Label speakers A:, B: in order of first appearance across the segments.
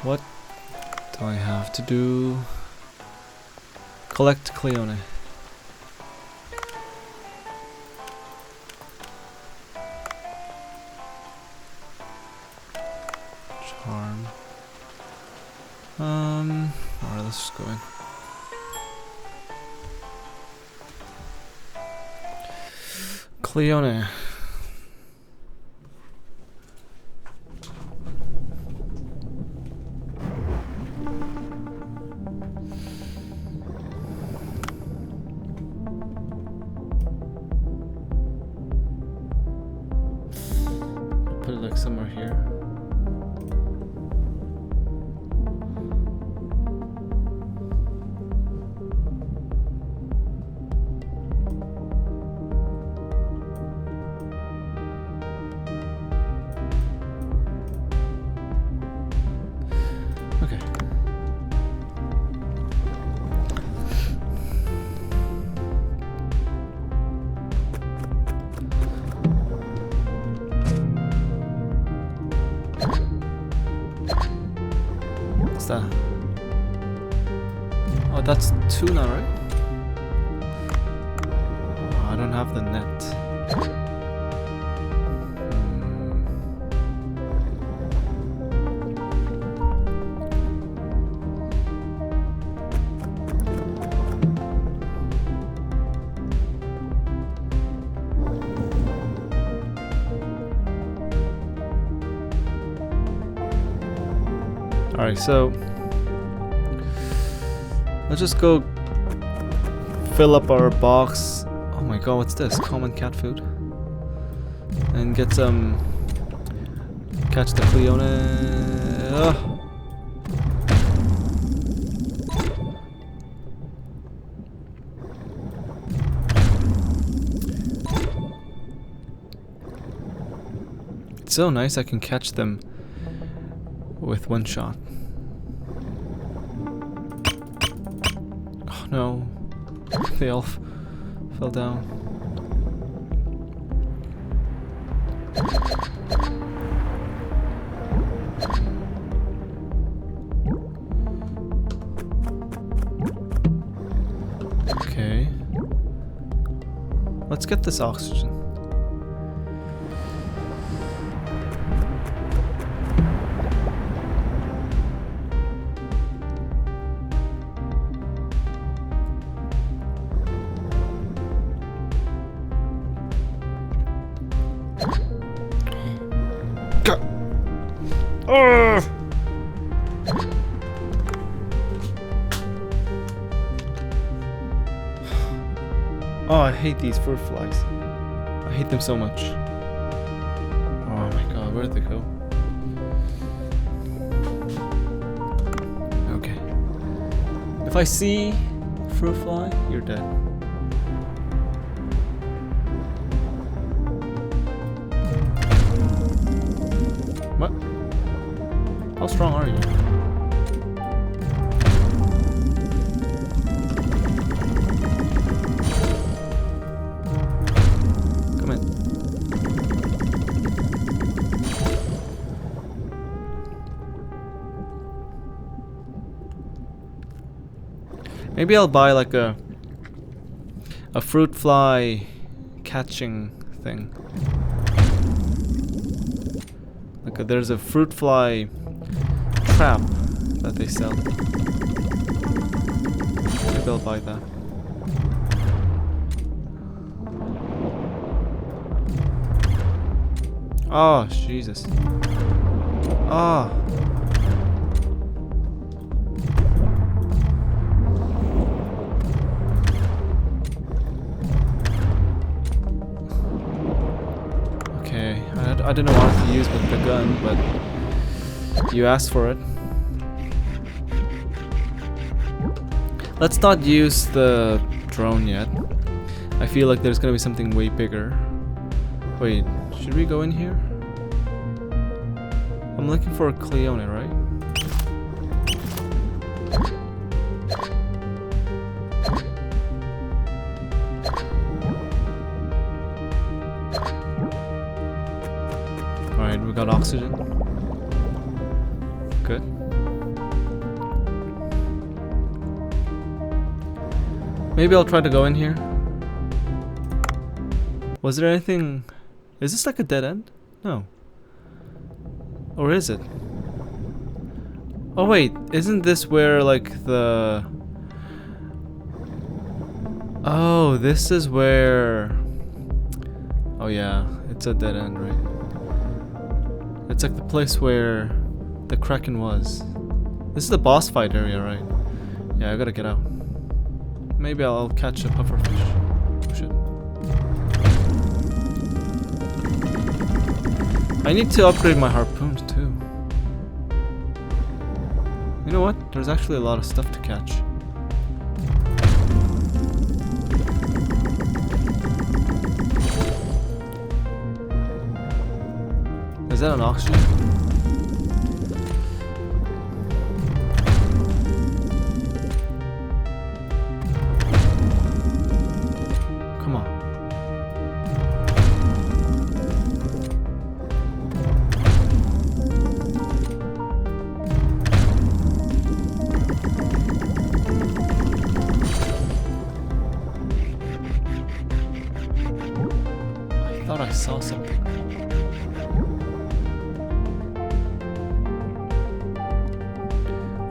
A: What do I have to do? Collect Cleone. Charm. Alright, let's just go in. Cleone. Put it like somewhere here. Okay. What's that? Oh, that's tuna, right? Oh, I don't have the net. Alright, so let's just go fill up our box. Oh my god, what's this? Common cat food. And get some. Catch the Cleone. Ugh. It's so nice I can catch them with one shot. Oh no, they all fell down. Okay, let's get this oxygen. Oh, I hate these fruit flies. I hate them so much. Oh my god, where did they go? Okay. If I see fruit fly, you're dead. What? How strong are you? Come in. Maybe I'll buy like a fruit fly catching thing. Like there's a fruit fly trap that they sell. Maybe I'll buy that. Oh, Jesus. Ah. Okay, I didn't want to use with the gun, but you asked for it. Let's not use the drone yet. I feel like there's gonna be something way bigger. Wait, should we go in here? I'm looking for a Cleone, right? Alright, we got oxygen. Good. Maybe I'll try to go in here. Was there anything... Is this like a dead end? No. Or is it? Oh wait, isn't this where like the... Oh, this is where... Oh yeah, it's a dead end, right? It's like the place where the Kraken was. This is the boss fight area, right? Yeah, I gotta get out. Maybe I'll catch a pufferfish. Oh shit. I need to upgrade my harpoons too. You know what? There's actually a lot of stuff to catch. Is that an oxygen? Come on. I thought I saw something.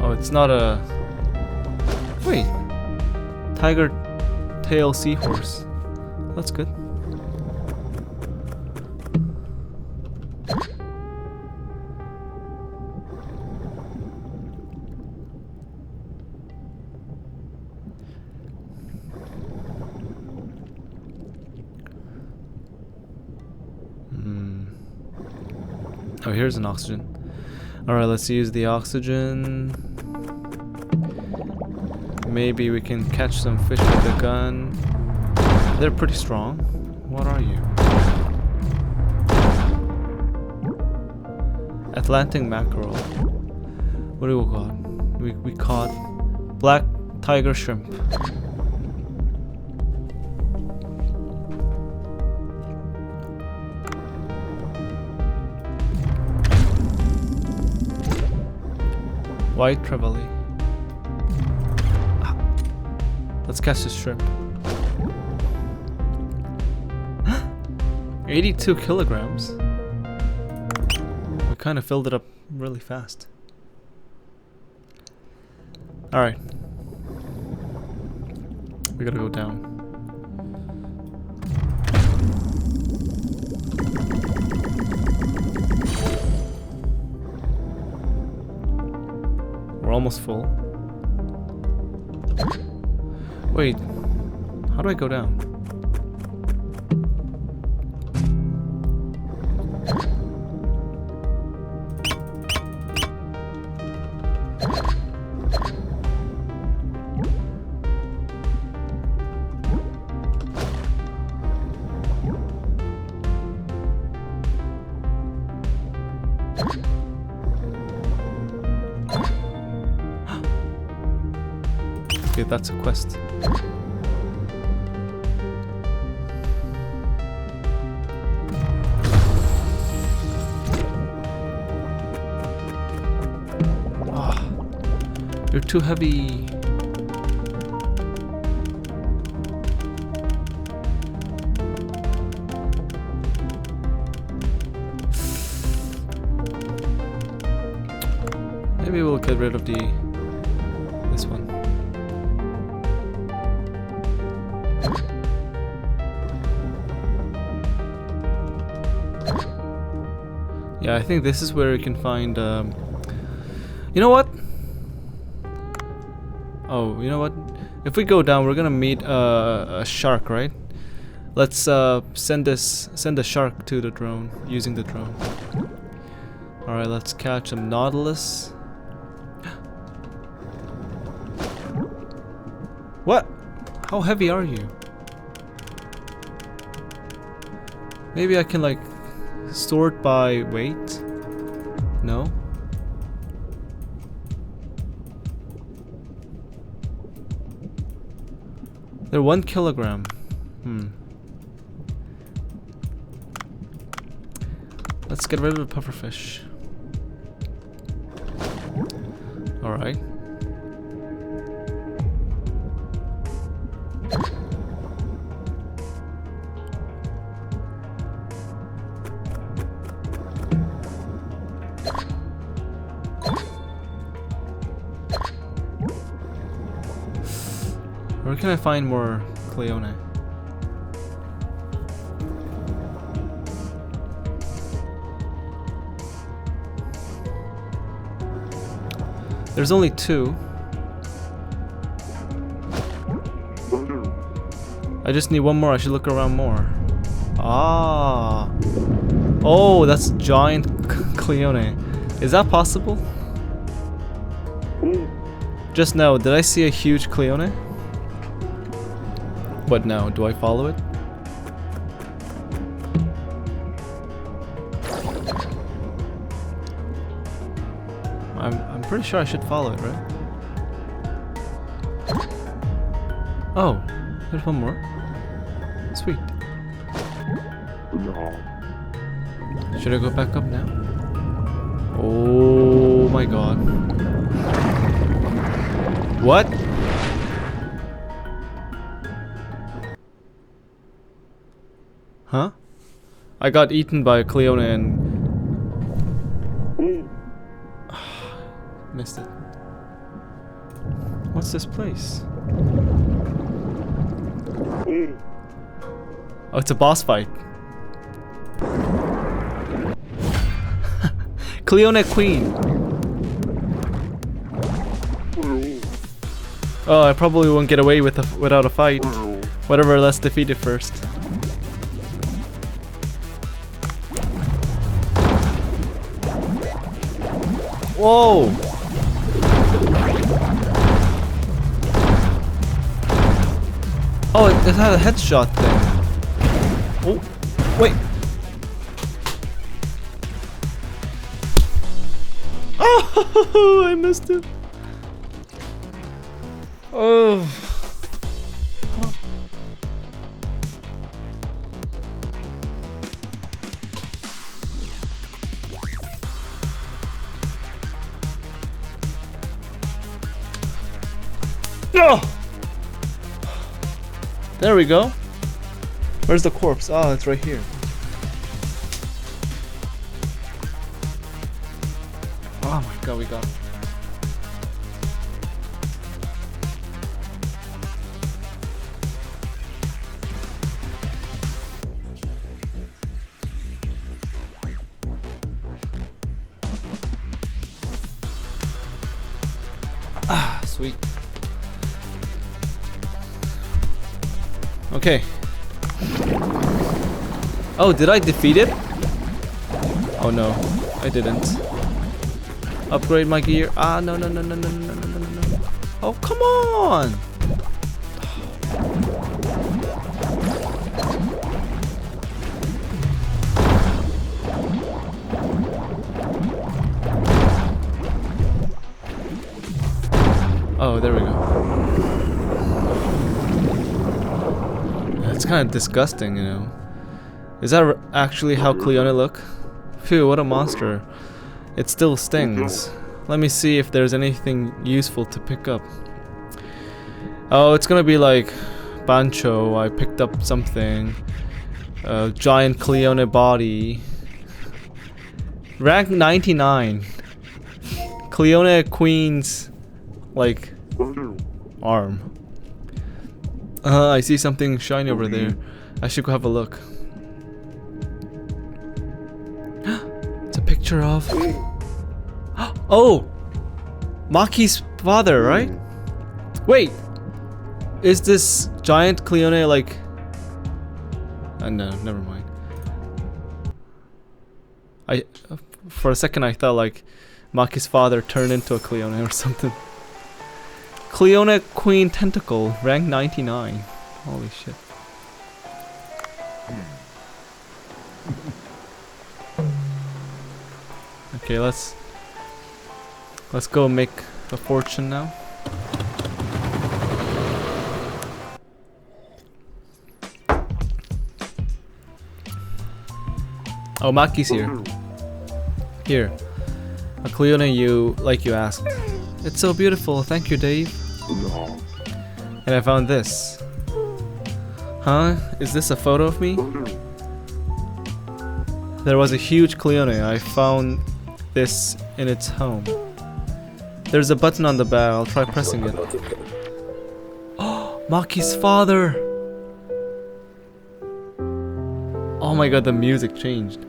A: Oh, it's not a... Wait. Tiger tail seahorse. That's good. Oh, here's an oxygen. Alright, let's use the oxygen. Maybe we can catch some fish with the gun. They're pretty strong. What are you? Atlantic mackerel. What do we got? We caught black tiger shrimp. White trevally. Let's catch this shrimp. 82 kilograms. We kind of filled it up really fast. Alright. We gotta go down. We're almost full. Wait, how do I go down? Okay, that's a quest. You're too heavy. Maybe we'll get rid of this one. Yeah, I think this is where you can find. You know what? Oh, you know what? If we go down, we're gonna meet a shark, right? Let's send a shark to the drone using the drone. All right, let's catch a nautilus. What? How heavy are you? Maybe I can like sort by weight. No. They're 1 kilogram. Let's get rid of the pufferfish. Alright. Where can I find more Cleone? There's only 2. I just need 1 more. I should look around more. Ah. Oh, that's giant Cleone. Is that possible? Just now, did I see a huge Cleone? But no, do I follow it? I'm pretty sure I should follow it, right? Oh, there's 1 more. Sweet. Should I go back up now? Oh my god. What? Huh? I got eaten by a Cleone and missed it. What's this place? Oh, it's a boss fight. Cleone Queen. Oh, I probably won't get away with without a fight. Whatever, let's defeat it first. Whoa! Oh, it had a headshot thing. Oh, wait. Oh, I missed it. Oh. No! There we go. Where's the corpse? Oh, it's right here. Oh my god, we got it. Ah, sweet. Okay. Oh, did I defeat it? Oh no, I didn't. Upgrade my gear. Ah, no, no, no, no, no, no, no, no, no. Oh, come on! Oh, there we go. It's kind of disgusting, you know. Is that actually how Cleone look? Phew, what a monster. It still stings. Let me see if there's anything useful to pick up. Oh, it's gonna be like Bancho. I picked up something. Giant Cleone body. Rank 99. Cleone Queen's like arm. I see something shiny over there. I should go have a look. It's a picture of... Oh! Maki's father, right? Wait! Is this giant Cleone like... no, never mind. For a second I thought like Maki's father turned into a Cleone or something. Cleone Queen Tentacle, rank 99. Holy shit. Okay, let's go make a fortune now. Oh, Maki's here. Here. A Cleone you asked. It's so beautiful, thank you, Dave. And I found this. Huh? Is this a photo of me? There was a huge Cleone. I found this in its home. There's a button on the back. I'll try pressing it. Oh, Maki's father! Oh my god, the music changed.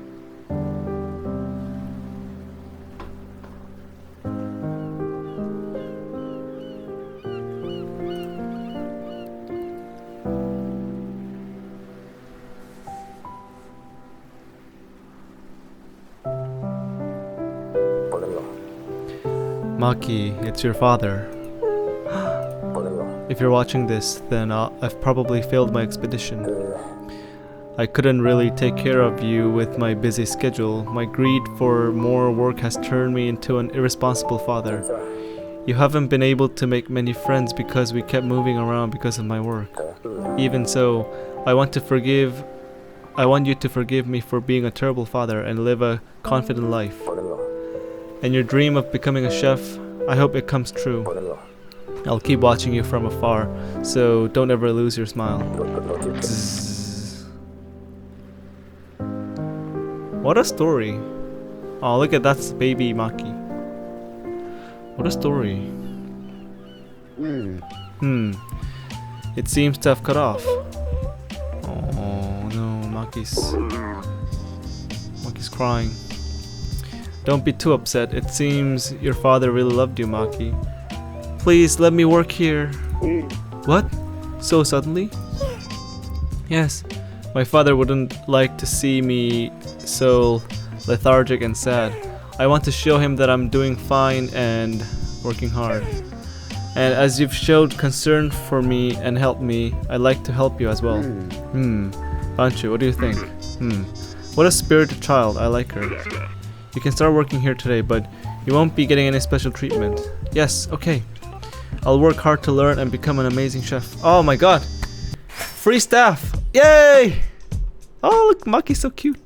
A: Maki, it's your father. If you're watching this, then I've probably failed my expedition. I couldn't really take care of you with my busy schedule. My greed for more work has turned me into an irresponsible father. You haven't been able to make many friends because we kept moving around because of my work. Even so, I want you to forgive me for being a terrible father and live a confident life. And your dream of becoming a chef, I hope it comes true. I'll keep watching you from afar, so don't ever lose your smile. Zzz. What a story. Oh, look at that's baby Maki. What a story. It seems to have cut off. Oh no, Maki's crying. Don't be too upset. It seems your father really loved you, Maki. Please let me work here. What? So suddenly? Yes. My father wouldn't like to see me so lethargic and sad. I want to show him that I'm doing fine and working hard. And as you've showed concern for me and helped me, I'd like to help you as well. Banchu, what do you think? What a spirited child. I like her. You can start working here today, but you won't be getting any special treatment. Yes, okay. I'll work hard to learn and become an amazing chef. Oh my god! Free staff! Yay! Oh, look, Maki's so cute.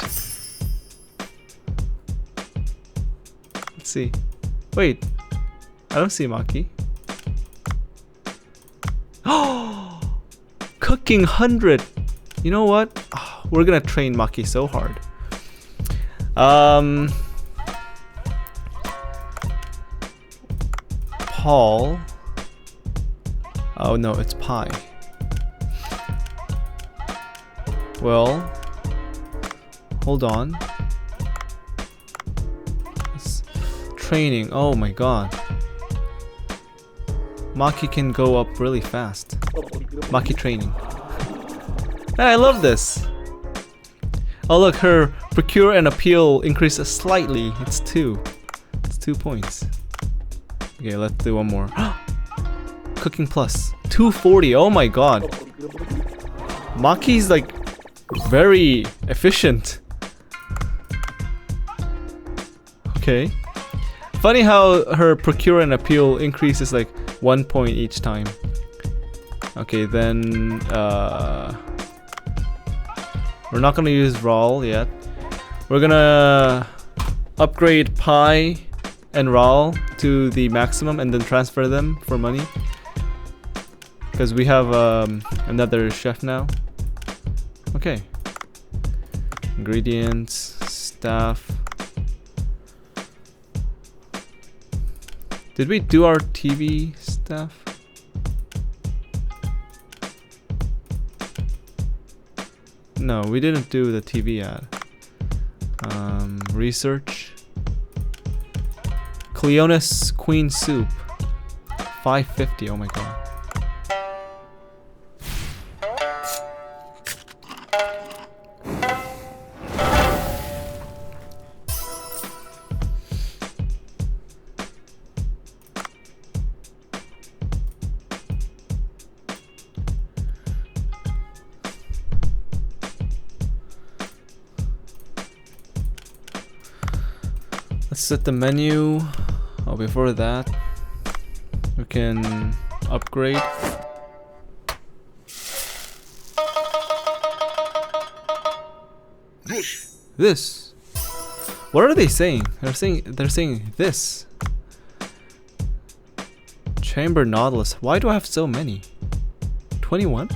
A: Let's see. Wait. I don't see Maki. Oh! Cooking 100! You know what? Oh, we're gonna train Maki so hard. Paul. Oh no, it's pie. Well, hold on. It's training. Oh my god. Maki can go up really fast. Maki training. Hey, I love this. Oh look, her procure and appeal increases slightly. It's 2. It's 2 points. Okay, let's do one more. Cooking plus 240. Oh my god. Maki's like very efficient. Okay. Funny how her procure and appeal increases like 1 point each time. Okay, then we're not gonna use Rawl yet. We're gonna upgrade Pie and Rawl to the maximum and then transfer them for money. Because we have another chef now. Okay. Ingredients, staff. Did we do our TV stuff? No, we didn't do the TV ad. Research. Cleonis Queen Soup. 550, oh my god. Let's set the menu. Oh, before that, we can upgrade. This. What are they saying? They're saying this. Chamber Nautilus. Why do I have so many? 21?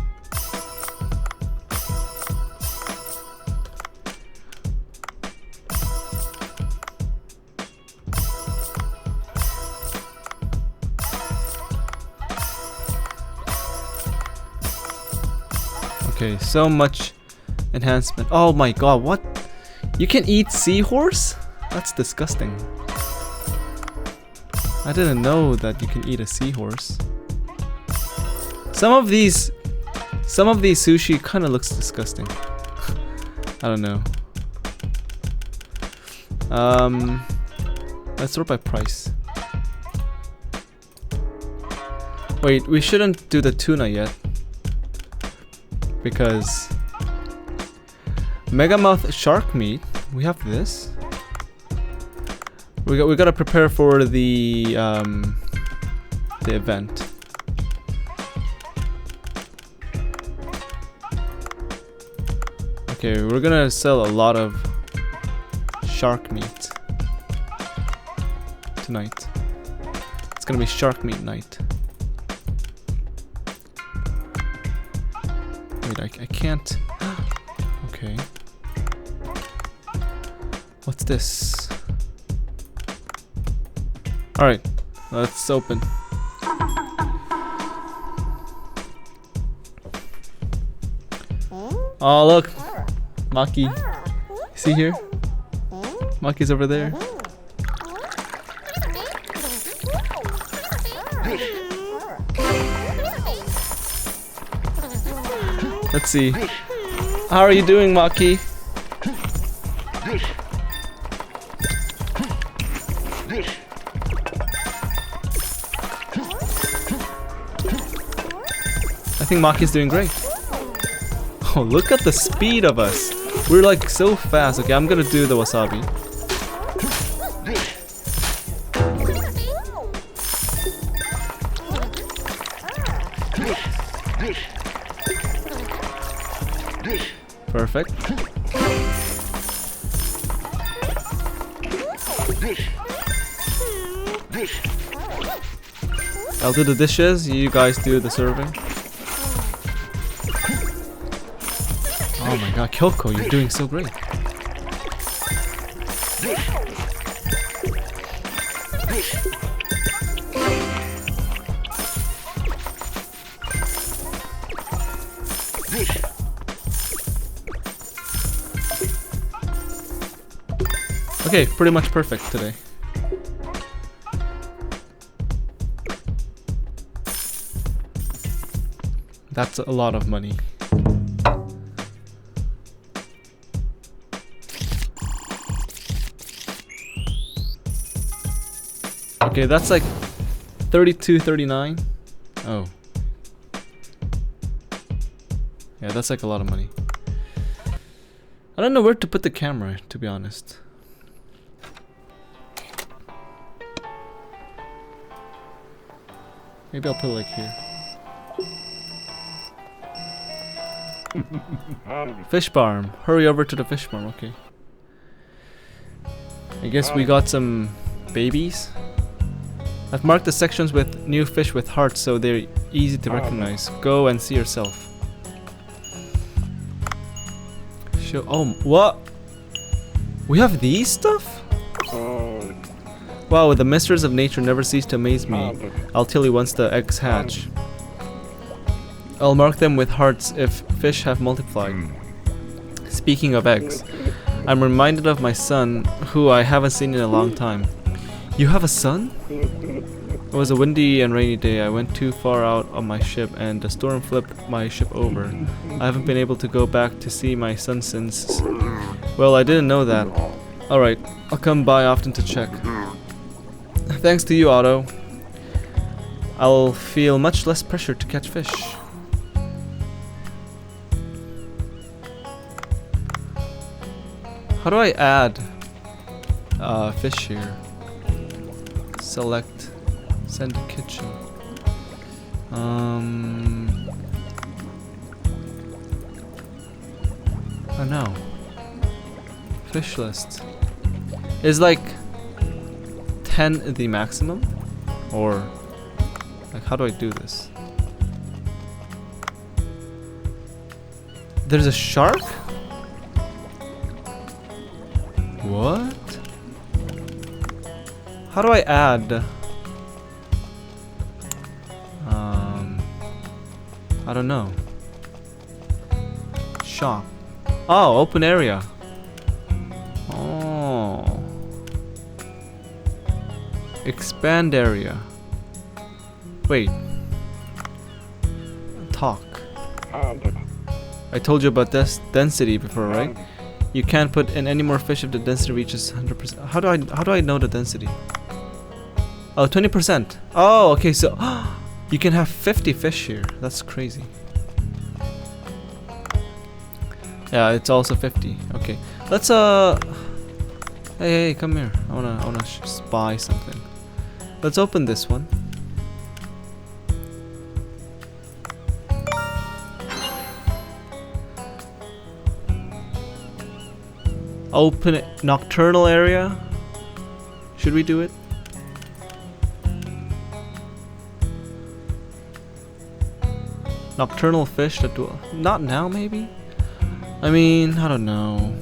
A: Okay, so much enhancement. Oh my god, what? You can eat seahorse? That's disgusting. I didn't know that you can eat a seahorse. Some of these sushi kind of looks disgusting. I don't know. Let's sort by price. Wait, we shouldn't do the tuna yet. Because Megamouth shark meat, we have this. We gotta prepare for the event. Okay, we're gonna sell a lot of shark meat tonight. It's gonna be shark meat night. Wait, I can't. Okay. What's this? Alright, let's open. Oh, look! Maki. See here? Maki's over there. Let's see. How are you doing, Maki? I think Maki's doing great. Oh, look at the speed of us. We're like so fast. Okay, I'm gonna do the wasabi. Perfect. I'll do the dishes, you guys do the serving. Oh my god, Kyoko, you're doing so great. Okay, pretty much perfect today. That's a lot of money. Okay, that's like 32, 39. Oh. Yeah, that's like a lot of money. I don't know where to put the camera, to be honest. Maybe I'll put it like here. Fish farm. Hurry over to the fish farm, okay. I guess we got some babies. I've marked the sections with new fish with hearts so they're easy to recognize. Go and see yourself. Show. Oh, what? We have these stuff? Wow, the mysteries of nature never cease to amaze me. I'll tell you once the eggs hatch. I'll mark them with hearts if fish have multiplied. Speaking of eggs, I'm reminded of my son, who I haven't seen in a long time. You have a son? It was a windy and rainy day. I went too far out on my ship and the storm flipped my ship over. I haven't been able to go back to see my son since... Well, I didn't know that. Alright, I'll come by often to check. Thanks to you, Otto. I'll feel much less pressure to catch fish. How do I add fish here? Select, send to kitchen. Oh no. Fish list. Is like 10 the maximum? Or like how do I do this? There's a shark? What? How do I add? I don't know. shop. Oh, open area. Oh. Expand area. Wait. Talk. I told you about this density before, right? You can't put in any more fish if the density reaches 100%. How do I know the density? Oh, 20%. Oh, okay, so you can have 50 fish here. That's crazy. Yeah, it's also 50. Okay. Let's hey, come here. I wanna spy something. Let's open this one. Open it. Nocturnal area. Should we do it? Nocturnal fish that do not now maybe? I mean, I don't know.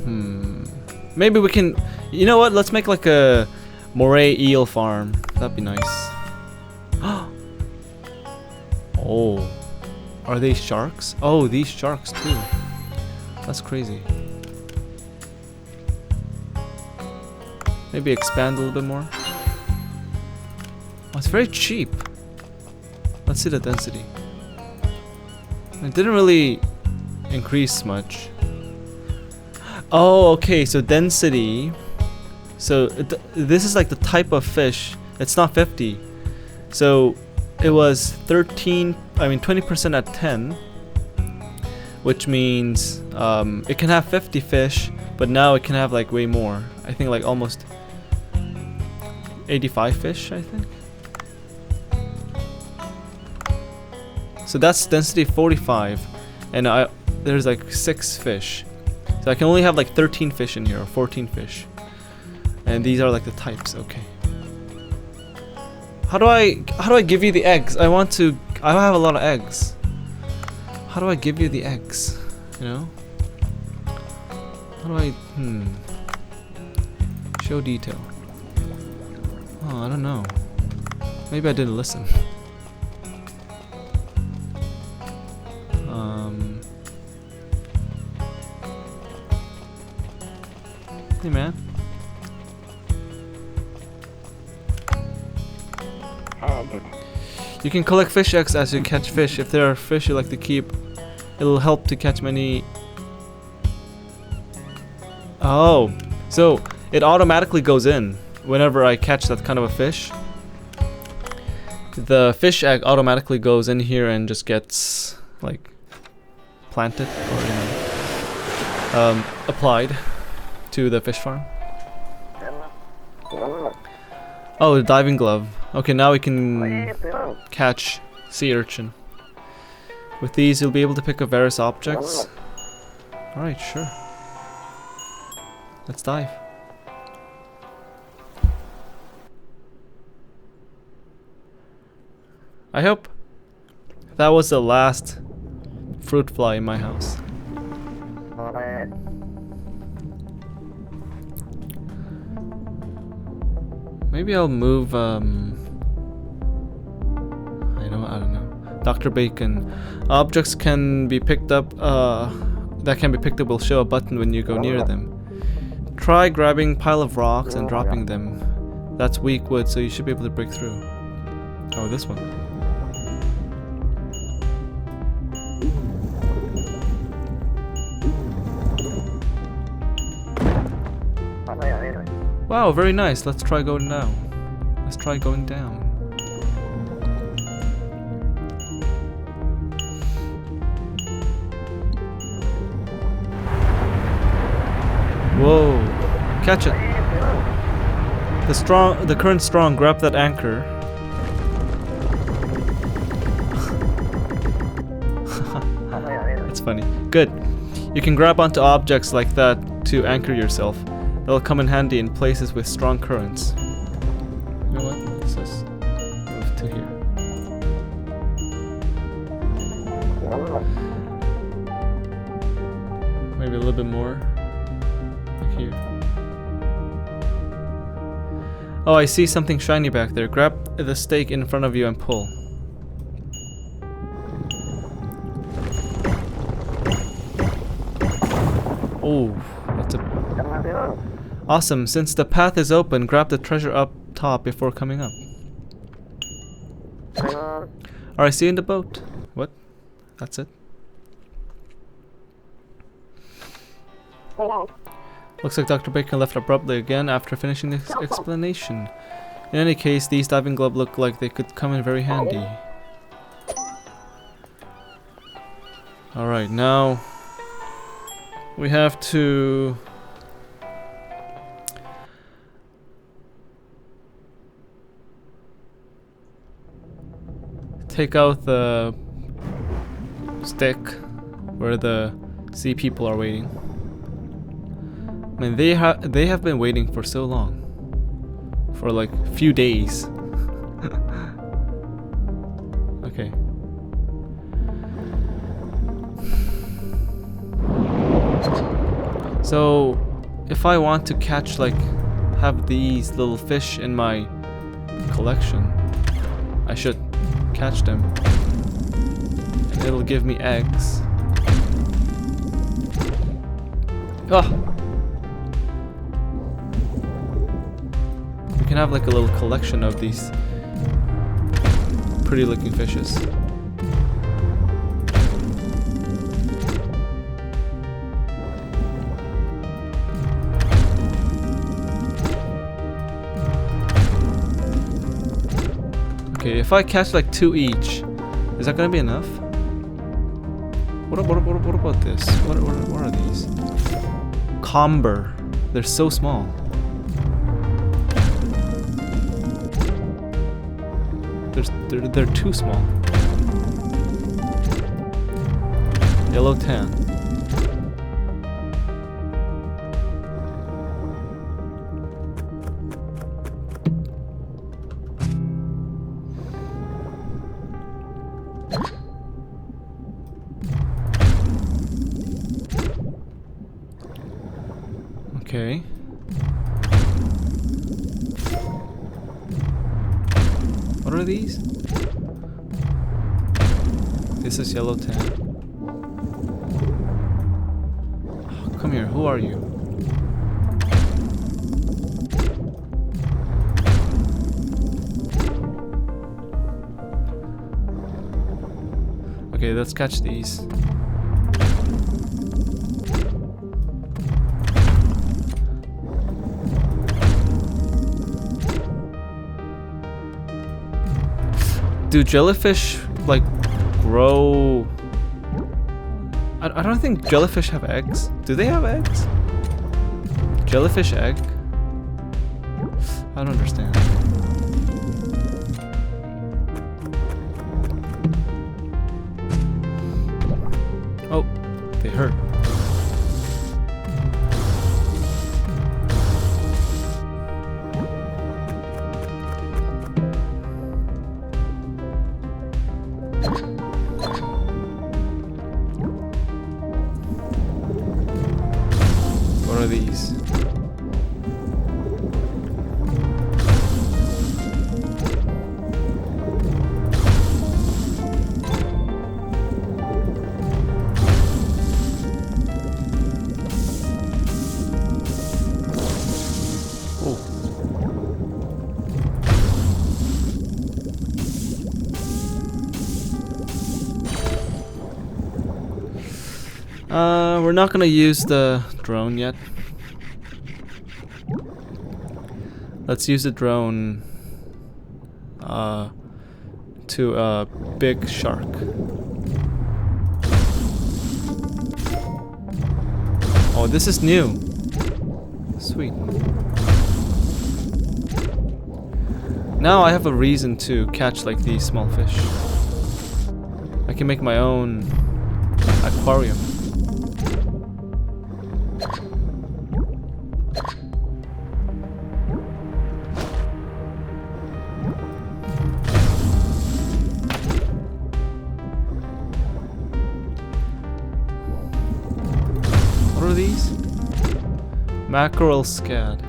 A: Maybe we can, you know what? Let's make like a moray eel farm. That'd be nice. Oh. Are they sharks? Oh, these sharks too. That's crazy. Maybe expand a little bit more. Oh, it's very cheap. Let's see the density. It didn't really increase much. Oh, okay, so density. So this is like the type of fish. It's not 50. So it was 20% at 10, which means it can have 50 fish, but now it can have like way more. I think like almost 85 fish, I think. So that's density 45, and there's like 6 fish. So I can only have like 13 fish in here, or 14 fish. And these are like the types, okay. How do I give you the eggs? I have a lot of eggs. How do I give you the eggs? You know? How do I, show detail. Oh, I don't know. Maybe I didn't listen. Hey man. You can collect fish eggs as you catch fish. If there are fish you like to keep, it'll help to catch many. Oh, so it automatically goes in whenever I catch that kind of a fish. The fish egg automatically goes in here and just gets like planted or applied to the fish farm. Oh, the diving glove. Okay, now we can catch sea urchin. With these, you'll be able to pick up various objects. Alright, sure. Let's dive. I hope that was the last fruit fly in my house. Maybe I'll move, I don't know. Dr. Bacon. Objects can be picked up, that can be picked up will show a button when you go near them. Try grabbing pile of rocks and dropping them. That's weak wood, so you should be able to break through. Oh, this one. Wow, very nice. Let's try going down. Let's try going down. Whoa. Catch it. The current's strong. Grab that anchor. That's funny. Good. You can grab onto objects like that to anchor yourself. They'll come in handy in places with strong currents. You know what? Let's just move to here. Maybe a little bit more. Like here. Oh, I see something shiny back there. Grab the stake in front of you and pull. Oh, that's a... Awesome. Since the path is open, grab the treasure up top before coming up. Alright, see you in the boat. What? That's it? Looks like Dr. Bacon left abruptly again after finishing the explanation. In any case, these diving gloves look like they could come in very handy. Alright, now we have to take out the stick where the sea people are waiting. I mean, they have been waiting for so long. For like a few days. Okay. So, if I want to catch, like, have these little fish in my collection, I should catch them. And it'll give me eggs. Ah! We can have like a little collection of these pretty looking fishes. Okay, if I catch like 2 each, is that gonna be enough? What about this? What are these? Comber. They're so small. They're too small. Yellow tan. Okay. What are these? This is yellow tan. Oh, come here, who are you? Okay, let's catch these. Do jellyfish like grow? I don't think jellyfish have eggs. Do they have eggs? Jellyfish egg? I don't understand. Oh, they hurt. What are these? We're not gonna use the drone yet. Let's use the drone to a big shark. Oh, this is new. Sweet. Now I have a reason to catch like these small fish. I can make my own aquarium. What are these? Mackerel scad.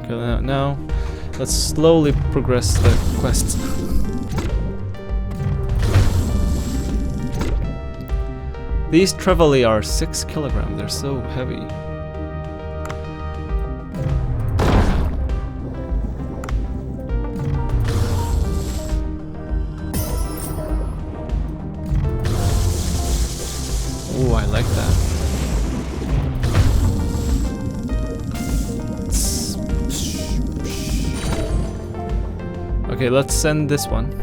A: Okay, now let's slowly progress the quest. These Trevally are 6 kilograms. They're so heavy. Oh, I like that. Okay, let's send this one.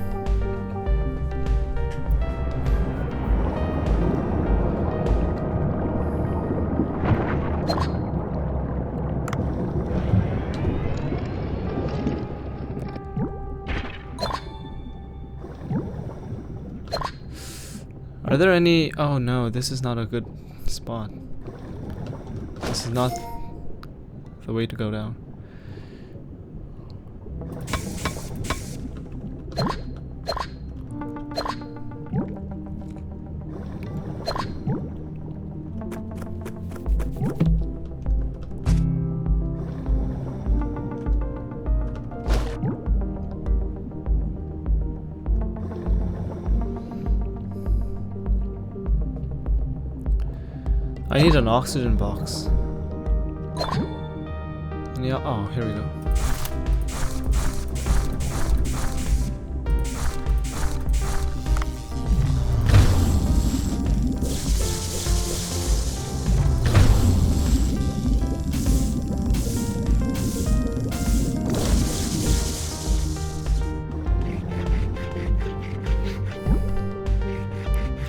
A: Are there any... Oh no, this is not a good spot. This is not the way to go down. I need an oxygen box. Yeah, oh, here we go.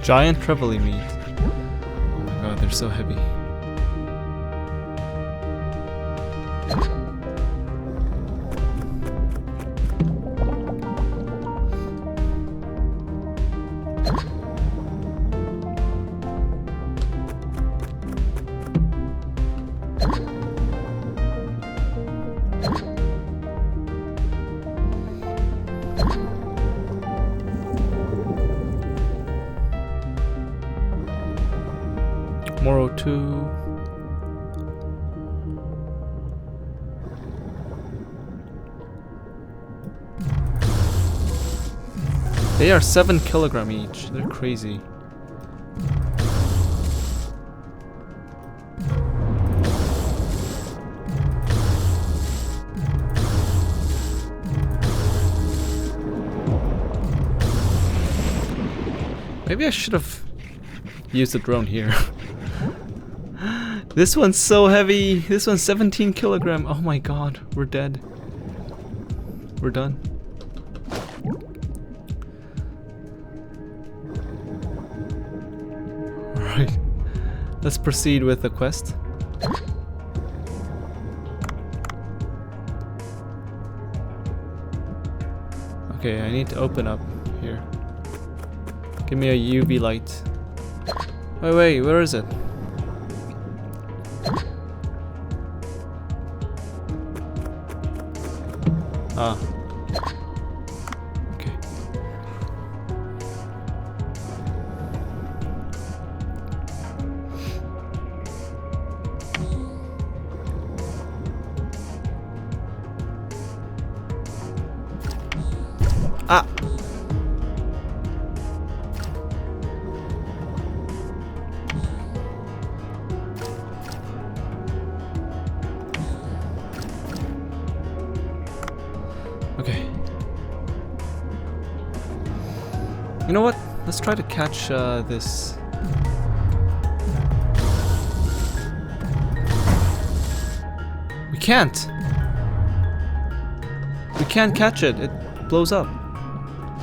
A: Giant Trevally meat. Oh my god, they're so heavy. Moro 2. They are 7 kilograms each. They're crazy. Maybe I should have used the drone here. This one's so heavy. This one's 17 kilograms. Oh my god, we're dead. We're done. Alright. Let's proceed with the quest. Okay, I need to open up here. Give me a UV light. Wait, where is it? Ah. Okay. Ah. Okay. You know what? Let's try to catch this. We can't. We can't catch it. It blows up.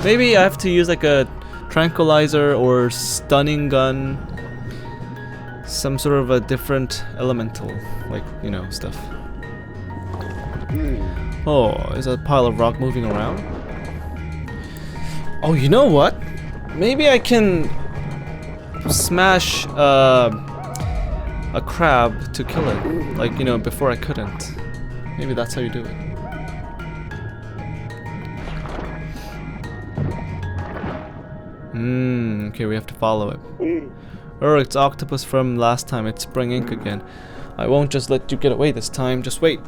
A: Maybe I have to use like a tranquilizer or stunning gun. Some sort of a different elemental, like, you know, stuff. Oh, is a pile of rock moving around? Oh, you know what? Maybe I can smash a crab to kill it. Like, you know, before I couldn't. Maybe that's how you do it. Okay, we have to follow it. Oh, it's Octopus from last time. It's Spring Ink again. I won't just let you get away this time. Just wait.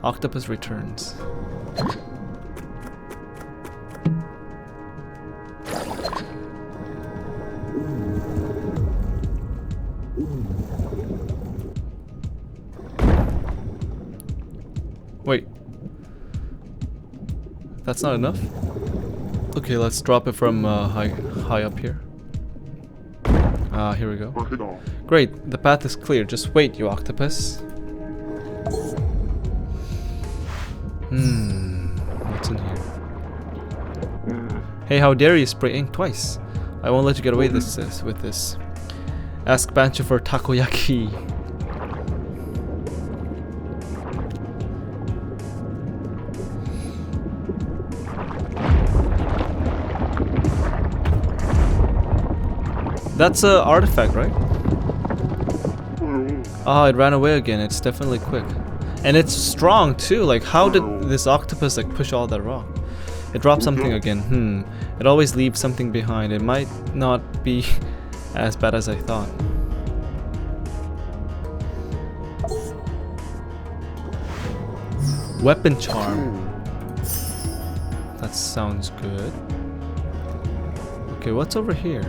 A: Octopus returns. Wait. That's not enough? Okay, let's drop it from high up here. Here we go. Great, the path is clear. Just wait, you octopus. What's in here? Hey, how dare you spray ink twice? I won't let you get away with this. Ask Bancho for takoyaki. That's an artifact, right? Oh, it ran away again. It's definitely quick. And it's strong too. Like, how did this octopus like push all that rock? It dropped something again. It always leaves something behind. It might not be as bad as I thought. Weapon charm. That sounds good. Okay, what's over here?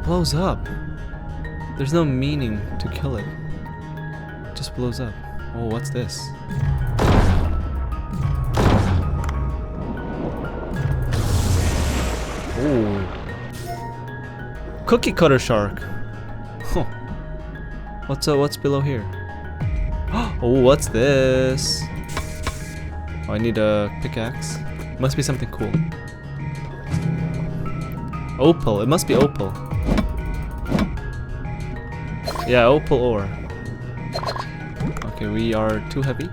A: Blows up. There's no meaning to kill it. It just blows up. Oh, what's this? Oh. Cookie cutter shark. Huh. What's below here? Oh, what's this? Oh, I need a pickaxe. Must be something cool. Opal. It must be opal. Yeah, opal ore. Okay, we are too heavy.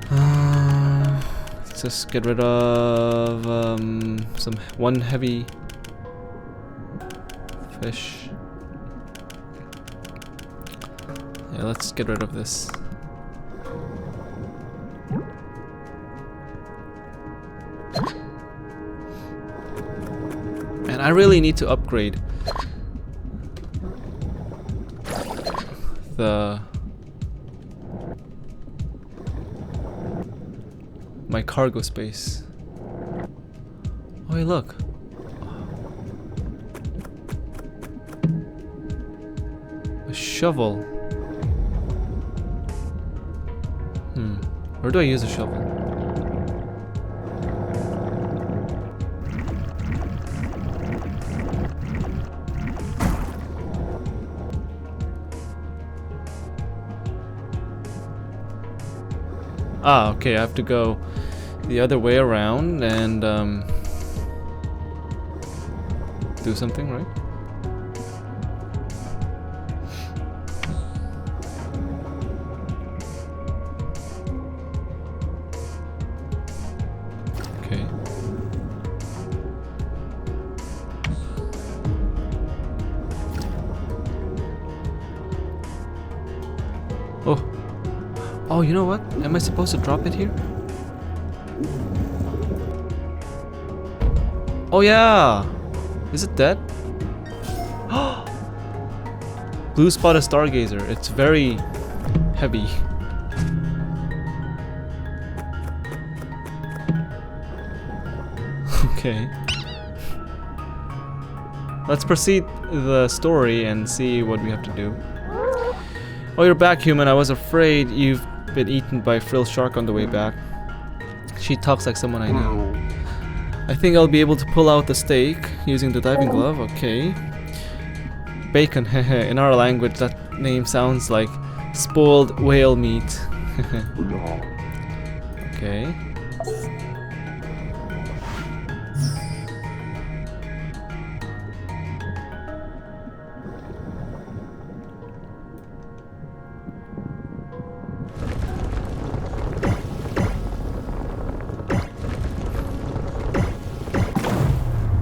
A: Let's just get rid of one heavy fish. Yeah, let's get rid of this. And I really need to upgrade my cargo space. Oh, hey, look. A shovel. Where do I use a shovel? Ah, okay, I have to go the other way around and do something, right? Okay. Oh. Oh, you know what? Am I supposed to drop it here? Oh yeah! Is it dead? Blue spotted stargazer. It's very heavy. Okay. Let's proceed the story and see what we have to do. Oh, you're back, human. I was afraid you've been eaten by Frill Shark on the way back. She talks like someone I know. I think I'll be able to pull out the steak using the diving glove. Okay. Bacon, hehe. In our language, that name sounds like spoiled whale meat. Okay.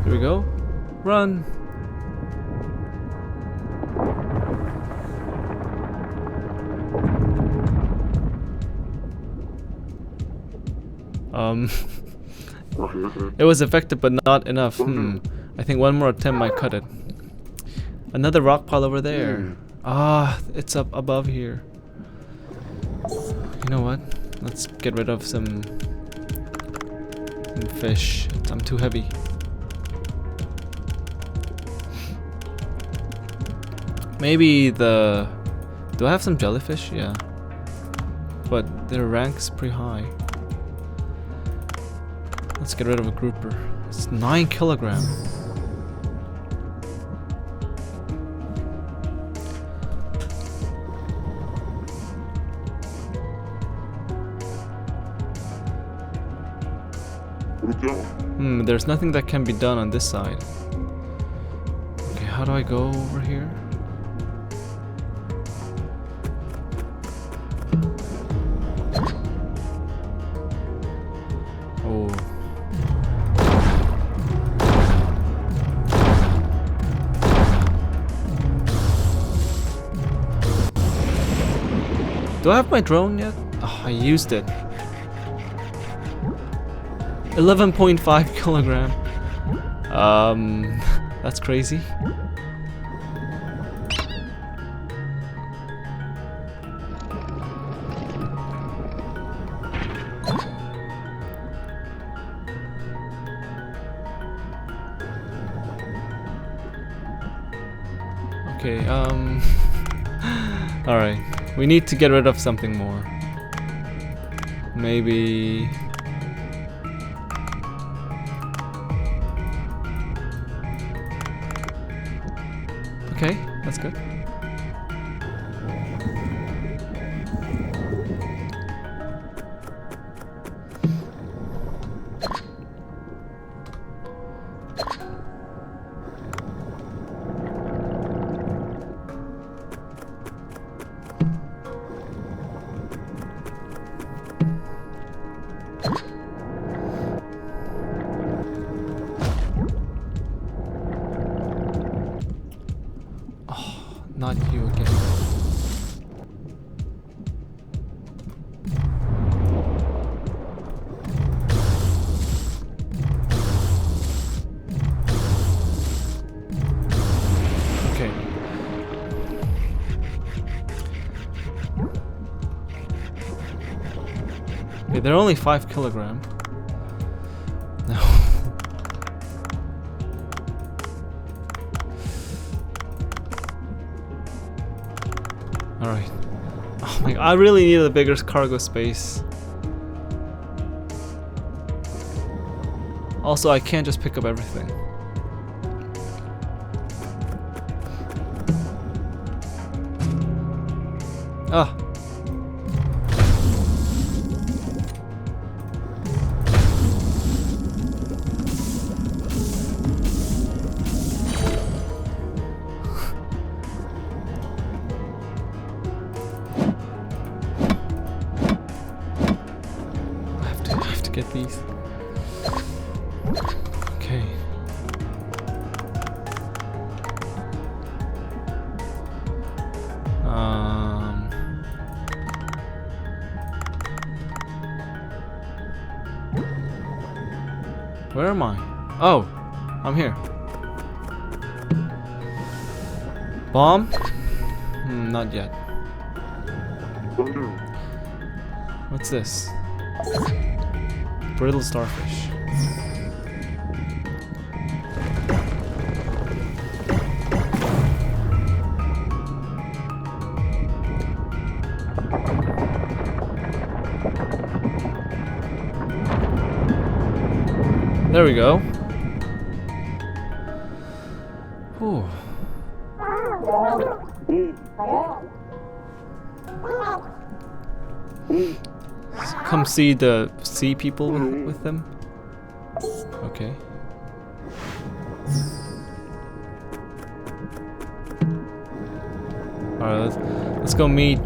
A: Here we go. Run. It was effective but not enough. I think one more attempt might cut it. Another rock pile over there. Ah, it's up above here. You know what? Let's get rid of some fish. I'm too heavy. Maybe the... Do I have some jellyfish? Yeah. But their rank's pretty high. Let's get rid of a grouper. It's 9 kilogram. There's nothing that can be done on this side. Okay, how do I go over here? Oh. Do I have my drone yet? Oh, I used it. 11.5 kilogram. That's crazy. Okay, alright. We need to get rid of something more. Maybe... Okay, that's good. Not you again. Okay. Okay, they're only 5 kilogram. No. Alright. Oh my god, I really need a bigger cargo space. Also, I can't just pick up everything. Ah. Get these. Okay. Where am I? Oh, I'm here. Bomb? Not yet. What's this? Brittle starfish. There we go. Whew. Come see the sea people with them. Okay. Alright, let's go meet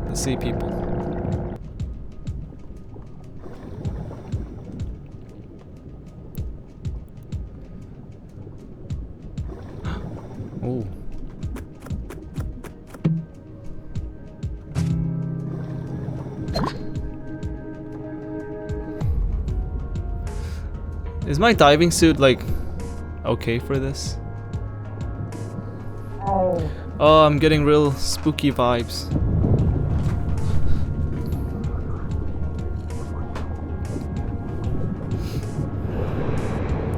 A: the sea people. Oh. Is my diving suit like okay for this? Oh, I'm getting real spooky vibes.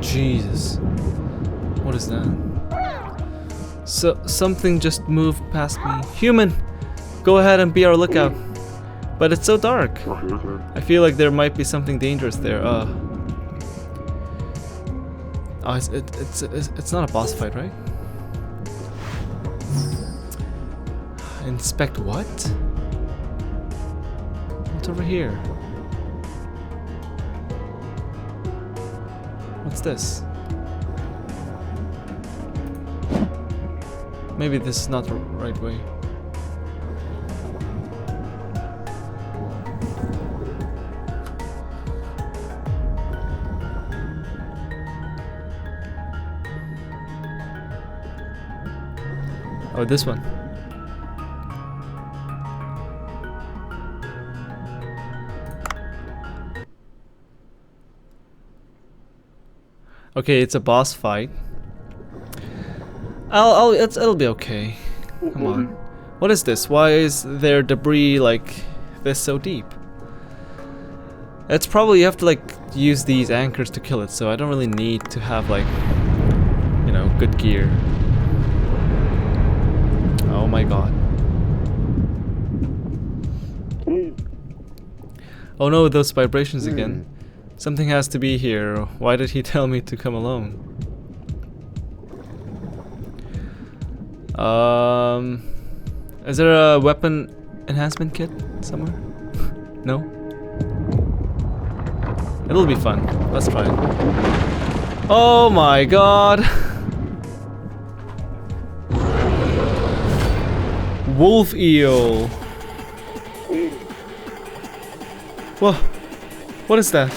A: Jesus. What is that? So something just moved past me. Human, go ahead and be our lookout. But it's so dark. I feel like there might be something dangerous there. Oh, it's not a boss fight, right? Inspect what? What's over here? What's this? Maybe this is not the right way. Oh, this one. Okay, it's a boss fight. It'll be okay. Come on. What is this? Why is there debris like this so deep? It's probably you have to like use these anchors to kill it, so I don't really need to have like, you know, good gear. Oh my god. Oh no, those vibrations again. Something has to be here. Why did he tell me to come alone? Is there a weapon enhancement kit somewhere? No? It'll be fun. Let's try it. Oh my god! Wolf eel! Whoa! What is that?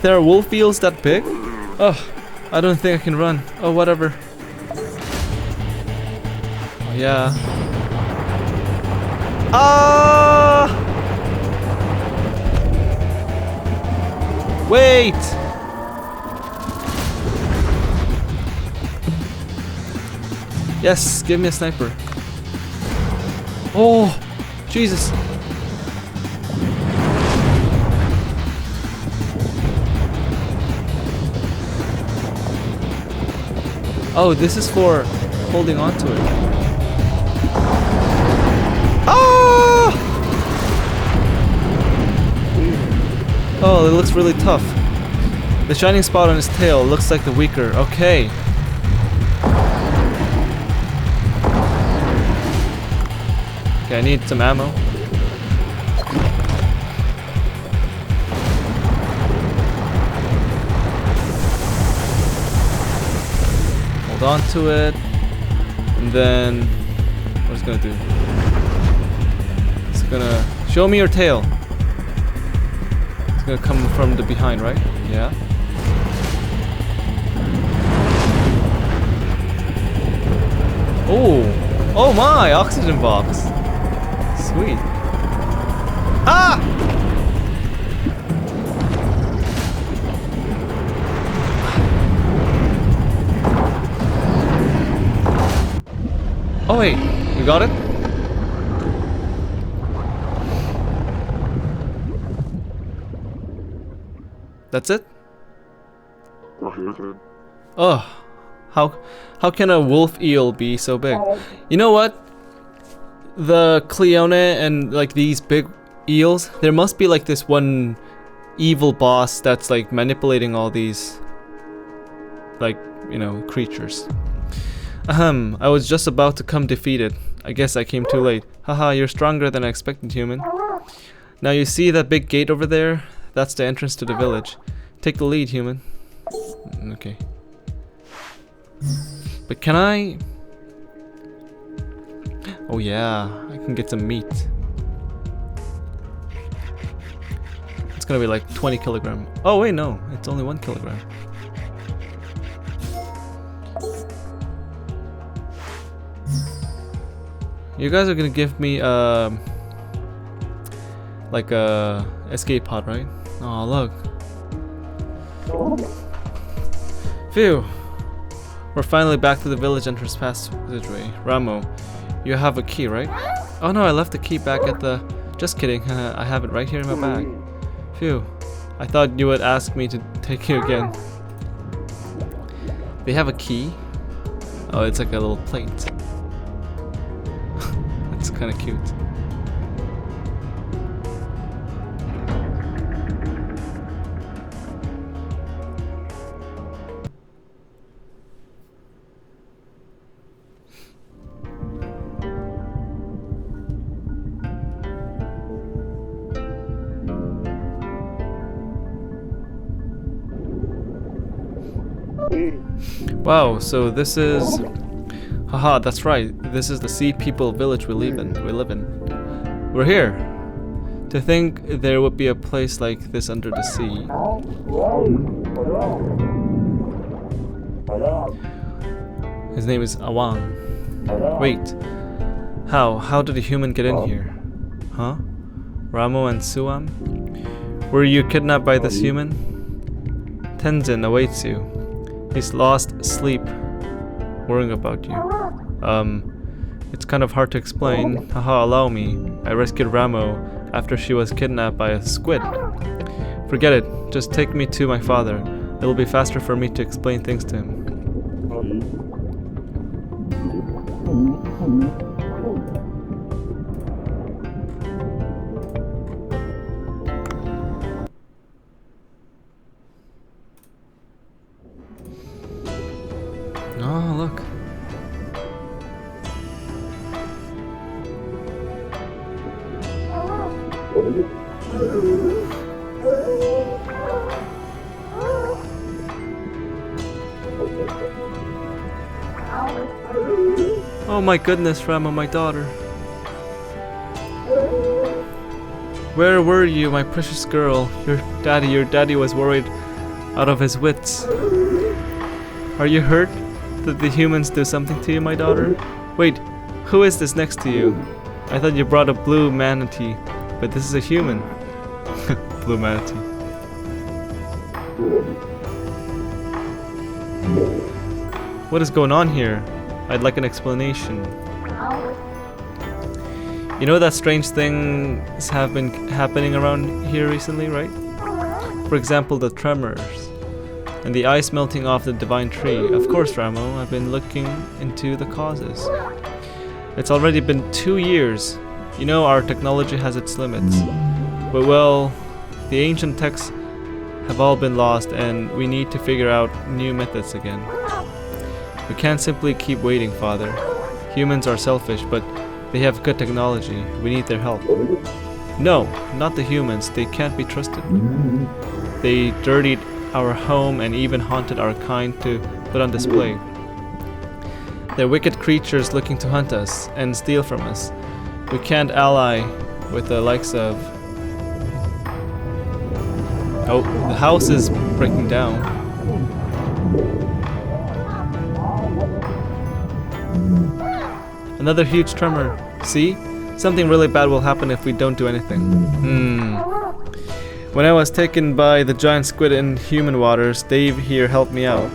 A: There are wolf eels that big? Oh, I don't think I can run. Oh, whatever. Oh, yeah. Ah! Wait! Yes, give me a sniper. Oh, Jesus. Oh, this is for holding on to it. Ah! Oh, it looks really tough. The shining spot on his tail looks like the weaker. Okay. Okay, I need some ammo. Hold on to it. And then what is it gonna do? It's gonna show me your tail. It's gonna come from the behind, right? Yeah. Oh! Oh my! Oxygen box! Sweet. Ah! Oh wait, you got it? That's it? Oh, how can a wolf eel be so big? You know what? The Cleone and like these big eels, there must be like this one evil boss that's like manipulating all these like, you know, creatures. I was just about to come defeated. I guess I came too late. Haha, you're stronger than I expected, human. Now you see that big gate over there? That's the entrance to the village. Take the lead, human. Okay. But can I... Oh yeah, I can get some meat. It's gonna be like 20 kilogram. Oh wait, no, it's only 1 kilogram. You guys are gonna give me like a escape pod, right? Oh look. Phew. We're finally back to the village entrance passageway. Ramo, you have a key, right? Oh no, I left the key back at the... Just kidding, I have it right here in my bag. Phew. I thought you would ask me to take you again. They have a key? Oh, it's like a little plate. That's kind of cute. Wow, so this is... Haha, that's right. This is the Sea People village we live in. We're here. To think there would be a place like this under the sea. His name is Awang. Wait. How did a human get in here? Huh? Ramo and Suam? Were you kidnapped by this human? Tenzin awaits you. He's lost sleep worrying about you. It's kind of hard to explain. Haha, allow me. I rescued Ramo after she was kidnapped by a squid. Forget it. Just take me to my father. It'll be faster for me to explain things to him. Oh, look. Oh my goodness, Ramo, my daughter. Where were you, my precious girl? Your daddy was worried out of his wits. Are you hurt? Did the humans do something to you, my daughter? Wait, who is this next to you? I thought you brought a blue manatee, but this is a human. Blue manatee. What is going on here? I'd like an explanation. You know that strange things have been happening around here recently, right? For example, the tremors and the ice melting off the divine tree. Of course, Ramo, I've been looking into the causes. It's already been 2 years. You know, our technology has its limits. But well, the ancient texts have all been lost and we need to figure out new methods again. We can't simply keep waiting, Father. Humans are selfish, but they have good technology. We need their help. No, not the humans. They can't be trusted. They dirtied our home and even haunted our kind to put on display. They're wicked creatures looking to hunt us and steal from us. We can't ally with the likes of... Oh, the house is breaking down. Another huge tremor. See? Something really bad will happen if we don't do anything. When I was taken by the giant squid in human waters, Dave here helped me out.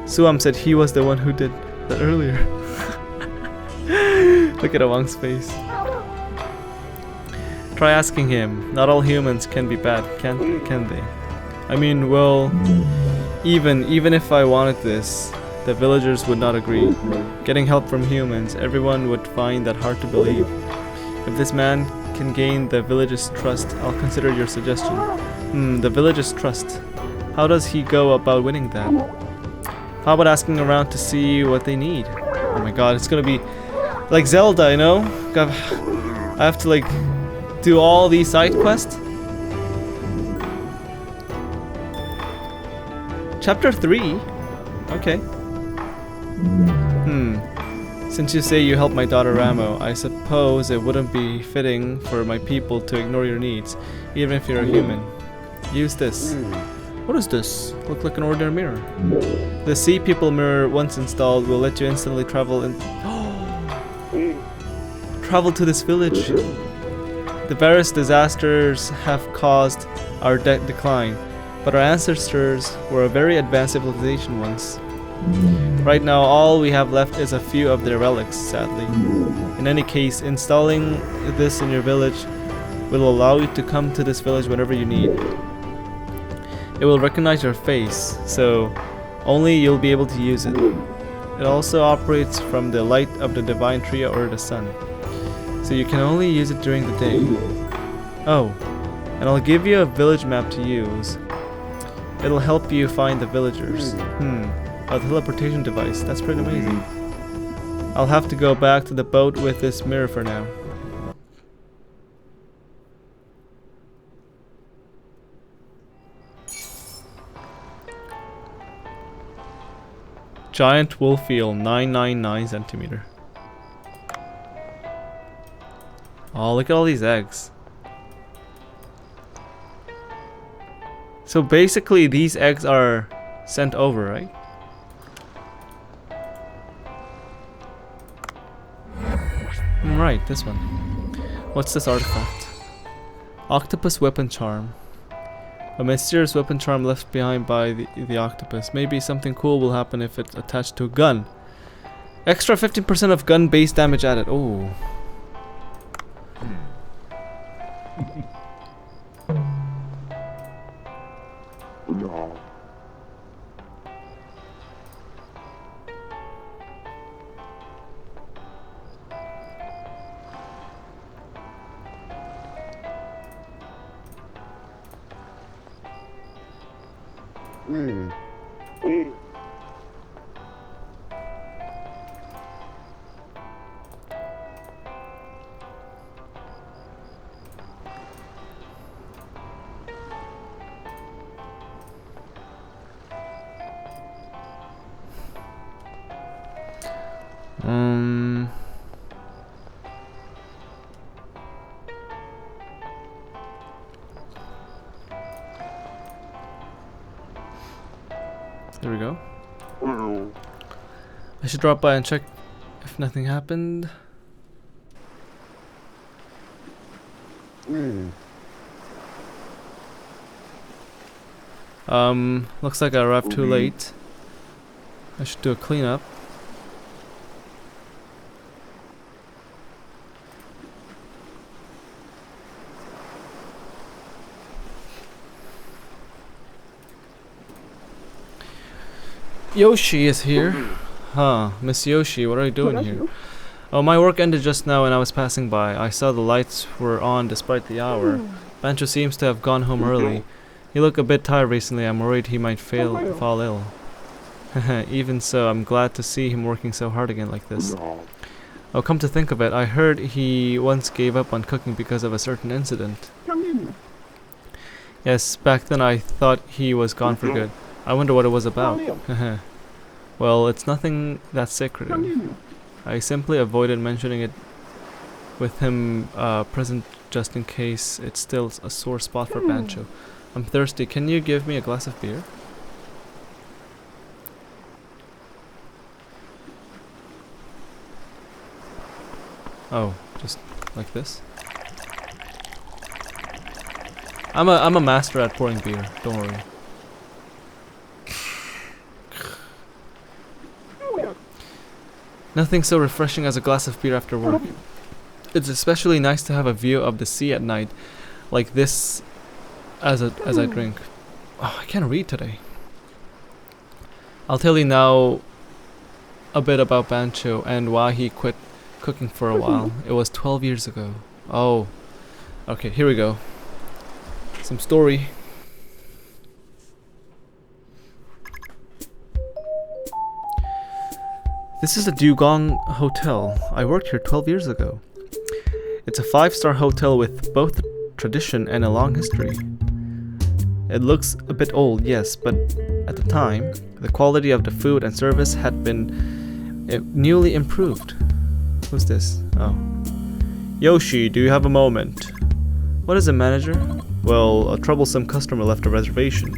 A: Suam said he was the one who did that earlier. Look at Awang's face. Try asking him. Not all humans can be bad, can they? I mean, well, even if I wanted this, the villagers would not agree. Getting help from humans, everyone would find that hard to believe. If this man can gain the village's trust, I'll consider your suggestion. The village's trust. How does he go about winning that? How about asking around to see what they need? Oh my god, it's gonna be like Zelda, you know? I have to like do all these side quests? Chapter 3? Okay. Since you say you helped my daughter Ramo, I suppose it wouldn't be fitting for my people to ignore your needs, even if you're a human. Use this. What is this? Look like an ordinary mirror. The Sea People mirror, once installed, will let you instantly travel travel to this village. The various disasters have caused our decline, but our ancestors were a very advanced civilization once. Right now, all we have left is a few of their relics, sadly. In any case, installing this in your village will allow you to come to this village whenever you need. It will recognize your face, so only you'll be able to use it. It also operates from the light of the divine tree or the sun. So you can only use it during the day. Oh, and I'll give you a village map to use. It'll help you find the villagers. A teleportation device. That's pretty amazing. I'll have to go back to the boat with this mirror for now. Giant wolf eel, 999 centimeter. Oh, look at all these eggs. So basically these eggs are sent over, right? Right, this one. What's this artifact? Octopus weapon charm. A mysterious weapon charm left behind by the octopus. Maybe something cool will happen if it's attached to a gun. Extra 15% of gun base damage added. Oh.
B: No.
A: There we go. I should drop by and check if nothing happened. Looks like I arrived too late. I should do a cleanup. Yoshi is here. Huh, Miss Yoshi, what are you doing here? Oh, my work ended just now and I was passing by. I saw the lights were on despite the hour. Bancho seems to have gone home early. He looked a bit tired recently. I'm worried he might fall ill. Even so, I'm glad to see him working so hard again like this. Oh, come to think of it, I heard he once gave up on cooking because of a certain incident. Yes, back then I thought he was gone for good. I wonder what it was about. Well, it's nothing that secretive. I simply avoided mentioning it with him present just in case it's still a sore spot for Bancho. I'm thirsty. Can you give me a glass of beer? Oh, just like this? I'm a master at pouring beer, don't worry. Nothing so refreshing as a glass of beer after work. It's especially nice to have a view of the sea at night, like this, as I drink. Oh, I can't read today. I'll tell you now a bit about Bancho and why he quit cooking for a while. It was 12 years ago. Oh, okay, here we go. Some story. This is the Dugong Hotel. I worked here 12 years ago. It's a 5-star hotel with both tradition and a long history. It looks a bit old, yes, but at the time, the quality of the food and service had been newly improved. Who's this? Oh. Yoshi, do you have a moment? What is it, manager? Well, a troublesome customer left a reservation.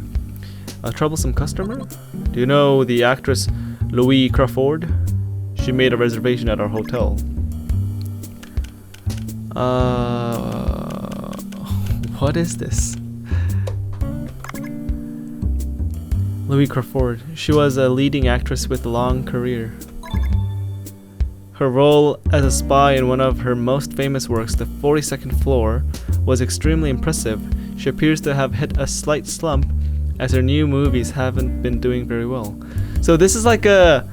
A: A troublesome customer? Do you know the actress Louise Crawford? She made a reservation at our hotel. What is this? Louise Crawford. She was a leading actress with a long career. Her role as a spy in one of her most famous works, The 42nd Floor, was extremely impressive. She appears to have hit a slight slump as her new movies haven't been doing very well. So this is like a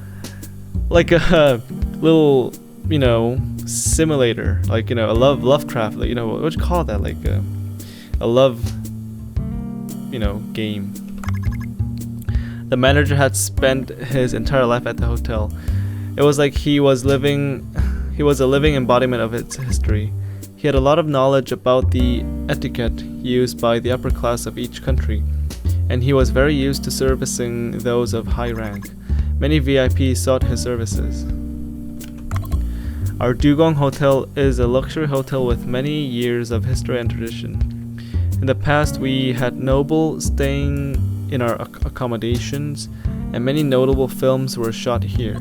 A: like a little, simulator, like a Lovecraft, like, what do you call that, like a love, game. The manager had spent his entire life at the hotel. It was like he was a living embodiment of its history. He had a lot of knowledge about the etiquette used by the upper class of each country, and he was very used to servicing those of high rank. Many VIPs sought his services. Our Dugong Hotel is a luxury hotel with many years of history and tradition. In the past, we had nobles staying in our accommodations, and many notable films were shot here.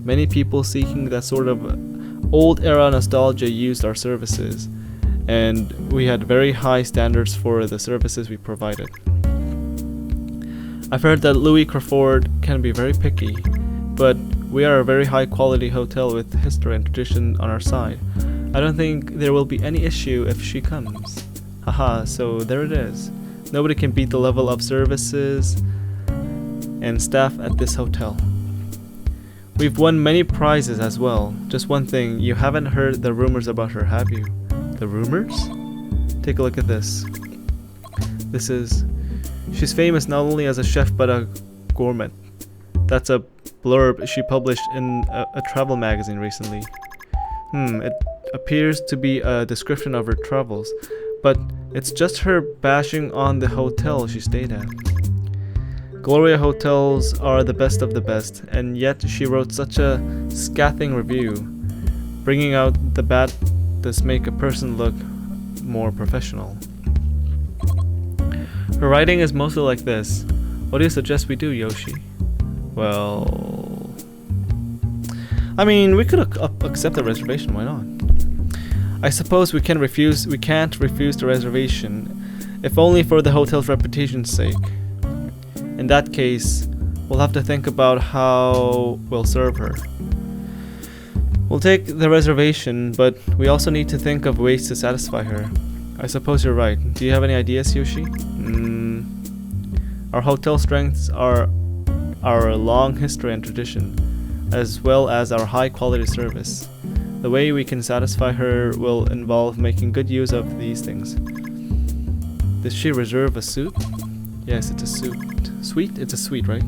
A: Many people seeking that sort of old era nostalgia used our services, and we had very high standards for the services we provided. I've heard that Louis Crawford can be very picky, but we are a very high quality hotel with history and tradition on our side. I don't think there will be any issue if she comes. Haha, so there it is. Nobody can beat the level of services and staff at this hotel. We've won many prizes as well. Just one thing, you haven't heard the rumors about her, have you? The rumors? Take a look at this. She's famous not only as a chef but a gourmet. That's a blurb she published in a travel magazine recently. It appears to be a description of her travels, but it's just her bashing on the hotel she stayed at. Gloria hotels are the best of the best, and yet she wrote such a scathing review. Bringing out the bad does make a person look more professional. Her writing is mostly like this. What do you suggest we do, Yoshi? Well, I mean, we could accept the reservation, why not? I suppose we can't refuse the reservation, if only for the hotel's reputation's sake. In that case, we'll have to think about how we'll serve her. We'll take the reservation, but we also need to think of ways to satisfy her. I suppose you're right. Do you have any ideas, Yoshi? Our hotel strengths are our long history and tradition, as well as our high quality service. The way we can satisfy her will involve making good use of these things. Did she reserve a suite? Yes, it's a suite. Suite? It's a suite, right?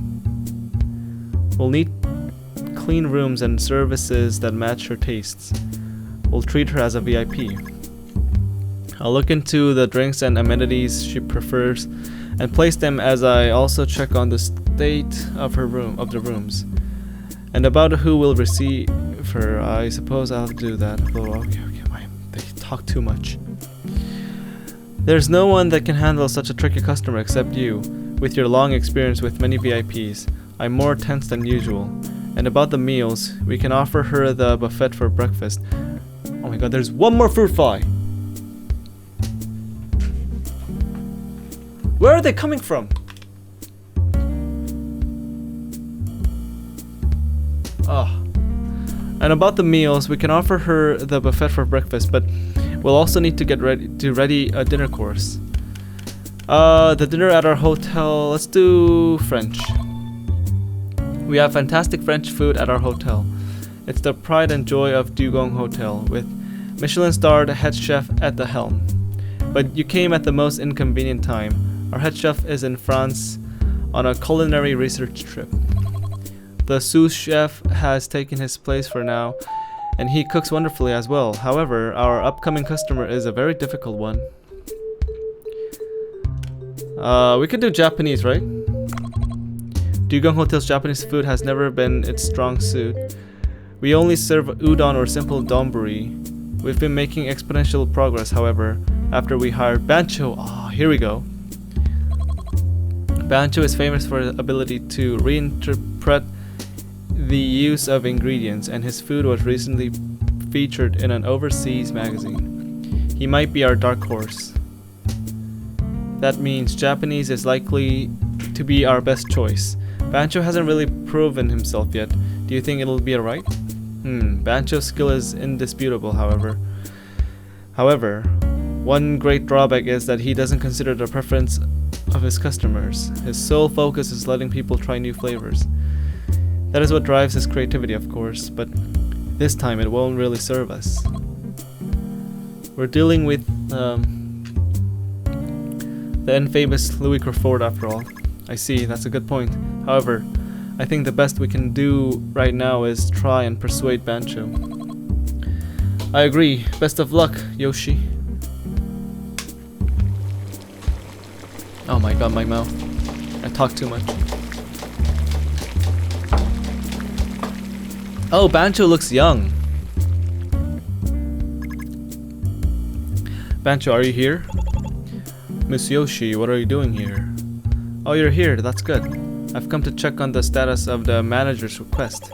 A: We'll need clean rooms and services that match her tastes. We'll treat her as a VIP. I'll look into the drinks and amenities she prefers and place them as I also check on the state of the rooms. And about who will receive her, I suppose I'll do that. Okay, they talk too much. There's no one that can handle such a tricky customer except you. With your long experience with many VIPs, I'm more tense than usual. And about the meals, we can offer her the buffet for breakfast. Oh my god, there's one more fruit fly! Where are they coming from? And about the meals, we can offer her the buffet for breakfast, but we'll also need to get ready a dinner course. The dinner at our hotel, let's do French. We have fantastic French food at our hotel. It's the pride and joy of Dugong Hotel, with Michelin-starred head chef at the helm. But you came at the most inconvenient time. Our head chef is in France on a culinary research trip. The sous chef has taken his place for now, and he cooks wonderfully as well. However, our upcoming customer is a very difficult one. We could do Japanese, right? Dugong Hotel's Japanese food has never been its strong suit. We only serve udon or simple donburi. We've been making exponential progress, however, after we hired Bancho. Here we go. Bancho is famous for his ability to reinterpret the use of ingredients, and his food was recently featured in an overseas magazine. He might be our dark horse. That means Japanese is likely to be our best choice. Bancho hasn't really proven himself yet. Do you think it'll be alright? Bancho's skill is indisputable, however. One great drawback is that he doesn't consider the preference of his customers. His sole focus is letting people try new flavors. That is what drives his creativity, of course, but this time it won't really serve us. We're dealing with the infamous Louis Crawford after all. I see, that's a good point. However, I think the best we can do right now is try and persuade Bancho. I agree. Best of luck, Yoshi. Oh my god, my mouth. I talk too much. Oh, Bancho looks young. Bancho, are you here? Miss Yoshi, what are you doing here? Oh, you're here, that's good. I've come to check on the status of the manager's request.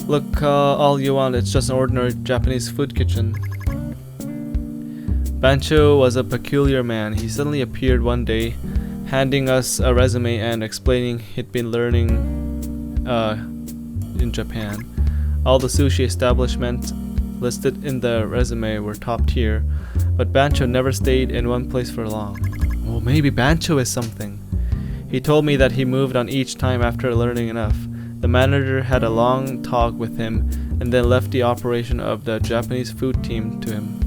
A: Look, all you want, it's just an ordinary Japanese food kitchen. Bancho was a peculiar man. He suddenly appeared one day, handing us a resume and explaining he'd been learning in Japan. All the sushi establishments listed in the resume were top tier, but Bancho never stayed in one place for long. Well, maybe Bancho is something. He told me that he moved on each time after learning enough. The manager had a long talk with him and then left the operation of the Japanese food team to him.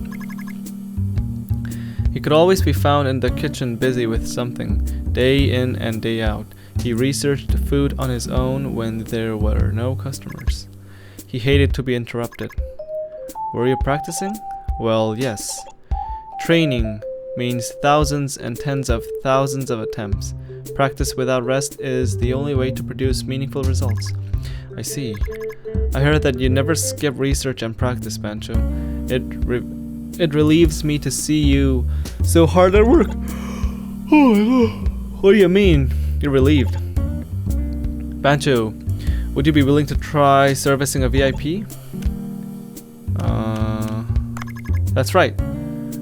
A: He could always be found in the kitchen busy with something, day in and day out. He researched the food on his own when there were no customers. He hated to be interrupted. Were you practicing? Well, yes. Training means thousands and tens of thousands of attempts. Practice without rest is the only way to produce meaningful results. I see. I heard that you never skip research and practice, Bancho. It relieves me to see you so hard at work. Oh my god. What do you mean? You're relieved. Bancho, would you be willing to try servicing a VIP? That's right.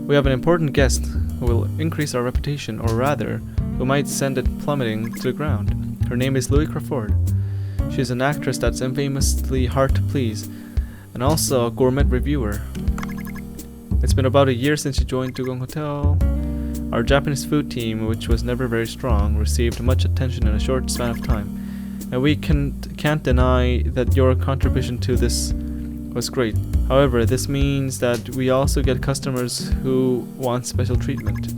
A: We have an important guest who will increase our reputation, or rather, who might send it plummeting to the ground. Her name is Louis Crawford. She's an actress that's infamously hard to please, and also a gourmet reviewer. It's been about a year since she joined Dugong Hotel. Our Japanese food team, which was never very strong, received much attention in a short span of time, and we can't deny that your contribution to this was great. However, this means that we also get customers who want special treatment.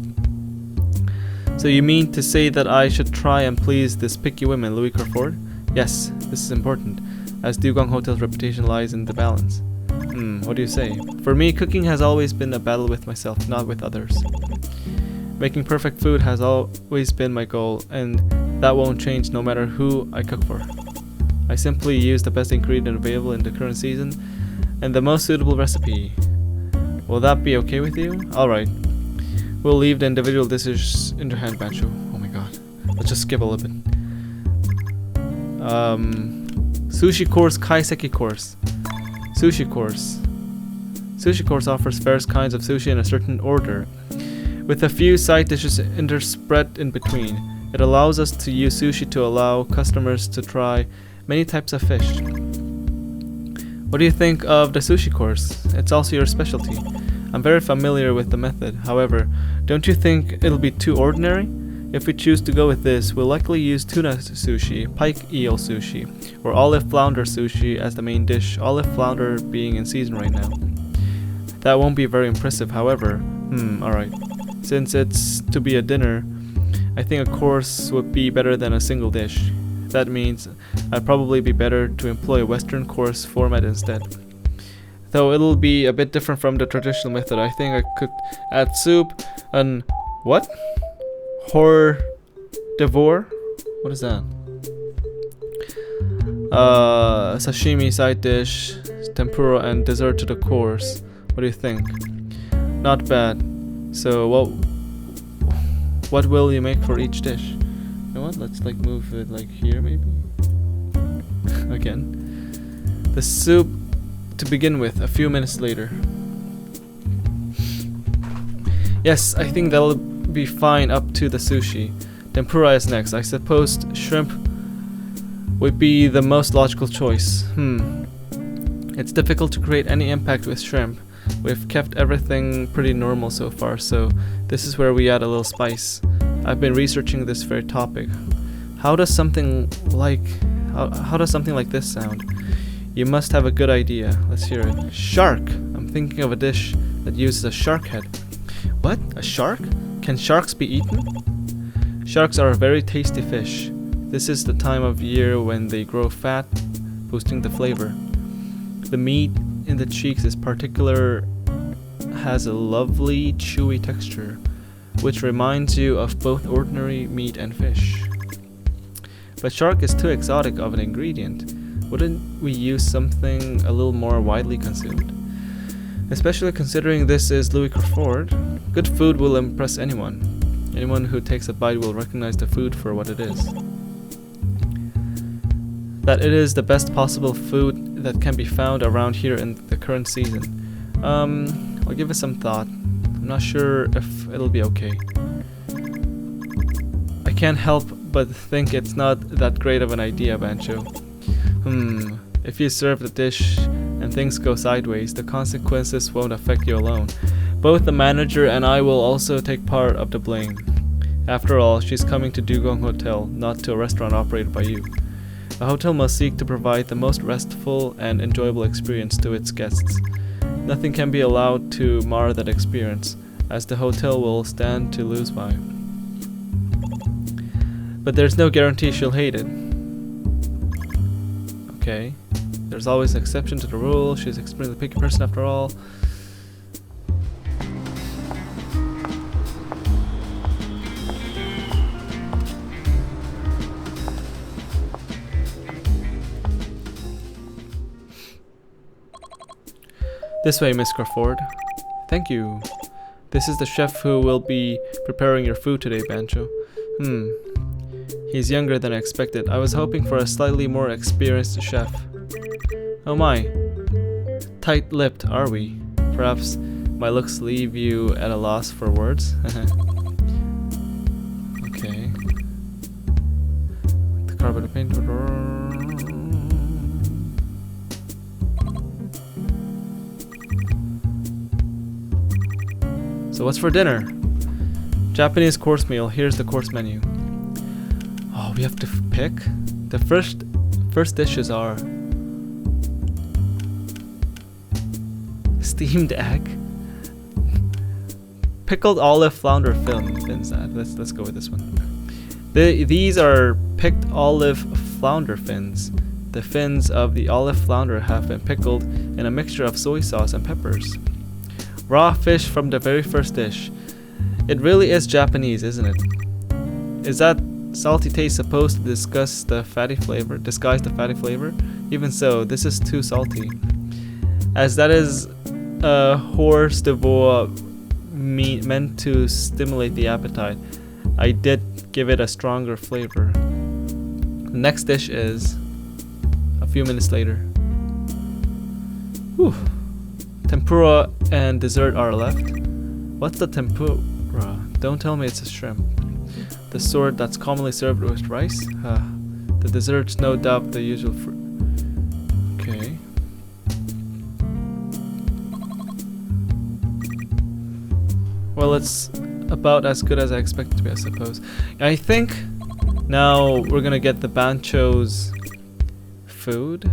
A: So you mean to say that I should try and please this picky woman, Louis Crawford? Yes, this is important, as Dugong Hotel's reputation lies in the balance. What do you say? For me, cooking has always been a battle with myself, not with others. Making perfect food has always been my goal, and that won't change no matter who I cook for. I simply use the best ingredient available in the current season, and the most suitable recipe. Will that be okay with you? Alright. We'll leave the individual dishes in your hand, Bancho. Oh my god. Let's just skip a little bit. Sushi course, kaiseki course. Sushi course. Sushi course offers various kinds of sushi in a certain order, with a few side dishes interspread in between. It allows us to use sushi to allow customers to try many types of fish. What do you think of the sushi course? It's also your specialty. I'm very familiar with the method. However, don't you think it'll be too ordinary? If we choose to go with this, we'll likely use tuna sushi, pike eel sushi, or olive flounder sushi as the main dish, olive flounder being in season right now. That won't be very impressive, however. Alright. Since it's to be a dinner, I think a course would be better than a single dish. That means I'd probably be better to employ a Western course format instead. Though it'll be a bit different from the traditional method, I think I could add soup and what? Hors d'oeuvre? What is that? Sashimi side dish, tempura and dessert to the course. What do you think? Not bad. So what will you make for each dish? You know what? Let's like move it like here maybe. Again. The soup to begin with, a few minutes later. Yes, I think that'll be fine up to the sushi. Tempura is next. I suppose shrimp would be the most logical choice. It's difficult to create any impact with shrimp. We've kept everything pretty normal so far, so this is where we add a little spice. I've been researching this very topic. How does something like How does something like this sound? You must have a good idea. Let's hear it. Shark! I'm thinking of a dish that uses a shark head. What? A shark? Can sharks be eaten? Sharks are a very tasty fish. This is the time of year when they grow fat, boosting the flavor. The meat in the cheeks is has a lovely chewy texture, which reminds you of both ordinary meat and fish. But shark is too exotic of an ingredient. Wouldn't we use something a little more widely consumed? Especially considering this is Louis Crawford. Good food will impress anyone. Anyone who takes a bite will recognize the food for what it is. That it is the best possible food that can be found around here in the current season. I'll give it some thought. I'm not sure if it'll be okay. I can't help but think it's not that great of an idea, Bancho. If you serve the dish and things go sideways, the consequences won't affect you alone. Both the manager and I will also take part of the blame. After all, she's coming to Dugong Hotel, not to a restaurant operated by you. A hotel must seek to provide the most restful and enjoyable experience to its guests. Nothing can be allowed to mar that experience, as the hotel will stand to lose by. But there's no guarantee she'll hate it. Okay. There's always an exception to the rule. She's an extremely picky person after all. This way, Miss Crawford. Thank you. This is the chef who will be preparing your food today, Bancho. He's younger than I expected. I was hoping for a slightly more experienced chef. Oh my. Tight-lipped, are we? Perhaps my looks leave you at a loss for words? Okay. The carpet paint. So what's for dinner? Japanese course meal. Here's the course menu. Oh, we have to pick? The first dishes are steamed egg, pickled olive flounder fins. Let's go with this one. These are picked olive flounder fins. The fins of the olive flounder have been pickled in a mixture of soy sauce and peppers. Raw fish from the very first dish. It really is Japanese, isn't it? Is that salty taste supposed to disguise the fatty flavor? Even so, this is too salty. As that is a horse de veau meant to stimulate the appetite, I did give it a stronger flavor. The next dish is a few minutes later. Whew. Tempura and dessert are left. What's the tempura? Don't tell me it's a shrimp. The sort that's commonly served with rice? The dessert's no doubt the usual fruit. Okay. Well, it's about as good as I expected to be, I suppose. I think now we're gonna get the Bancho's food.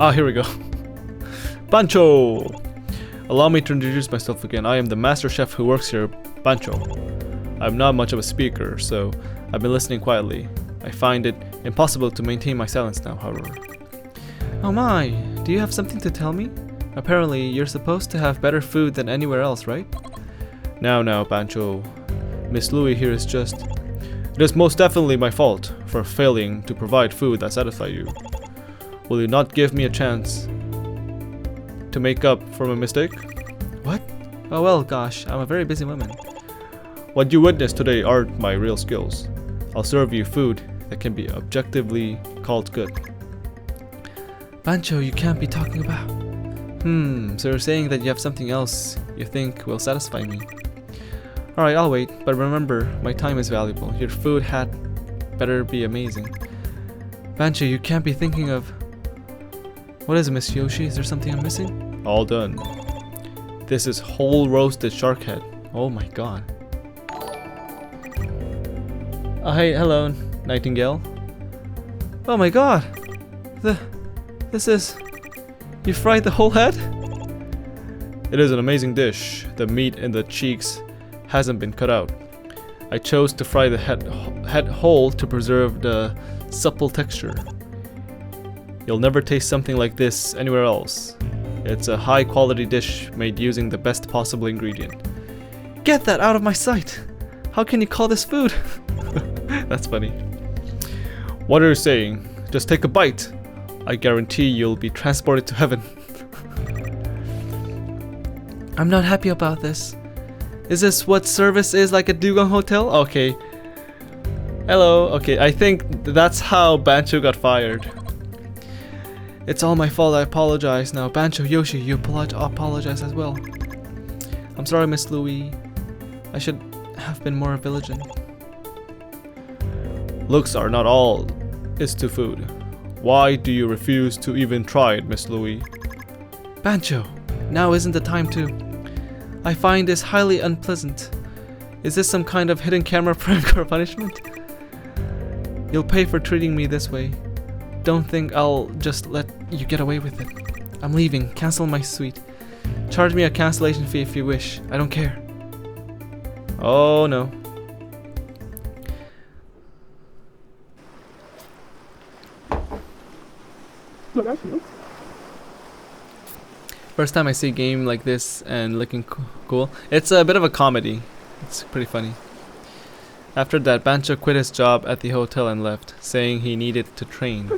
A: Ah, here we go. Bancho! Allow me to introduce myself again. I am the master chef who works here, Bancho. I'm not much of a speaker, so I've been listening quietly. I find it impossible to maintain my silence now, however. Oh my, do you have something to tell me? Apparently, you're supposed to have better food than anywhere else, right? Now, Bancho. Miss Louis here is just... It is most definitely my fault for failing to provide food that satisfies you. Will you not give me a chance to make up for my mistake? What? Oh well, gosh, I'm a very busy woman. What you witnessed today aren't my real skills. I'll serve you food that can be objectively called good. Bancho, you can't be talking about... So you're saying that you have something else you think will satisfy me. Alright, I'll wait, but remember, my time is valuable. Your food had better be amazing. Bancho, you can't be thinking of... What is it, Miss Yoshi? Is there something I'm missing? All done. This is whole roasted shark head. Oh my god. Oh hey, hello, Nightingale. Oh my god. This is... You fried the whole head? It is an amazing dish. The meat in the cheeks hasn't been cut out. I chose to fry the head whole to preserve the supple texture. You'll never taste something like this anywhere else. It's a high quality dish made using the best possible ingredient. Get that out of my sight! How can you call this food? That's funny. What are you saying? Just take a bite. I guarantee you'll be transported to heaven. I'm not happy about this. Is this what service is like at Dugong Hotel? Okay. Hello. Okay, I think that's how Bancho got fired. It's all my fault, I apologize. Now, Bancho, Yoshi, you apologize as well. I'm sorry, Miss Louie. I should have been more vigilant. Looks are not all is to food. Why do you refuse to even try it, Miss Louie? Bancho, now isn't the time to. I find this highly unpleasant. Is this some kind of hidden camera prank or punishment? You'll pay for treating me this way. Don't think I'll just let you get away with it. I'm leaving. Cancel my suite. Charge me a cancellation fee if you wish. I don't care. Oh no. First time I see a game like this and looking cool. It's a bit of a comedy. It's pretty funny. After that, Bancho quit his job at the hotel and left, saying he needed to train.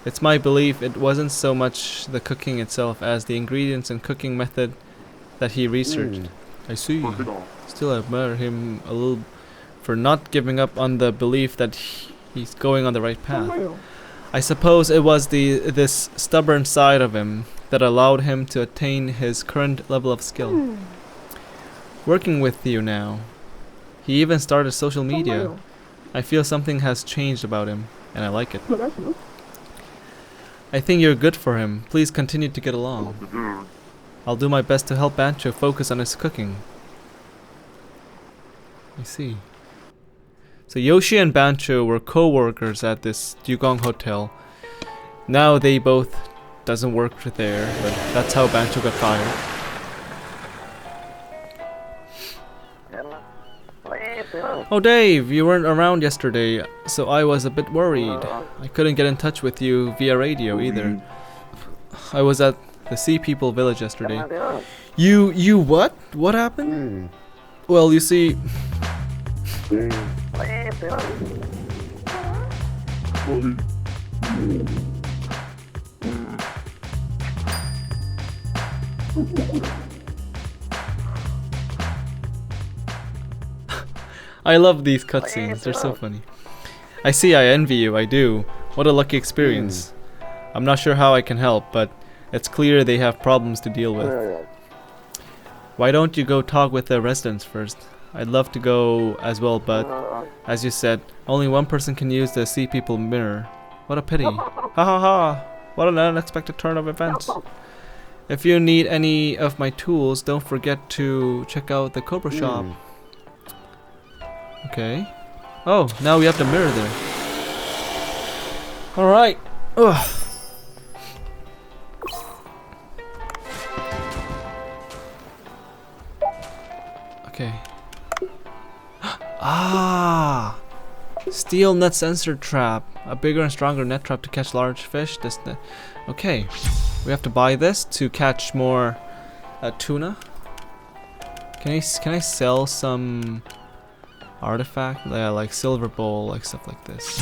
A: It's my belief it wasn't so much the cooking itself as the ingredients and cooking method that he researched. I see. Still admire him a little for not giving up on the belief that he's going on the right path. I suppose it was this stubborn side of him that allowed him to attain his current level of skill. Working with you now. He even started social media. I feel something has changed about him, and I like it. I think you're good for him. Please continue to get along. I'll do my best to help Bancho focus on his cooking. I see. So Yoshi and Bancho were co-workers at this Dugong Hotel. Now they both doesn't work there, but that's how Bancho got fired. Oh Dave, you weren't around yesterday, so I was a bit worried. I couldn't get in touch with you via radio either. I was at the Sea People Village yesterday. You what? What happened? Well, you see... I love these cutscenes, they're so funny. I see, I envy you, I do. What a lucky experience. I'm not sure how I can help, but it's clear they have problems to deal with. Why don't you go talk with the residents first? I'd love to go as well, but as you said, only one person can use the Sea People mirror. What a pity. Ha ha ha! What an unexpected turn of events. If you need any of my tools, don't forget to check out the Cobra shop. Okay. Oh, now we have the mirror there. Alright. Ugh. Okay. Ah! Steel net sensor trap. A bigger and stronger net trap to catch large fish. This net. Okay. We have to buy this to catch more tuna. Can I sell some artifact? Yeah, like silver bowl, like stuff like this.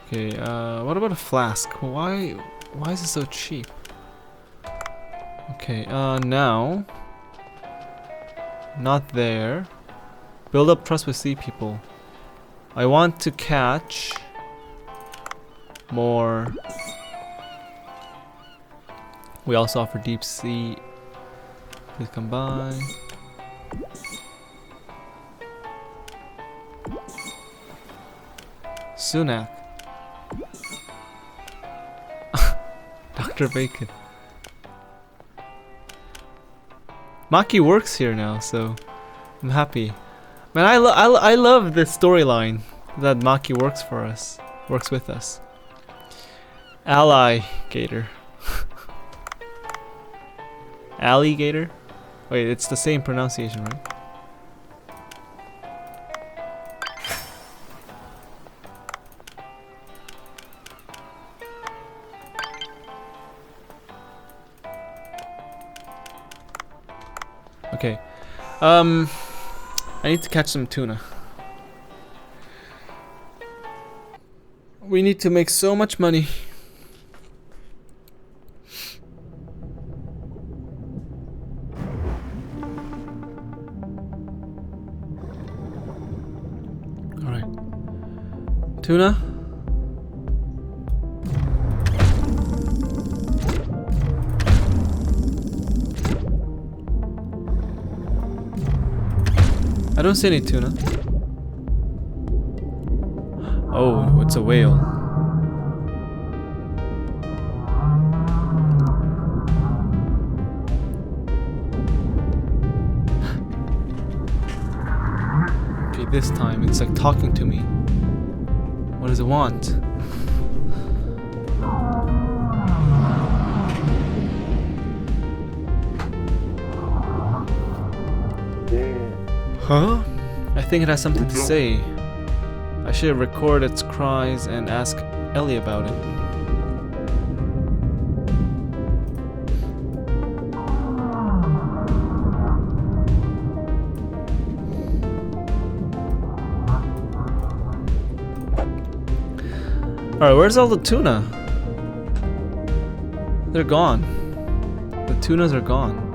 A: Okay, what about a flask? Why is it so cheap? Okay, now. Not there. Build up trust with Sea People. I want to catch more. We also offer deep sea. Please come by. Sunak. Dr. Bacon. Maki works here now, so I'm happy. Man, I love this storyline that Maki works for us, works with us. Alligator. Alligator? Wait, it's the same pronunciation, right? Okay. I need to catch some tuna. We need to make so much money. Alright. Tuna? I don't see any tuna. Oh, it's a whale. Okay, this time it's like talking to me. What does it want? Huh? I think it has something to say. I should record its cries and ask Ellie about it. Alright, where's all the tuna? They're gone. The tunas are gone.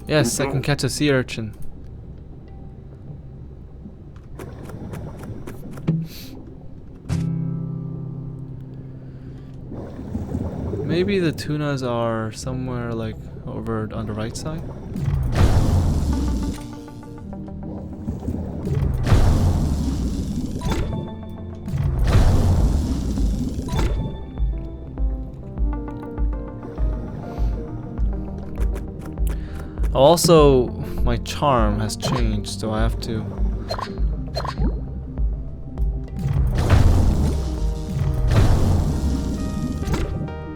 A: Yes, I can catch a sea urchin. Maybe the tunas are somewhere like over on the right side? Also, my charm has changed, so I have to...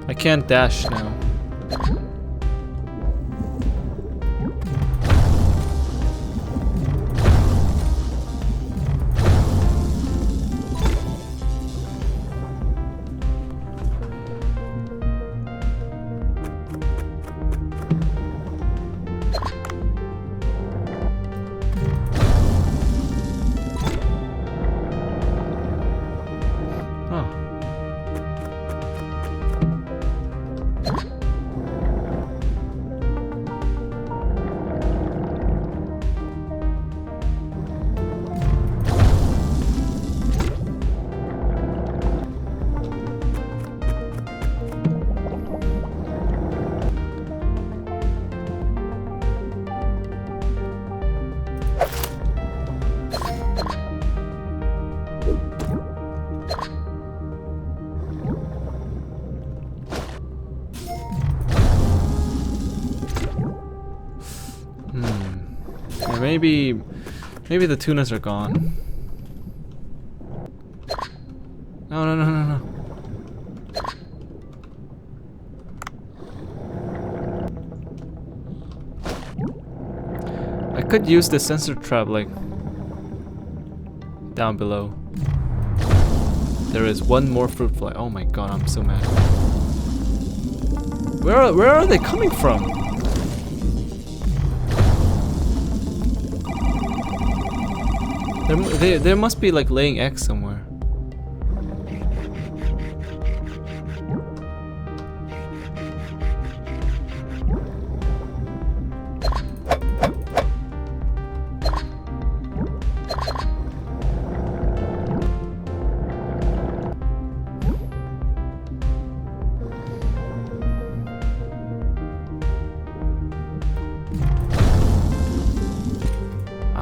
A: I can't dash now. Yeah, maybe the tunas are gone. No. I could use the sensor trap like down below. There is one more fruit fly. Oh my god, I'm so mad. Where are they coming from? There must be like laying eggs somewhere.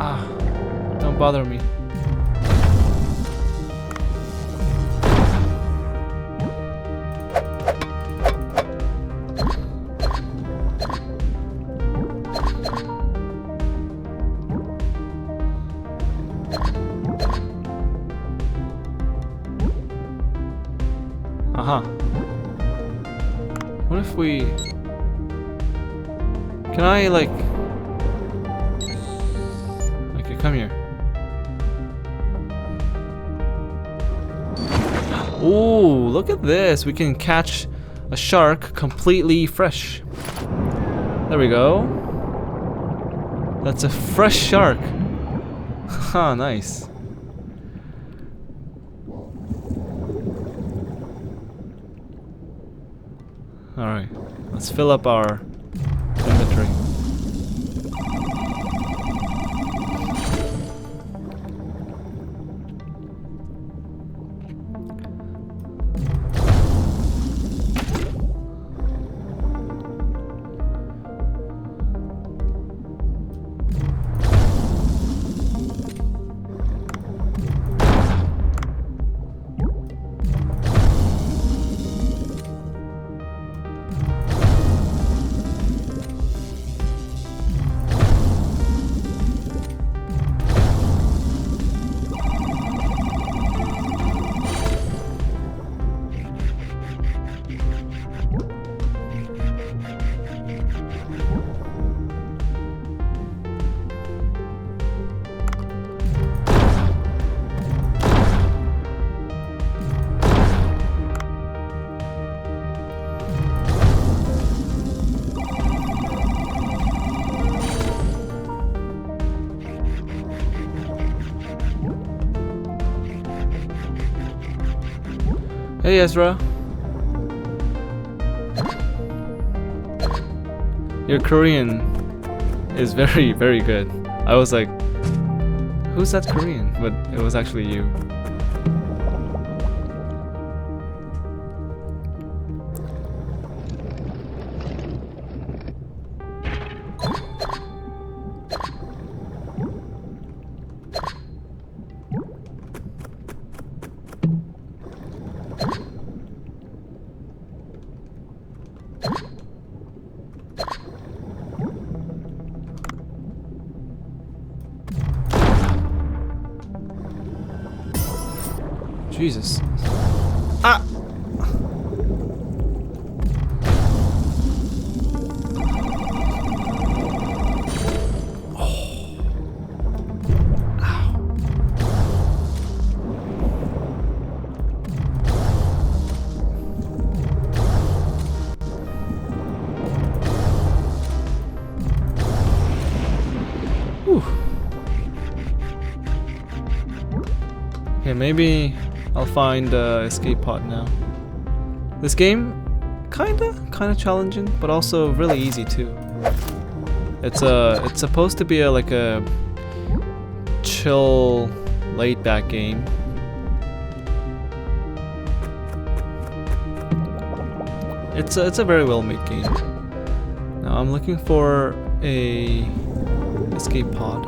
A: Ah, don't bother me. Aha. What if we... Can I, like... Okay, come here. Ooh, look at this. We can catch a shark completely fresh. There we go. That's a fresh shark. Haha, nice. Alright, let's fill up our inventory. Hey Ezra. Your Korean is very, very good. I was like, who's that Korean? But it was actually you. Jesus. Ah! Oh. Ow. Whew. Okay, maybe I'll find escape pod now. This game, kinda challenging, but also really easy too. It's supposed to be like a chill, laid-back game. It's a very well-made game. Now I'm looking for a escape pod.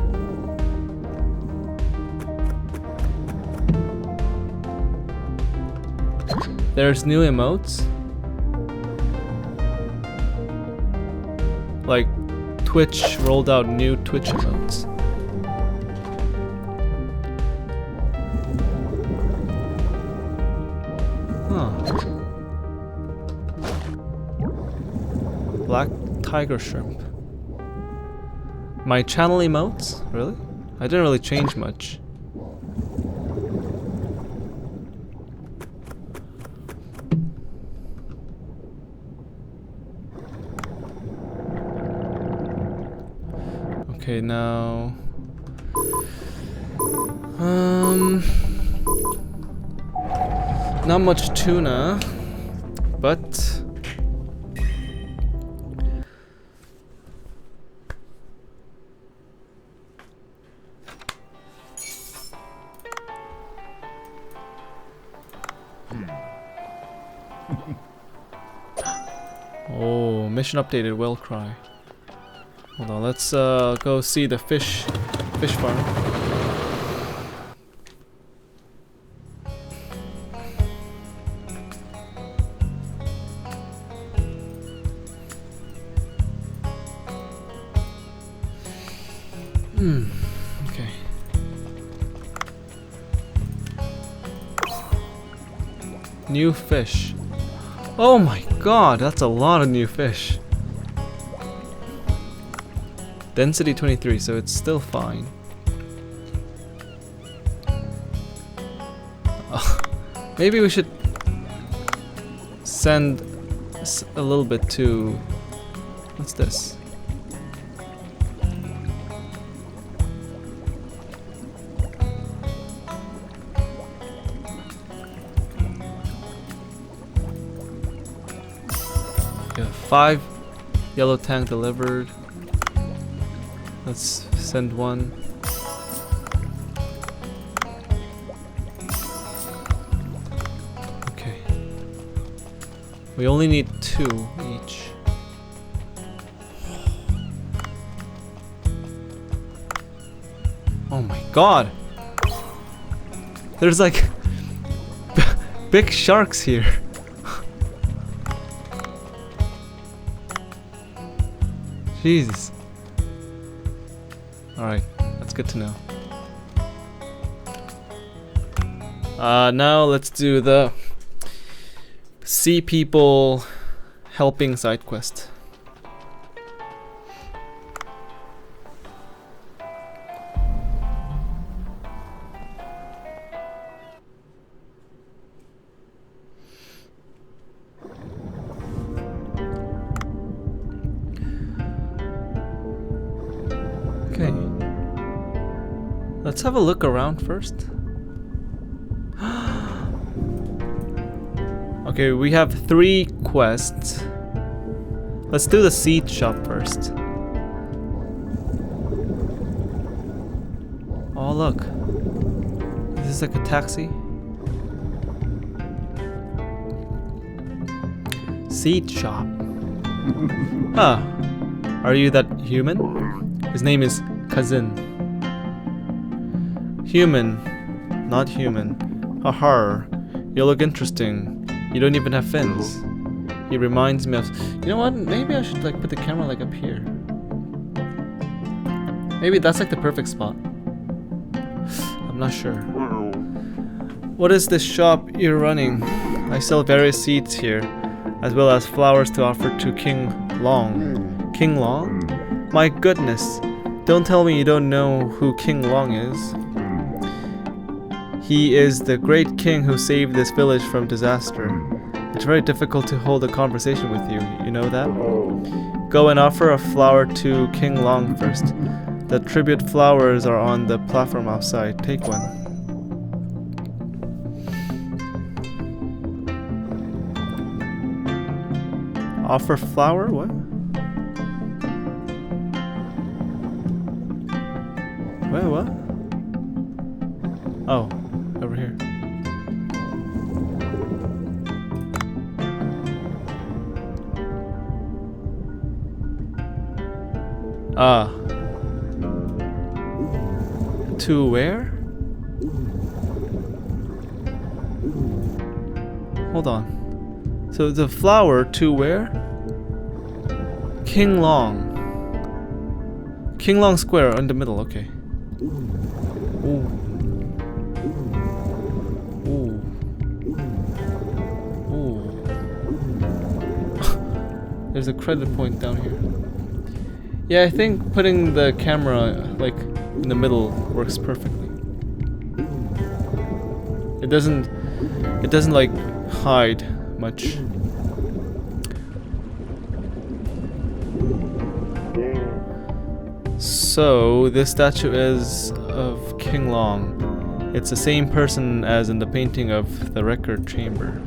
A: There's new emotes. Like, Twitch rolled out new Twitch emotes. Huh. Black tiger shrimp. My channel emotes? Really? I didn't really change much. Okay, now not much tuna, but oh, mission updated, whale cry. Hold on, let's go see the fish fish farm. Okay. New fish. Oh my god, that's a lot of new fish. Density 23, so it's still fine. Oh, maybe we should send a little bit to... What's this? Yeah, 5 yellow tank delivered. Let's send one. Okay. We only need 2 each. Oh my god! There's like big sharks here. Jesus. Alright, that's good to know. Now let's do the sea people helping side quest. Okay. Let's have a look around first. Okay, we have 3 quests. Let's do the seed shop first. Oh look. Is this like a taxi? Seed shop. Huh. Are you that human? His name is Kazin. Human, not human. Haha, you look interesting. You don't even have fins. He reminds me of... You know what? Maybe I should like put the camera like up here. Maybe that's like the perfect spot. I'm not sure. What is this shop you're running? I sell various seeds here, as well as flowers to offer to King Long. King Long? My goodness. Don't tell me you don't know who King Long is. He is the great king who saved this village from disaster. It's very difficult to hold a conversation with you, you know that? Go and offer a flower to King Long first. The tribute flowers are on the platform outside. Take one. Offer flower? What? Wait, what? Oh, over here. To where? Hold on. So the flower to where? King Long. King Long Square in the middle, okay. Ooh. Ooh. Ooh. There's a credit point down here. Yeah, I think putting the camera like in the middle works perfectly. It doesn't like hide much. So this statue is of King Long. It's the same person as in the painting of the record chamber.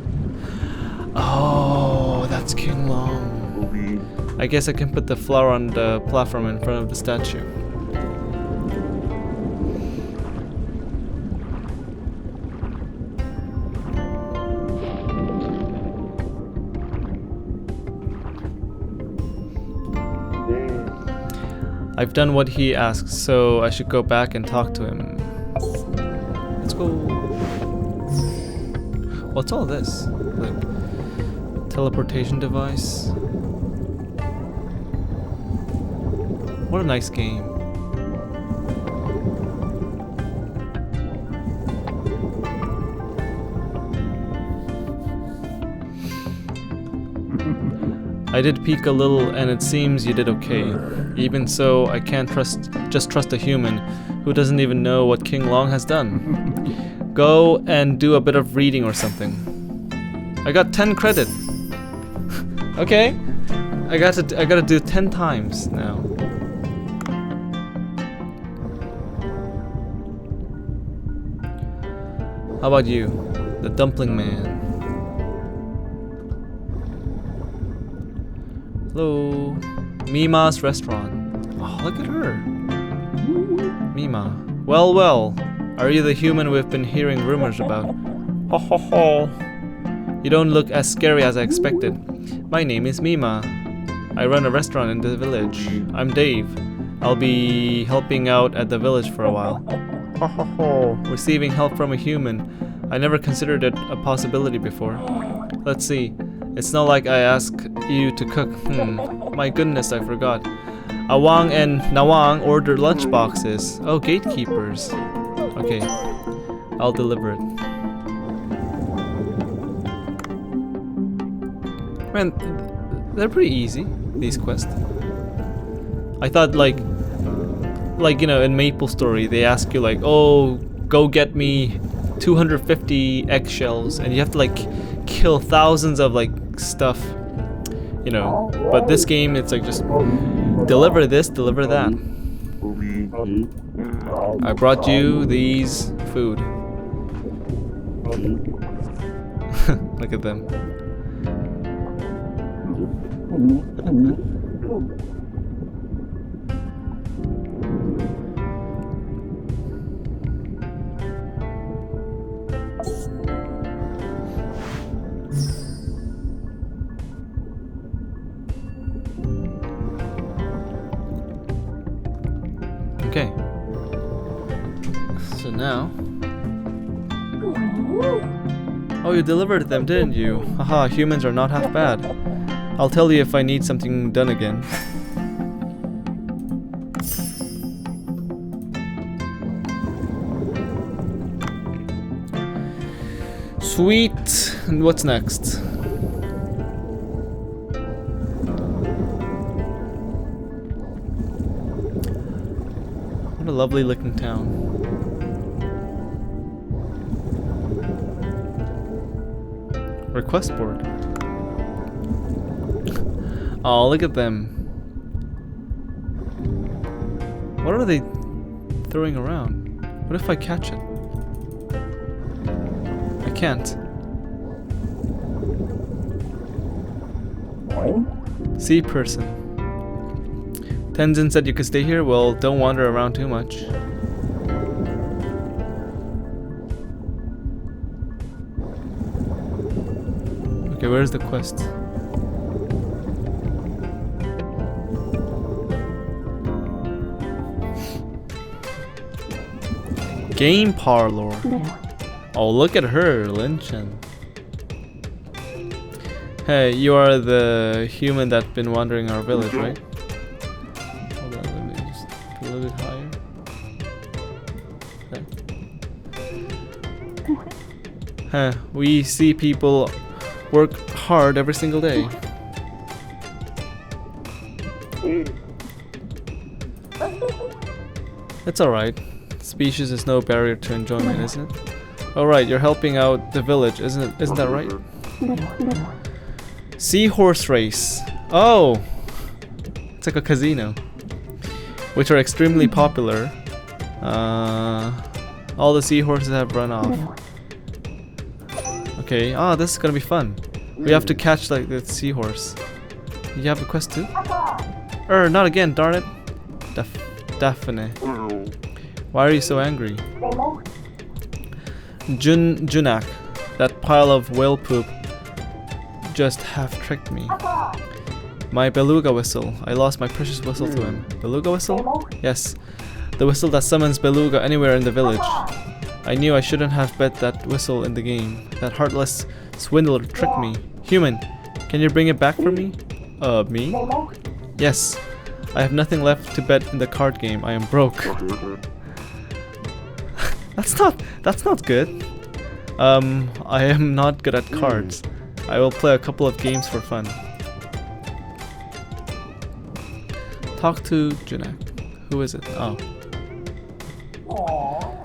A: Oh, that's King Long. I guess I can put the flower on the platform in front of the statue. I've done what he asks, so I should go back and talk to him. Let's go. What's all this? Like, teleportation device? What a nice game. I did peek a little and it seems you did okay. Even so, I can't just trust a human who doesn't even know what King Long has done. Go and do a bit of reading or something. I got 10 credit. Okay. I gotta do 10 times now. How about you? The Dumpling Man. Hello, Mima's restaurant. Oh, look at her. Mima. Well, well. Are you the human we've been hearing rumors about? Ho ho ho. You don't look as scary as I expected. My name is Mima. I run a restaurant in the village. I'm Dave. I'll be helping out at the village for a while. Ho ho ho. Receiving help from a human. I never considered it a possibility before. Let's see. It's not like I asked you to cook. My goodness, I forgot. Awang and Nawang ordered lunch boxes. Oh, gatekeepers. Okay, I'll deliver it. Man, they're pretty easy, these quests. I thought like you know, in Maple Story, they ask you like, oh, go get me 250 eggshells, and you have to like kill thousands of like stuff, you know. But this game, it's like just deliver this, deliver that. I brought you these food. Look at them. Okay. So now... Oh, you delivered them, didn't you? Haha, humans are not half bad. I'll tell you if I need something done again. Sweet! And what's next? What a lovely looking town. Request board. Oh, look at them. What are they throwing around? What if I catch it? I can't. Sea person. Tenzin said you could stay here? Well, don't wander around too much. Okay, where's the quest? Game parlor. Oh, look at her, Linchin. Hey, you are the human that's been wandering our village, right? Hold on, let me just put a little bit higher. Okay. Huh, we see people work hard every single day. It's alright. Species is no barrier to enjoyment, isn't it? Alright, you're helping out the village, isn't that right? Seahorse race. Oh! It's like a casino. Which are extremely popular. All the seahorses have run off. Okay, this is gonna be fun. We have to catch like the seahorse. You have a quest too? Not again, darn it. Daphne. Why are you so angry? Junak, that pile of whale poop just half tricked me. My beluga whistle. I lost my precious whistle to him. Beluga whistle? Yes. The whistle that summons beluga anywhere in the village. I knew I shouldn't have bet that whistle in the game. That heartless swindler tricked me. Human, can you bring it back for me? Me? Yes. I have nothing left to bet in the card game. I am broke. That's not good. I am not good at cards. I will play a couple of games for fun. Talk to Junak. Who is it? Oh.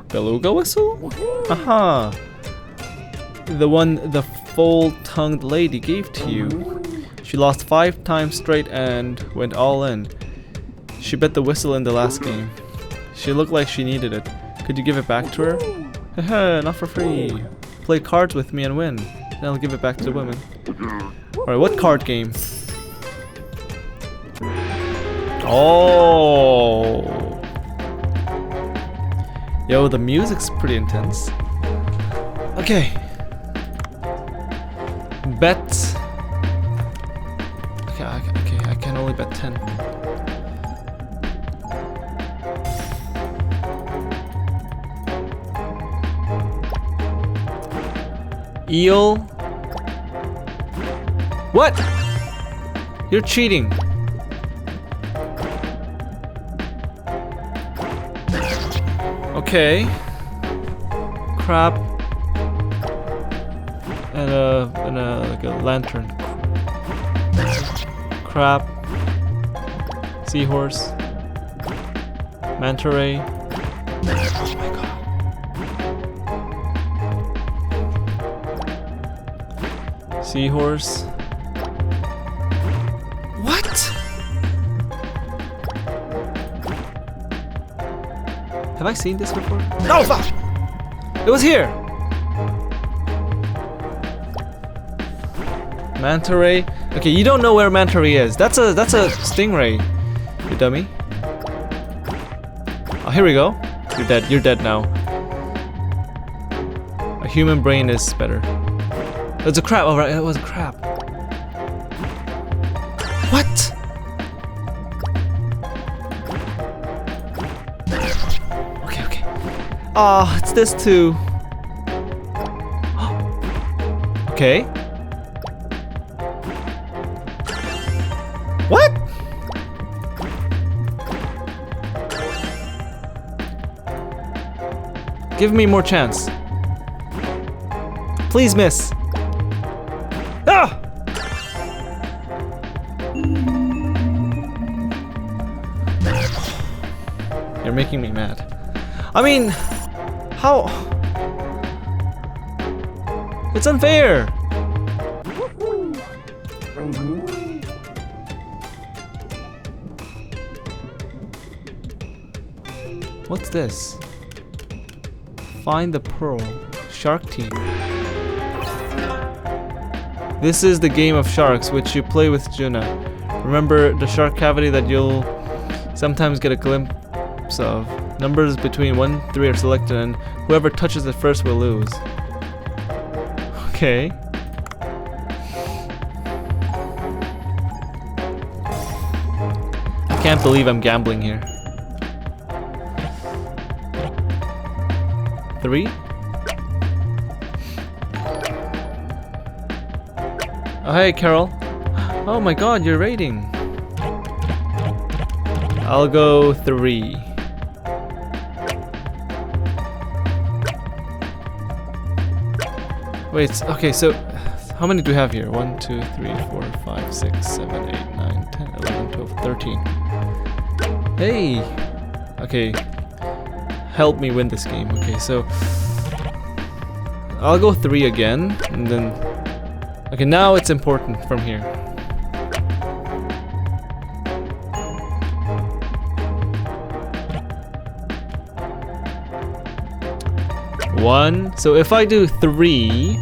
A: Beluga whistle? Aha! The one the full-tongued lady gave to you. She lost 5 times straight and went all in. She bet the whistle in the last game. She looked like she needed it. Could you give it back to her? Haha, not for free. Play cards with me and win. Then I'll give it back to the women. Alright, what card game? Oh! Yo, the music's pretty intense. Okay. Bet. Okay, I can only bet 10. Eel. What? You're cheating. Okay. Crab. And a like a lantern. Crab. Seahorse. Manta ray. Oh my god. Seahorse. What? Have I seen this before? No, fuck! It was here! Manta ray. Okay, you don't know where manta ray is. That's a stingray. You dummy. Oh, here we go. You're dead. You're dead now. A human brain is better. It's a crab. Oh, right. It was a crab. What? Okay. Ah, it's this too. Okay. What? Give me more chance. Please miss. Ah! You're making me mad. I mean, how? It's unfair. What's this? Find the pearl. Shark Team. This is the game of sharks which you play with Juna. Remember the shark cavity that you'll sometimes get a glimpse of. Numbers between 1 and 3 are selected and whoever touches it first will lose. Okay. I can't believe I'm gambling here. 3? Oh, hey, Carol. Oh my god, you're rating. I'll go 3. Wait, okay, so how many do we have here? 1, 2, 3, 4, 5, 6, 7, 8, 9, 10, 11, 12, 13. Hey! Okay. Help me win this game. Okay, so I'll go 3 again, and then okay, now it's important from here. One. So if I do 3,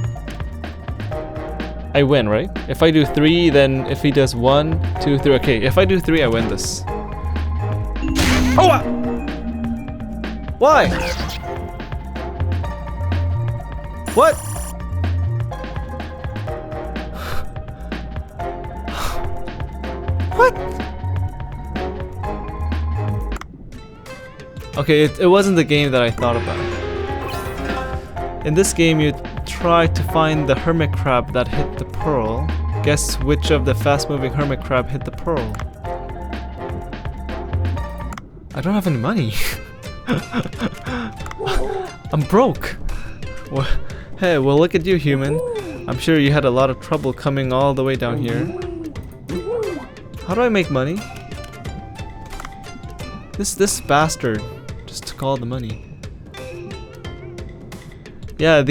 A: I win, right? If I do 3, then if he does 1, 2, 3. Okay, if I do 3, I win this. Oh! Why? What? What? Okay, it wasn't the game that I thought about. In this game, you try to find the hermit crab that hit the pearl. Guess which of the fast-moving hermit crab hit the pearl. I don't have any money. I'm broke. Well, hey, well look at you, human. I'm sure you had a lot of trouble coming all the way down here. How do I make money? This bastard just took all the money. Yeah,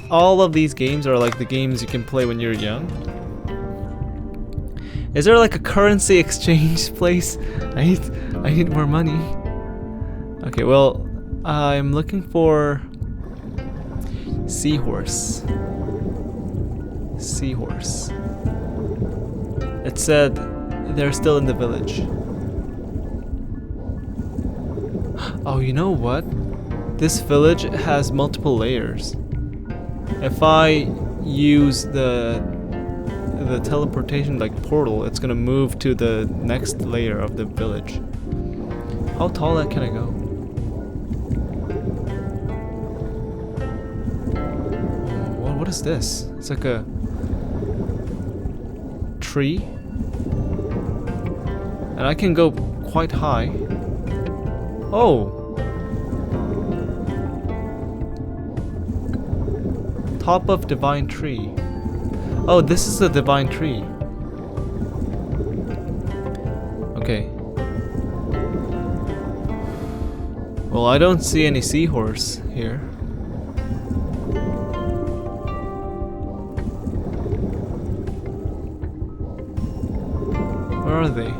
A: all of these games are like the games you can play when you're young. Is there like a currency exchange place? I need more money. Okay, well, I'm looking for seahorse. Seahorse. It said they're still in the village. Oh, you know what? This village has multiple layers. If I use the teleportation like portal, it's gonna move to the next layer of the village. How tall can I go? Oh, what is this? It's like a tree, and I can go quite high. Oh. Top of divine tree. Oh, this is the divine tree. Okay. Well, I don't see any seahorse here. Where are they?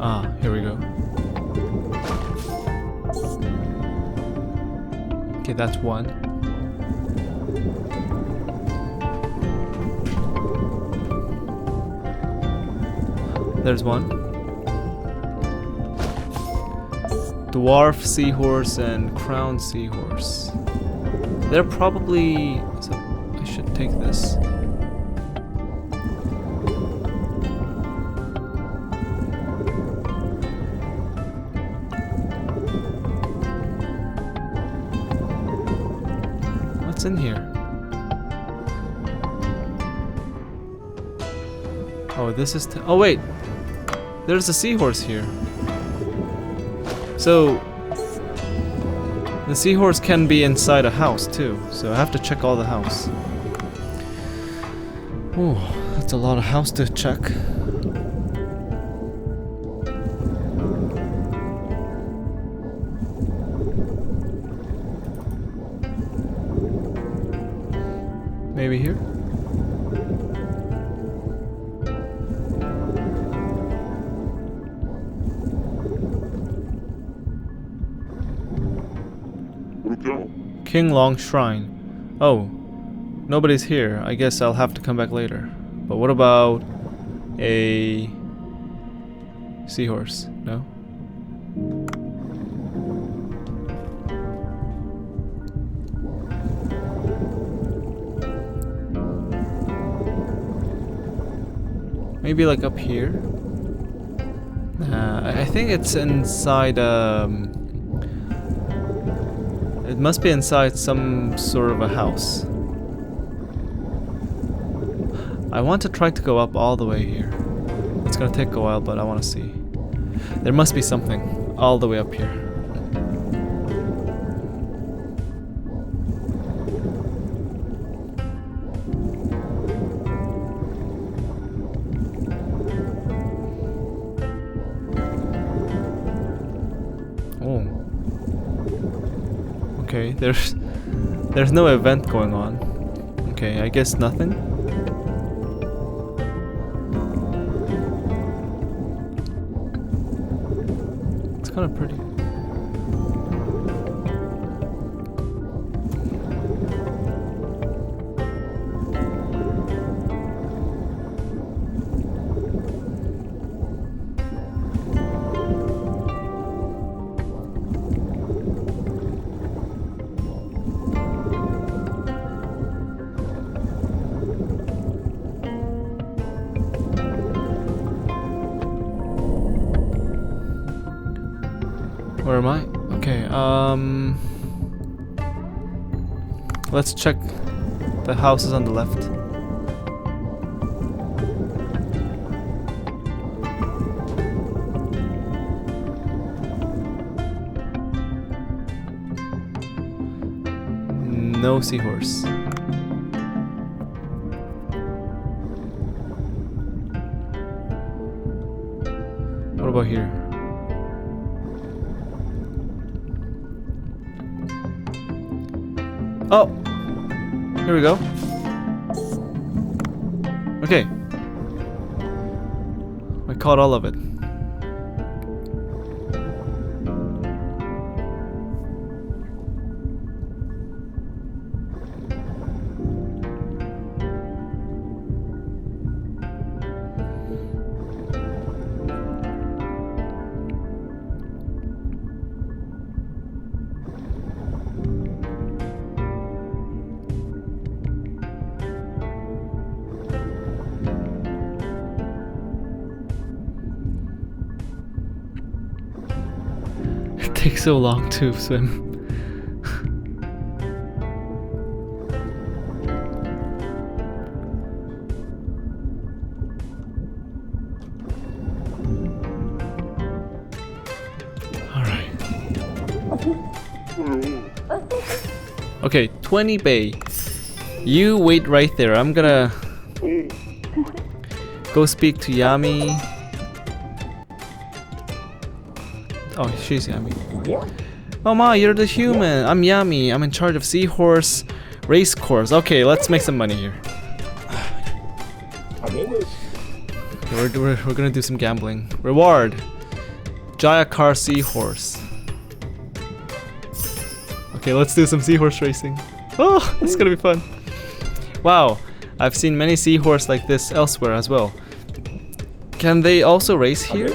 A: Ah, here we go. Okay, that's one. There's one. Dwarf seahorse and crown seahorse. They're probably... So I should take this. What's in here? Oh, this is... oh, wait! There's a seahorse here. So... the seahorse can be inside a house, too. So I have to check all the house. Oh, that's a lot of house to check. Maybe here?
B: Where'd it go?
A: King Long Shrine. Oh, nobody's here. I guess I'll have to come back later. But what about a seahorse? No? Maybe like up here? I think it's inside, it must be inside some sort of a house. I want to try to go up all the way here. It's gonna take a while, but I want to see. There must be something all the way up here. Oh. Okay, there's no event going on. Okay, I guess nothing. It's kind of pretty. Where am I? Okay, let's check the houses on the left. No seahorse. What about here? Oh! Here we go. Okay. I caught all of it. It takes so long to swim. Alright. Okay, 20 bay. You wait right there. I'm gonna go speak to Yami. Oh, she's Yami. Oh ma, you're the human. I'm Yami. I'm in charge of Seahorse Race Course. Okay, let's make some money here. We're gonna do some gambling. Reward: Jaya Car Seahorse. Okay, let's do some seahorse racing. Oh, this is gonna be fun. Wow, I've seen many seahorse like this elsewhere as well. Can they also race here?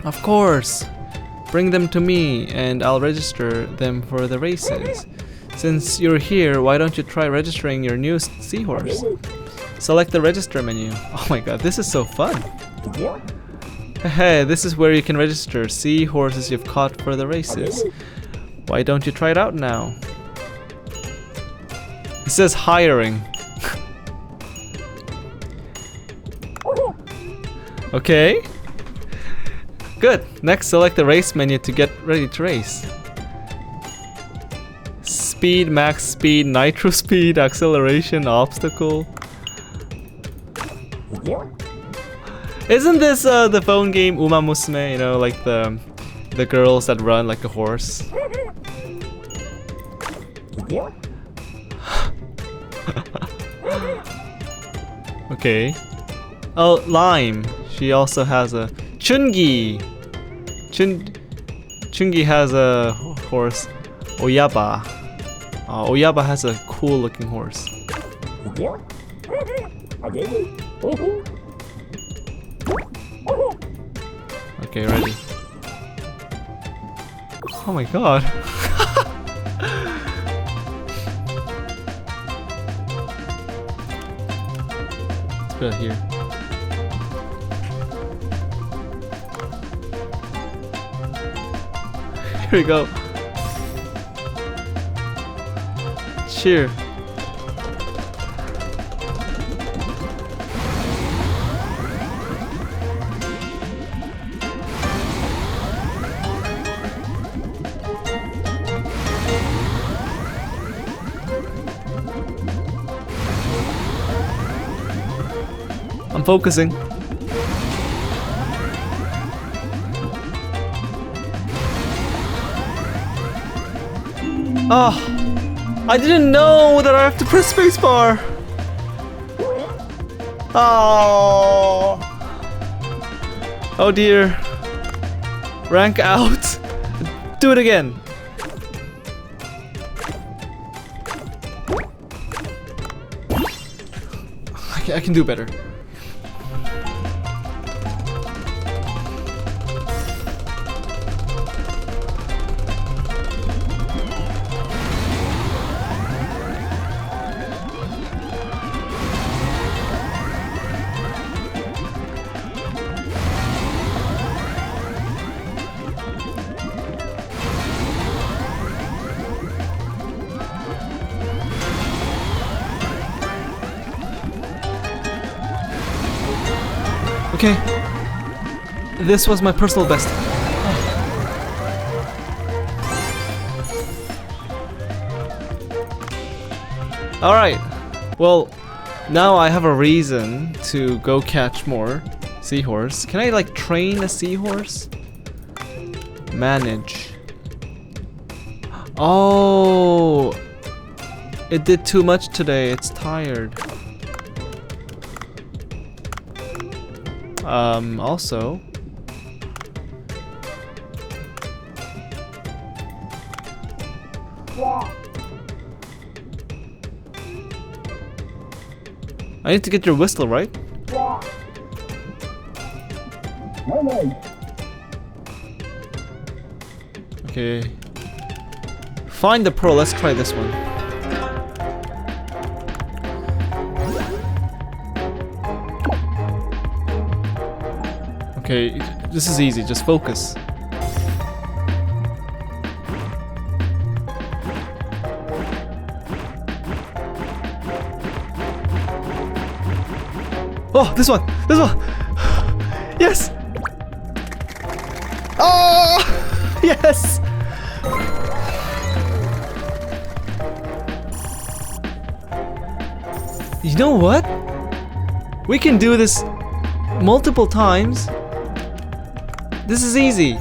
A: Of course. Bring them to me and I'll register them for the races. Since you're here, why don't you try registering your new seahorse? Select the register menu. Oh my god, this is so fun. Hey, this is where you can register seahorses you've caught for the races. Why don't you try it out now? It says hiring. Okay. Good. Next, select the race menu to get ready to race. Speed, max speed, nitro speed, acceleration, obstacle. Isn't this the phone game Uma Musume? You know, like the girls that run like a horse. Okay. Oh, Lime. She also has a Chungi. Chungi has a horse. Oyaba. Oyaba has a cool looking horse. Okay, ready. Oh my god. Let's put it here. Here we go. Cheer. I'm focusing. Oh, I didn't know that I have to press spacebar. Oh. Oh dear. Rank out. Do it again. I can do better. Okay. This was my personal best. Alright. Well, now I have a reason to go catch more seahorse. Can I like train a seahorse? Manage. Oh, it did too much today. It's tired. Also. I need to get your whistle, right? Okay. Find the pearl. Let's try this one. Okay, this is easy. Just focus. Oh, this one! This one! Yes! Oh! Yes! You know what? We can do this multiple times. This is easy.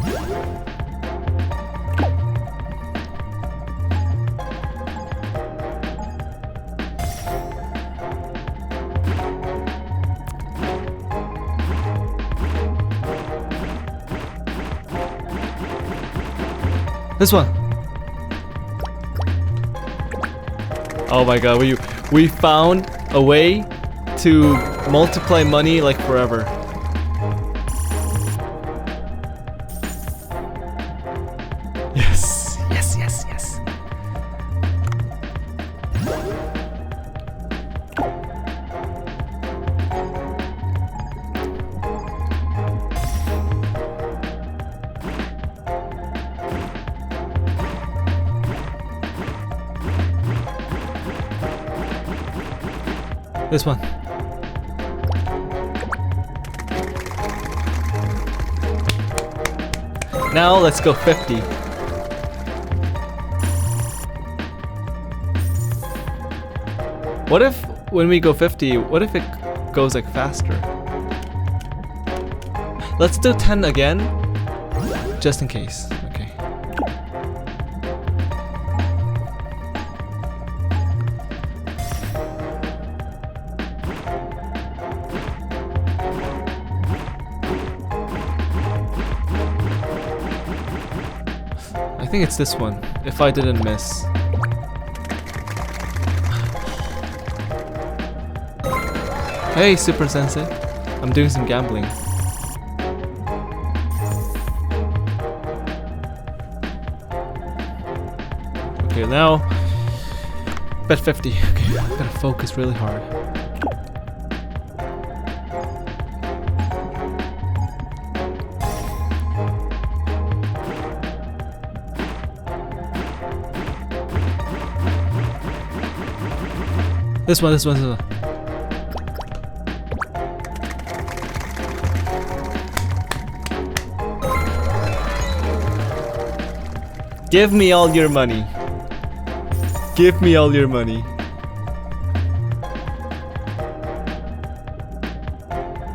A: This one. Oh my god, we found a way to multiply money like forever. Yes, yes, yes, yes. This one. Now let's go 50. What if when we go 50, what if it goes like faster? Let's do 10 again, just in case. Okay. I think it's this one, if I didn't miss. Hey, Super Sensei. I'm doing some gambling. Okay, now bet 50. Okay, I gotta focus really hard. This one, this one, this one. Give me all your money. Give me all your money.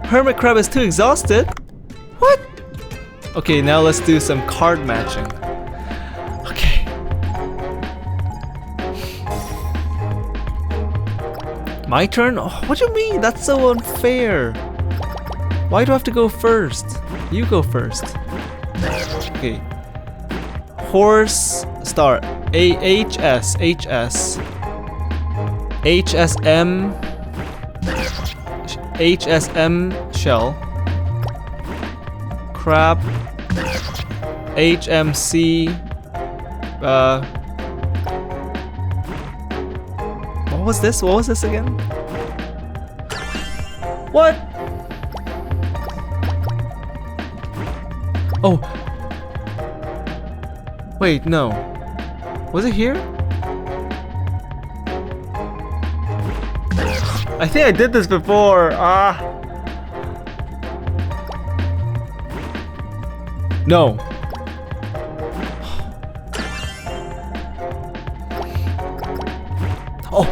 A: Hermit crab is too exhausted? What? Okay, now let's do some card matching. Okay. My turn? Oh, what do you mean? That's so unfair. Why do I have to go first? You go first. Okay. Horse star HS HSM shell crab HMC what was this? What was this again? What? Oh. Wait, no. Was it here? I think I did this before. Ah. No. Oh.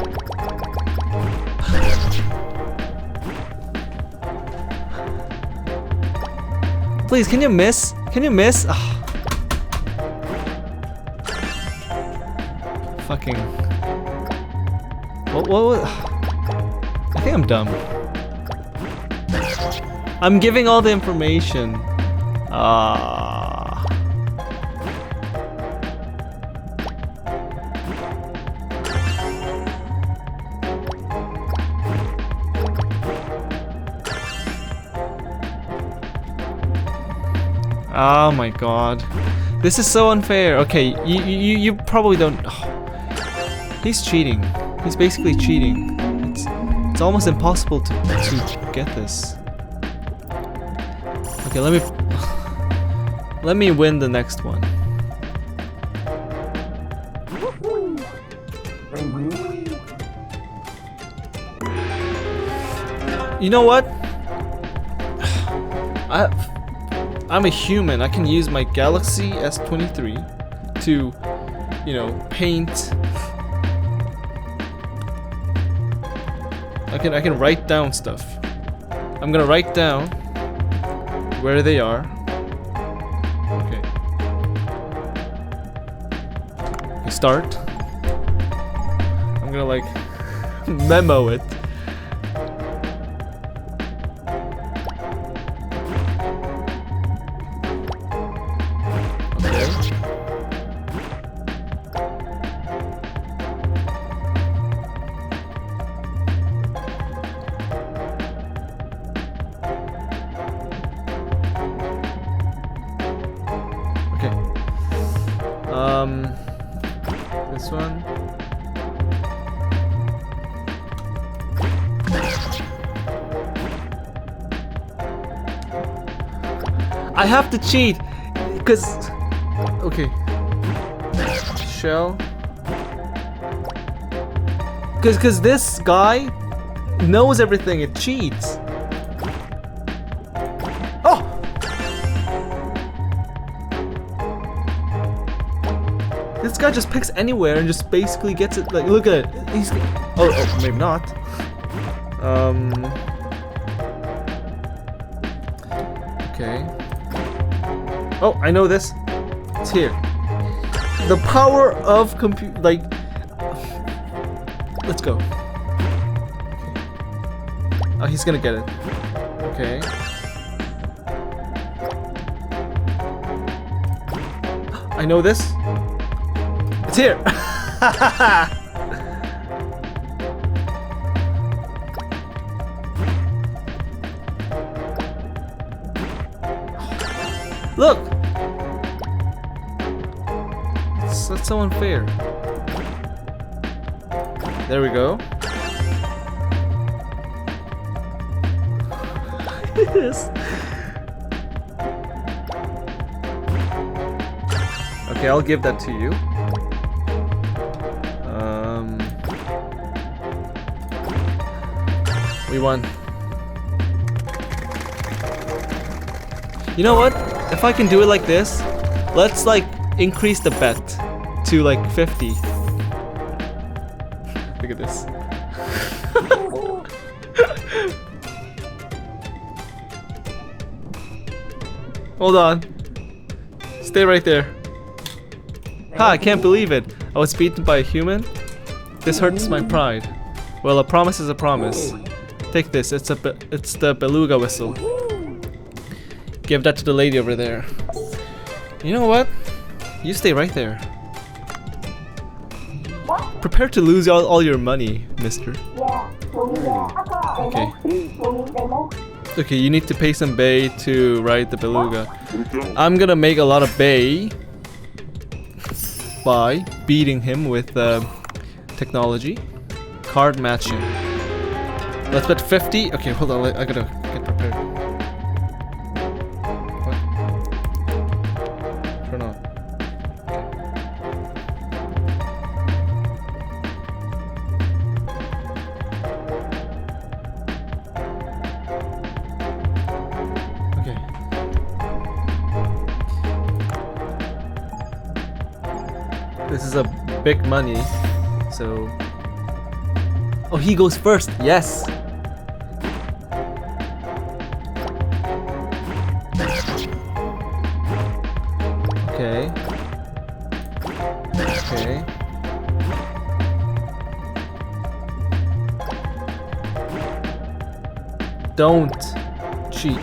A: Please, can you miss? Can you miss? Ah. Fucking. What? I think I'm dumb. I'm giving all the information. Ah. Oh my god. This is so unfair. Okay, you probably don't. Oh. He's cheating. He's basically cheating. It's almost impossible to get this. Okay, let me win the next one. You know what? I'm a human. I can use my Galaxy S23 to, you know, paint. I can write down stuff. I'm gonna write down where they are. Okay. You start. I'm gonna like memo it. This one. I have to cheat, because okay. Shell. Because this guy knows everything. It cheats. This guy just picks anywhere and just basically gets it. Like, look at it. He's. Oh, maybe not. Okay. Oh, I know this. It's here. The power of compute. Like. Let's go. Oh, he's gonna get it. Okay. I know this. It's here. Look. That's so unfair. There we go. Yes. Okay, I'll give that to you. We won. You know what? If I can do it like this, let's like increase the bet to like 50. Look at this. Hold on. Stay right there. Ha, I can't believe it. I was beaten by a human. This hurts my pride. Well, a promise is a promise. Take this. It's the beluga whistle. Give that to the lady over there. You know what? You stay right there. Prepare to lose all your money, mister. Okay. Okay, you need to pay some bay to ride the beluga. I'm gonna make a lot of bay by beating him with technology. Card matching. Let's bet 50. Okay, hold on. I gotta get prepared. What? Turn on. Okay. This is a big money, so... Oh, he goes first! Yes! Okay. Okay. Don't cheat.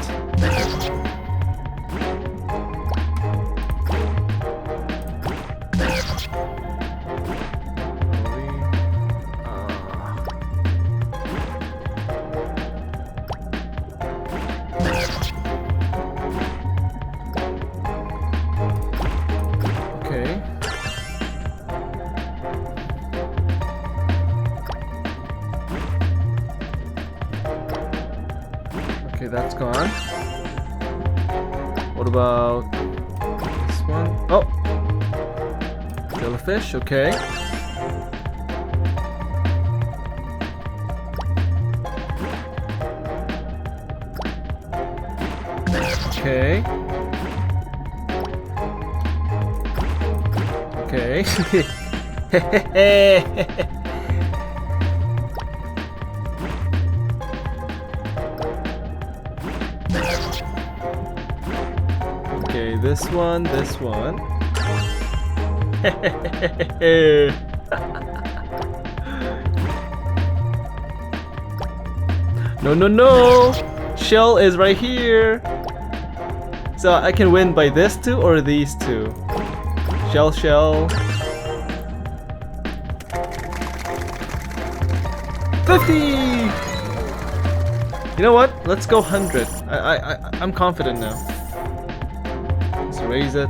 A: Okay. Okay, that's gone. What about this one? Oh! Jellyfish, okay. Okay. Okay. Okay, this one, this one. No, no, no! Shell is right here. So I can win by this two or these two. Shell, shell. 50! You know what? Let's go 100. I'm confident now. Let's raise it.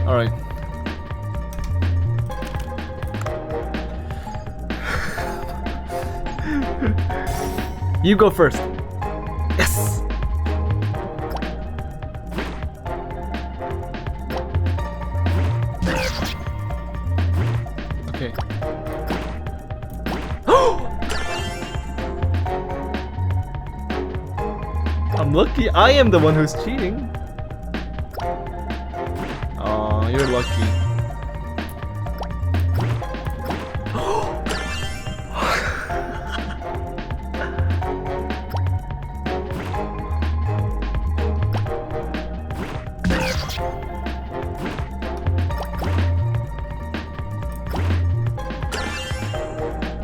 A: All right. You go first. Yes. Okay. I'm lucky. I am the one who's cheating. Oh, you're lucky.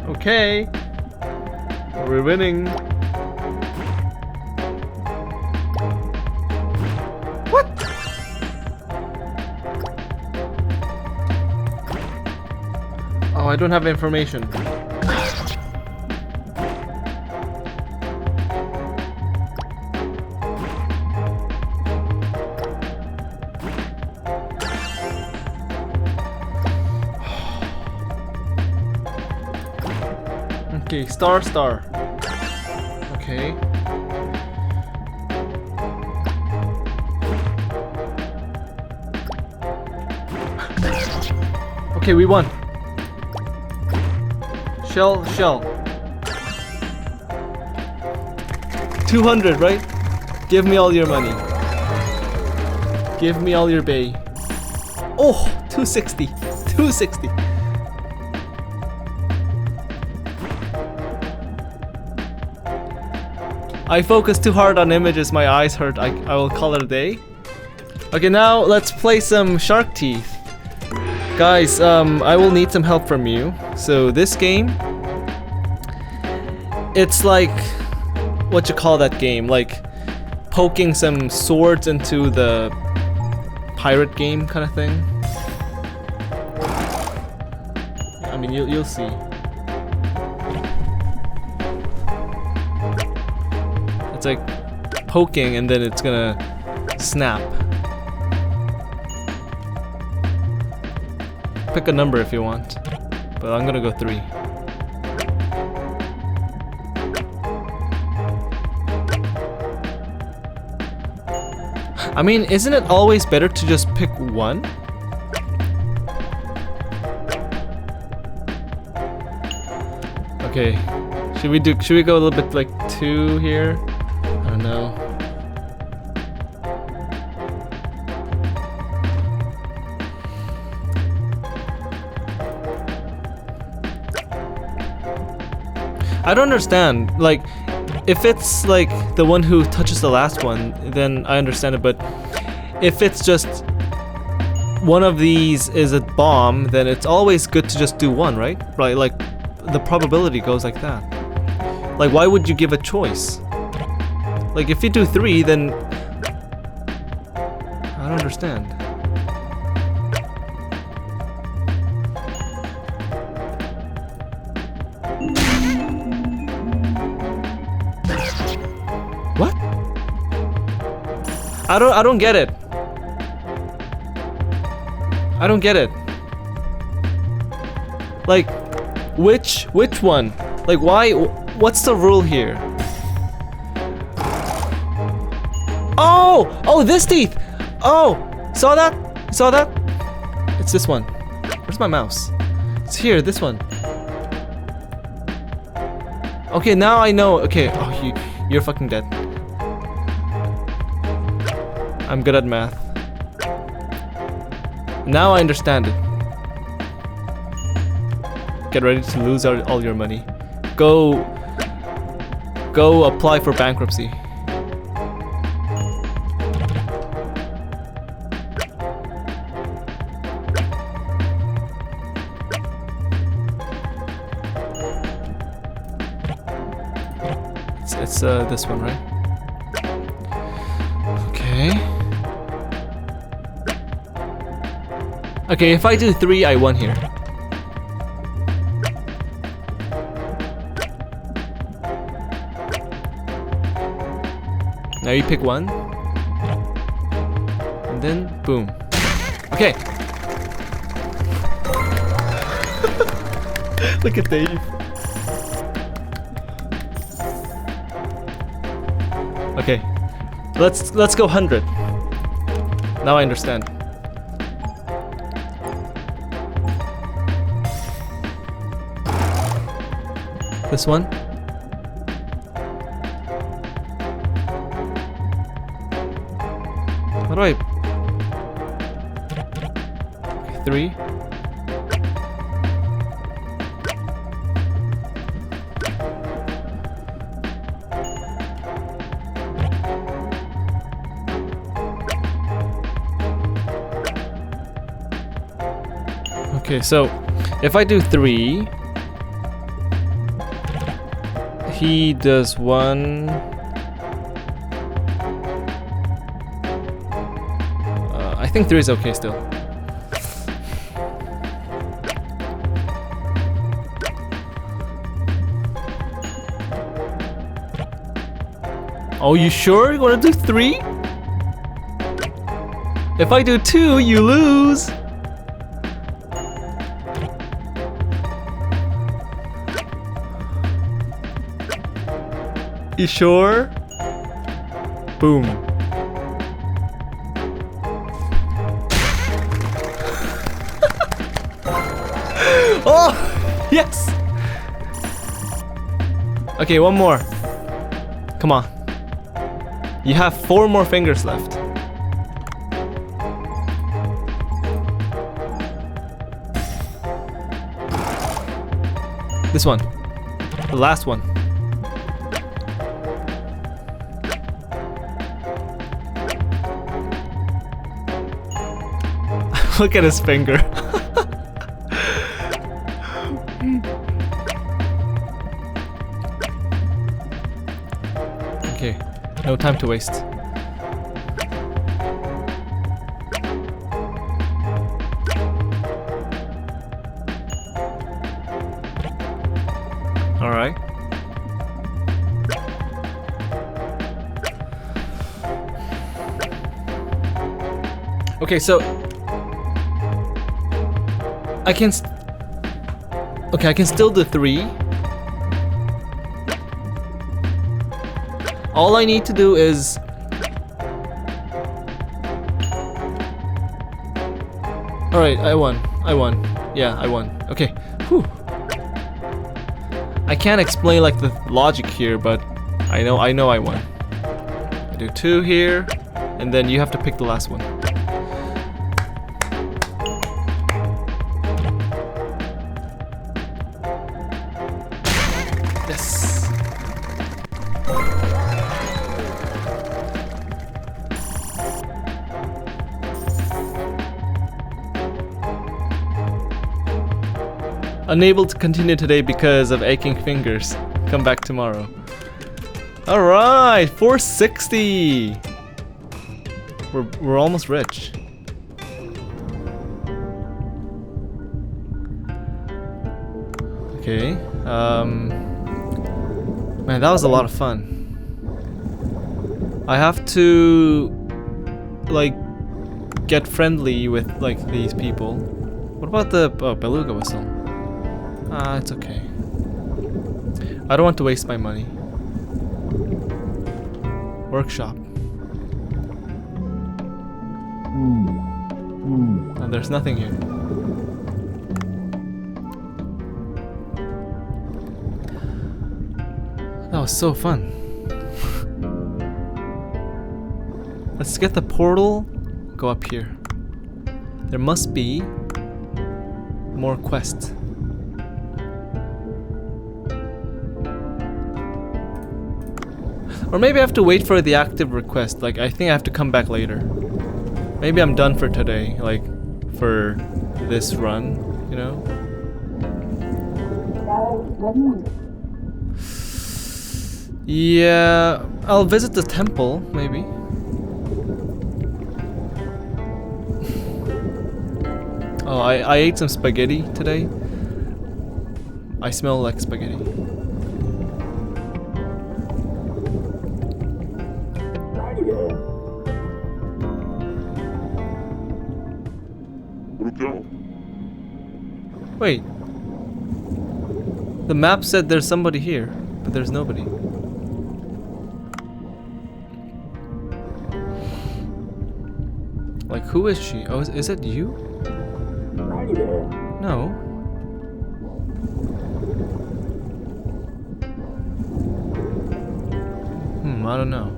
A: Okay, we're winning. What? Oh, I don't have information. Okay, star, star. Okay. Okay, we won. Shell, shell. 200, right? Give me all your money. Give me all your bay. Oh, 260. 260. I focus too hard on images, my eyes hurt. I will call it a day. Okay, now let's play some Shark Teeth. Guys, I will need some help from you. So this game, it's like, what you call that game? Like poking some swords into the pirate game kind of thing. I mean, you'll see. It's like poking and then it's gonna snap. Pick a number if you want, but I'm gonna go 3. I mean, isn't it always better to just pick 1? Okay, should we go a little bit like 2 here? I don't know. I don't understand. Like, if it's like the one who touches the last one, then I understand it. But if it's just one of these is a bomb, then it's always good to just do one, right? Right, like the probability goes like that. Like, why would you give a choice? Like, if you do 3, then I don't understand. What? I don't get it. I don't get it. Like, which one? Like, why? What's the rule here? Oh, this teeth. Oh, saw that? Saw that? It's this one. Where's my mouse? It's here. This one. Okay, now I know. Okay. Oh, you're fucking dead. I'm good at math. Now I understand it. Get ready to lose all your money. Go apply for bankruptcy. It's this one, right? Okay. Okay, if I do 3, I won here. Now you pick one. And then, boom. Okay. Look at Dave. Okay. Let's go 100. Now I understand. This one. How do I? Okay, 3. Okay, so if I do 3. He does 1. I think 3 is okay still. Oh, you sure you want to do 3? If I do 2, you lose. You sure? Boom. Oh, yes. Okay, one more. Come on. You have 4 more fingers left. This one. The last one. Look at his finger. Okay, no time to waste. All right. Okay, so I can still do 3. All I need to do is alright, I won. Yeah, I won. Okay. Whew. I can't explain like the logic here, but I know I won. I do 2 here, and then you have to pick the last one. Yes. Unable to continue today because of aching fingers. Come back tomorrow. Alright, 460! We're almost rich. Okay, man, that was a lot of fun. I have to, like, get friendly with, like, these people. What about the beluga whistle? It's okay. I don't want to waste my money. Workshop. And there's nothing here. That was so fun. Let's get the portal. Go up here. There must be more quests. Or maybe I have to wait for the active request. Like, I think I have to come back later. Maybe I'm done for today. Like, for this run, you know? Yeah, I'll visit the temple, maybe. Oh, I ate some spaghetti today. I smell like spaghetti. Wait. The map said there's somebody here, but there's nobody. Like, who is she? Oh, is it you? No. I don't know.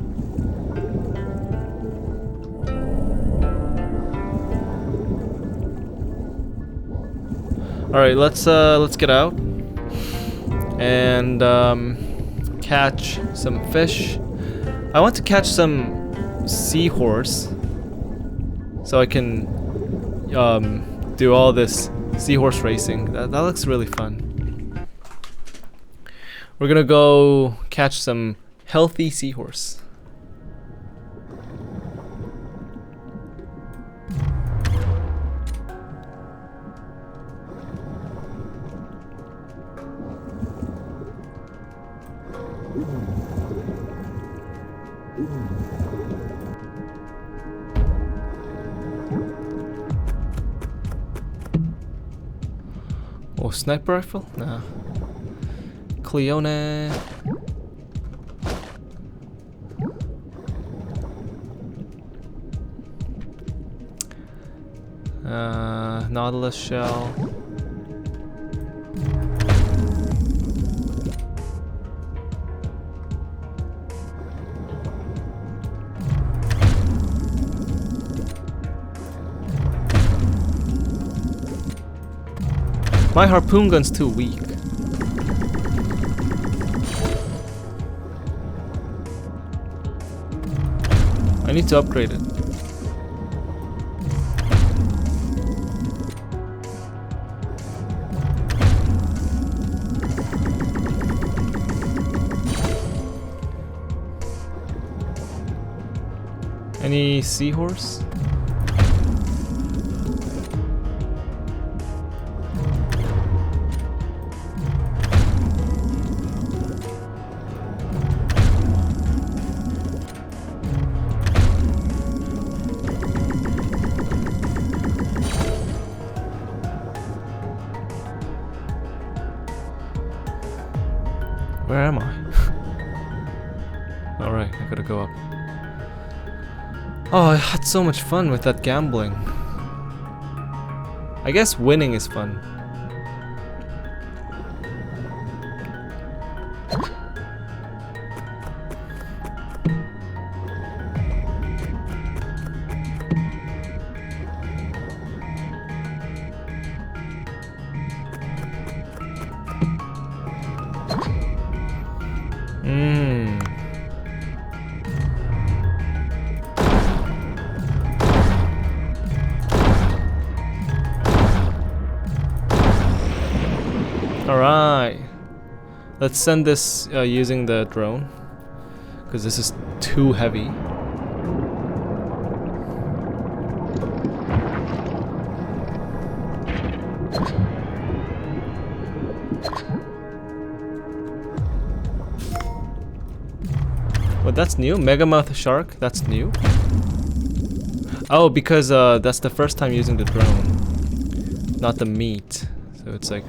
A: All right, let's get out and catch some fish. I want to catch some seahorse so I can do all this seahorse racing. That looks really fun. We're gonna go catch some healthy seahorse. Oh, sniper rifle? Nah. Cleone. Nautilus shell. My harpoon gun's too weak. I need to upgrade it. Any seahorse? Where am I? Alright, I gotta go up. Oh, I had so much fun with that gambling. I guess winning is fun. Let's send this using the drone, because this is too heavy. What, that's new? Megamouth shark? That's new? Oh, because that's the first time using the drone, not the meat. So it's like...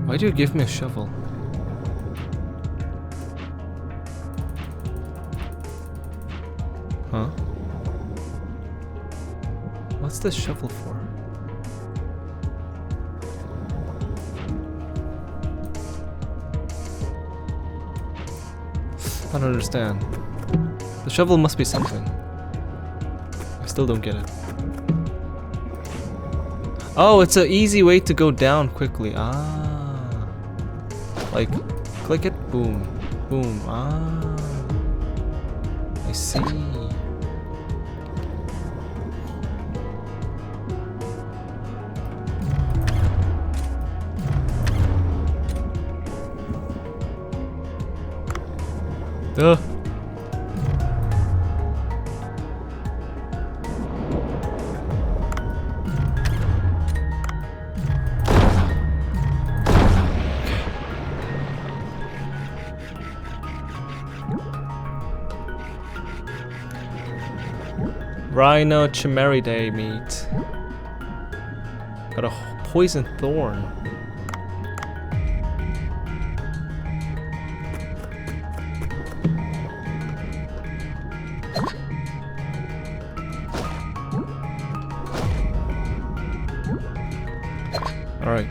A: Why do you give me a shovel? Huh? What's this shovel for? I don't understand. The shovel must be something. I still don't get it. Oh, it's an easy way to go down quickly. Ah. Like, click it, boom, boom. Ah. I see. Duh. Rhino Chimeridae meat. Got a poison thorn. Alright.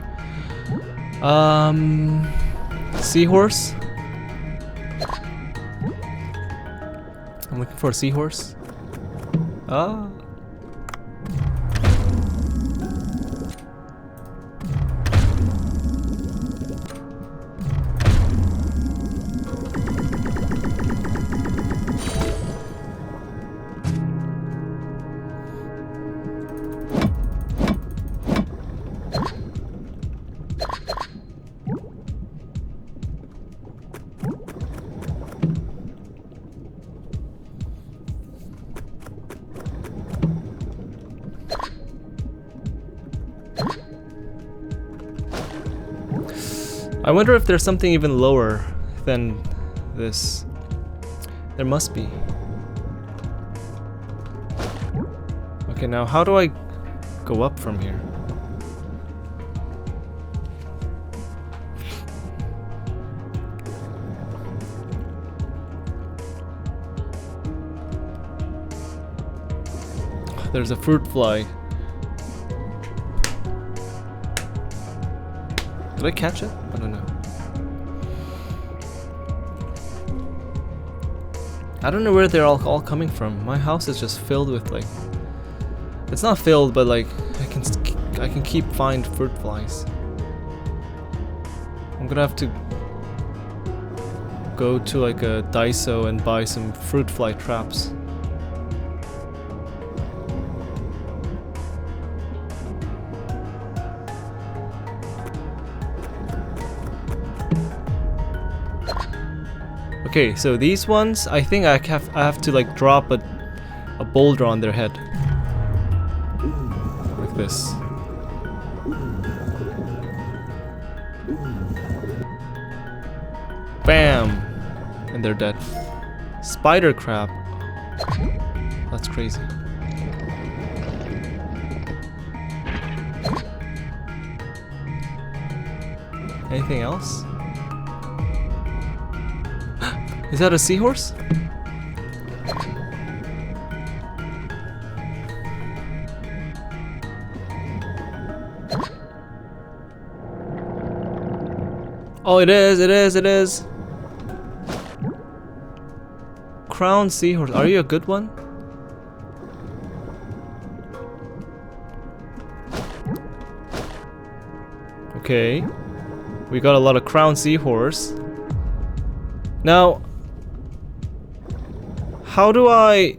A: Seahorse? I'm looking for a seahorse. Ah. I wonder if there's something even lower than this. There must be. Okay, now how do I go up from here? There's a fruit fly. Did I catch it? I don't know. I don't know where they're all coming from. My house is just filled with like... It's not filled, but like I can keep find fruit flies. I'm gonna have to go to like a Daiso and buy some fruit fly traps. Okay, so these ones, I think I have to like drop a boulder on their head. Like this. Bam! And they're dead. Spider crab. That's crazy. Anything else? Is that a seahorse? Oh, it is. Crown seahorse. Are you a good one? Okay. We got a lot of crown seahorse. Now, How do I...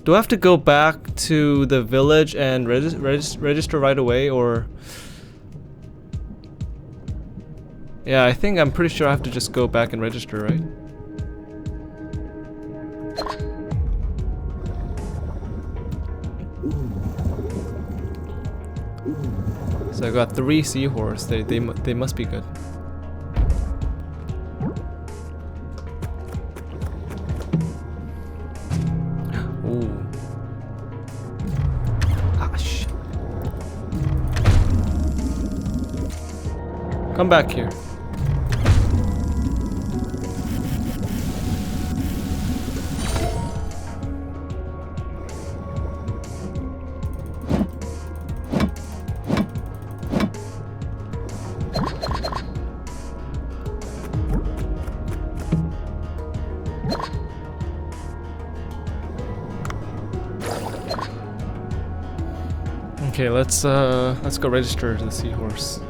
A: Do I have to go back to the village and register right away, or... Yeah, I think I'm pretty sure I have to just go back and register, right? So I got 3 seahorse. They must be good. Ooh. Ah, shit. Come back here. Okay, let's go register the seahorse.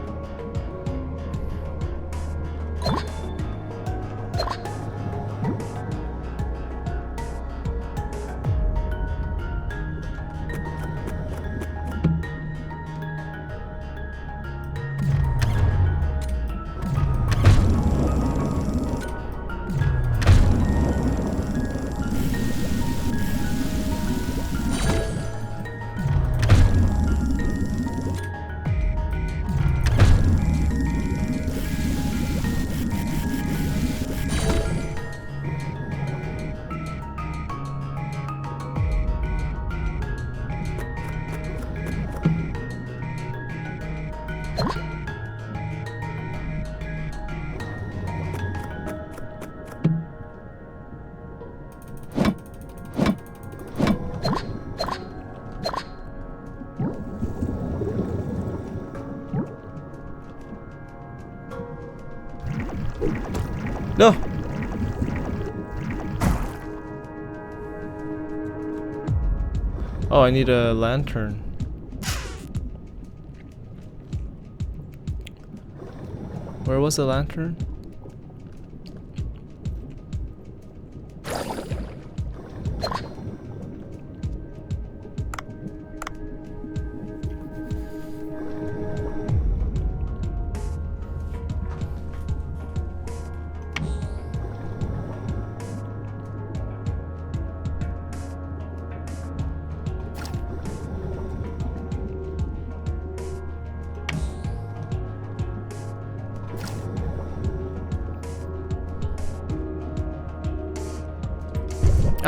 A: No! Oh, I need a lantern. Where was the lantern?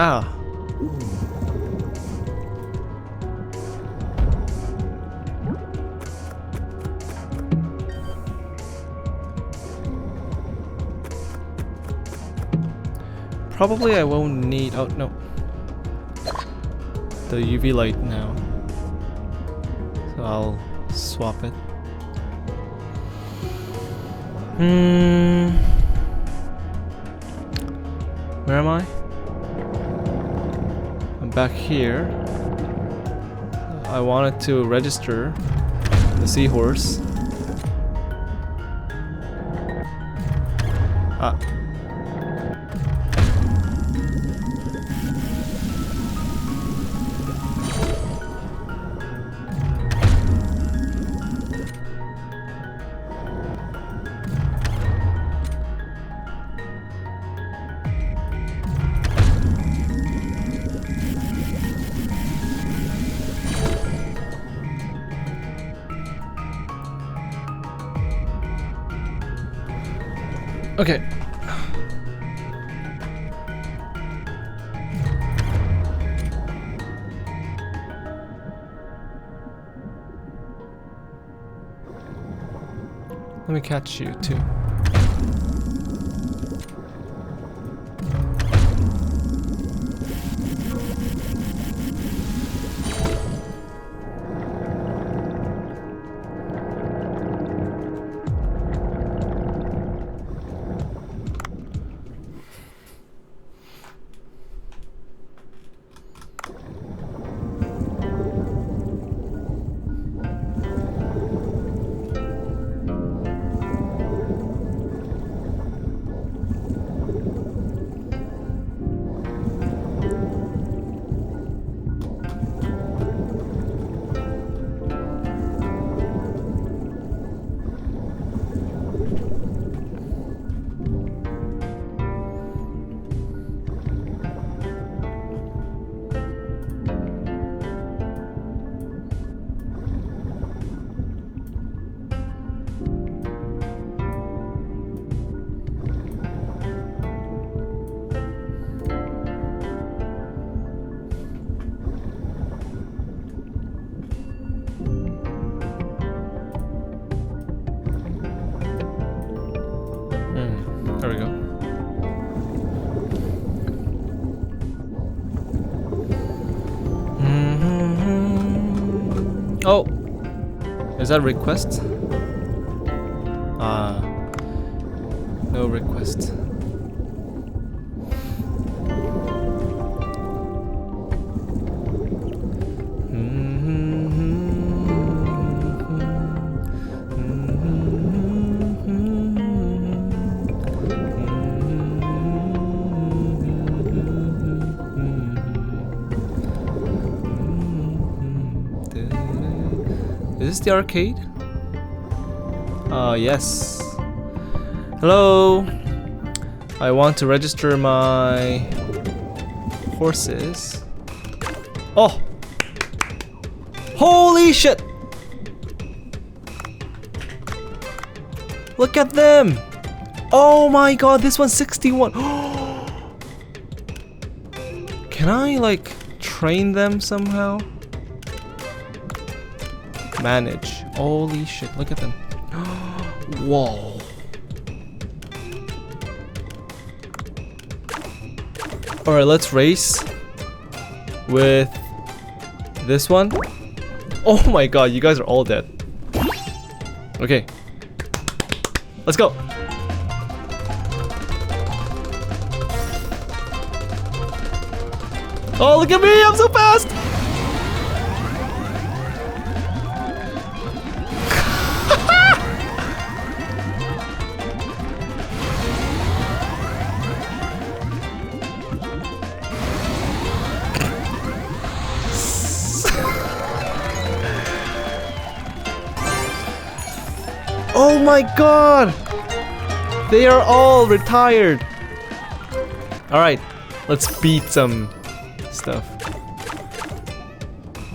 A: Ah. Probably I won't need... Oh, no. The UV light now. So I'll swap it. Where am I? I'm back here. I wanted to register the seahorse. Ah. Okay. Let me catch you too. Oh, is that a request? No request. Is this the arcade? Yes. Hello. I want to register my horses. Oh! Holy shit! Look at them! Oh my god, this one's 61. Can I like train them somehow? Manage. Holy shit, look at them. Whoa. Alright, let's race with this one. Oh my god, you guys are all dead. Okay. Let's go. Oh, look at me, I'm so fast! Oh my god! They are all retired. Alright, let's beat some stuff.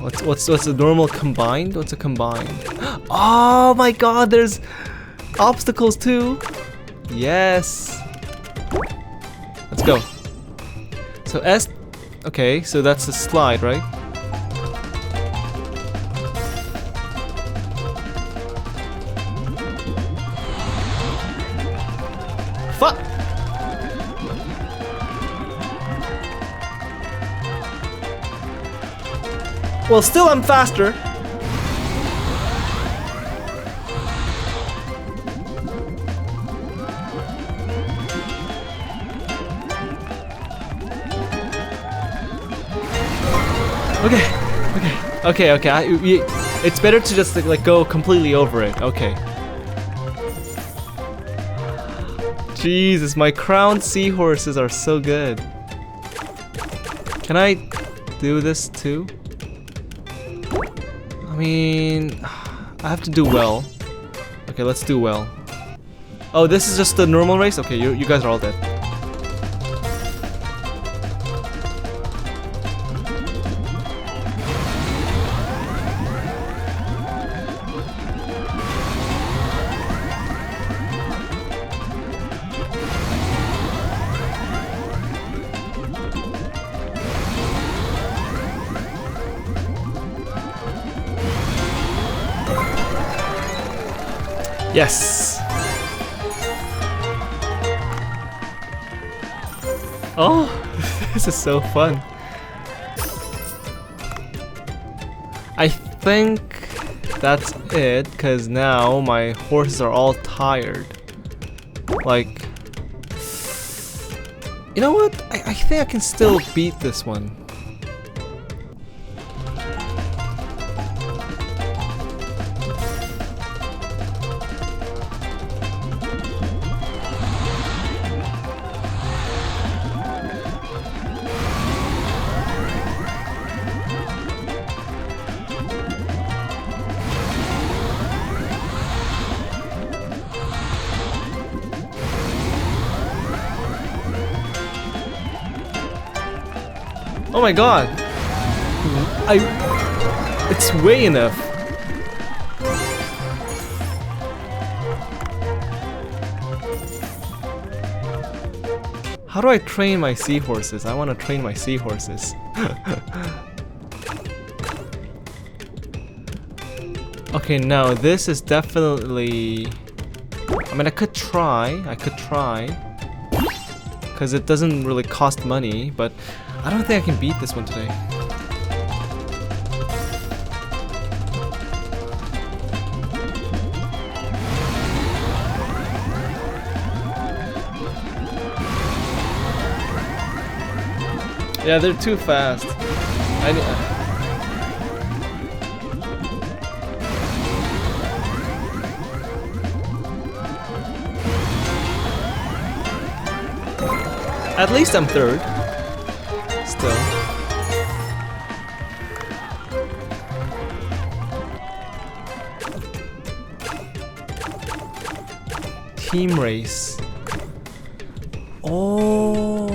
A: What's a normal combined? What's a combined? Oh my god, there's obstacles too. Yes. Let's go. So S, okay, so that's a slide, right? Fuck! Well, still I'm faster. Okay. It's better to just like go completely over it. Okay. Jesus, my crowned seahorses are so good. Can I do this too? I mean, I have to do well. Okay, let's do well. Oh, this is just the normal race? Okay, you guys are all dead. Yes! Oh, this is so fun. I think that's it, because now my horses are all tired. Like, you know what? I think I can still beat this one. Oh my god! It's way enough. How do I train my seahorses? I want to train my seahorses. Okay, now this is definitely... I mean, I could try. Because it doesn't really cost money, but I don't think I can beat this one today. Yeah, they're too fast. At least I'm third. Still. Team race. Oh.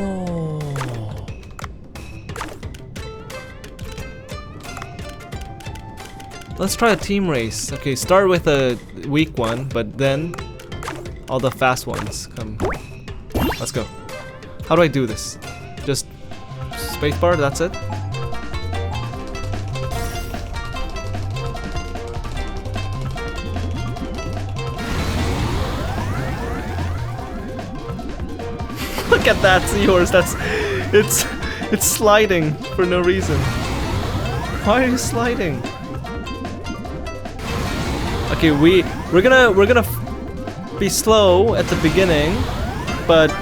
A: Let's try a team race. Okay, start with a weak one, but then all the fast ones come. Let's go. How do I do this? Just spacebar, that's it? Look at that seahorse, it's sliding for no reason. Why are you sliding? Okay, we're gonna be slow at the beginning, but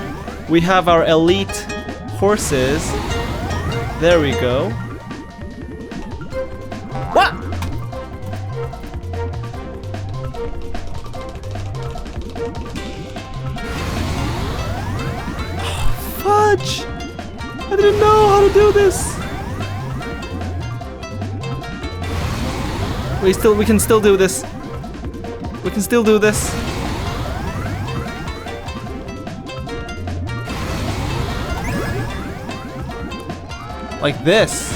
A: we have our elite horses. There we go. What? Fudge! I didn't know how to do this. We can still do this. We can still do this. Like this.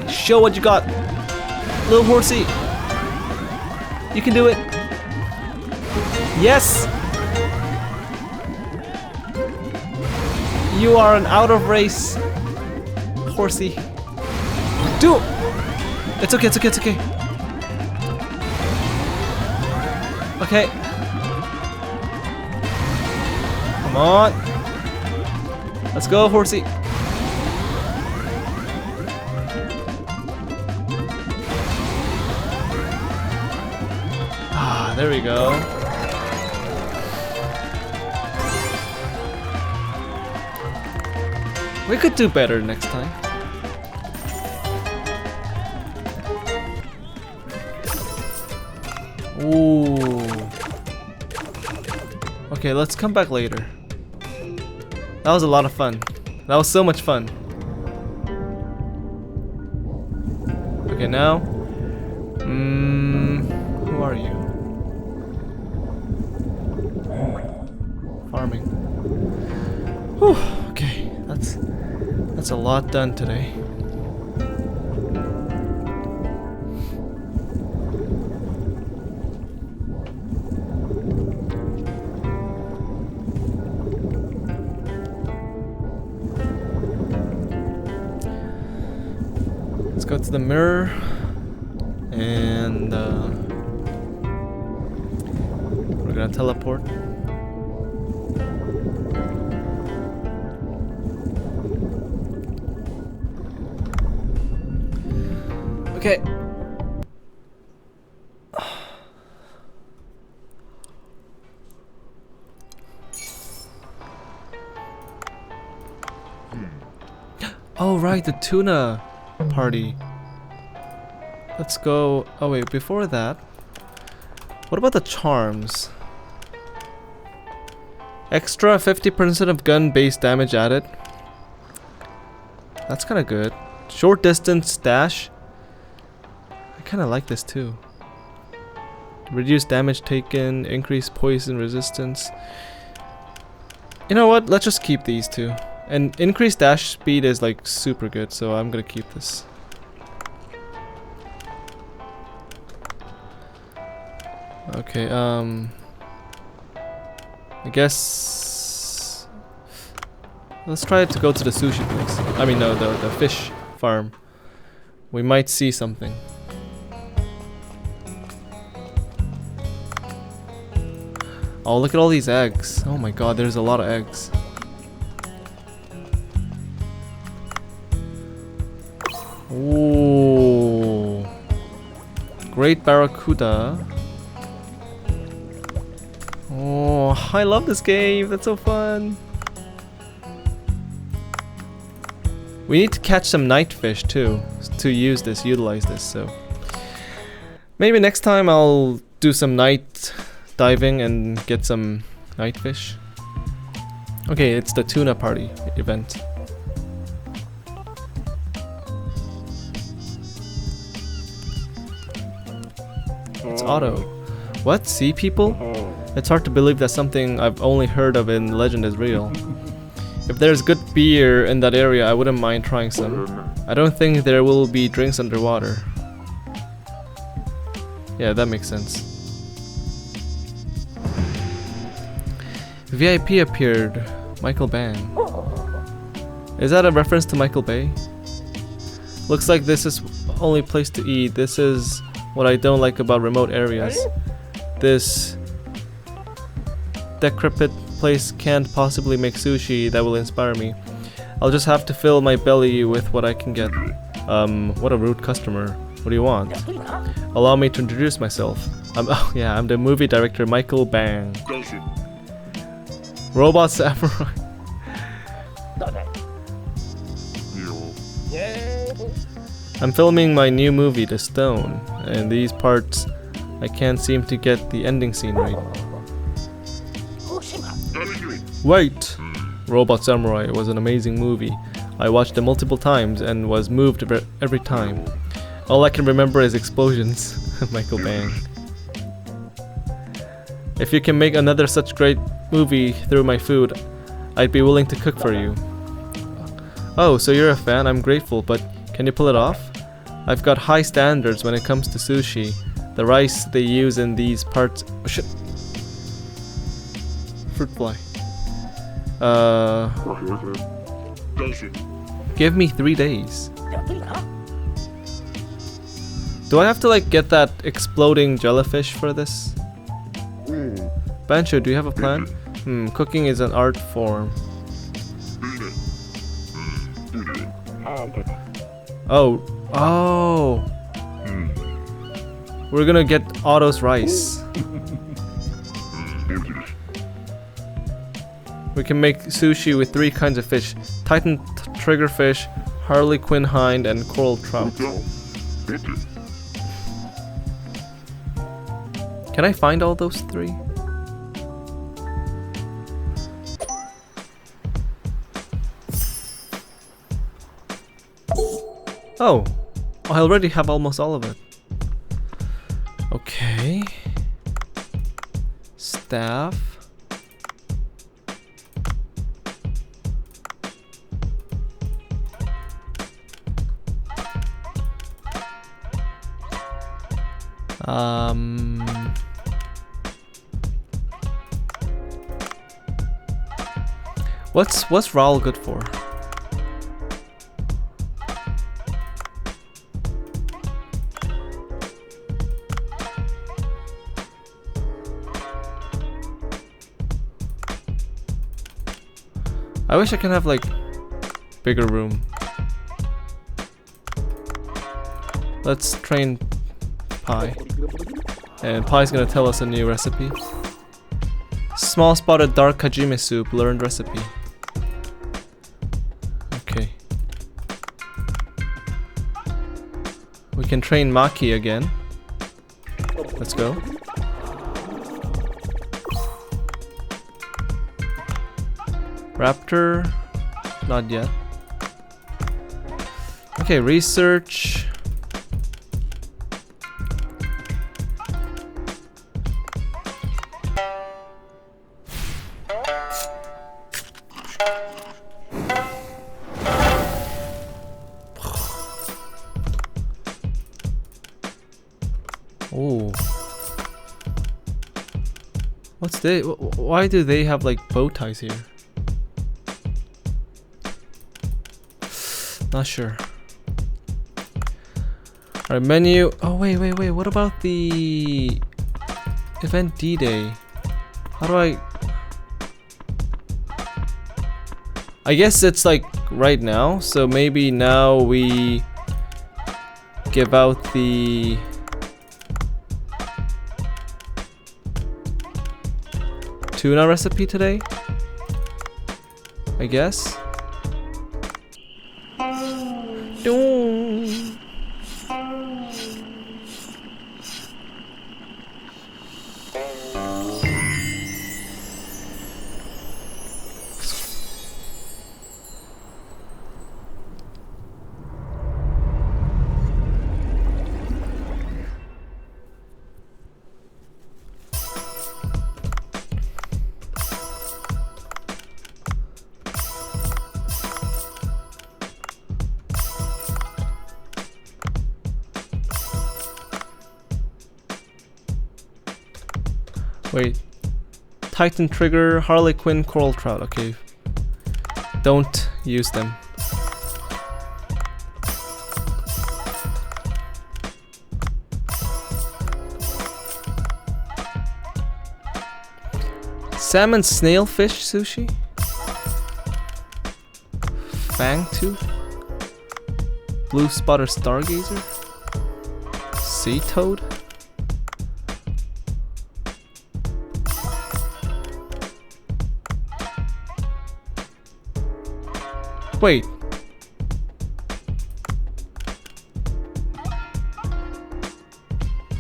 A: Show what you got. Little horsey. You can do it. Yes! You are an out of race horsey. Do it! It's okay, it's okay, it's okay. Okay. Come on. Let's go, horsey. Ah, there we go. We could do better next time. Ooh. Okay, let's come back later. That was a lot of fun. That was so much fun. Okay, now. Who are you? Farming. Whew, okay, that's a lot done today. Let's go to the mirror and we're gonna teleport. Okay. Oh right, the tuna party. Let's go. Oh wait, before that, what about the charms? Extra 50% of gun base damage added. That's kind of good. Short distance dash. I kind of like this too. Reduce damage taken, increase poison resistance. You know what? Let's just keep these two. And increased dash speed is like super good, so I'm gonna keep this. Okay, I guess let's try to go to the sushi place. I mean, no, the fish farm. We might see something. Oh, look at all these eggs. Oh my god, there's a lot of eggs. Ooh. Great Barracuda. Oh, I love this game. That's so fun. We need to catch some night fish too to utilize this. So maybe next time I'll do some night diving and get some night fish. Okay, it's the tuna party event. It's Otto. What? Sea people? It's hard to believe that something I've only heard of in legend is real. If there's good beer in that area, I wouldn't mind trying some. I don't think there will be drinks underwater. Yeah, that makes sense. VIP appeared. Michael Bang. Is that a reference to Michael Bay? Looks like this is only place to eat. This is what I don't like about remote areas. This decrepit place can't possibly make sushi that will inspire me. I'll just have to fill my belly with what I can get. What a rude customer. What do you want? Allow me to introduce myself. I'm the movie director Michael Bang. Robot Samurai. I'm filming my new movie, The Stone, and these parts I can't seem to get the ending scene right. Wait! Robot Samurai was an amazing movie. I watched it multiple times and was moved every time. All I can remember is explosions. Michael Bang. If you can make another such great movie through my food, I'd be willing to cook for you. Oh, so you're a fan? I'm grateful, but can you pull it off? I've got high standards when it comes to sushi. The rice they use in these parts... Oh shit! Fruit fly. Give me 3 days. Do I have to like get that exploding jellyfish for this? Bancho, do you have a plan? Cooking is an art form. Oh. We're gonna get Otto's rice. We can make sushi with 3 kinds of fish: Titan triggerfish, Harlequin hind, and coral trout. Can I find all those 3? Oh, I already have almost all of it. Okay. Staff. What's Raul good for? I wish I can have like bigger room. Let's train Pi. And Pi's gonna tell us a new recipe. Small spotted dark hajime soup, learned recipe. Okay. We can train Maki again. Let's go. Raptor, not yet. Okay, research. Oh. What's this? Why do they have like bow ties here? Not sure. Alright, menu. Oh, wait. What about the event D-Day? How do I guess it's like right now, so maybe now we give out the tuna recipe today, I guess. Doom. Wait. Titan Trigger, Harley Quinn, Coral Trout. Okay. Don't use them. Salmon snailfish sushi? Fangtooth? Blue spotter stargazer? Sea toad? Wait.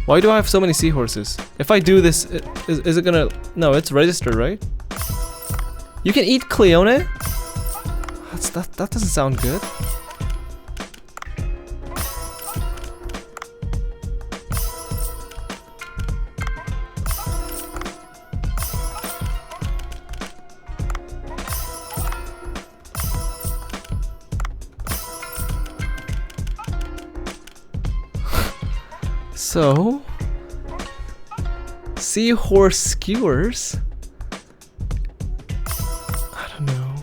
A: Why do I have so many seahorses? If I do this, is it gonna... No, it's registered, right? You can eat Cleone? That doesn't sound good. So, seahorse skewers? I don't know.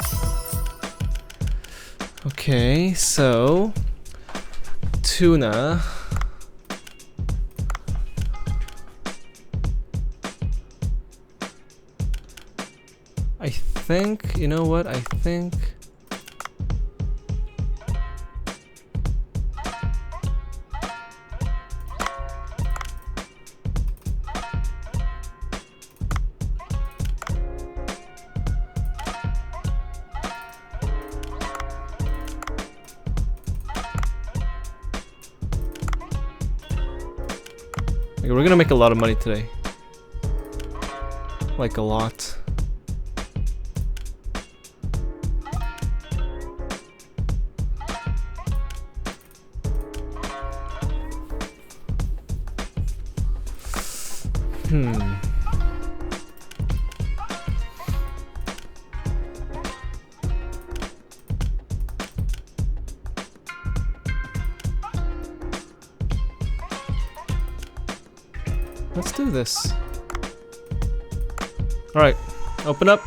A: Okay, so tuna. I think, you know what? I think we're gonna make a lot of money today. Like a lot. Let's do this. Alright, open up.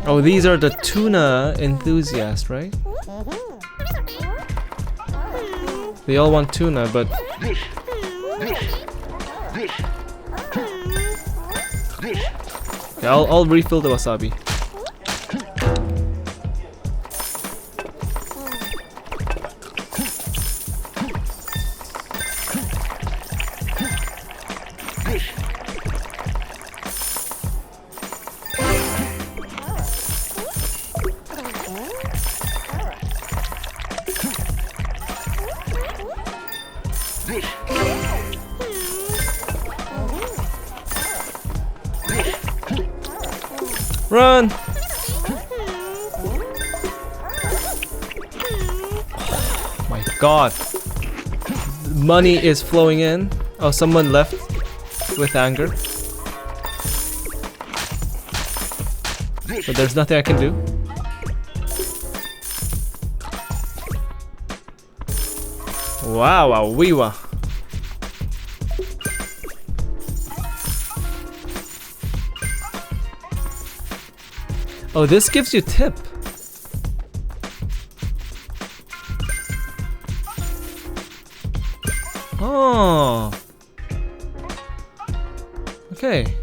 A: Oh, these are the tuna enthusiasts, right? They all want tuna, but... Yeah, I'll refill the wasabi. Run! Oh my god. Money is flowing in. Oh, someone left with anger. But there's nothing I can do. Wow, wow, wee wah. Oh, this gives you tip. Oh. Okay.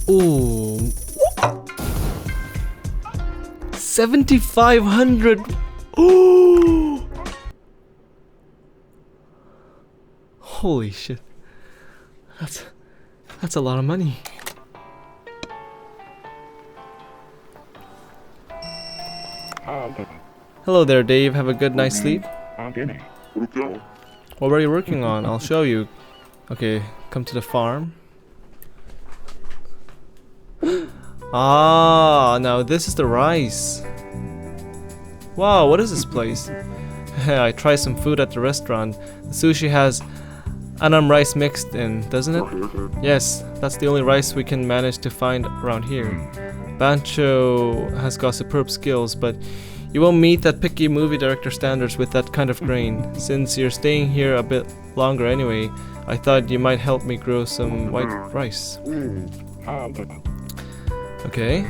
A: Ooh. 7,500. Ooh. Holy shit. That's a lot of money. Hello there, Dave. Have a good night's sleep. What were you working on? I'll show you. Okay, come to the farm. Ah, now this is the rice. Wow, what is this place? I tried some food at the restaurant. The sushi has anam rice mixed in, doesn't it? Yes, that's the only rice we can manage to find around here. Bancho has got superb skills, but you won't meet that picky movie director standards with that kind of grain. Since you're staying here a bit longer anyway, I thought you might help me grow some white rice. Okay.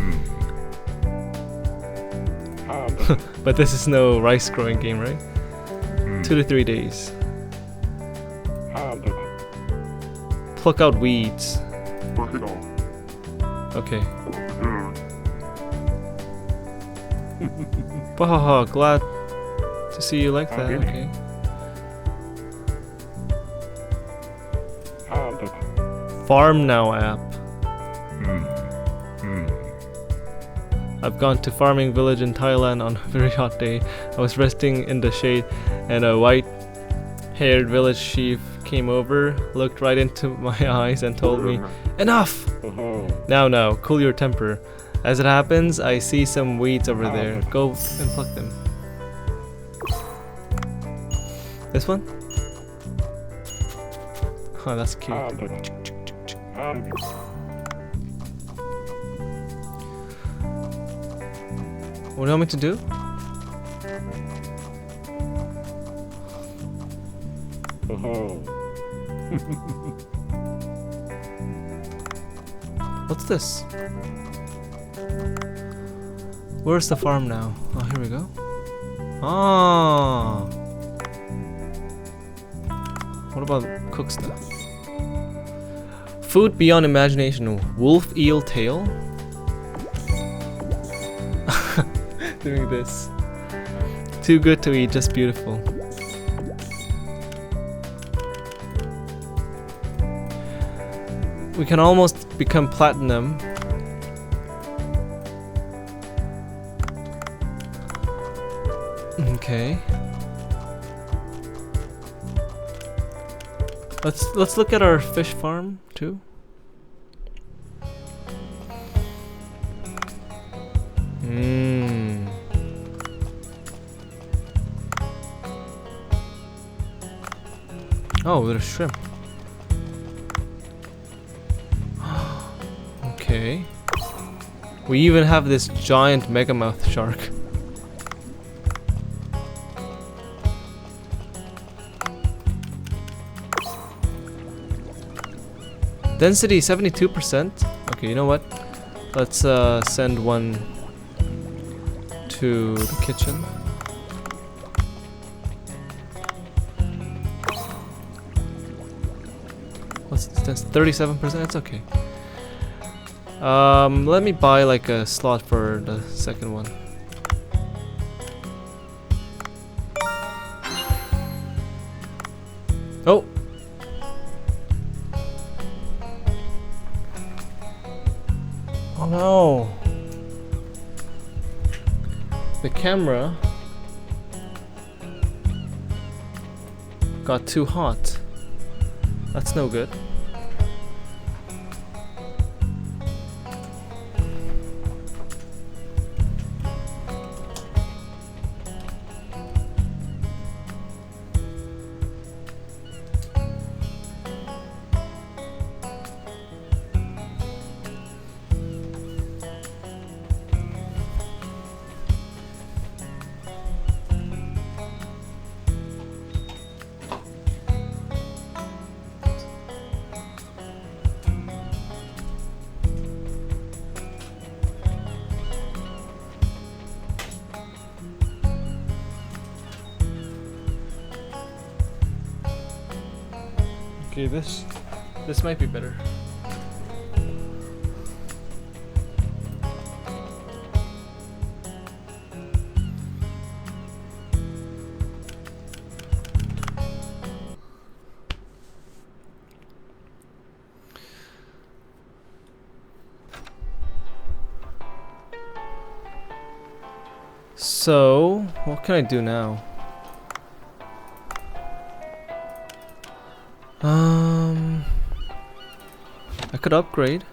A: But this is no rice growing game, right? 2 to 3 days. Pluck out weeds. Okay. Wow, glad to see you like that. Okay. Farm Now app. I've gone to farming village in Thailand on a very hot day. I was resting in the shade and a white-haired village chief came over, looked right into my eyes and told me, "Enough! Now, cool your temper. As it happens, I see some weeds over there. Go and pluck them." This one? Oh, that's cute. What do you want me to do? What's this? Where's the farm now? Oh, here we go. Ah. What about cook stuff? Food beyond imagination. Wolf eel tail? Doing this. Too good to eat, just beautiful. We can almost become platinum. Okay. Let's look at our fish farm too. Oh, there's shrimp. Okay. We even have this giant megamouth shark. Density 72%. Okay, you know what? Let's send one to the kitchen. What's this? 37%? It's okay. Let me buy like a slot for the second one. Oh! Oh no! The camera got too hot. That's no good. Okay, this might be better. So, what can I do now? I could upgrade.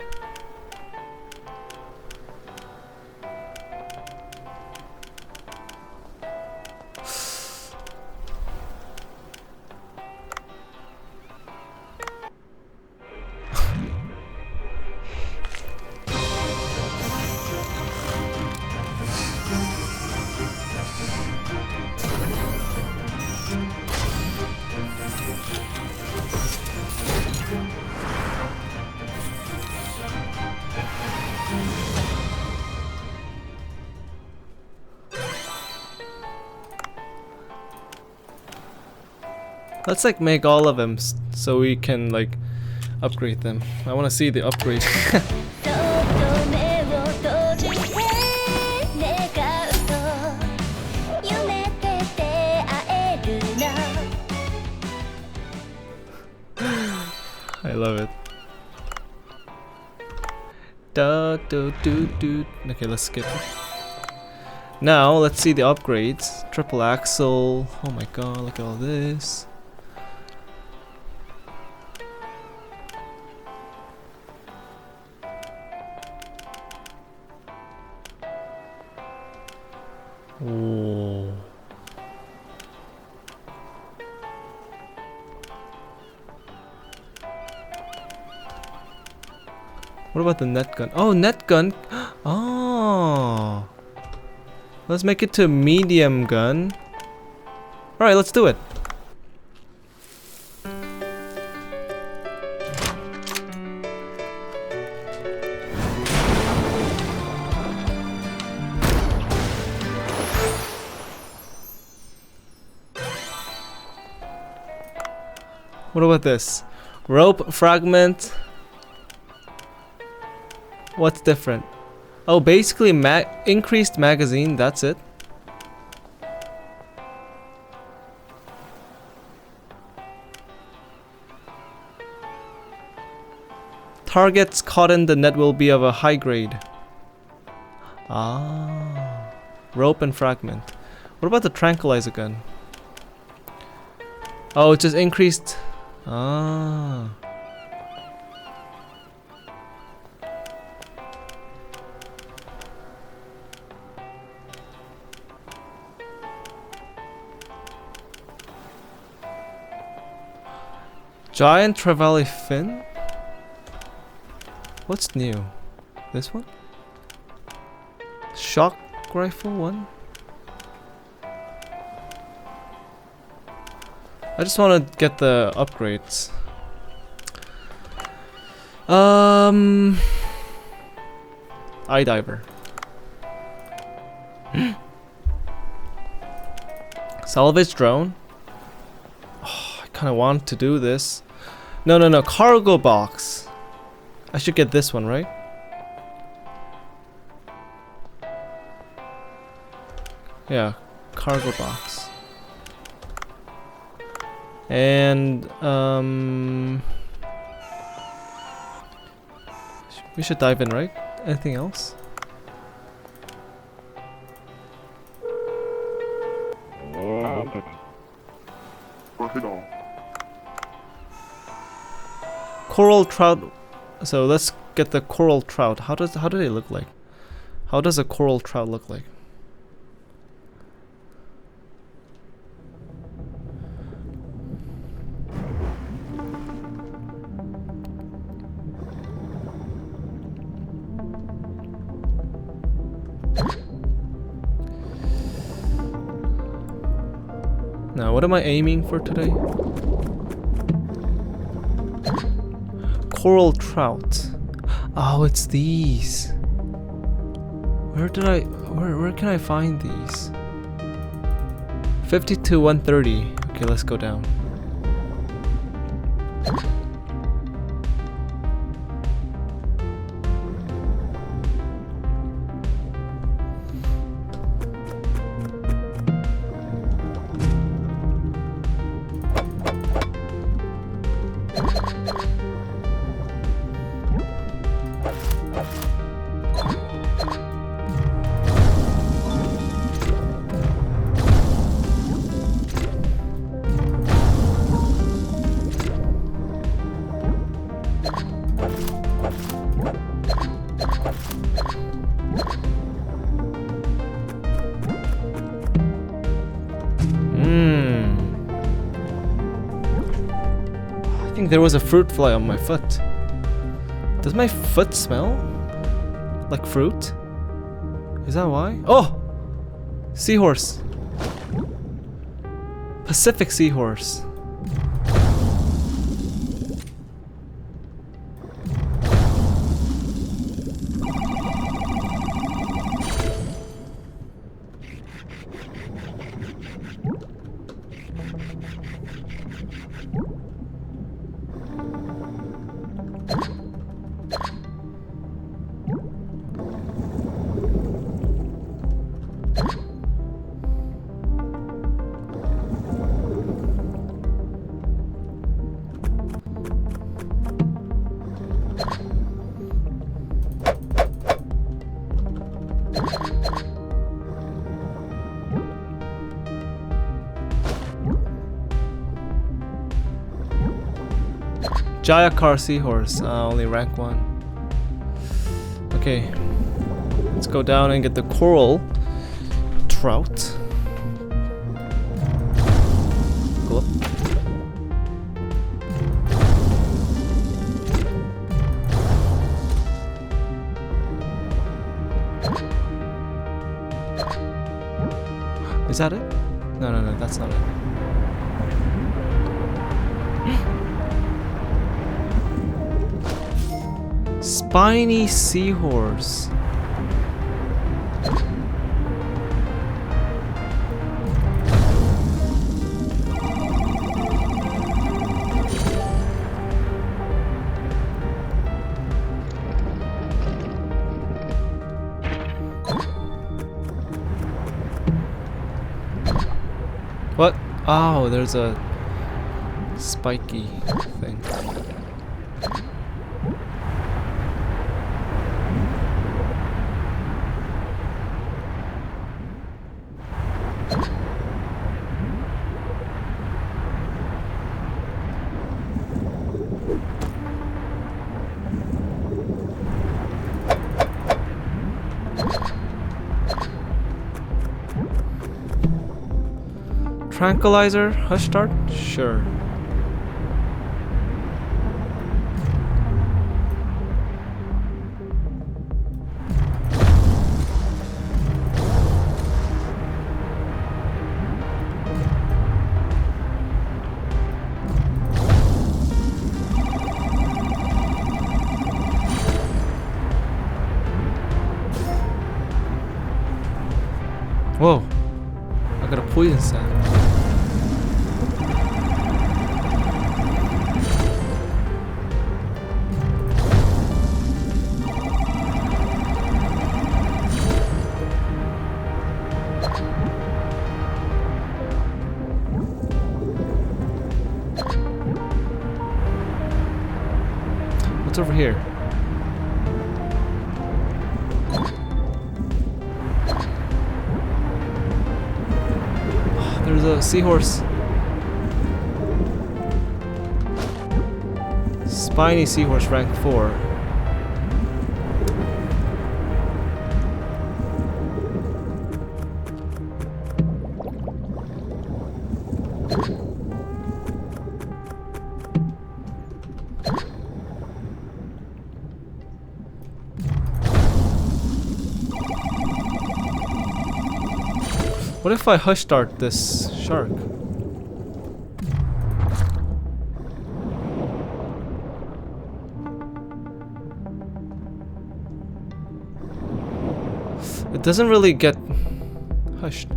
A: Let's like make all of them so we can like upgrade them. I want to see the upgrade. I love it. Okay, let's skip it. Now let's see the upgrades. Triple axle. Oh my god, look at all this. Oh. What about the net gun? Oh, net gun. Oh. Let's make it to medium gun. Alright, let's do it. What about this? Rope fragment. What's different? Oh, basically increased magazine, that's it. Targets caught in the net will be of a high grade. Ah. Rope and fragment. What about the tranquilizer gun? Oh, it just increased. Ah. Giant trevally fin? What's new? This one? Shock rifle one? I just want to get the upgrades. Eye diver. Salvage drone. Oh, I kind of want to do this. No. Cargo box. I should get this one, right? Yeah, cargo box. And we should dive in, right? Anything else? Coral trout. So let's get the coral trout. How do they look like? How does a coral trout look like? Now, what am I aiming for today? Coral trout. Oh, it's these. Where can I find these? 50 to 130. Okay, let's go down. thinking there was a fruit fly on my foot. Does my foot smell like fruit? Is that why? Oh! Seahorse. Pacific seahorse. Jayakar seahorse, only rank 1. Okay, let's go down and get the coral trout. Go up. Is that it? No, no, no, that's not it. Spiny seahorse. What? Oh, there's a spiky thing. Tranquilizer? Hush start? Sure. Whoa. I got a poison sap. What's over here? There's a seahorse. Spiny seahorse rank 4. What if I hush start this shark? It doesn't really get hushed.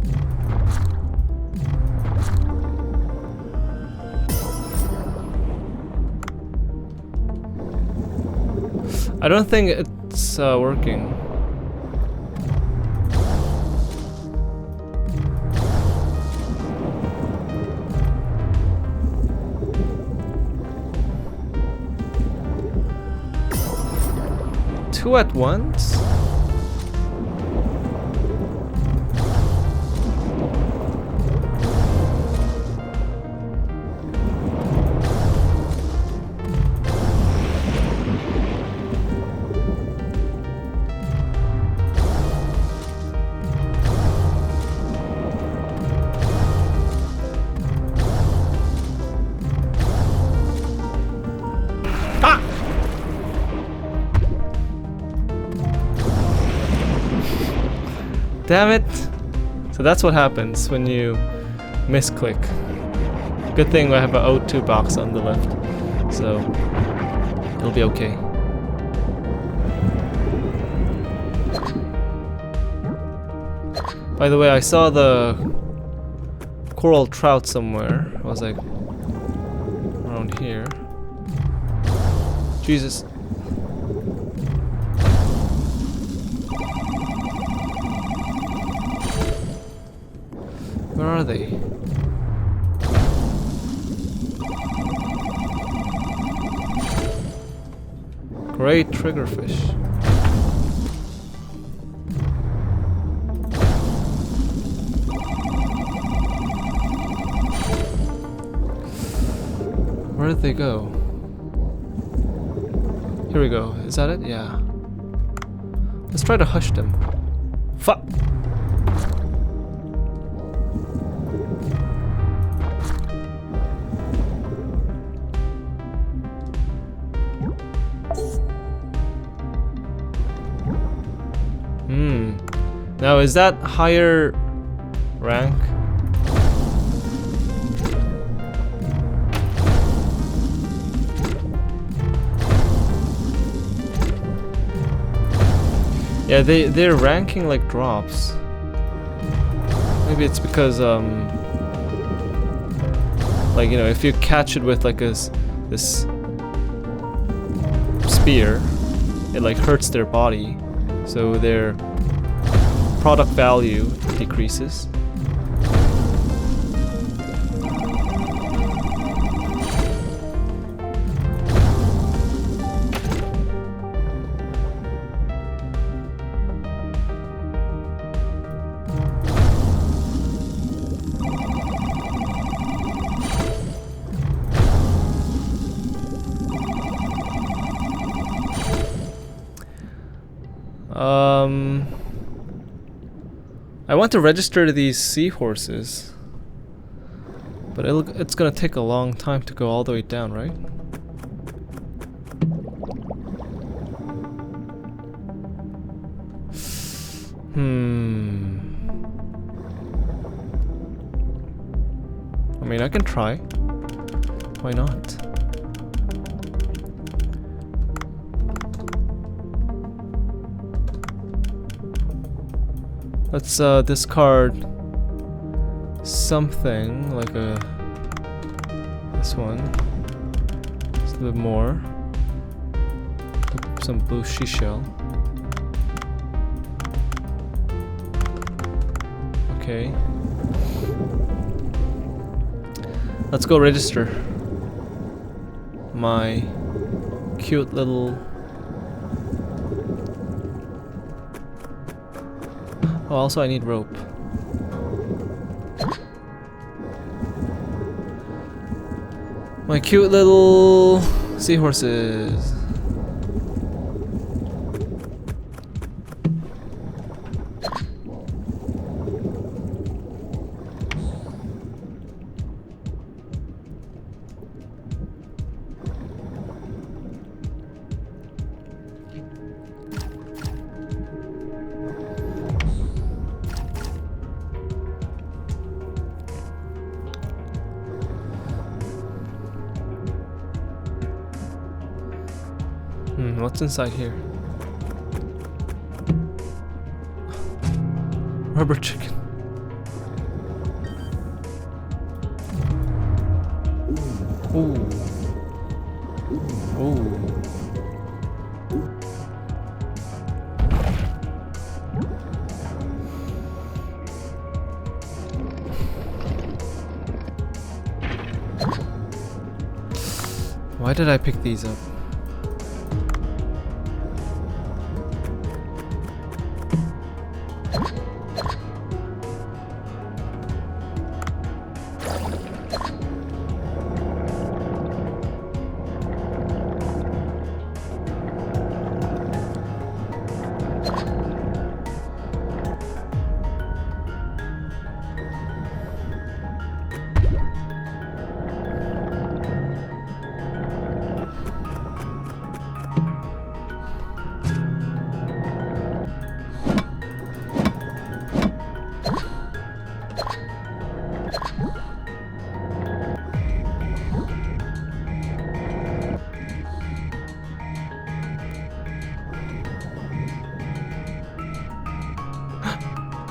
A: I don't think it's working. Two at once? Damn it! So that's what happens when you misclick. Good thing I have an O2 box on the left, so it'll be okay. By the way, I saw the coral trout somewhere. I was like, around here. Jesus. Where are they? Great triggerfish. Where did they go? Here we go. Is that it? Yeah. Let's try to hush them. Fuck! Now, is that higher rank? Yeah, they're ranking like drops. Maybe it's because like, you know, if you catch it with like this spear, it like hurts their body, so their product value decreases. I want to register these seahorses, but it's gonna take a long time to go all the way down, right? I mean, I can try. Why not? Let's discard something like this one. Just a little bit more. Some blue seashell. Okay. Let's go register my cute little. Oh, also I need rope. My cute little seahorses. What's inside here? Rubber chicken. Ooh. Ooh. Why did I pick these up?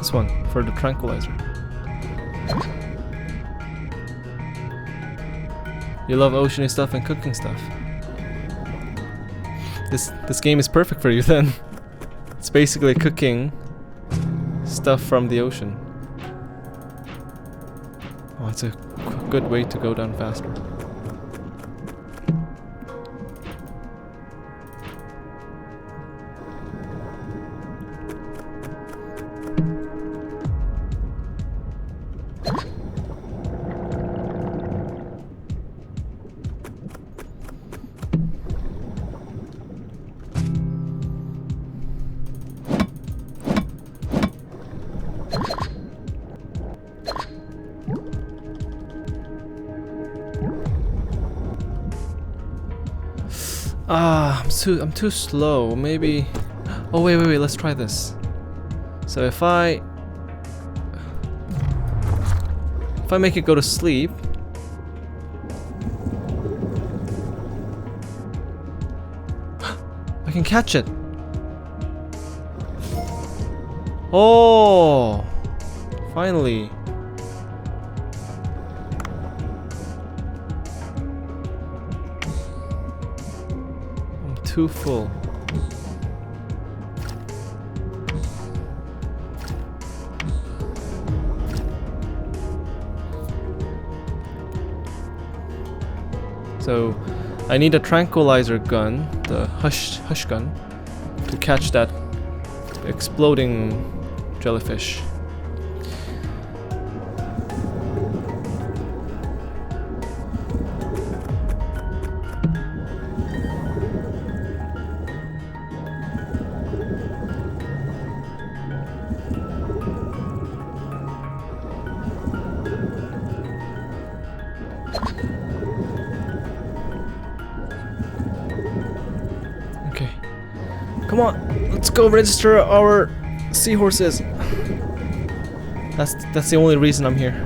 A: This one, for the tranquilizer. You love oceany stuff and cooking stuff. This game is perfect for you then. It's basically cooking stuff from the ocean. Oh, it's a good way to go down faster. I'm too slow. Maybe. Oh wait. Let's try this. So if I make it go to sleep, I can catch it. Oh, finally. Too full. So I need a tranquilizer gun, the hush gun, to catch that exploding jellyfish. Come on, let's go register our seahorses. That's the only reason I'm here.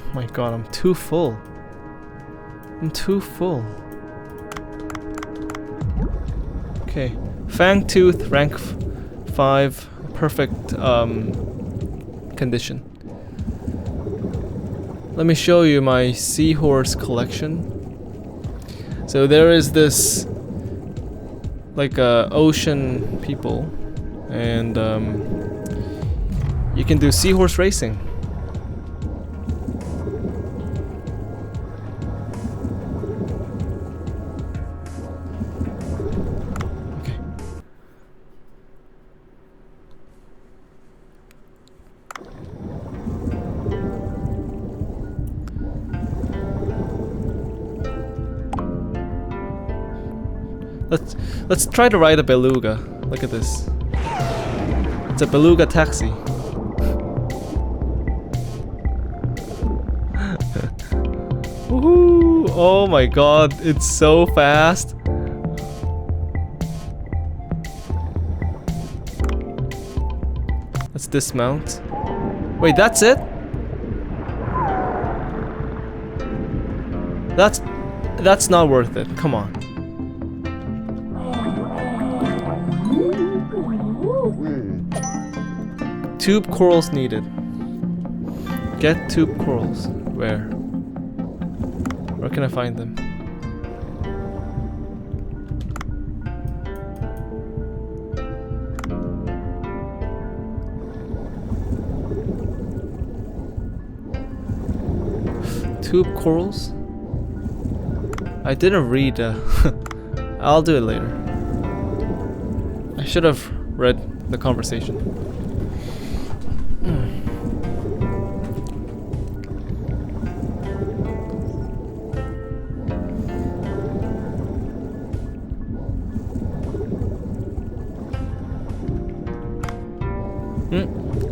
A: Oh my god, I'm too full. I'm too full. Okay, Fangtooth, rank 5, perfect condition. Let me show you my seahorse collection. So there is this like ocean people, and you can do seahorse racing. Let's try to ride a beluga. Look at this. It's a beluga taxi. Woohoo! Oh my god, it's so fast. Let's dismount. Wait, that's it? That's not worth it. Come on. Tube corals needed. Get tube corals. Where? Where can I find them? Tube corals? I didn't read. I'll do it later. I should have read the conversation.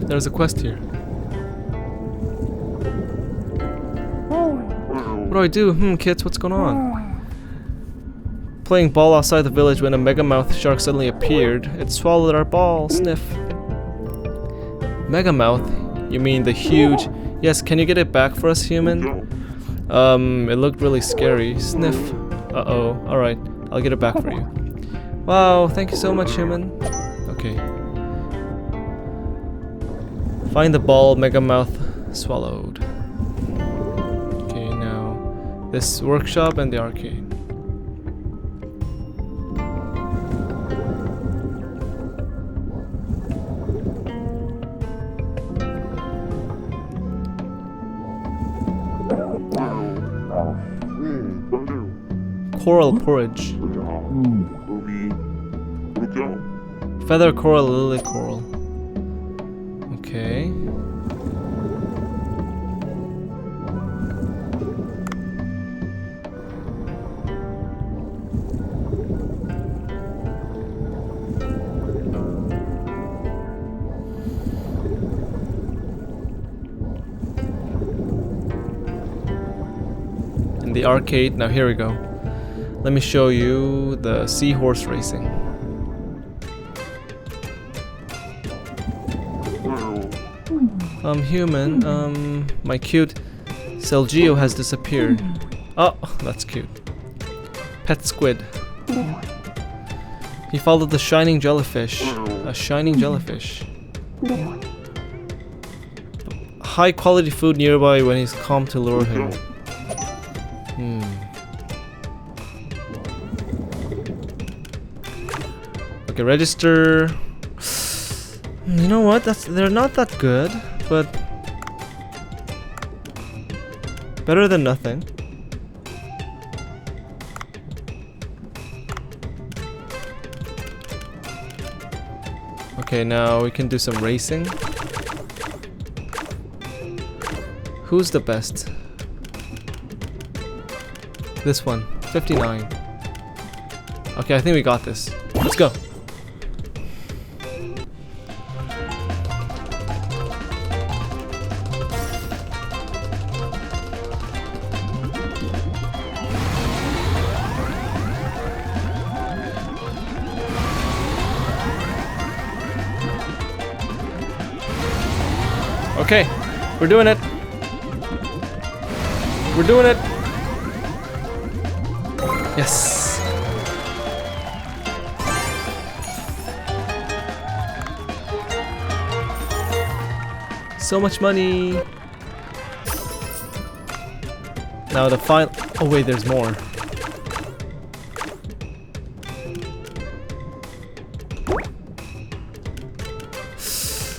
A: There's a quest here. What do I do? Kids, what's going on? Playing ball outside the village when a megamouth shark suddenly appeared. It swallowed our ball. Sniff. Megamouth? You mean the huge... Yes, can you get it back for us, human? It looked really scary. Sniff. Uh-oh. Alright, I'll get it back for you. Wow, thank you so much, human. Okay. Find the ball megamouth swallowed. Okay, now this workshop and the arcade. Coral porridge. Feather coral, lily coral. Okay. In the arcade, now here we go. Let me show you the seahorse racing. Human, my cute Selgio has disappeared. Oh, that's cute. Pet squid. He followed the shining jellyfish. A shining jellyfish. High quality food nearby when he's calm to lure him. Okay, register. You know what? They're not that good, but better than nothing. Okay, now we can do some racing. Who's the best? This one, 59. Okay, I think we got this. Let's go. Okay, we're doing it. We're doing it. Yes. So much money. Now the final. Oh wait, there's more.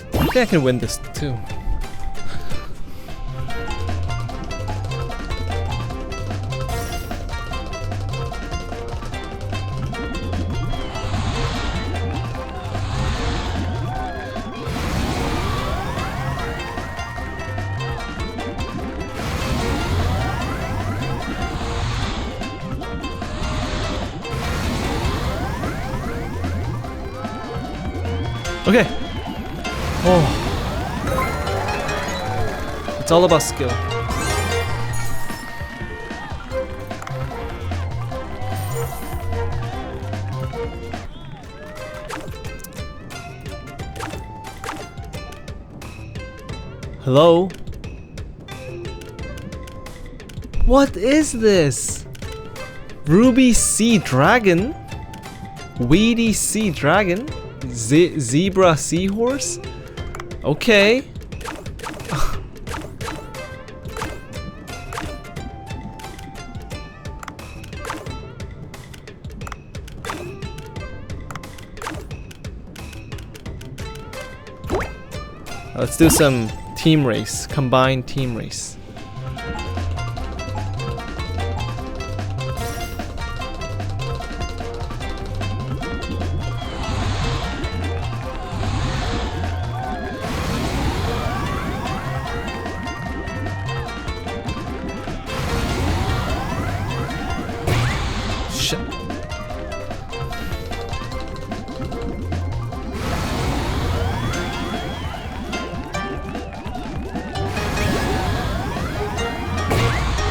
A: I think I can win this too. Okay. Oh. It's all about skill. Hello? What is this? Ruby Sea Dragon? Weedy Sea Dragon? Zebra Seahorse? Okay. Let's do some team race, combined team race.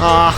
A: Ah.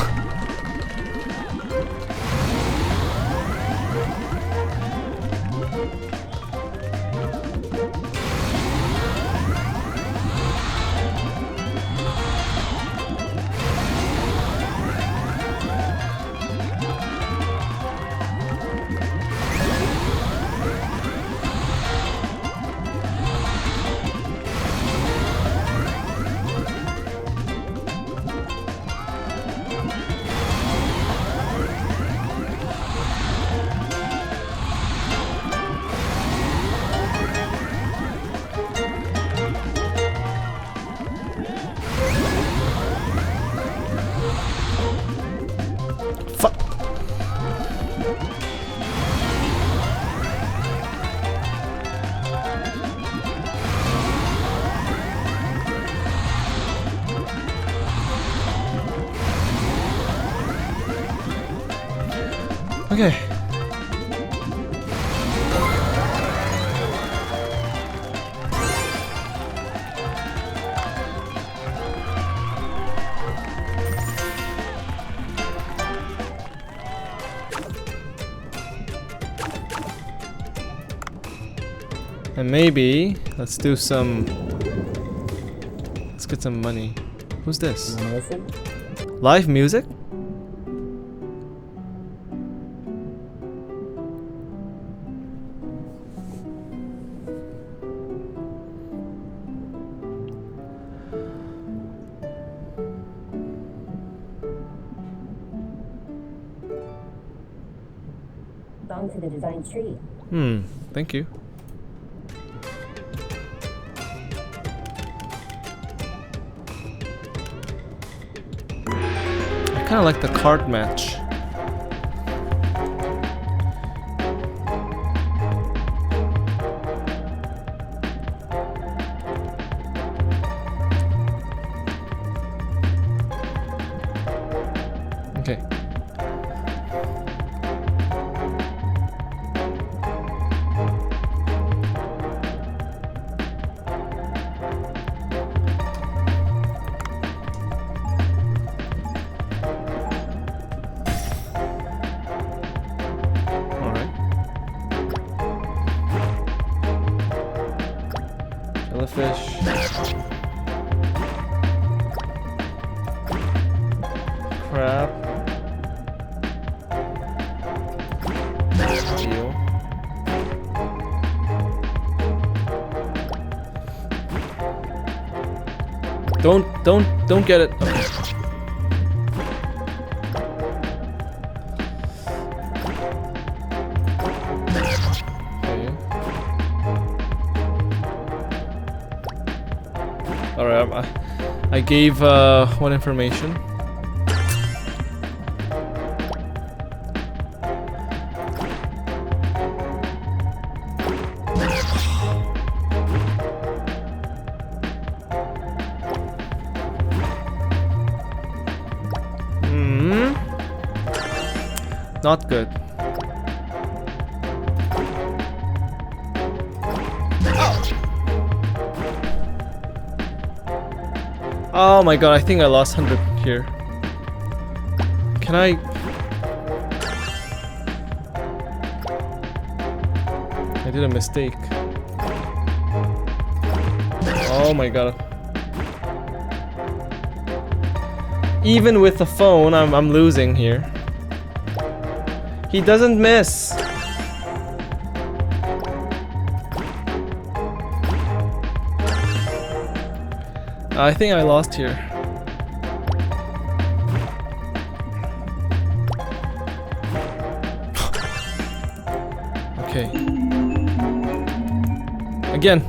A: Okay. And maybe let's do some. Let's get some money. Who's this?
C: Wanna listen?
A: Live music?
C: Belong to the design tree.
A: Thank you. I kinda like the card match. Okay. Jellyfish. Crab. Eel. Don't get it. Okay. Alright, I gave one information. Not good. Oh my god, I think I lost 100 here. Can I... I did a mistake. Oh my god. Even with the phone, I'm losing here. He doesn't miss. I think I lost here. Okay. Again.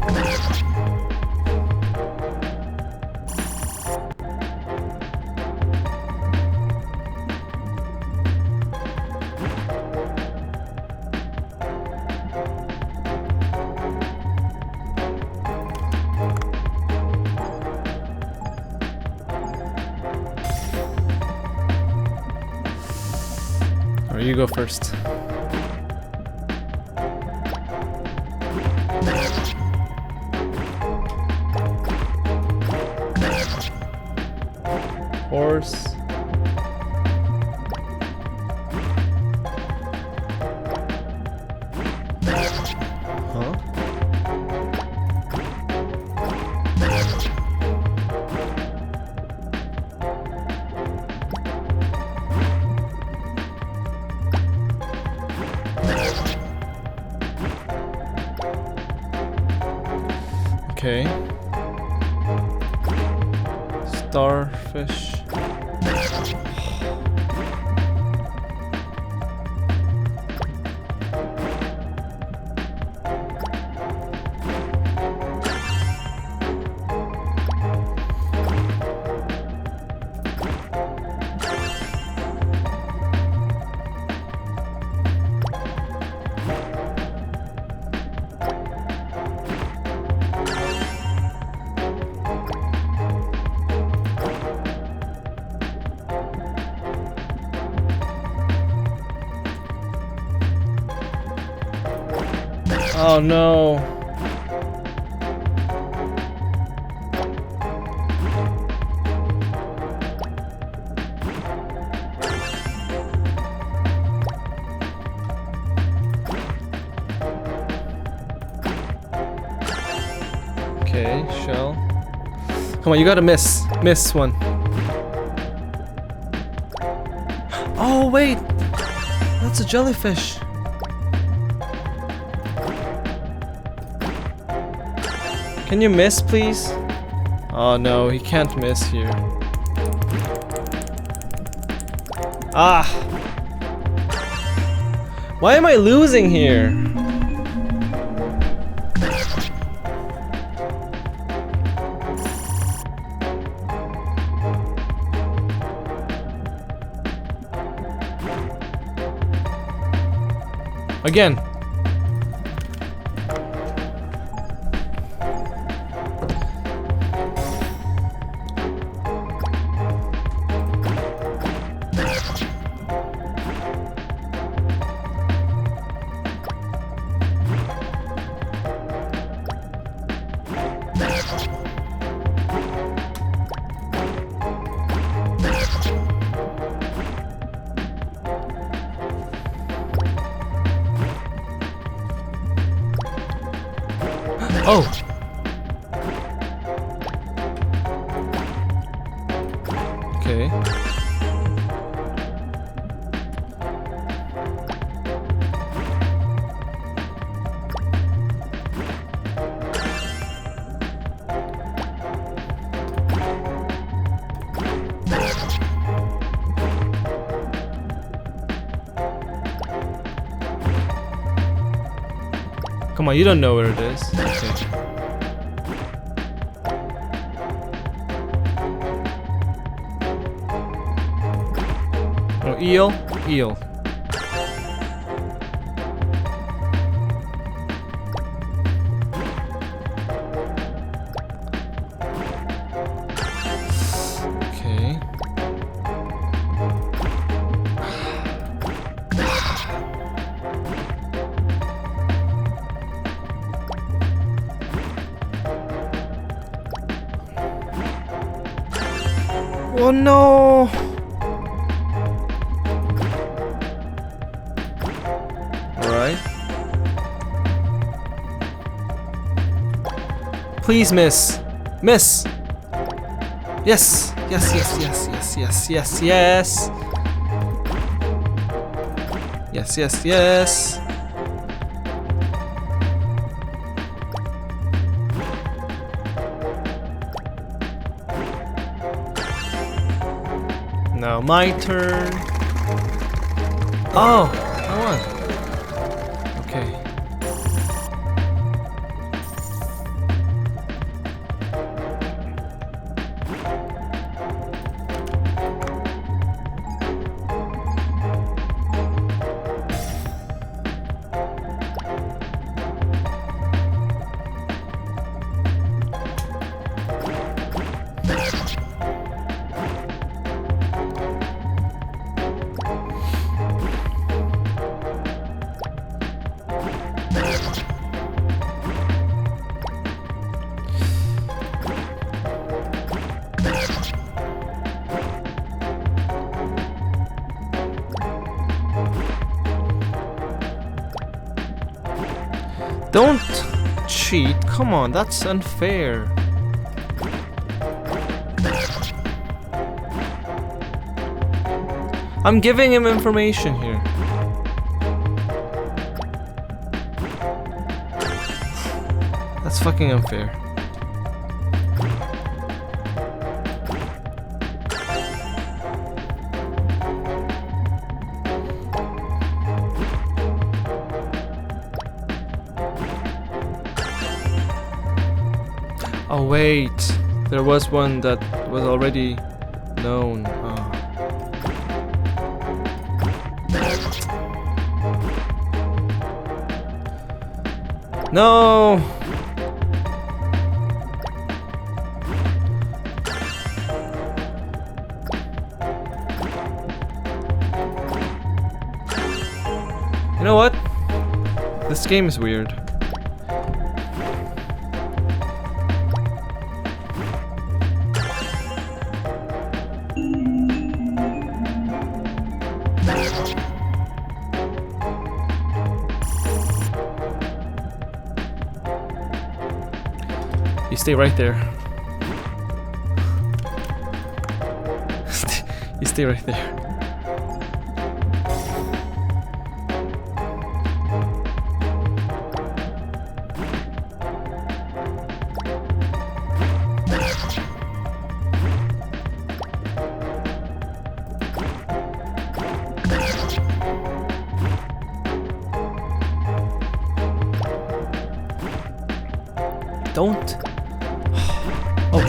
A: Or you go first. Horse. Huh? Okay. Starfish. Oh no. Okay, shell. Come on, you gotta miss. Miss one. Oh, wait! That's a jellyfish. Can you miss, please? Oh no, he can't miss here. Ah! Why am I losing here? Again. Oh! Okay. Come on, you don't know where it is. Okay. Oh, eel? Eel. Okay. Oh no! Alright. Please miss. Miss! Yes! Yes, yes, yes, yes, yes, yes, yes! Yes, yes, yes! Now my turn. Oh, I won. Okay. Don't cheat. Come on, that's unfair. I'm giving him information here. That's fucking unfair. Oh wait, there was one that was already known. Oh. No! You know what? This game is weird. You stay right there. You stay right there. Don't. Oh.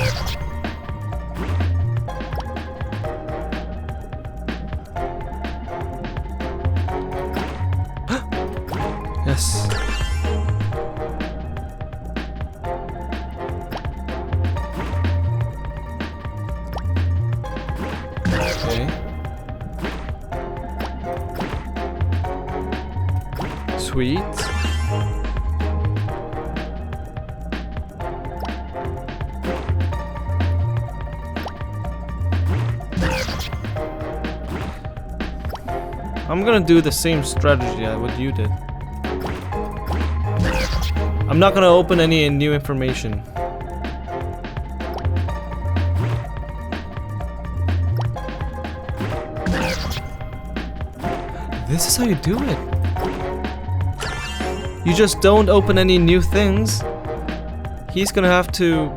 A: Yes. Okay. Sweet. I'm gonna do the same strategy as what you did. I'm not gonna open any new information. This is how you do it. You just don't open any new things. He's gonna have to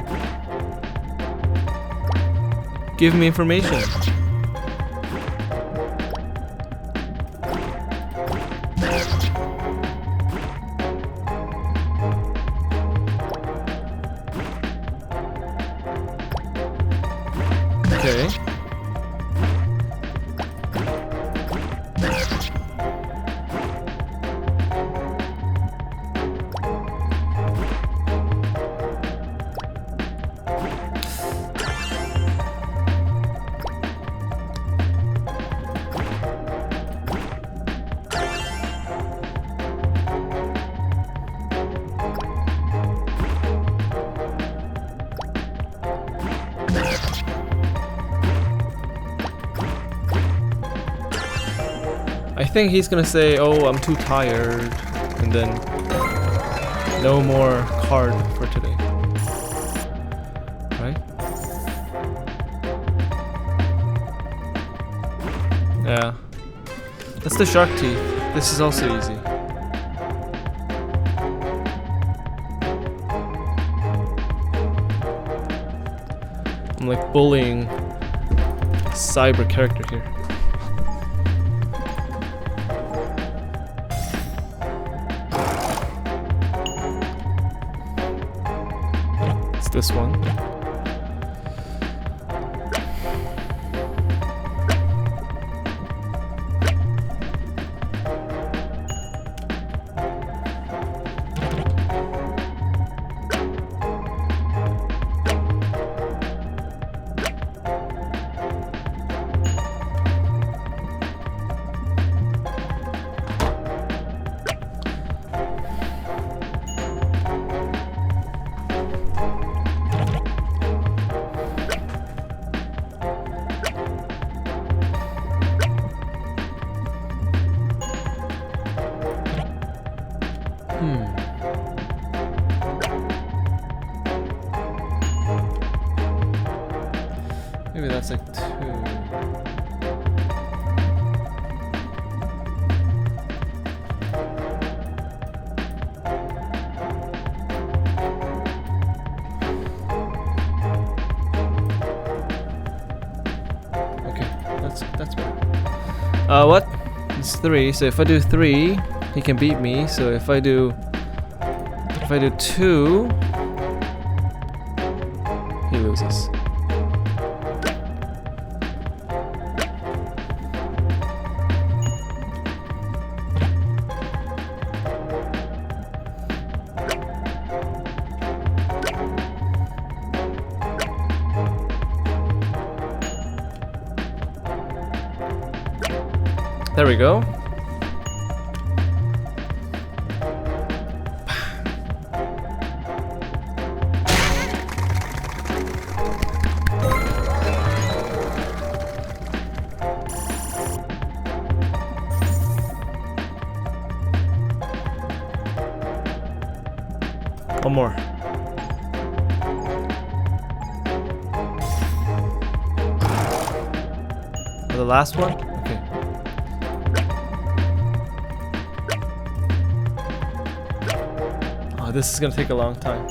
A: give me information. Okay. I think he's gonna say, "Oh, I'm too tired," and then no more card for today. Right? Yeah. That's the shark teeth. This is also easy. I'm like bullying a cyber character here. This one. Maybe that's like 2. Okay, that's better. What? It's 3. So if I do 3, he can beat me. So if I do 2, he loses. There we go. One more. The last one? Okay. Oh, this is gonna take a long time.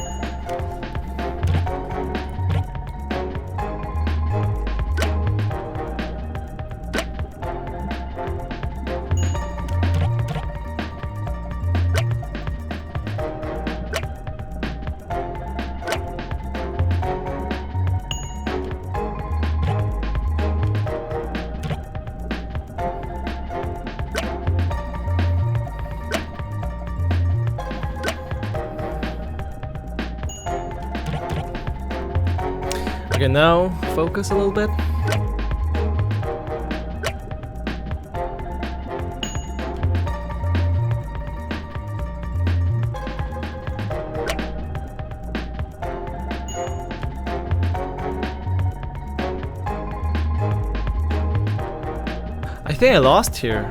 A: Okay, now focus a little bit. I think I lost here.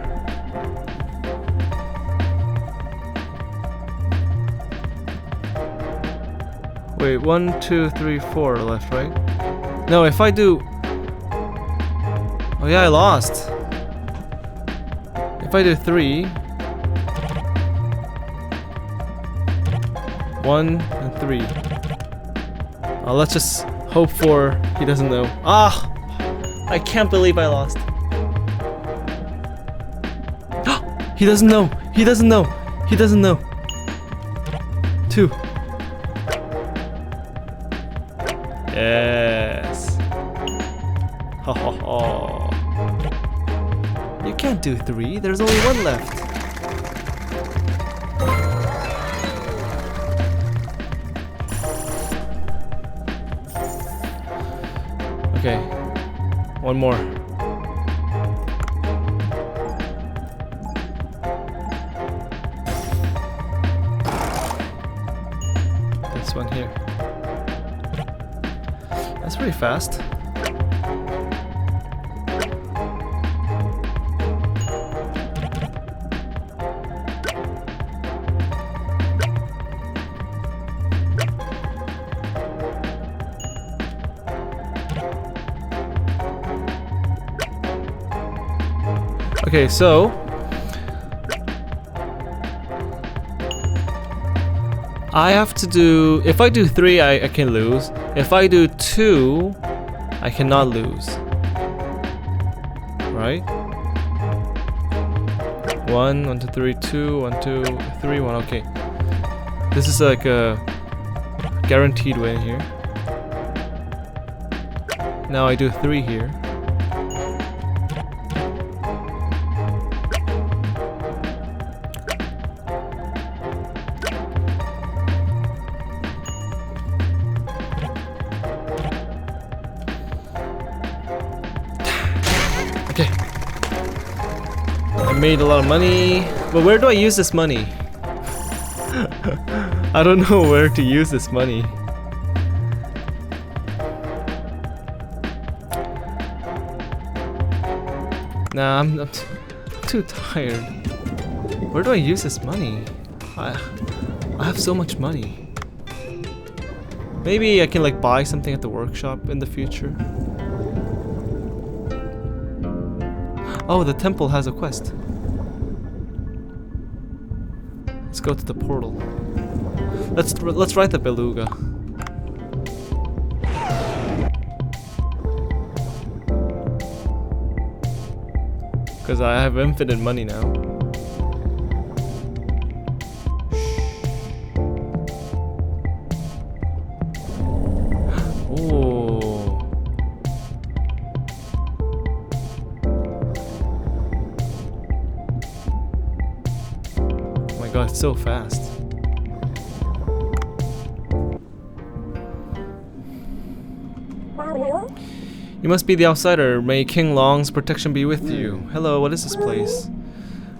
A: Wait, 1, 2, 3, 4 left, right? No, if I do... Oh yeah, I lost. If I do 3... 1 and 3. Let's just hope for he doesn't know. Ah! I can't believe I lost. He doesn't know! He doesn't know! He doesn't know! 2. Yes. Ha ha ha. You can't do 3. There's only 1 left. Okay. 1 more. This one here. That's pretty fast. Okay, so I have to do, if I do 3, I can lose. If I do 2, I cannot lose. Right? 1, 1, 2, 3, 2, 1, 2, 3, 1. Okay. This is like a guaranteed win here. Now I do 3 here. Okay. I made a lot of money. But where do I use this money? I don't know where to use this money. Nah, I'm too tired. Where do I use this money? I have so much money. Maybe I can like buy something at the workshop in the future. Oh, the temple has a quest. Let's go to the portal. Let's write the beluga. Because I have infinite money now. Oh. Oh my god, it's so fast. You must be the outsider. May King Long's protection be with you. Hello, what is this place?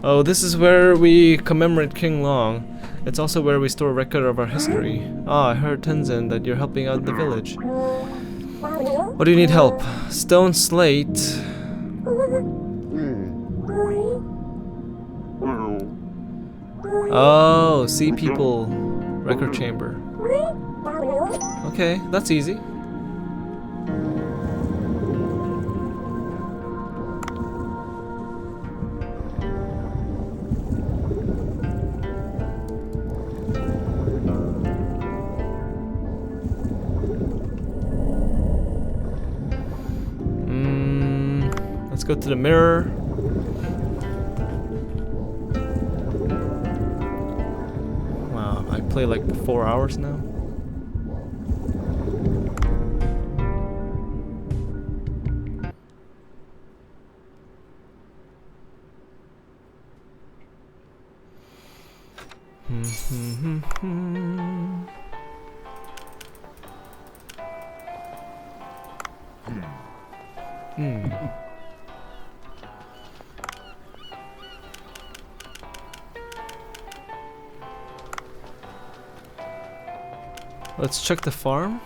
A: Oh, this is where we commemorate King Long. It's also where we store a record of our history. Ah, I heard, Tenzin, that you're helping out the village. What do you need help? Stone slate. Oh, see people. Record chamber. Okay, that's easy. go to the mirror. Wow, I play like 4 hours now. Let's check the farm.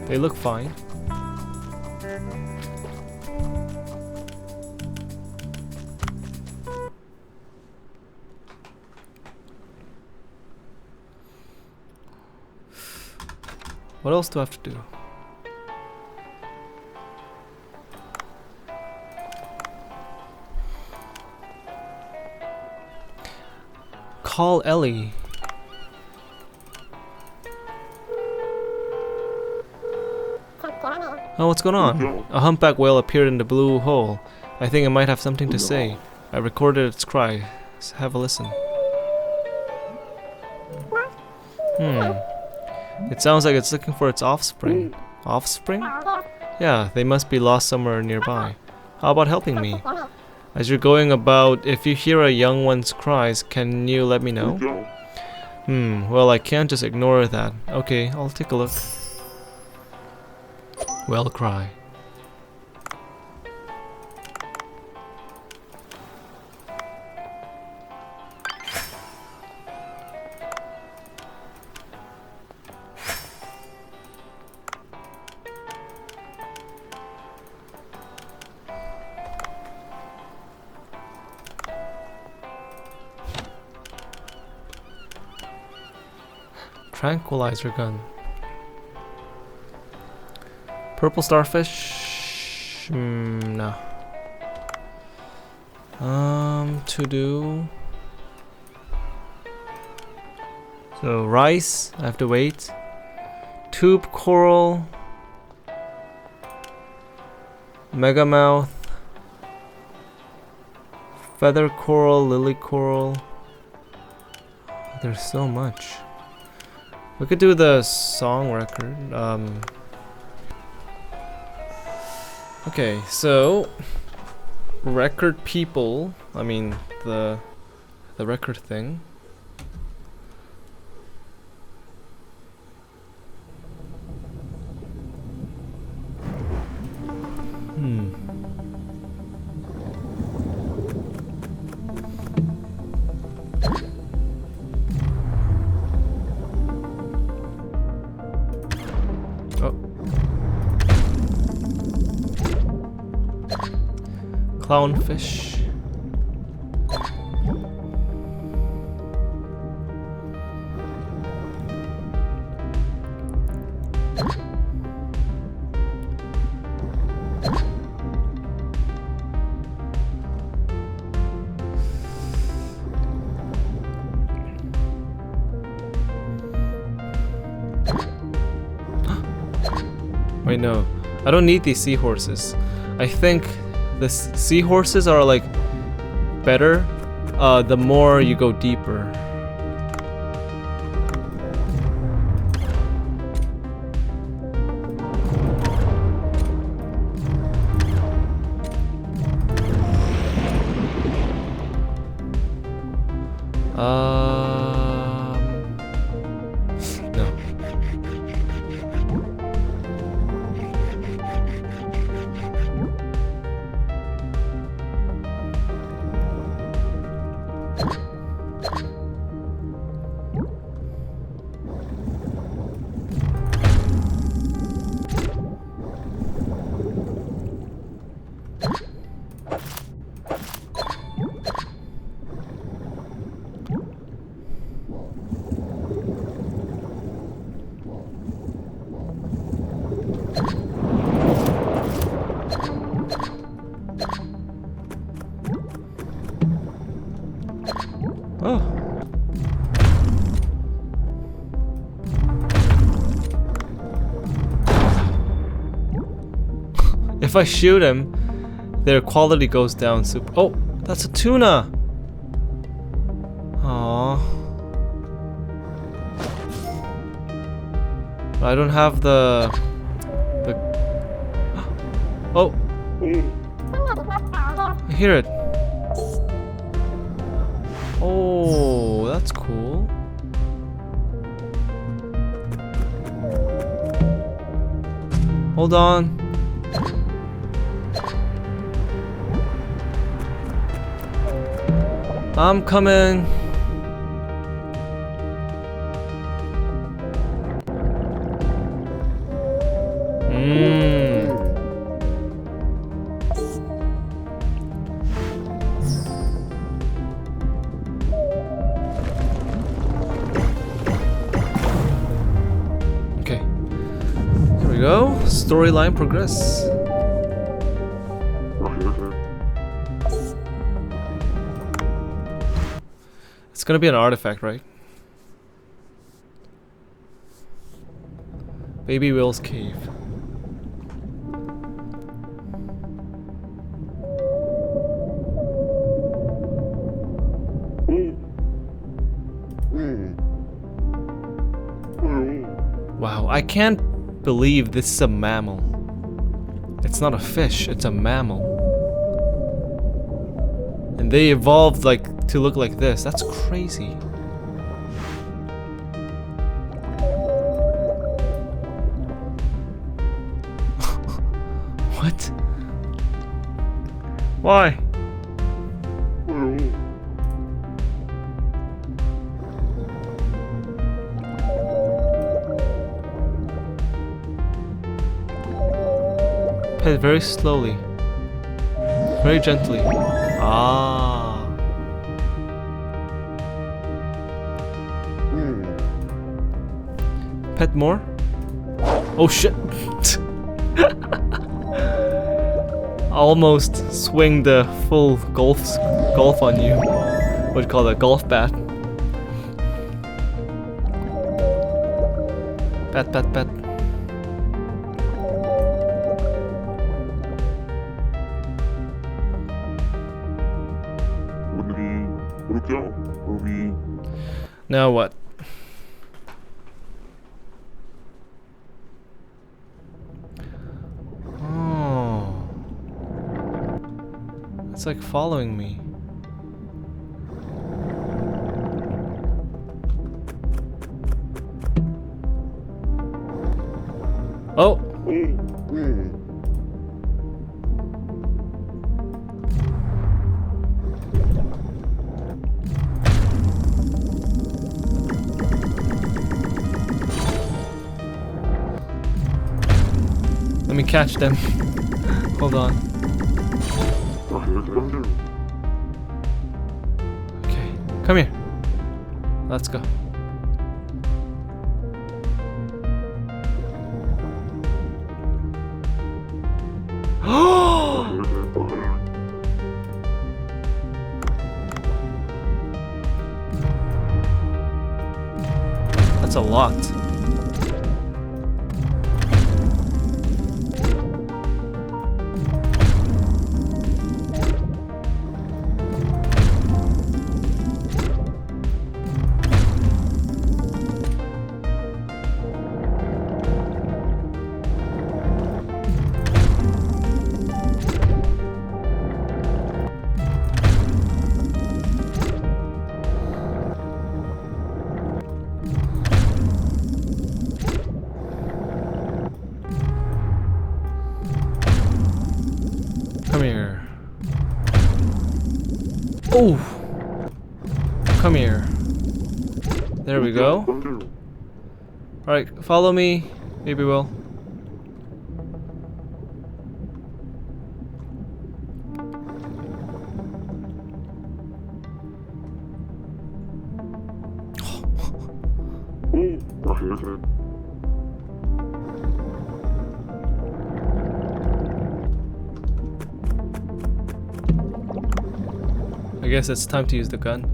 A: They look fine. What else do I have to do? Call Ellie. Oh, what's going on? A humpback whale appeared in the blue hole. I think it might have something to say. I recorded its cry. Let's have a listen. It sounds like it's looking for its offspring. Offspring? Yeah, they must be lost somewhere nearby. How about helping me? As you're going about, if you hear a young one's cries, can you let me know? Well, I can't just ignore that. Okay, I'll take a look. Well, cry. Tranquilizer gun. Purple starfish? No. To do. So rice, I have to wait. Tube coral. Megamouth. Feather coral, lily coral. There's so much. We could do the song record. Okay, so record people. I mean the record thing. Clownfish. Wait, no. I don't need these seahorses. I think the seahorses are like better the more you go deeper. No. If I shoot him, their quality goes down super. Oh, that's a tuna! Aww. I don't have the... Oh! I hear it. Oh, that's cool. Hold on. I'm coming. Okay. Here we go. Storyline progress. It's gonna be an artifact, right? Baby Will's cave. Wow, I can't believe this is a mammal. It's not a fish, it's a mammal. And they evolved like to look like this. That's crazy. What? Why? Pet very slowly. Very gently. Ah. Pet more? Oh shit. Almost swing the full golf on you. What do you call that? Golf bat. Pat. Now what? Oh. It's like following me. Oh! Let me catch them. Hold on. Okay, come here. Let's go. That's a lot. Come here. Oh! Come here. There we go. Alright, follow me, Baby Will. I guess it's time to use the gun.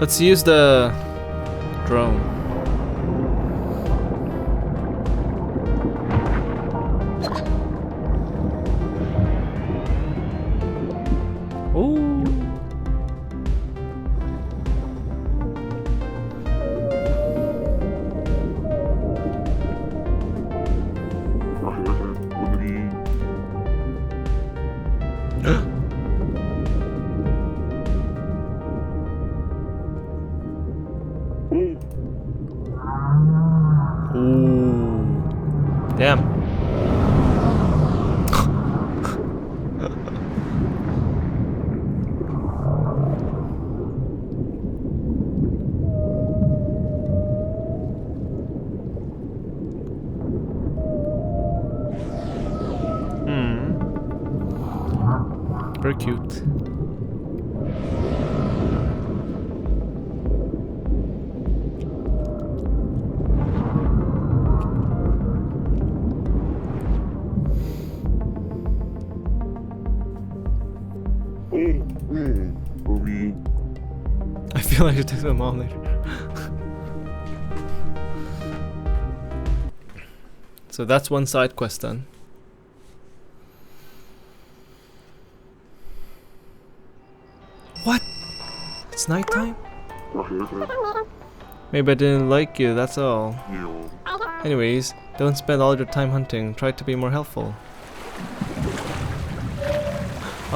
A: Let's use the drone. Ooh. Ooh. Damn. Very cute. I feel like I should take them all later. So that's one side quest done. What? It's nighttime? Maybe I didn't like you, that's all. Anyways, don't spend all your time hunting. Try to be more helpful.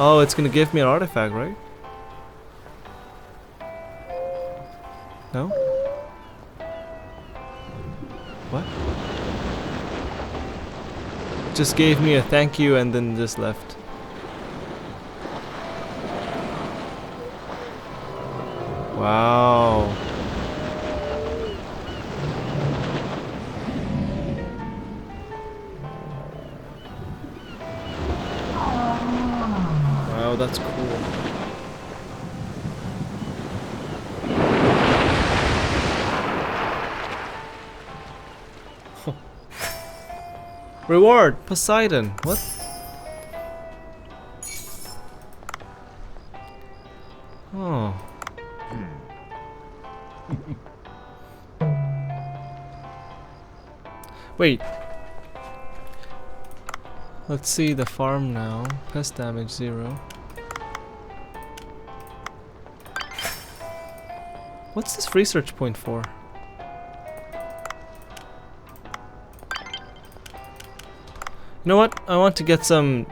A: Oh, it's gonna give me an artifact, right? No? What? Just gave me a thank you and then just left. Wow. Wow, that's cool. Reward, Poseidon. What? Oh. Wait. Let's see the farm now. Pest damage 0. What's this research point for? You know what? I want to get some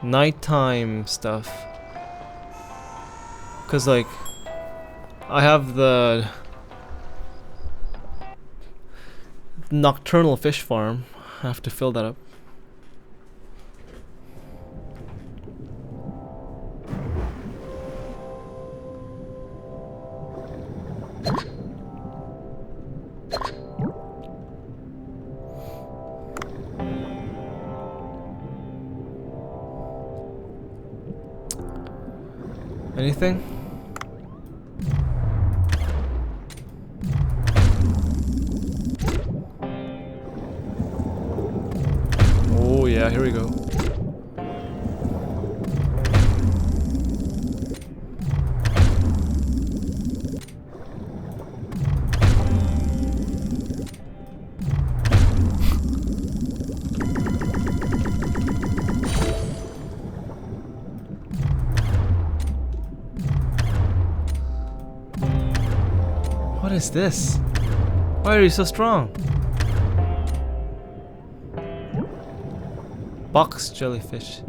A: nighttime stuff. Cause like I have the nocturnal fish farm. I have to fill that up. Anything? Oh yeah, here we go. What is this? Why are you so strong? Box jellyfish.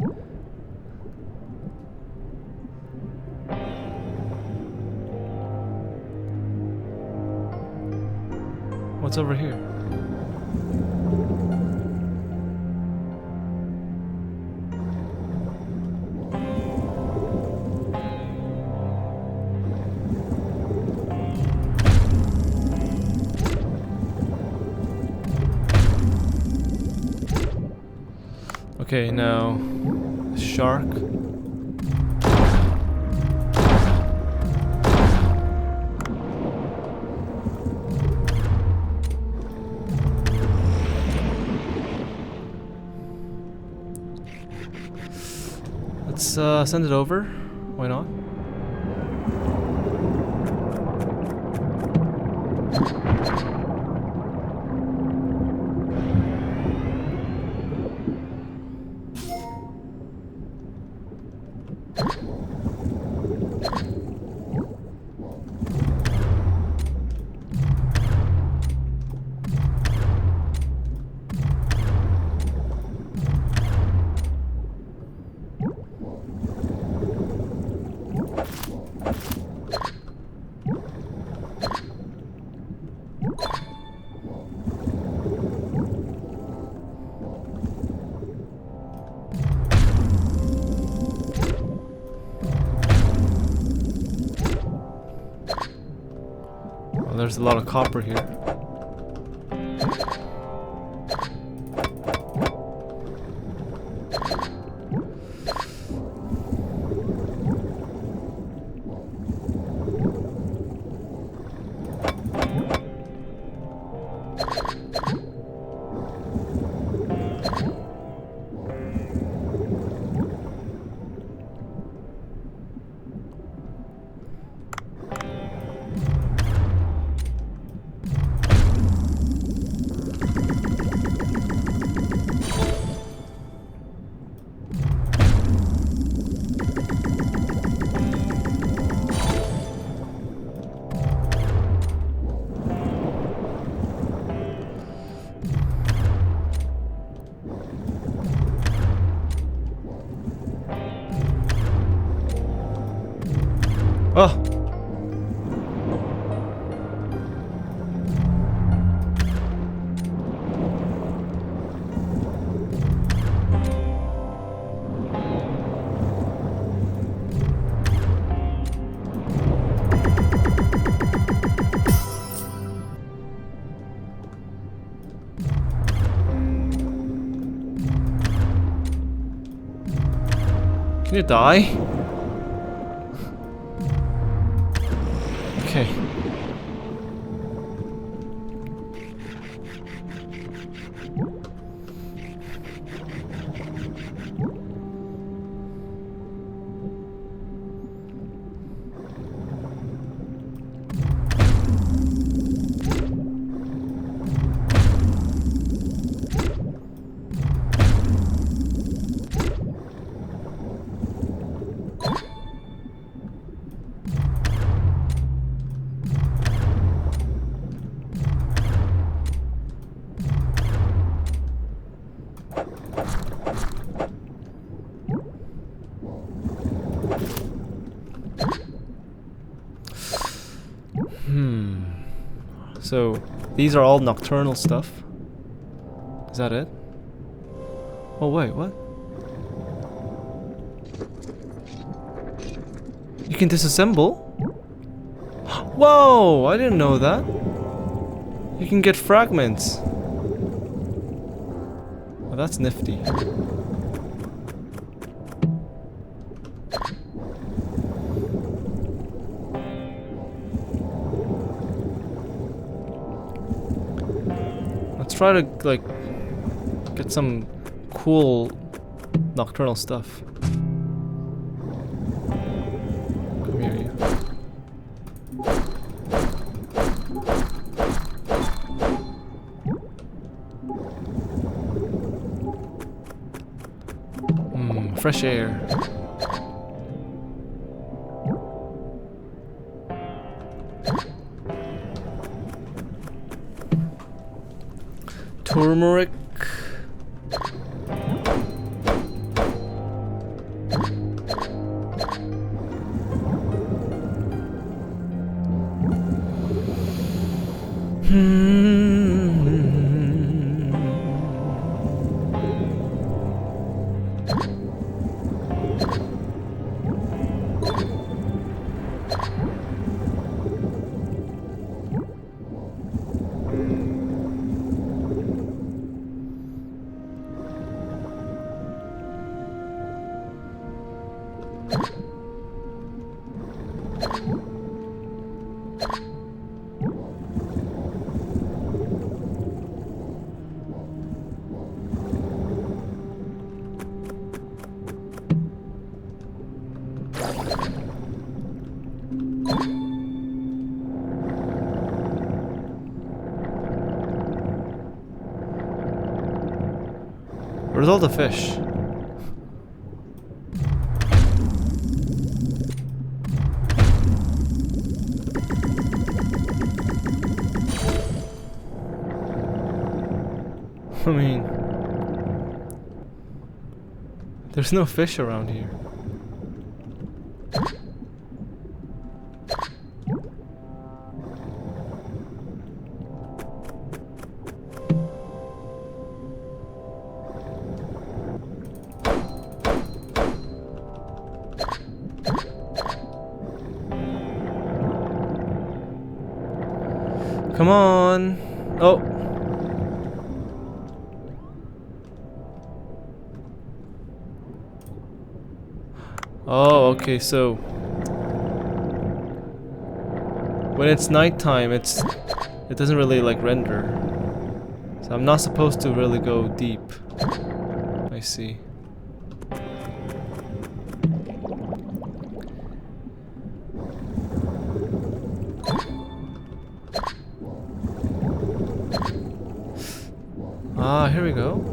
A: What's over here? Okay, now shark. Let's send it over. Why not? there's a lot of copper here. Oh! Can you die? Okay. So, these are all nocturnal stuff. Is that it? Oh wait, what? You can disassemble? Whoa! I didn't know that. You can get fragments. Oh, that's nifty. Let's try to, like, get some cool nocturnal stuff. Come here, you. Fresh air. Turmeric. Where's all the fish? I mean, there's no fish around here. Come on. Oh. Oh, okay, so when it's nighttime, it doesn't really like render. So I'm not supposed to really go deep. I see. Ah, here we go.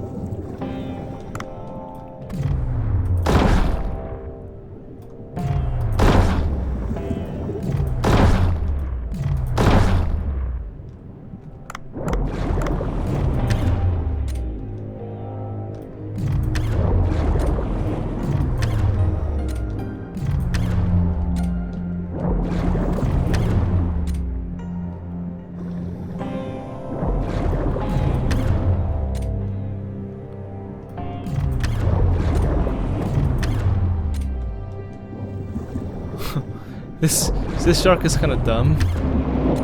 A: This shark is kind of dumb.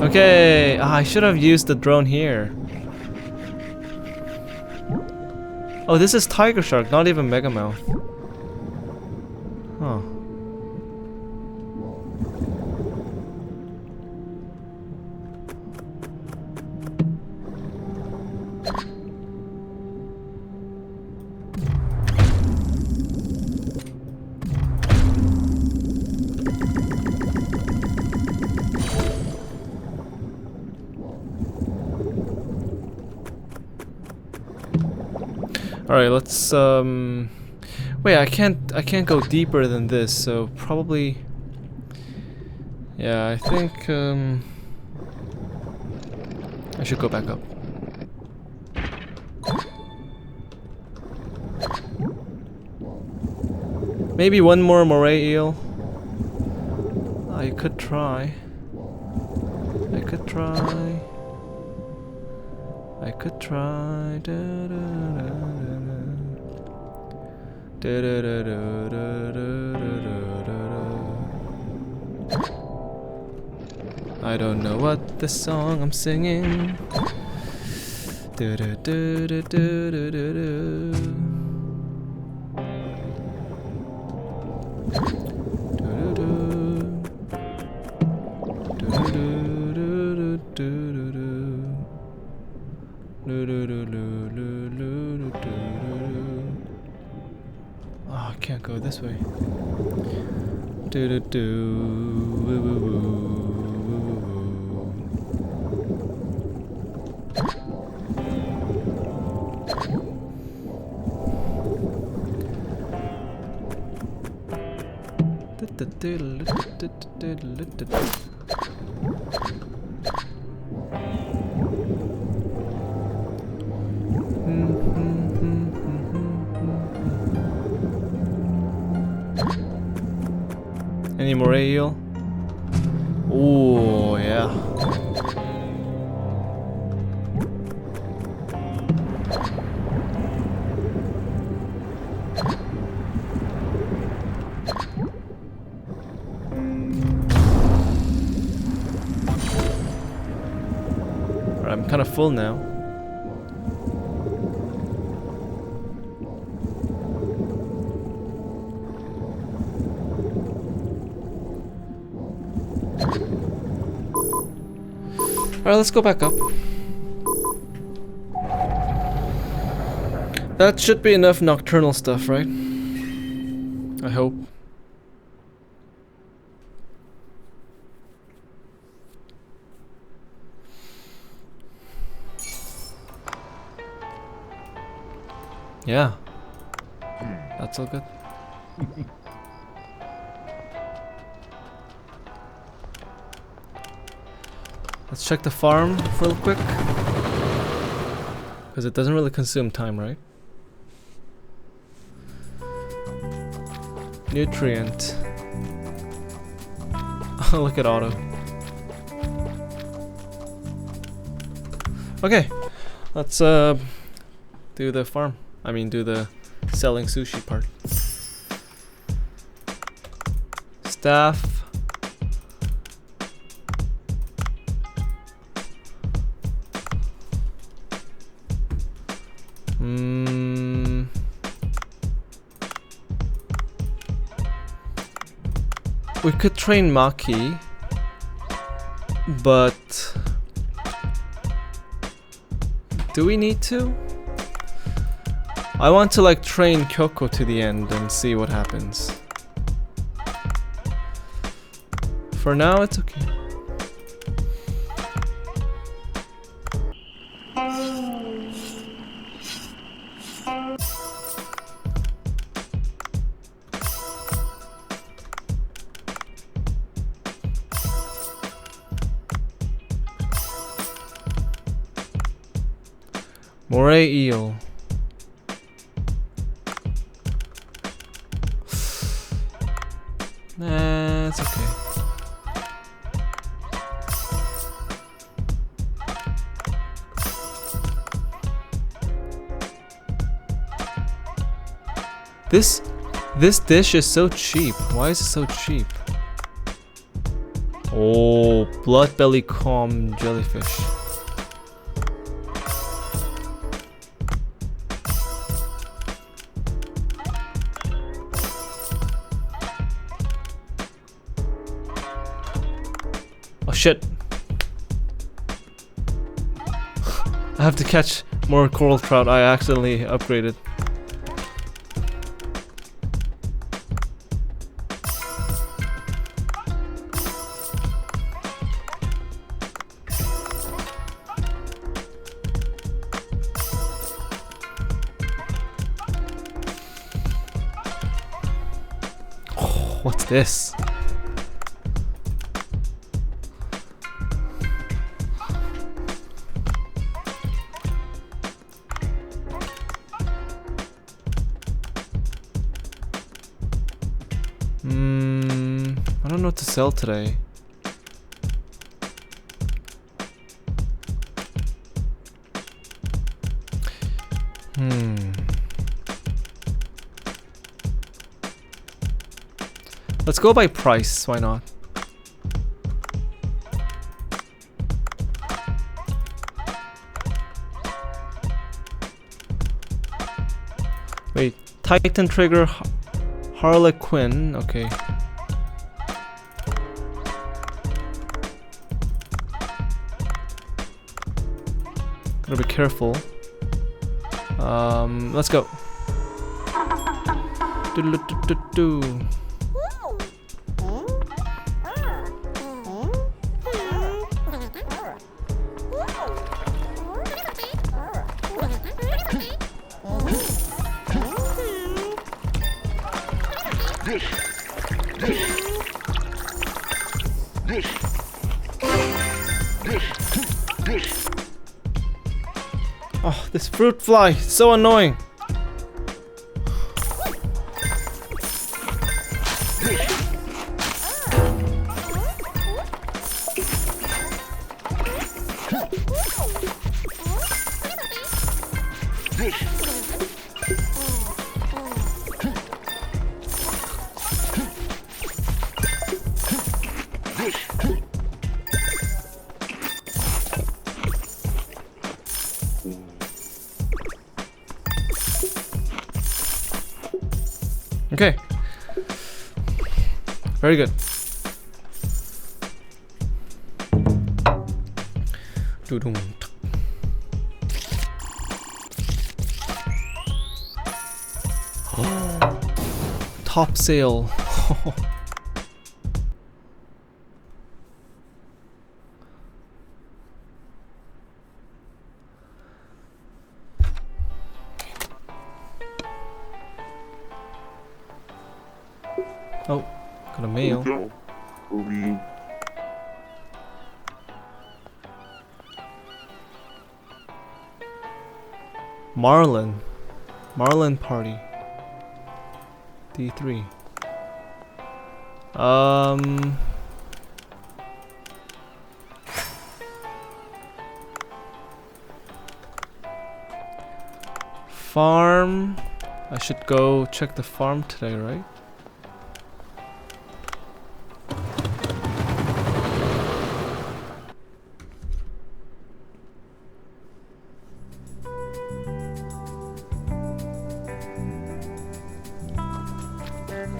A: Okay, I should have used the drone here. Oh, this is Tiger Shark, not even Megamouth. Huh. Alright, let's wait, I can't go deeper than this, so probably yeah, I think I should go back up. Maybe one more moray eel. I could try. I could try. I could try. Da, da, da, da, da, da, da, da, da, da, da. I don't know what the song I'm singing. Da, da, da, da, da, da, da, da. Oh, I can't go this way. Any more eel? Oh yeah. Alright, I'm kind of full now. Alright, let's go back up. That should be enough nocturnal stuff, right? I hope. Yeah. That's all good. Let's check the farm real quick. Because it doesn't really consume time, right? Nutrient. Oh, look at Otto. Okay. Let's do the farm. I mean, do the selling sushi part. Staff. We could train Maki, but do we need to? I want to like train Kyoko to the end and see what happens. For now, it's okay. Moray eel. Nah, it's okay. This dish is so cheap. Why is it so cheap? Oh, blood belly calm jellyfish. Oh shit. I have to catch more coral trout. I accidentally upgraded. Oh, what's this? I don't know what to sell today. Let's go by price, why not? Wait, Titan Trigger Harlequin, okay. Gotta be careful. Let's go. Do. Oh, this fruit fly, it's so annoying. Okay. Very good. Top sale. Oh, got a mail. Marlin party. D3. Farm. I should go check the farm today, right?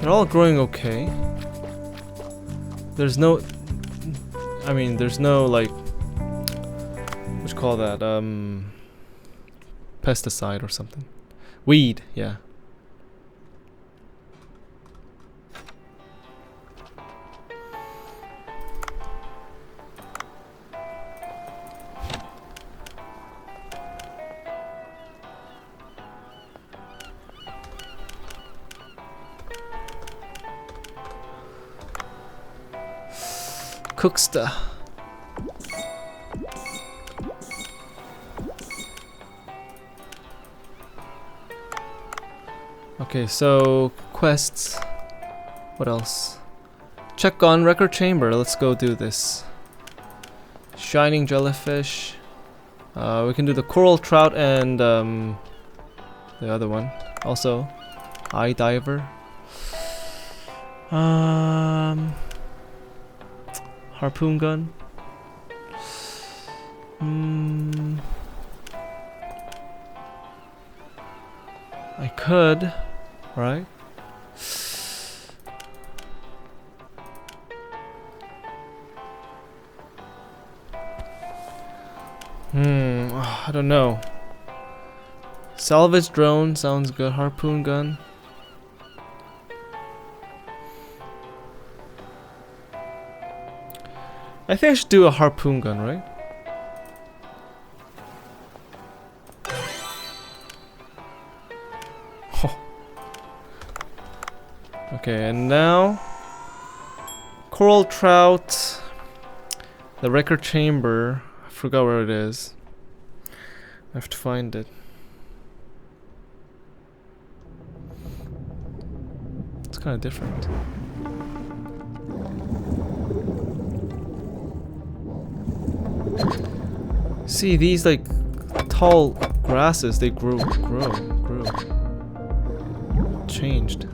A: They're all growing okay. There's no... I mean, there's no, like... What you call that? Pesticide or something. Weed, yeah. Cooksta. Okay, so quests. What else? Check on record chamber. Let's go do this. Shining jellyfish. We can do the coral trout and the other one. Also, eye diver. Harpoon gun. I could, right? I don't know. Salvage drone sounds good. Harpoon gun. I think I should do a harpoon gun, right? Oh. Okay, and now coral trout, the record chamber. I forgot where it is. I have to find it. It's kind of different. See, these like tall grasses, they grow. Changed.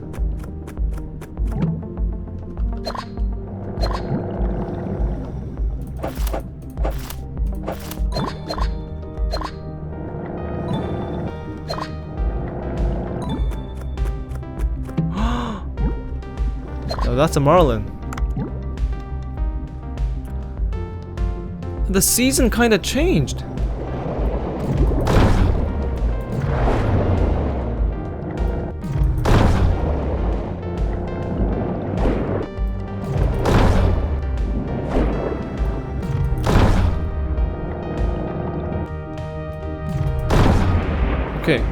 A: Oh, that's a marlin. The season kind of changed. Okay.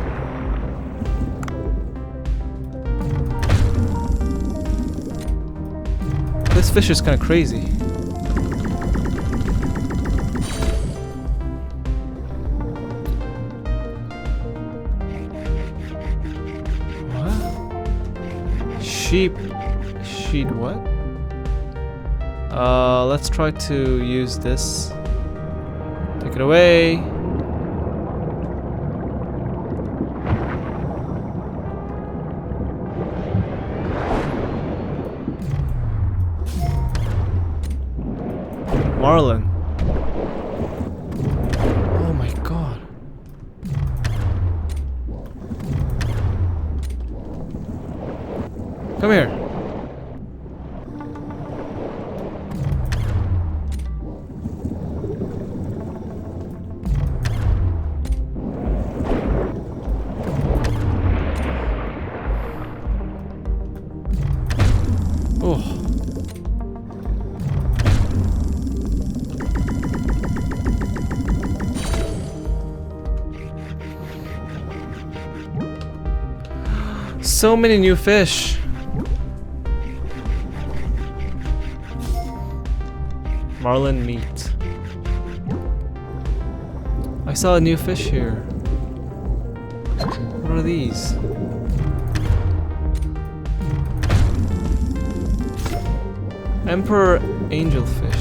A: This fish is kind of crazy. What? Sheet what? Let's try to use this. Take it away. Marlin. Oh my god. Come here. Oh. So many new fish. Marlin meat. I saw a new fish here. What are these? Emperor angelfish.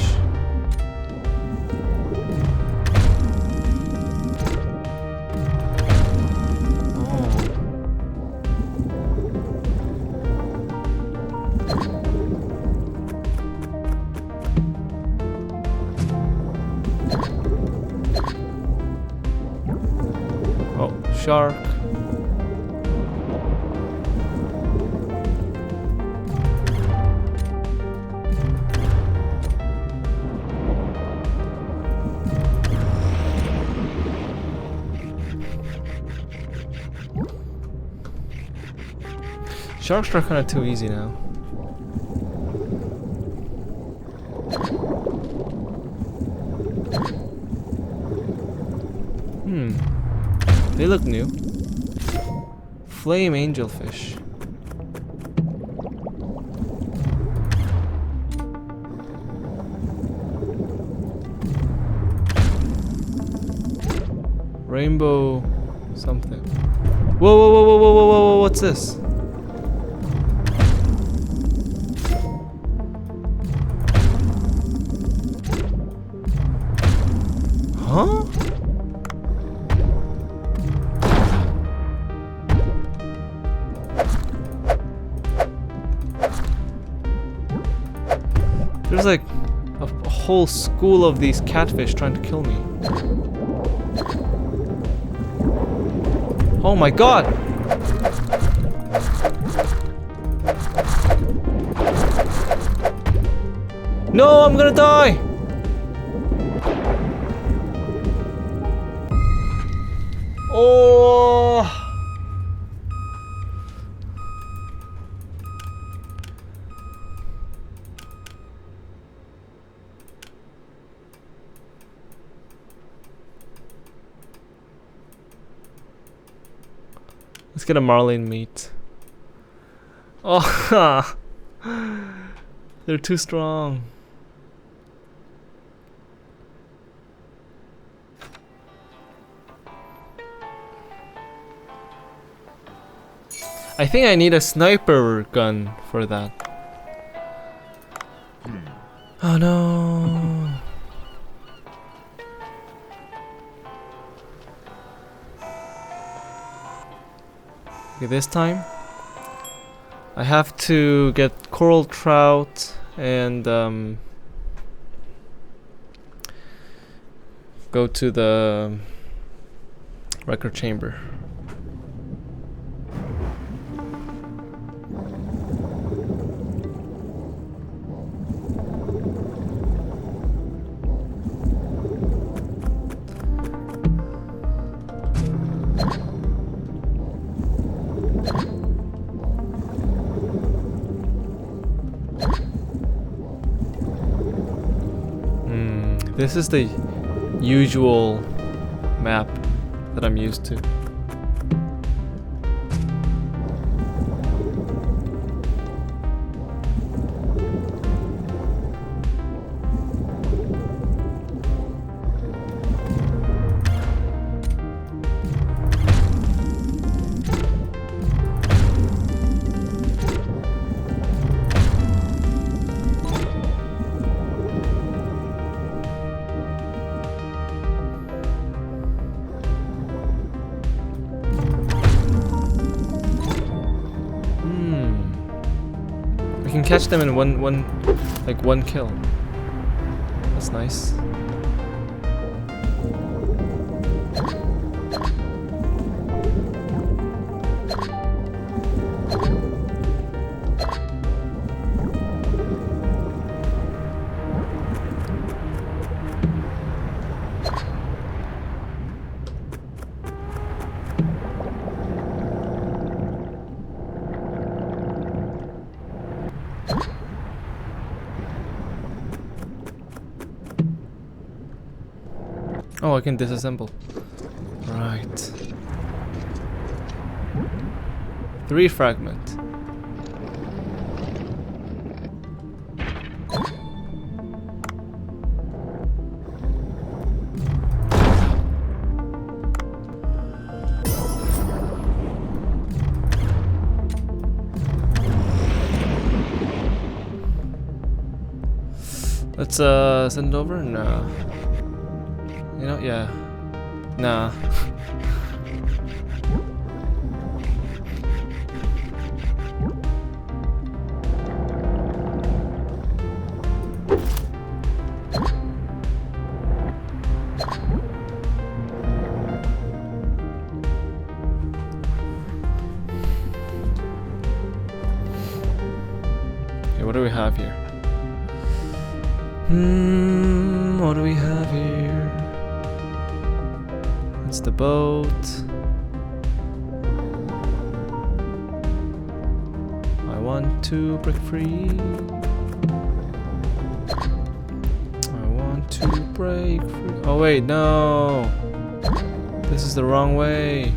A: Shark. Sharks are kind of too easy now. They look new. Flame angelfish. Rainbow something. Whoa, whoa, whoa, whoa, whoa, whoa, whoa, what's this? Huh? There's like a whole school of these catfish trying to kill me. Oh my god! No, I'm gonna die! Oh! Let's get a marlin meat. Oh, they're too strong. I think I need a sniper gun for that. Oh no. Okay, this time I have to get coral trout and go to the record chamber. This is the usual map that I'm used to. I can catch them in one kill. That's nice. Oh, I can disassemble. Right. 3 fragment. Let's send it over? No. You know, yeah. Nah. Okay, what do we have here? What do we have here? It's the boat. to break free. I want to break free. Oh wait, no! This is the wrong way.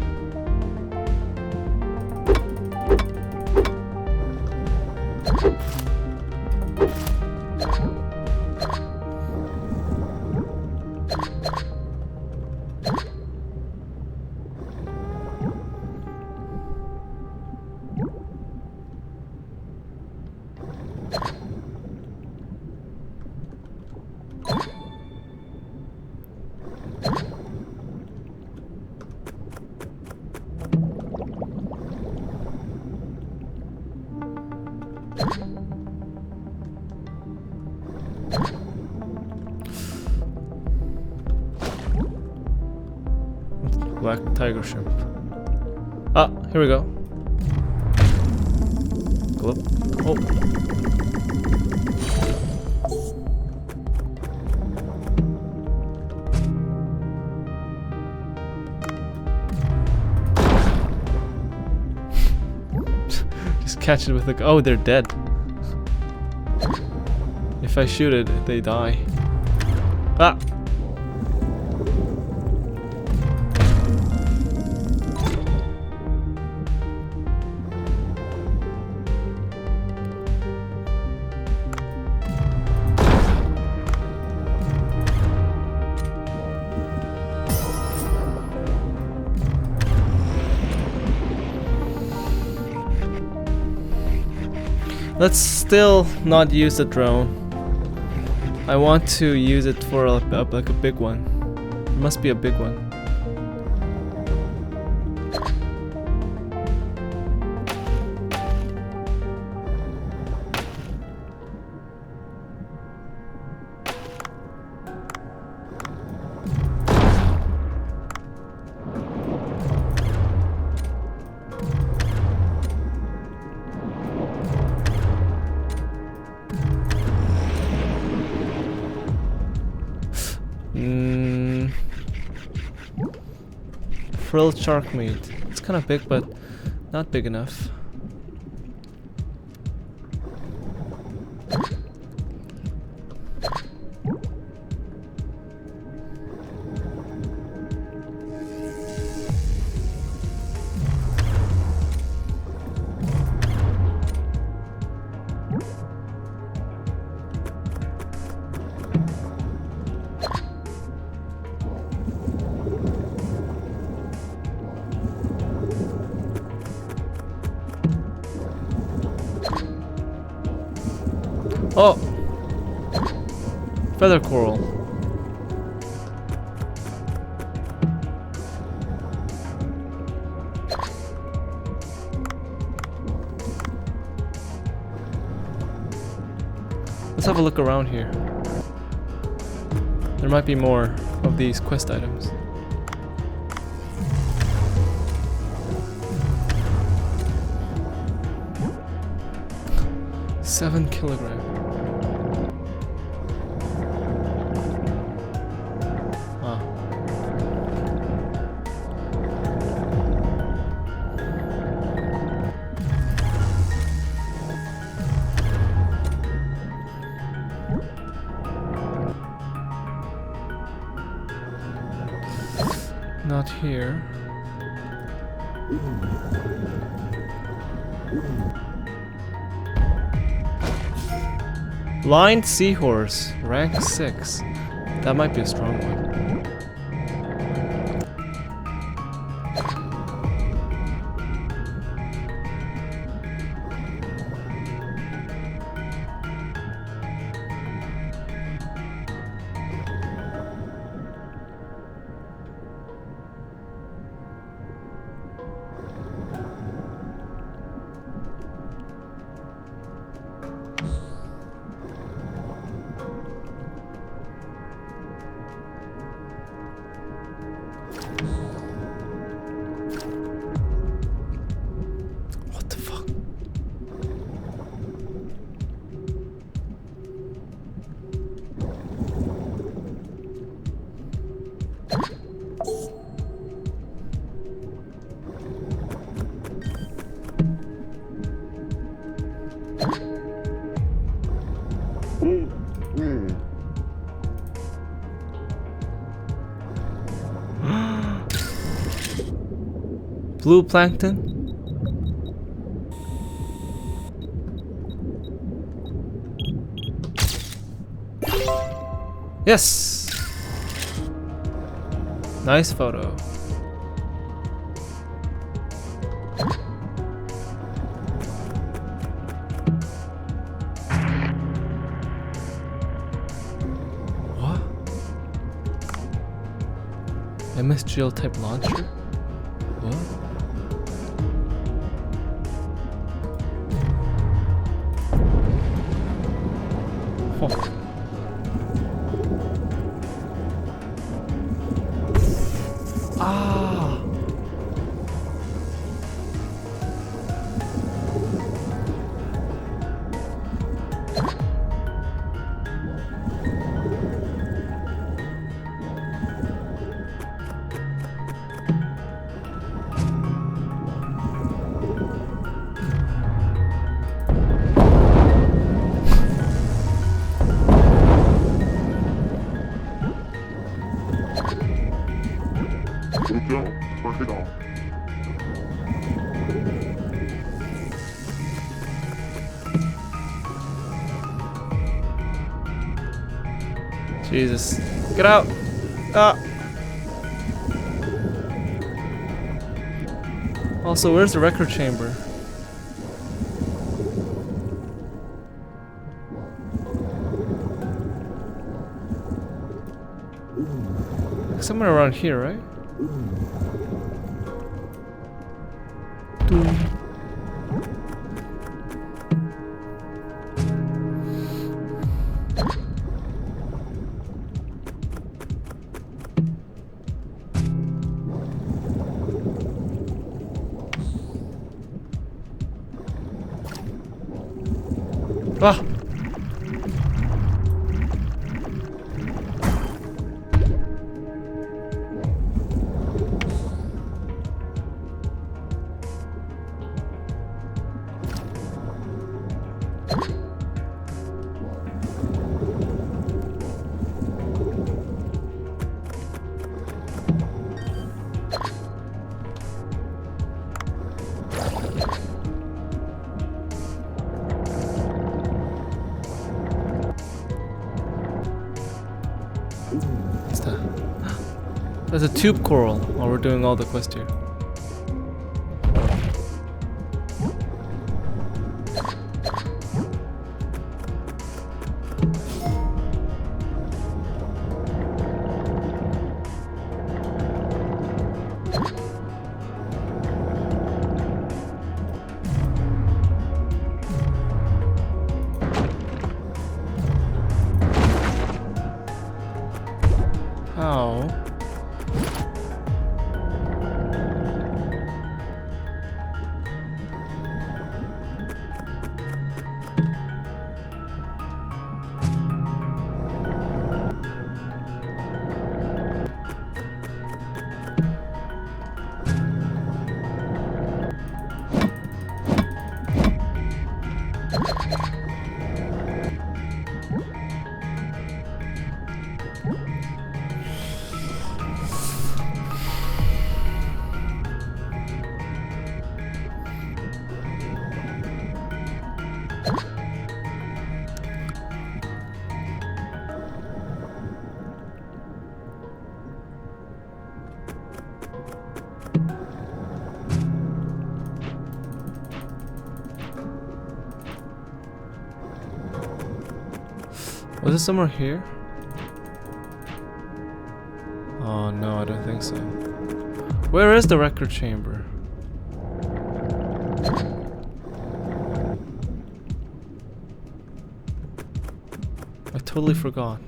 A: Black tiger shrimp. Ah, here we go. Go up. Oh. Just catch it with the. Oh, they're dead. If I shoot it, they die. Ah! Let's still not use the drone. I want to use it for like a big one. It must be a big one. Frilled shark meat. It's kind of big, but not big enough. Oh! Feather coral. Let's have a look around here. There might be more of these quest items. $7 kilograms. Not here. Blind seahorse, rank 6. That might be a strong one. Blue plankton? Yes! Nice photo. What? MSGL type launcher? What? Oh. Ah.
B: Good job. Work it off.
A: Jesus. Get out! Ah! Also, where's the record chamber? Somewhere around here, right? Ah! What's that? There's a tube coral while we're doing all the quests here. How? Was it somewhere here? Oh no, I don't think so. Where is the record chamber? I totally forgot.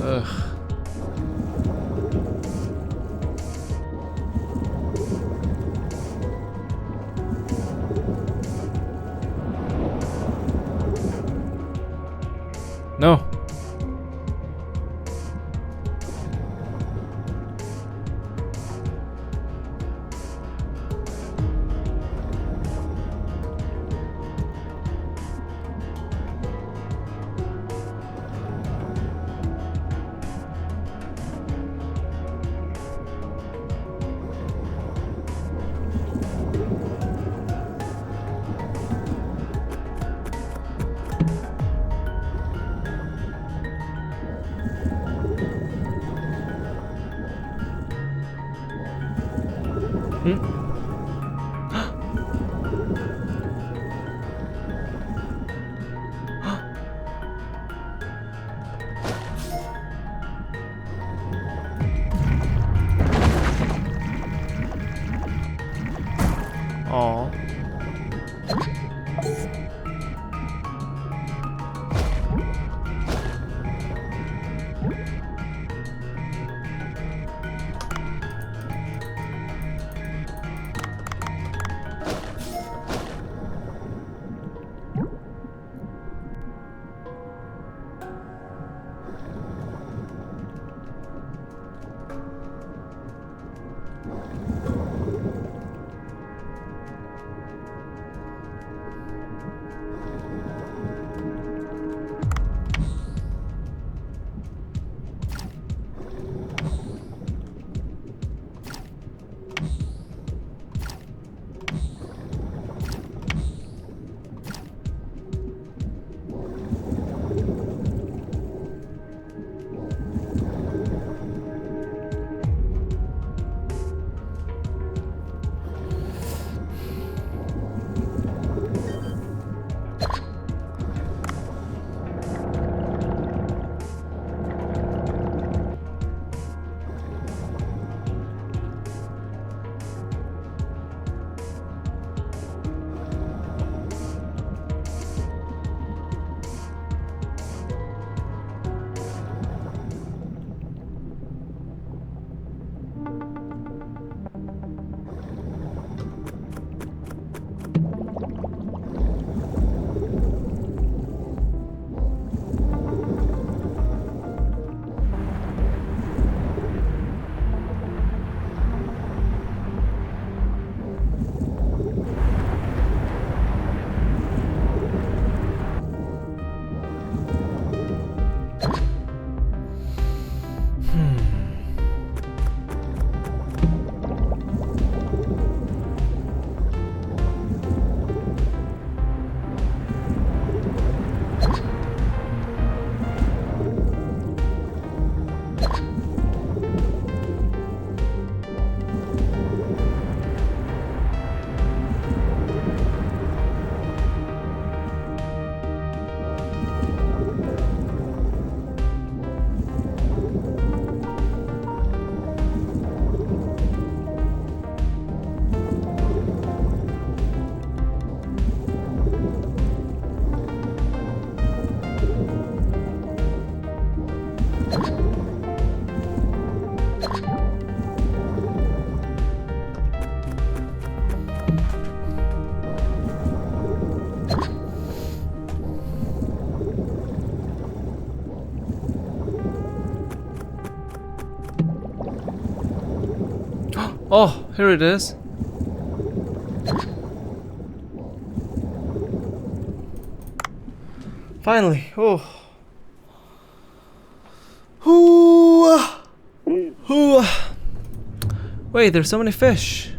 A: Ugh. No. Aw. Oh, here it is. Finally. Oh. Ooh. Wait, there's so many fish.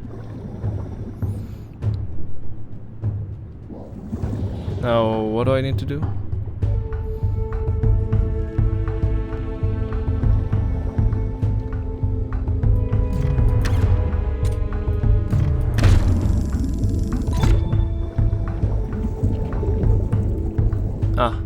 A: Now, what do I need to do? Ah.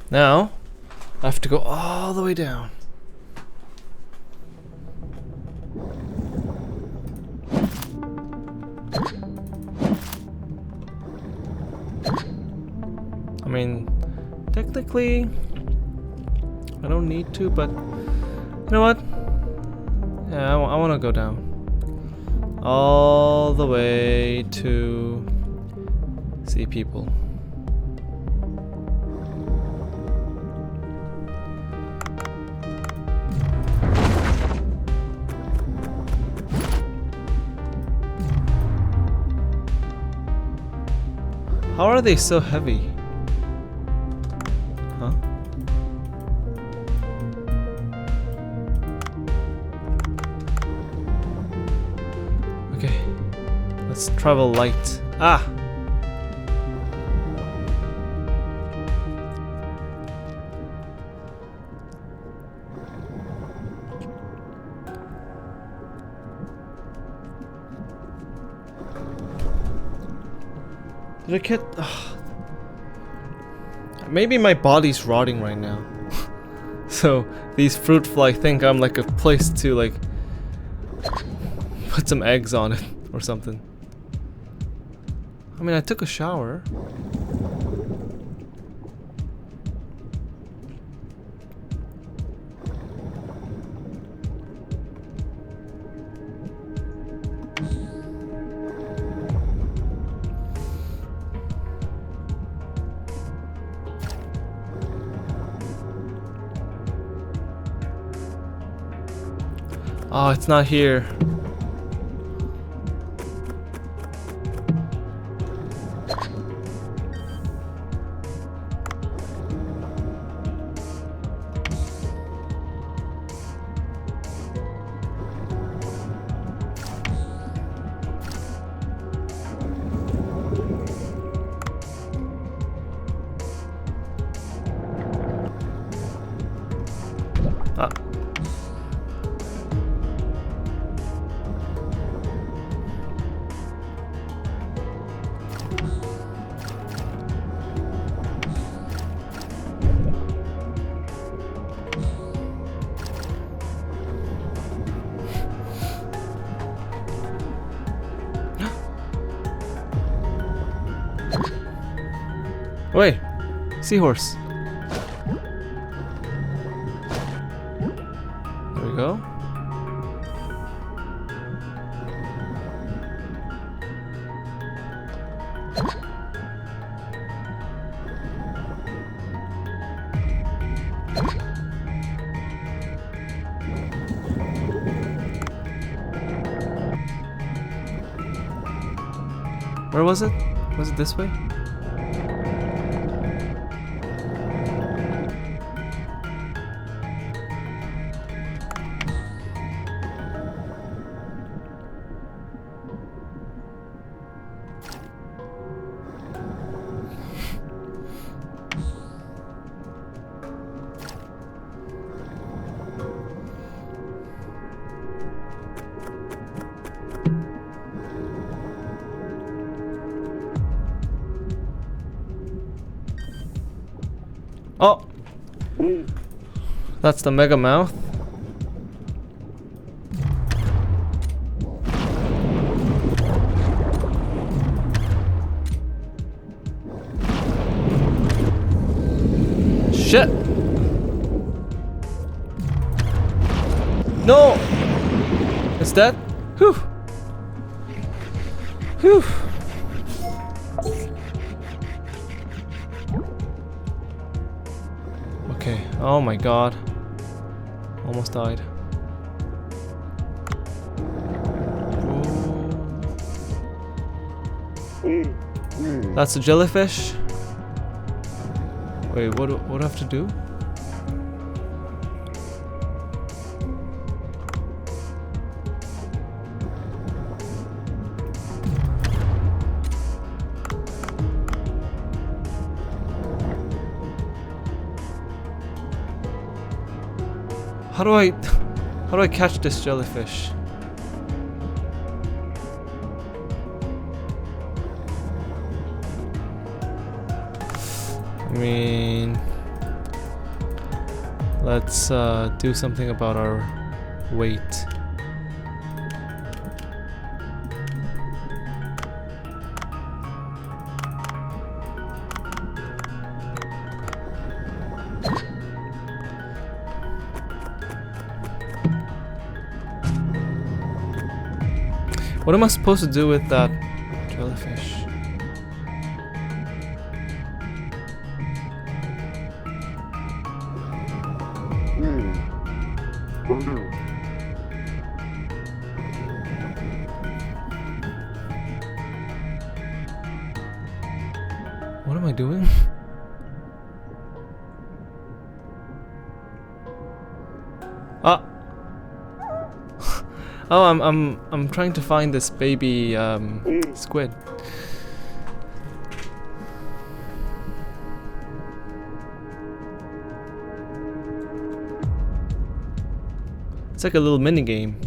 A: Now, I have to go all the way down. I mean, technically, I don't need to, but you know what? Yeah, I want to go down. All the way to see people. How are they so heavy? Huh? Okay. Let's travel light. Ah! Did I get... Maybe my body's rotting right now. So these fruit fly think I'm like a place to like put some eggs on it or something. I mean, I took a shower. Oh, it's not here. Ah. Wait, seahorse. There we go. Where was it? Was it this way? Oh! That's the mega mouth. Shit! No! It's dead? Whew! Whew! Okay, oh my god. Almost died. That's a jellyfish? Wait, what do I have to do? How do I catch this jellyfish? I mean, Let's do something about our weight. What am I supposed to do with that jellyfish?
B: Thunder.
A: What am I doing? Ah. Oh, I'm trying to find this baby squid. It's like a little mini game.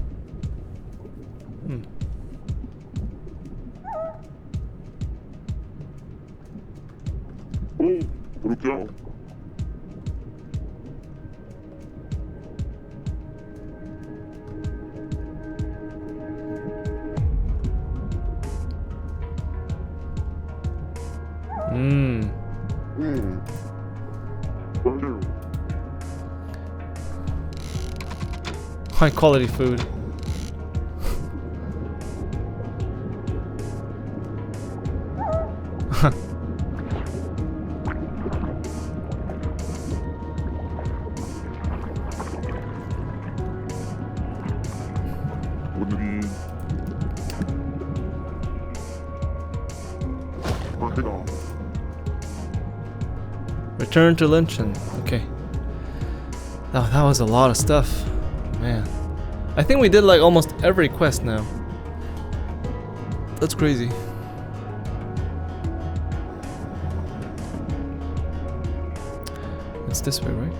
B: रुक जाओ. Thunder.
A: High quality food.
B: Wouldn't be. Mark it off.
A: Return to luncheon. Okay. Oh, that was a lot of stuff. Man. I think we did like almost every quest now. That's crazy. It's this way, right?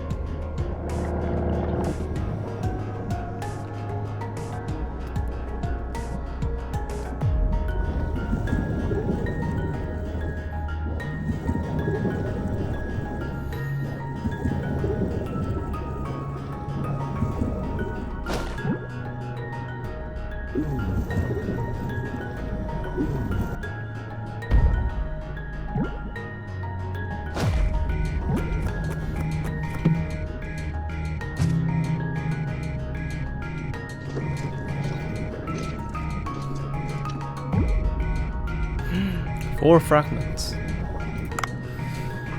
A: Four fragments.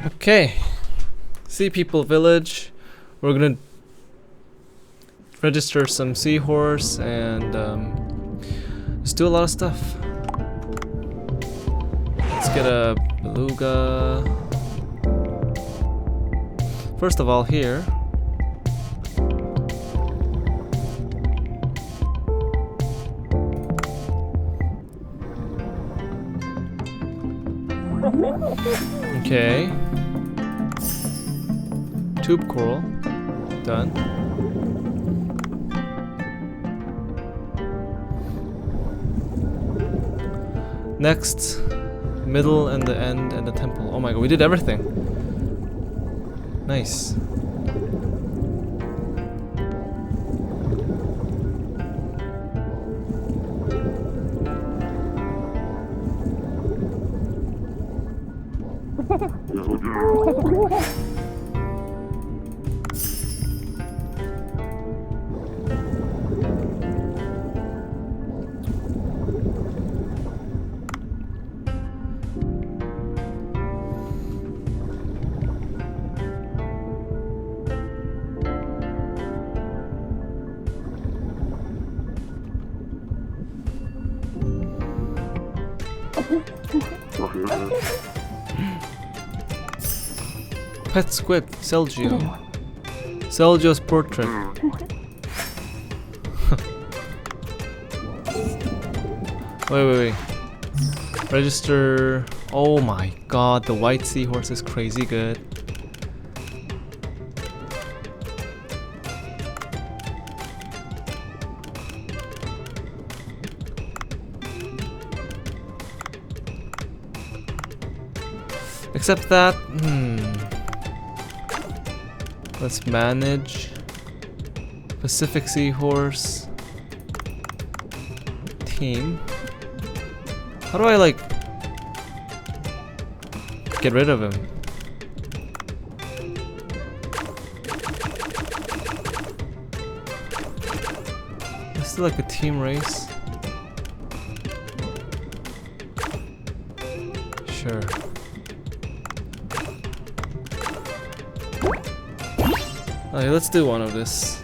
A: Okay. Sea People Village. We're gonna register some seahorse and just do a lot of stuff. Let's get a beluga. First of all, here. Okay. Tube coral. Done. Next, middle and the end and the temple. Oh my god, we did everything. Nice. Pet squid, Selgio. Selgio's portrait. wait. Register. Oh my god, the white seahorse is crazy good. Except that, Let's manage. Pacific Seahorse. Team. How do I like get rid of him? Is still like a team race? Sure. Okay, let's do one of this.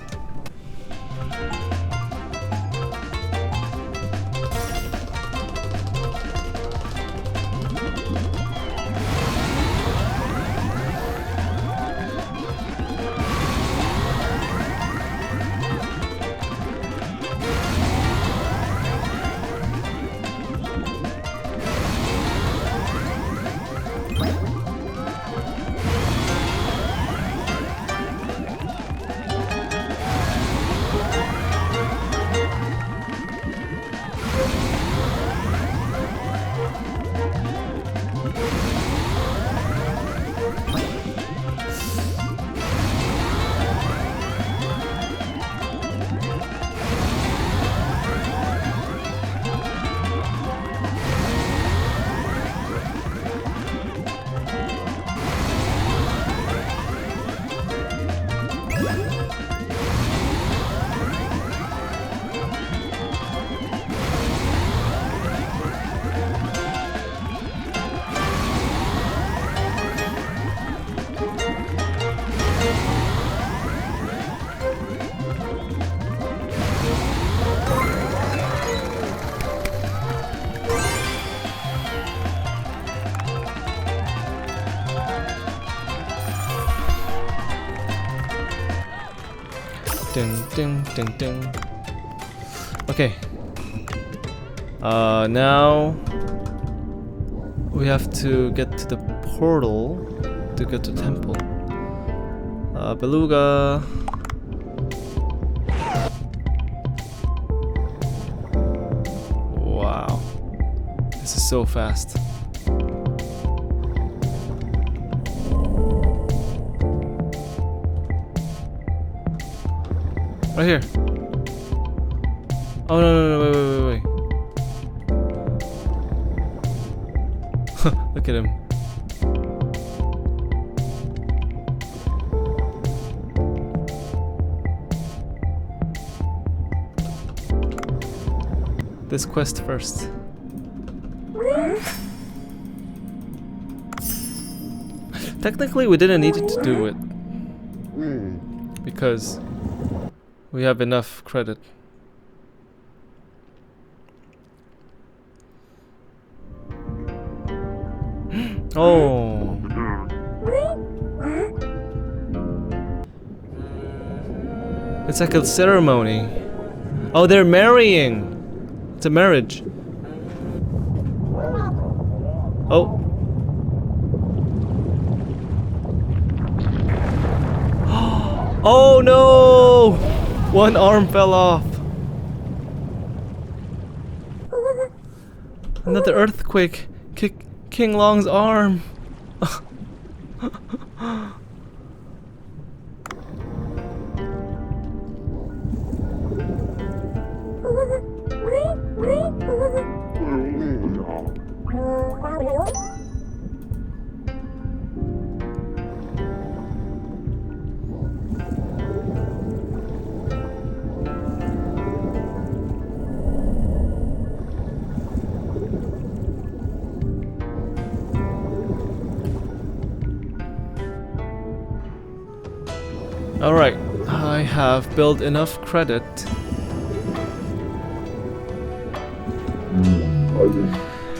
A: Ding, ding, ding, ding. Okay. Now we have to get to the portal to get to temple. Beluga. Wow. This is so fast. Right here. Oh no, wait. Look at him. This quest first. Technically, we didn't need to do it because we have enough credit. Oh. It's like a ceremony. Oh, they're marrying. It's a marriage. Oh. Oh no! One arm fell off. Another earthquake. King Long's arm. Alright, I have built enough credit.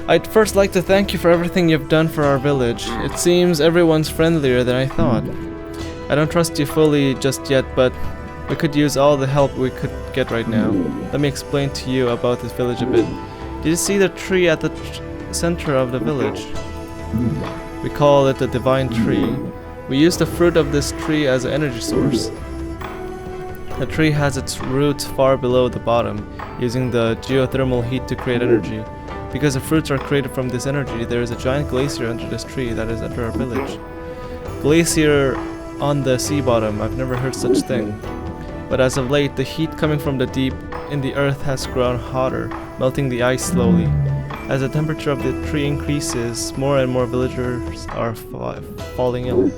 A: I'd first like to thank you for everything you've done for our village. It seems everyone's friendlier than I thought. I don't trust you fully just yet, but we could use all the help we could get right now. Let me explain to you about this village a bit. Did you see the tree at the center of the village? We call it the Divine Tree. We use the fruit of this tree as an energy source. The tree has its roots far below the bottom, using the geothermal heat to create energy. Because the fruits are created from this energy, there is a giant glacier under this tree that is under our village. Glacier on the sea bottom. I've never heard such thing. But as of late, the heat coming from the deep in the earth has grown hotter, melting the ice slowly. As the temperature of the tree increases, more and more villagers are falling ill.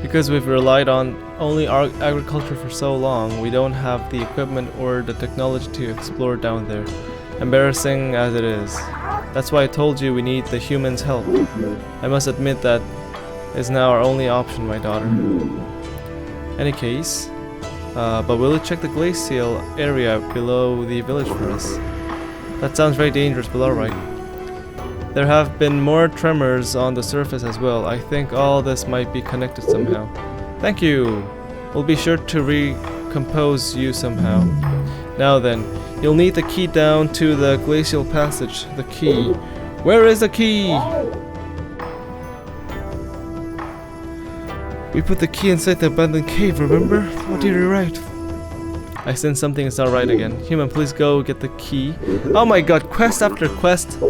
A: Because we've relied on only our agriculture for so long, we don't have the equipment or the technology to explore down there. Embarrassing as it is. That's why I told you we need the humans' help. I must admit that is now our only option, my daughter. Any case, but will you check the glacial area below the village for us? That sounds very dangerous, but alright. There have been more tremors on the surface as well. I think all this might be connected somehow. Thank you! We'll be sure to recompose you somehow. Now then, you'll need the key down to the glacial passage. The key. Where is the key? We put the key inside the abandoned cave, remember? What did you write? I sense something is not right again. Human, please go get the key. Oh my god, quest after quest.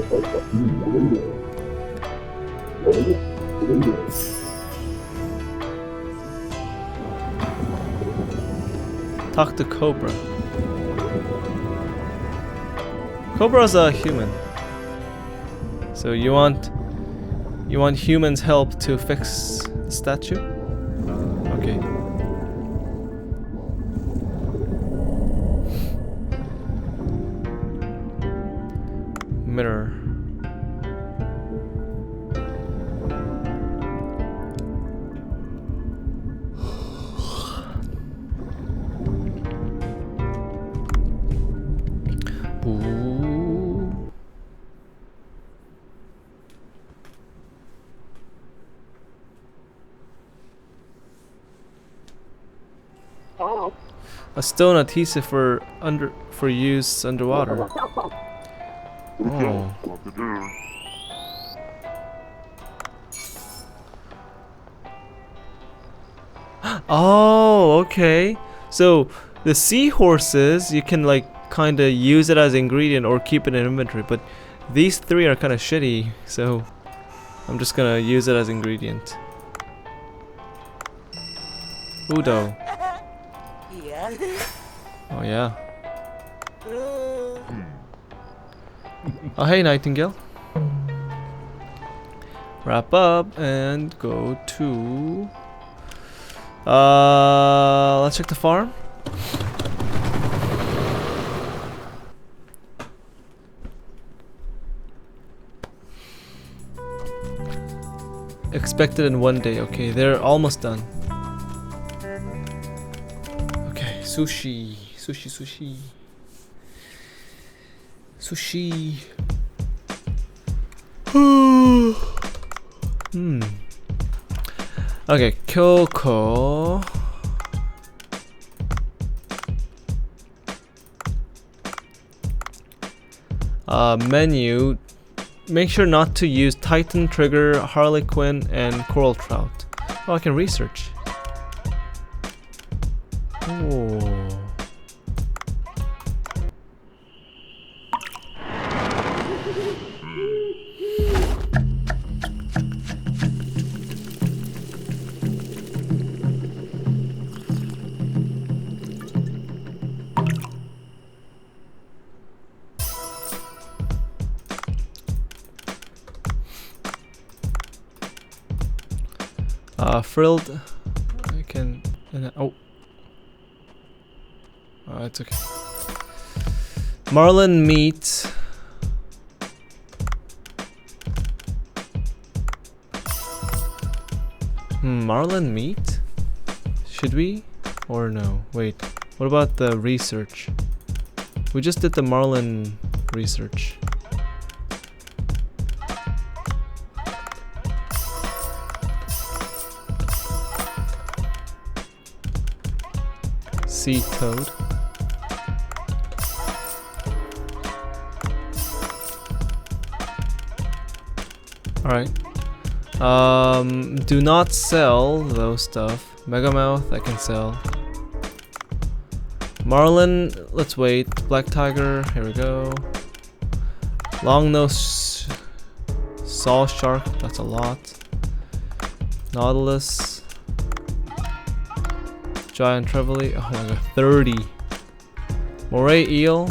A: Talk to Cobra. Cobra's a human. So you want humans' help to fix the statue? Okay. Mirror. Ooh. A stone adhesive for use underwater. Oh. Oh, okay. So the seahorses, you can like kind of use it as ingredient or keep it in inventory, but these three are kind of shitty, so I'm just gonna use it as ingredient. Udo. Oh yeah. Oh hey Nightingale. Wrap up and go to let's check the farm. Expected in 1 day. Okay, they're almost done. Okay, sushi. Sushi. Okay, Kyoko. Menu. Make sure not to use Titan, Trigger, Harlequin, and Coral Trout. Oh, I can research. Oh. Frilled. I can. Oh. It's okay. Marlin meat. Marlin meat? Should we? Or no? Wait. What about the research? We just did the Marlin research. Sea toad. Alright. Do not sell those stuff. Megamouth, I can sell. Marlin, let's wait. Black tiger, here we go. Long nose Saw shark, that's a lot. Nautilus. Giant trevally, oh my god, 30. Moray eel.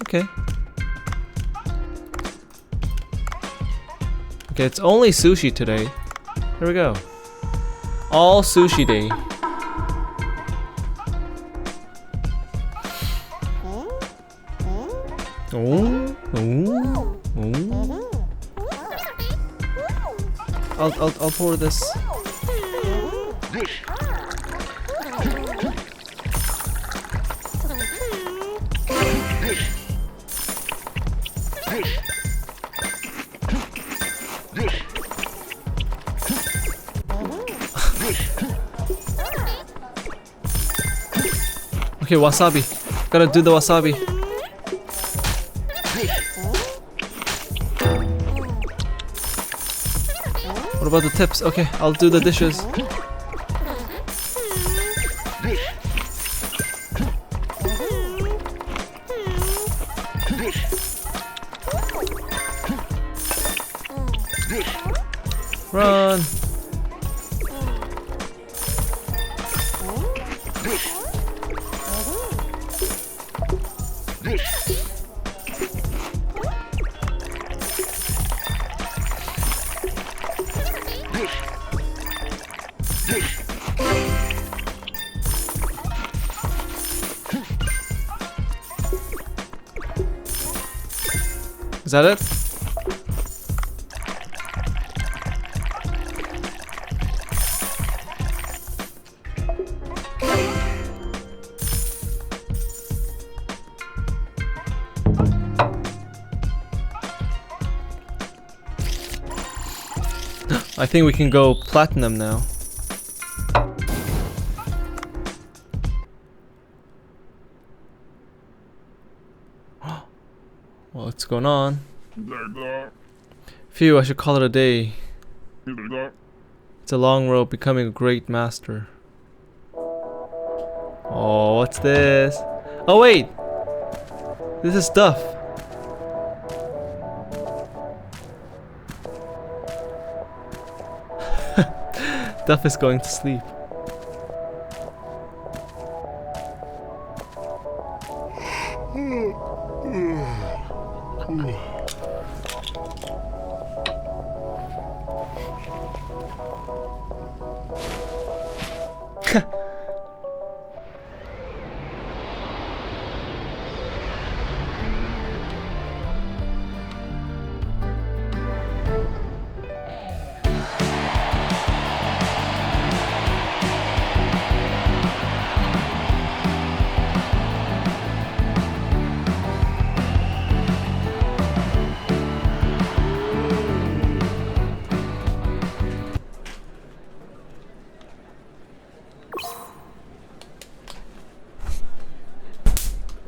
A: Okay. Okay, it's only sushi today. Here we go. All sushi day. Oh, oh, oh. I'll pour this. Okay, wasabi. Gotta do the wasabi. What about the tips? Okay, I'll do the dishes. Run! Is that it? I think we can go platinum now. What's going on? Phew, I should call it a day. It's a long road becoming a great master. Oh, what's this? Oh wait! This is stuff. Duff is going to sleep.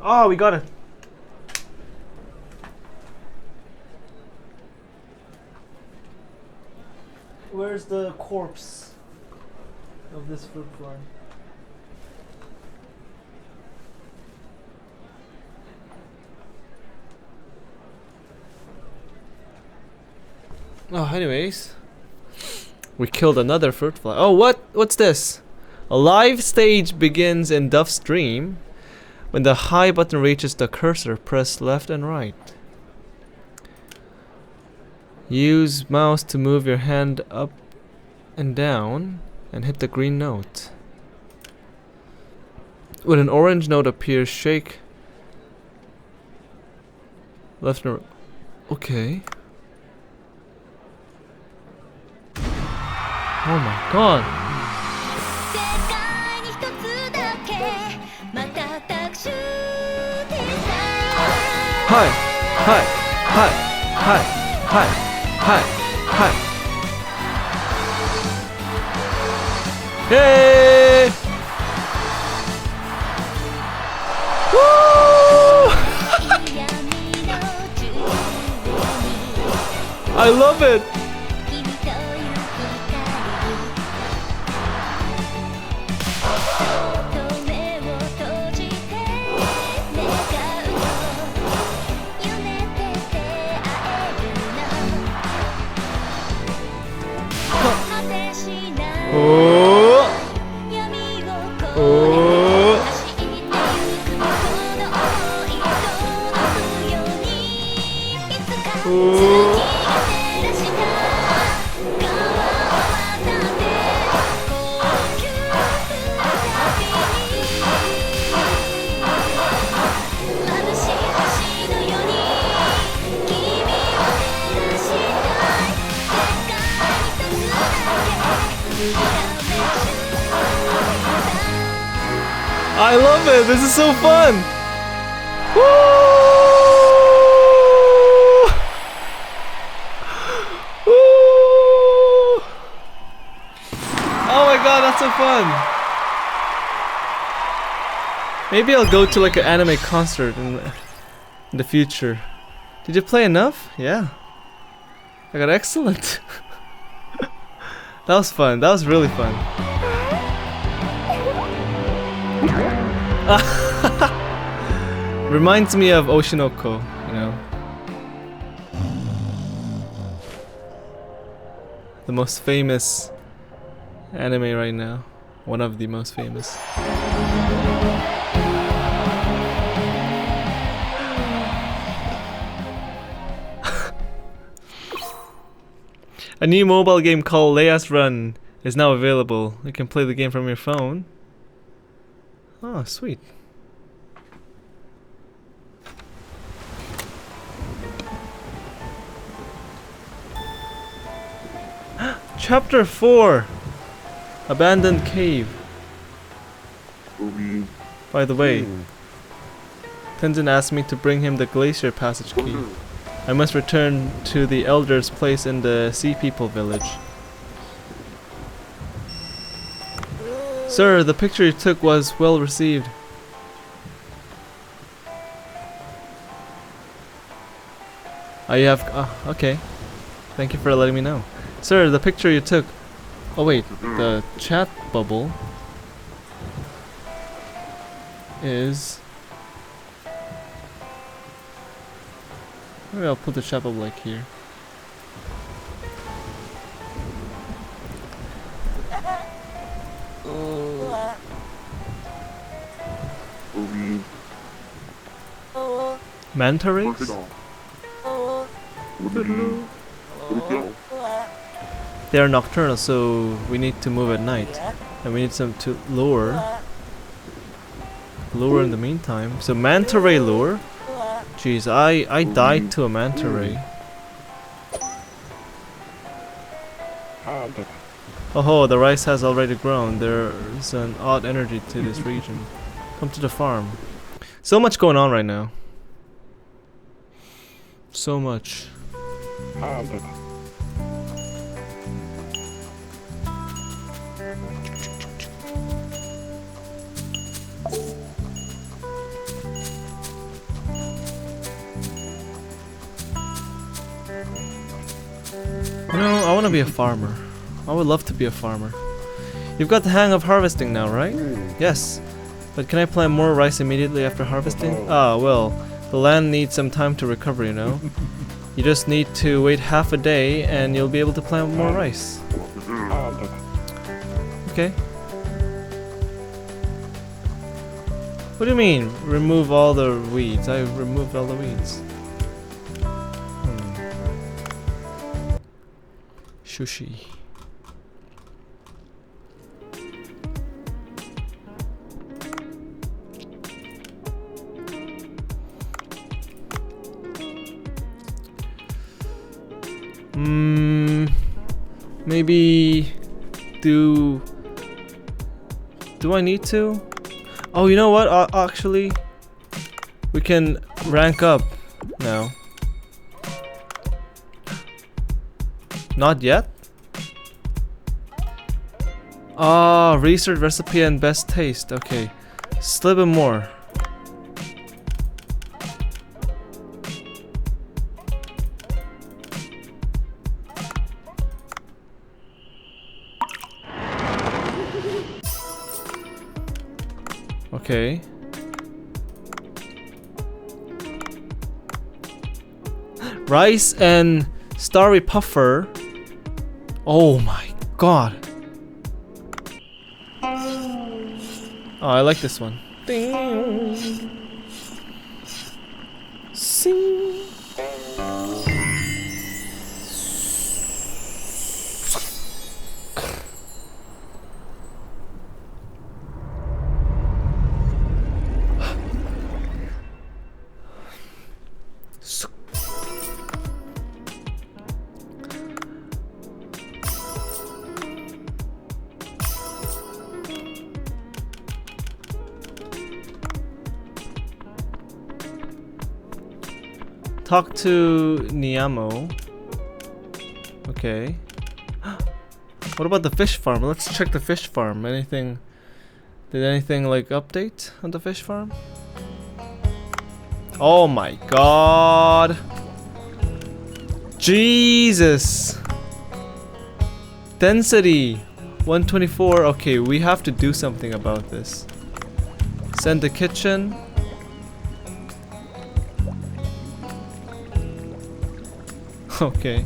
A: Oh, we got it. Where's the corpse of this fruit fly? Oh, anyways, we killed another fruit fly. Oh, what's this? A live stage begins in Duff's dream. When the high button reaches the cursor, press left and right. Use mouse to move your hand up and down and hit the green note. When an orange note appears, shake left and right. Okay. Oh my god. Hi, hi, hi, hi, hi, hi, hi. Yay! Woo! I love it. I love it. This is so fun. Woo! Woo! Oh my god, that's so fun. Maybe I'll go to like an anime concert in the future. Did you play enough? Yeah. I got excellent. That was fun. That was really fun. Reminds me of Oshinoko, you know. The most famous anime right now. One of the most famous. A new mobile game called Leia's Run is now available. You can play the game from your phone. Oh, sweet. Chapter 4 Abandoned Cave. By the way, Tenzin asked me to bring him the Glacier Passage key. I must return to the Elder's place in the Sea People village. Sir, the picture you took was well received. You have... okay. Thank you for letting me know. Sir, the picture you took... Oh wait, the chat bubble is... Maybe I'll put the chat bubble like here. Manta rays? They are nocturnal, so we need to move at night. And we need some to lure. Lure in the meantime. So manta ray lure? Jeez, I died to a manta ray. Oh, the rice has already grown. There's an odd energy to this region. Come to the farm. So much going on right now. So much. You know, I want to be a farmer. I would love to be a farmer. You've got the hang of harvesting now, right? Yes. But can I plant more rice immediately after harvesting? Ah, well, the land needs some time to recover, you know. You just need to wait half a day and you'll be able to plant more rice. Okay. What do you mean, remove all the weeds? I removed all the weeds. Sushi. Maybe do I need to? Oh, you know what? Actually, we can rank up now. Not yet? Ah, research recipe and best taste. Okay, just a little bit more. Okay. Rice and Starry Puffer. Oh my god. Oh, I like this one. Ding. Sing. Talk to Niamo. Okay. What about the fish farm? Let's check the fish farm. Anything? Did anything like update on the fish farm? Oh my god. Jesus. Density 124. Okay, we have to do something about this. Send the kitchen. Okay.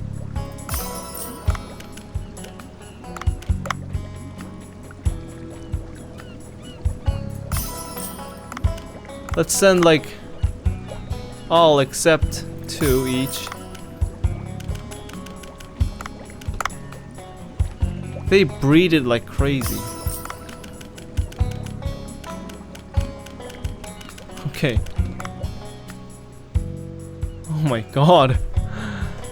A: Let's send like all except 2 each. They breed it like crazy. Okay. Oh my god.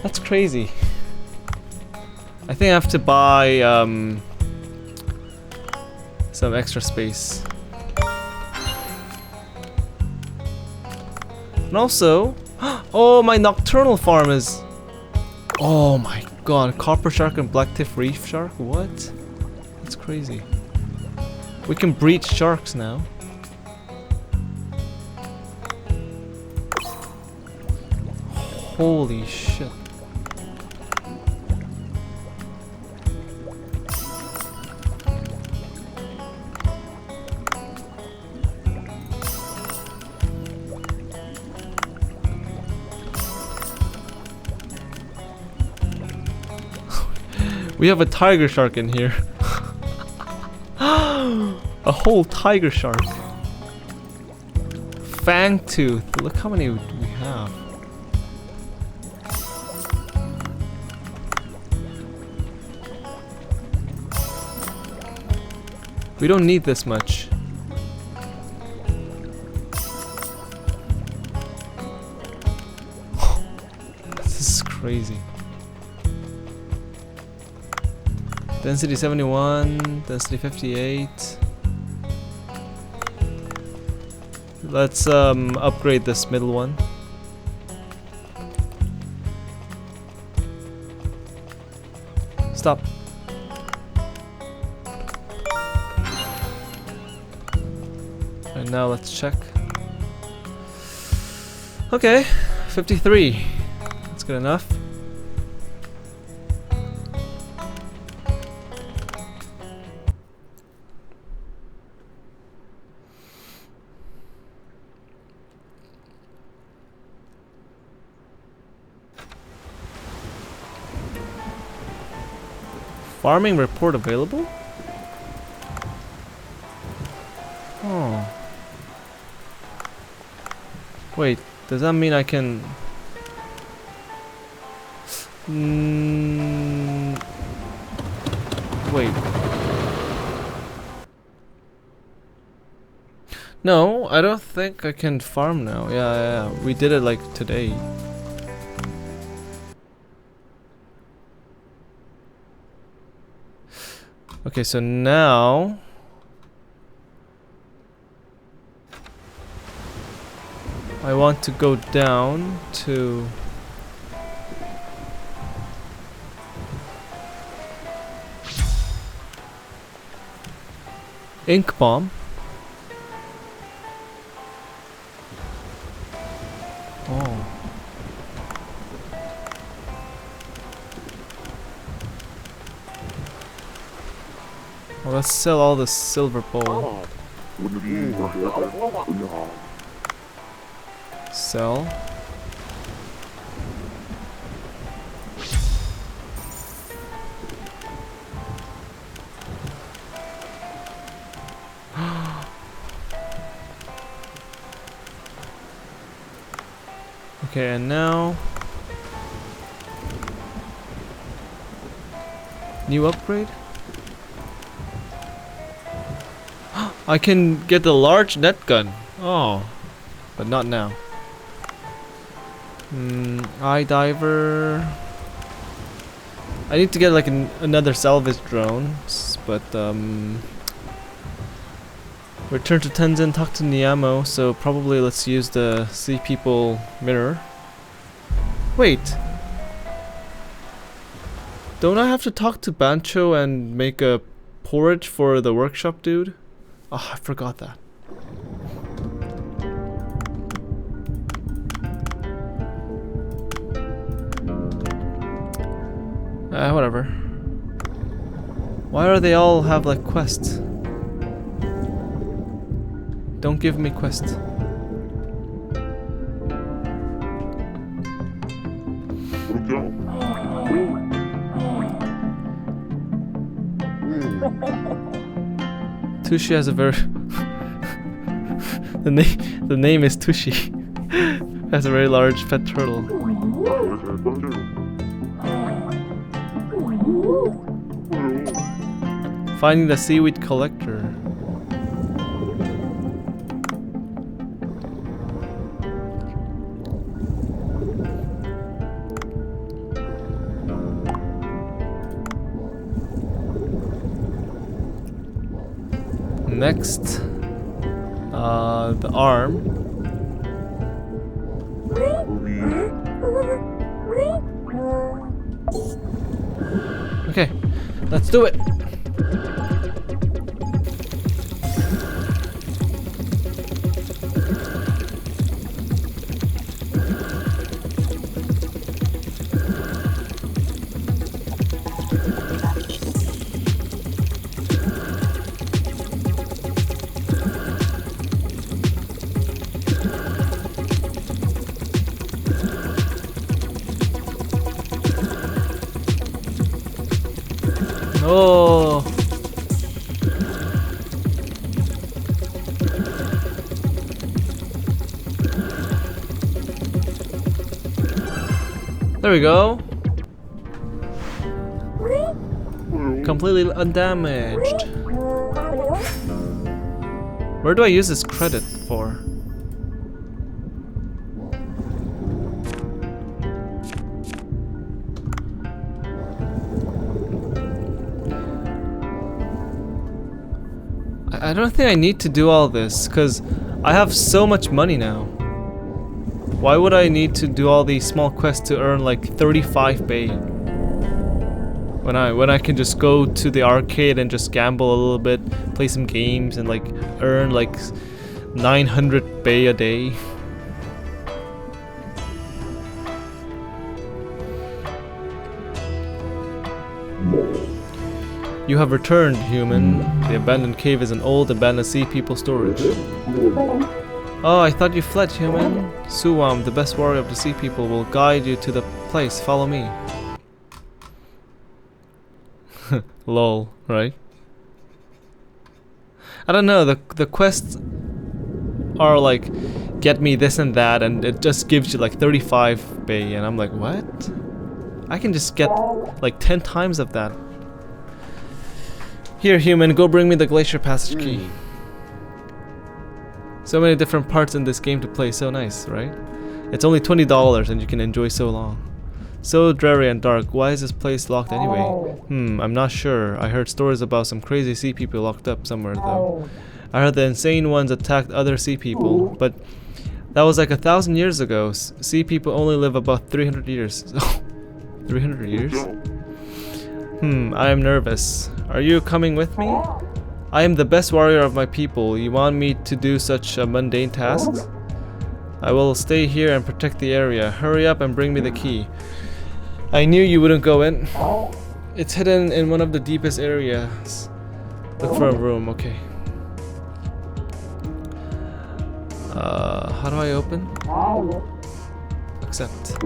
A: That's crazy. I think I have to buy some extra space. And also, oh, my nocturnal farm is. Oh my god, copper shark and blacktip reef shark? What? That's crazy. We can breed sharks now. Holy shit. We have a tiger shark in here. A whole tiger shark. Fang tooth. Look how many we have. We don't need this much. This is crazy. Density 71, density 58. Let's upgrade this middle one. Stop. And now let's check. Okay, 53. That's good enough. Farming report available? Oh. Wait, does that mean I can... Wait. No, I don't think I can farm now. Yeah, we did it like today. Okay, so now I want to go down to ink bomb. Oh. Well, let's sell all the silver bowl. Sell. Okay, and now new upgrade. I can get the large net gun. Oh, but not now. Eye diver. I need to get like another salvage drone, but return to Tenzin, talk to Niamo. So probably let's use the Sea People mirror. Wait. Don't I have to talk to Bancho and make a porridge for the workshop dude? Oh, I forgot that. Whatever. Why are they all have like quests? Don't give me quests. Tushy has a very the name is Tushy. Has a very large pet turtle. Finding the seaweed collector. Next, the arm. Okay, let's do it. Oh. There we go. Completely undamaged. Where do I use this credit for? I don't think I need to do all this, because I have so much money now. Why would I need to do all these small quests to earn like 35 Bay? When I can just go to the arcade and just gamble a little bit, play some games and like earn like 900 Bay a day. You have returned, human. The abandoned cave is an old abandoned sea people storage. Oh, I thought you fled, human. Suwam, the best warrior of the sea people, will guide you to the place. Follow me. Lol, right? I don't know, the quests are like, get me this and that, and it just gives you like 35 Bay, and I'm like, what? I can just get like 10 times of that. Here, human, go bring me the glacier passage key. So many different parts in this game to play, so nice, right? It's only $20 and you can enjoy so long. So dreary and dark, why is this place locked anyway? I'm not sure. I heard stories about some crazy sea people locked up somewhere though. I heard the insane ones attacked other sea people, but that was like 1,000 years ago. Sea people only live about 300 years. 300 years? I am nervous. Are you coming with me? I am the best warrior of my people. You want me to do such a mundane task? I will stay here and protect the area. Hurry up and bring me the key. I knew you wouldn't go in. It's hidden in one of the deepest areas. Look for a room, okay. How do I open? Accept.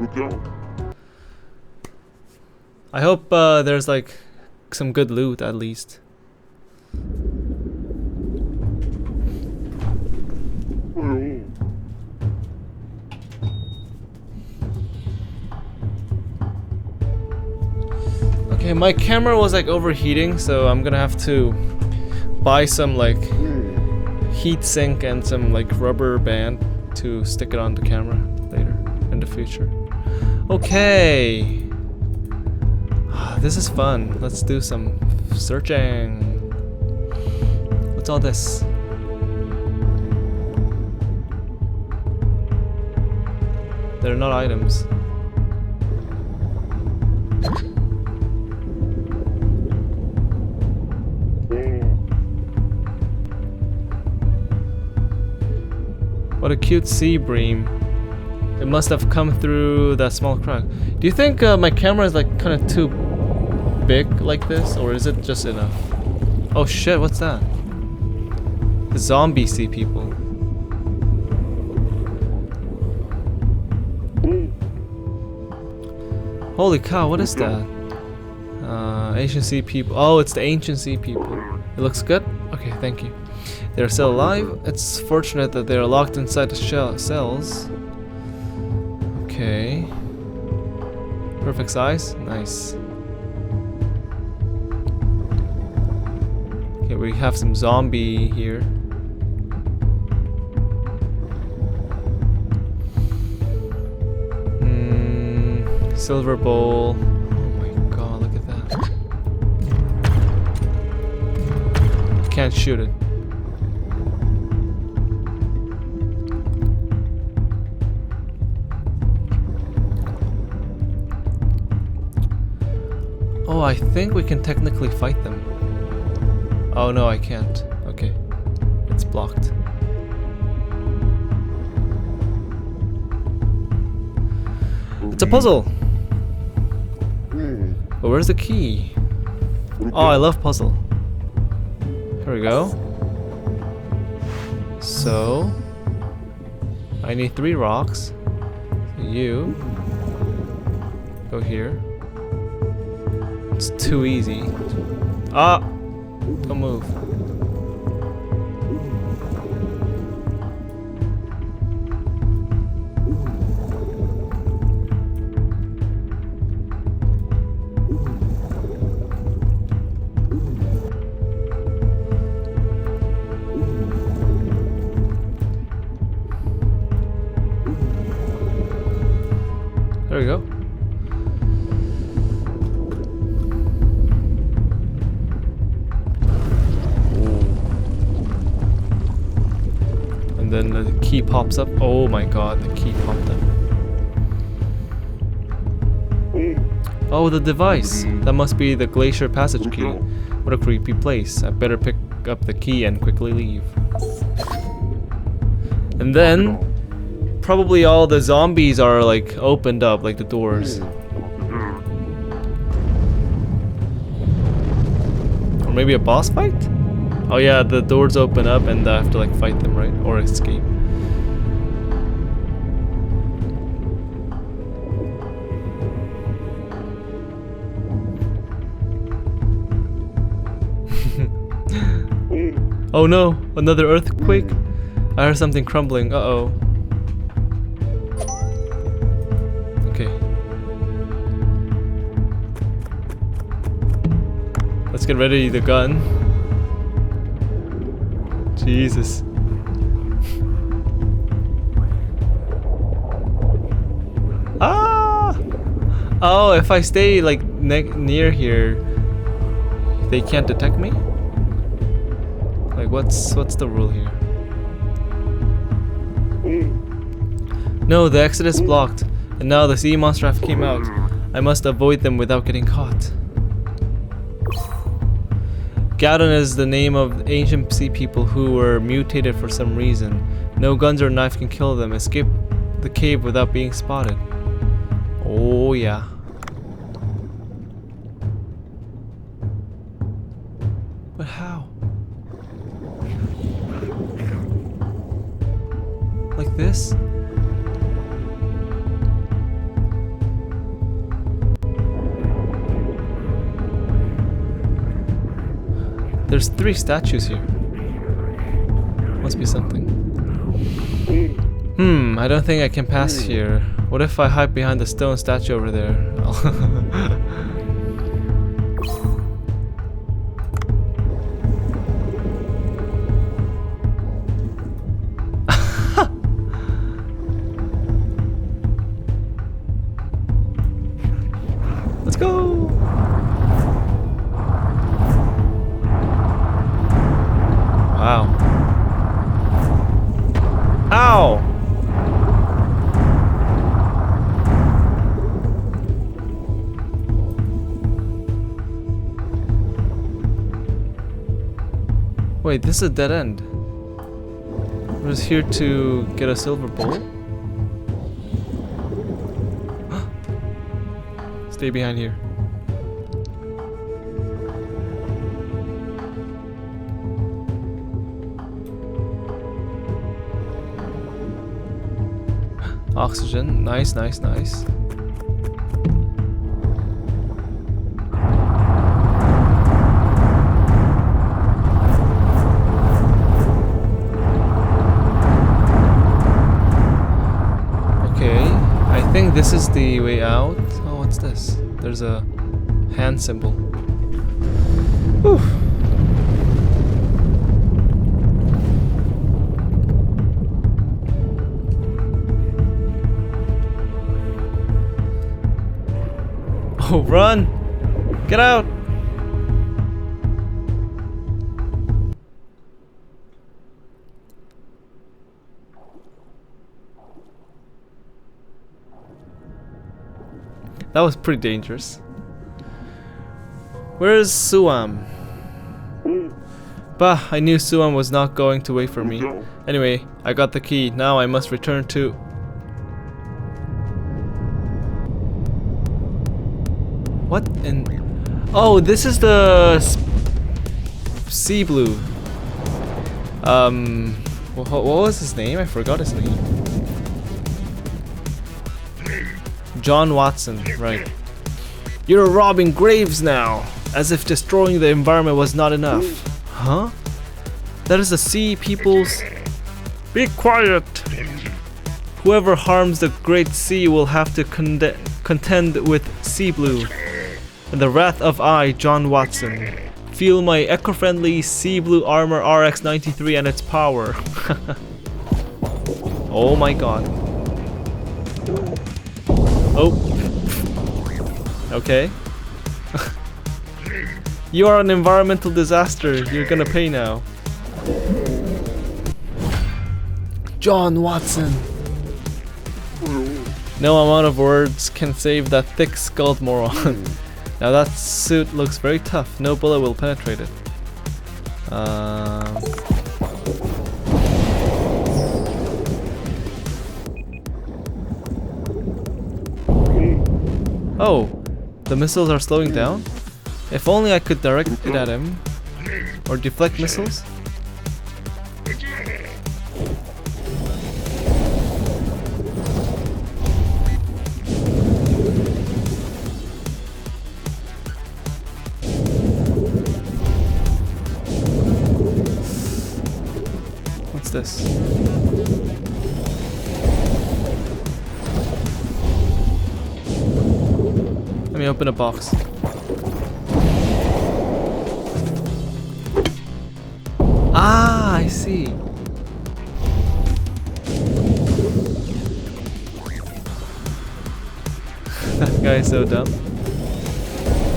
A: I hope there's like some good loot at least. Okay, my camera was like overheating, so I'm gonna have to buy some like heat sink and some like rubber band to stick it on the camera later in the future. Okay. This is fun. Let's do some searching. What's all this? They're not items. What a cute sea bream. It must have come through that small crack. Do you think my camera is like kind of too big like this, or is it just enough? Oh shit, what's that? The zombie sea people. Holy cow, what is that? Ancient sea people. Oh, it's the ancient sea people. It looks good? Okay, thank you. They're still alive. It's fortunate that they're locked inside the cells. Okay. Perfect size. Nice. Okay, we have some zombie here. Silver bowl. Oh my god, look at that. Can't shoot it. Oh, I think we can technically fight them. Oh no, I can't. Okay. It's blocked. It's a puzzle! But where's the key? Oh, I love puzzle. Here we go. So I need 3 rocks. So you go here. It's too easy. Ah! Don't move. There we go. And then the key pops up. Oh my god, the key popped up. Oh, the device. That must be the glacier passage key. What a creepy place. I better pick up the key and quickly leave. And then probably all the zombies are like opened up, like the doors. Or maybe a boss fight? Oh yeah, the doors open up and I have to like fight them, right? Or escape. Oh no, another earthquake? I heard something crumbling, uh-oh. Okay. Let's get ready the gun. Jesus. Ah! Oh, if I stay like near here, they can't detect me? Like what's the rule here? No, the exit is blocked, and now the sea monster have came out. I must avoid them without getting caught. Gaddon is the name of ancient sea people who were mutated for some reason. No guns or knife can kill them. Escape the cave without being spotted. Oh yeah. But how? Like this? There's 3 statues here. Must be something. I don't think I can pass here. What if I hide behind the stone statue over there? Let's go! Wow. Ow! Wait, this is a dead end. We're just here to get a silver bowl. Stay behind here. Oxygen, nice, nice, nice. Okay, I think this is the way out. Oh, what's this? There's a hand symbol. Whew. Oh, run! Get out! That was pretty dangerous. Where's Suam? Bah, I knew Suam was not going to wait for me. Anyway, I got the key. Now I must return to... What in... Oh, this is the... Sea Blue. What was his name? I forgot his name. John Watson, right. You're robbing graves now, as if destroying the environment was not enough. Huh? That is the sea people's... Be quiet! Whoever harms the great sea will have to contend with Sea Blue. And the wrath of I, John Watson. Feel my eco-friendly Sea Blue Armor RX-93 and its power. Oh my god. Oh. Okay. You are an environmental disaster. You're gonna pay now. John Watson. No amount of words can save that thick-skulled moron. Now that suit looks very tough. No bullet will penetrate it. Oh, the missiles are slowing down? If only I could direct it at him. Or deflect missiles? What's this? Let me open a box. Ah, I see. That guy is so dumb.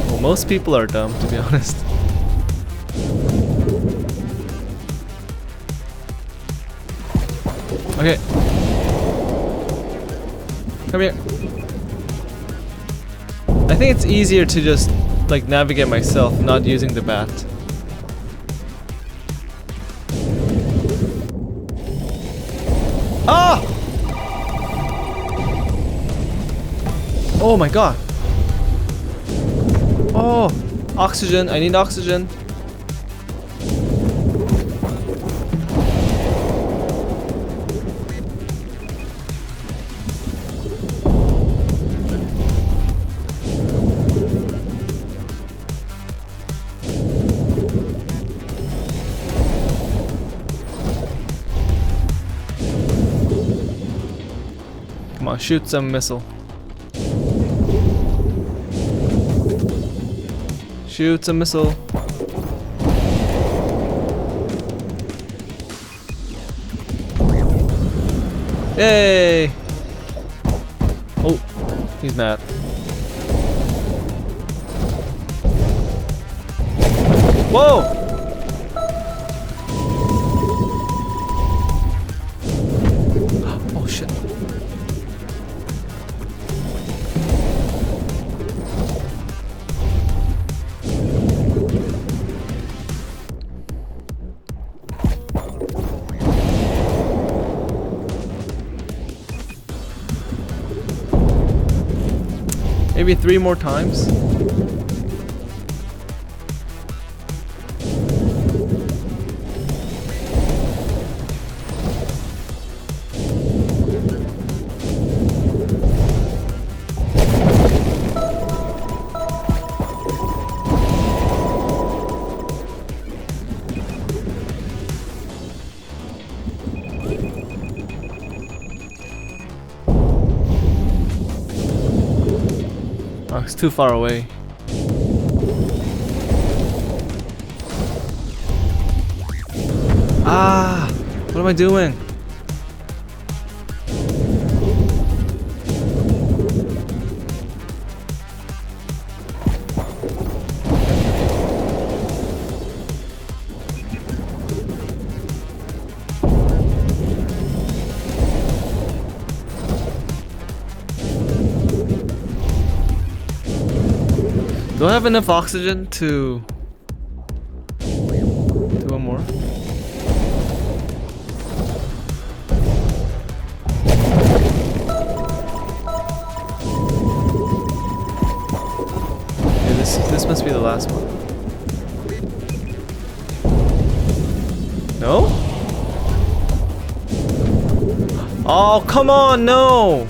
A: Well, most people are dumb, to be honest. Okay. Come here. I think it's easier to just like navigate myself, not using the bat. Ah! Oh my god. Oh, oxygen. I need oxygen. Come on, shoot some missile. Shoot some missile. Yay! Oh, he's mad. Whoa! Oh shit. Maybe 3 more times? Oh, it's too far away. Ah! What am I doing? Do I have enough oxygen to do one more? Okay, this must be the last one. No? Oh, come on, no!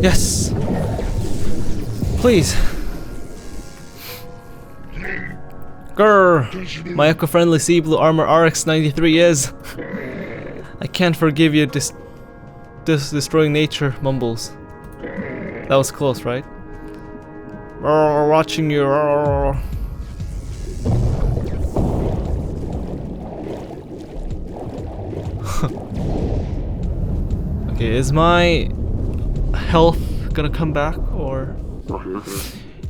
A: Yes! Please! Grrr! My eco-friendly Sea Blue Armor RX-93 is! I can't forgive you this destroying nature, mumbles. That was close, right? Watching you. Okay, is my health gonna come back or?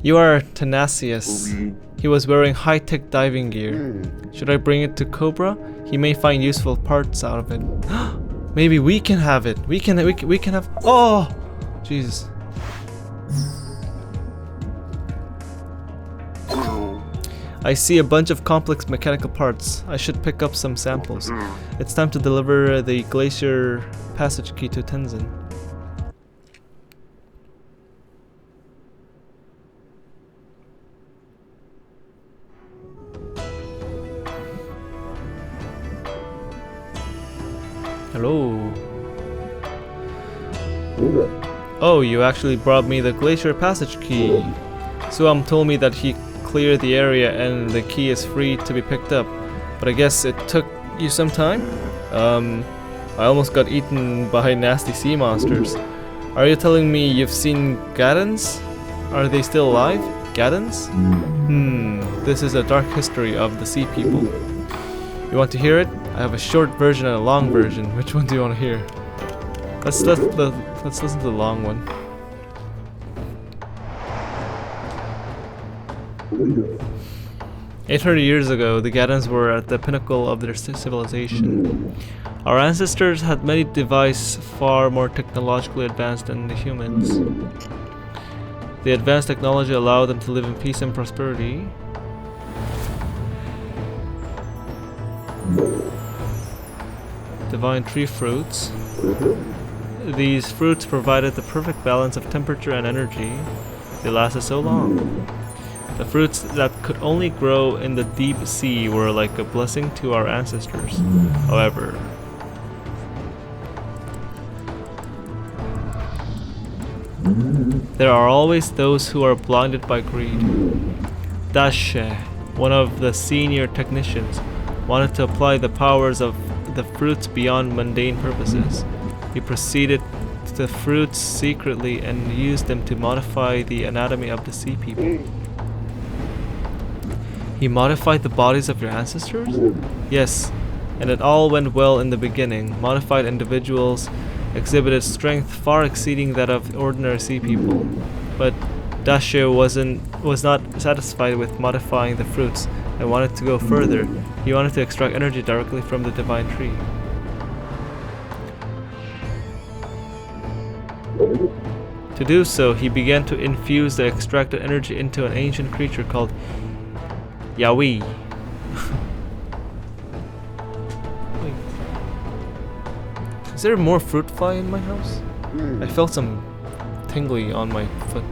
A: You are Tenacious. He was wearing high-tech diving gear. Should I bring it to Cobra? He may find useful parts out of it. Maybe we can have it. We can have. Oh, Jesus. I see a bunch of complex mechanical parts. I should pick up some samples. It's time to deliver the Glacier passage key to Tenzin. Hello. Oh, you actually brought me the Glacier passage key. Suam told me that he cleared the area and the key is free to be picked up. But I guess it took you some time? I almost got eaten by nasty sea monsters. Are you telling me you've seen Gaddens? Are they still alive? Gaddens? This is a dark history of the sea people. You want to hear it? I have a short version and a long version. Which one do you want to hear? Let's listen to the long one. 800 years ago, the Gaddens were at the pinnacle of their civilization. Our ancestors had many devices far more technologically advanced than the humans. The advanced technology allowed them to live in peace and prosperity. Divine tree fruits. These fruits provided the perfect balance of temperature and energy. They lasted so long. The fruits that could only grow in the deep sea were like a blessing to our ancestors. However, there are always those who are blinded by greed. Dashe, one of the senior technicians, wanted to apply the powers of the fruits beyond mundane purposes. He proceeded to the fruits secretly and used them to modify the anatomy of the sea people. He modified the bodies of your ancestors? Yes, and it all went well in the beginning. Modified individuals exhibited strength far exceeding that of ordinary sea people. But Dashe was not satisfied with modifying the fruits and wanted to go further. He wanted to extract energy directly from the divine tree. To do so, he began to infuse the extracted energy into an ancient creature called Yaoi. Wait. Is there more fruit fly in my house? I felt some tingly on my foot.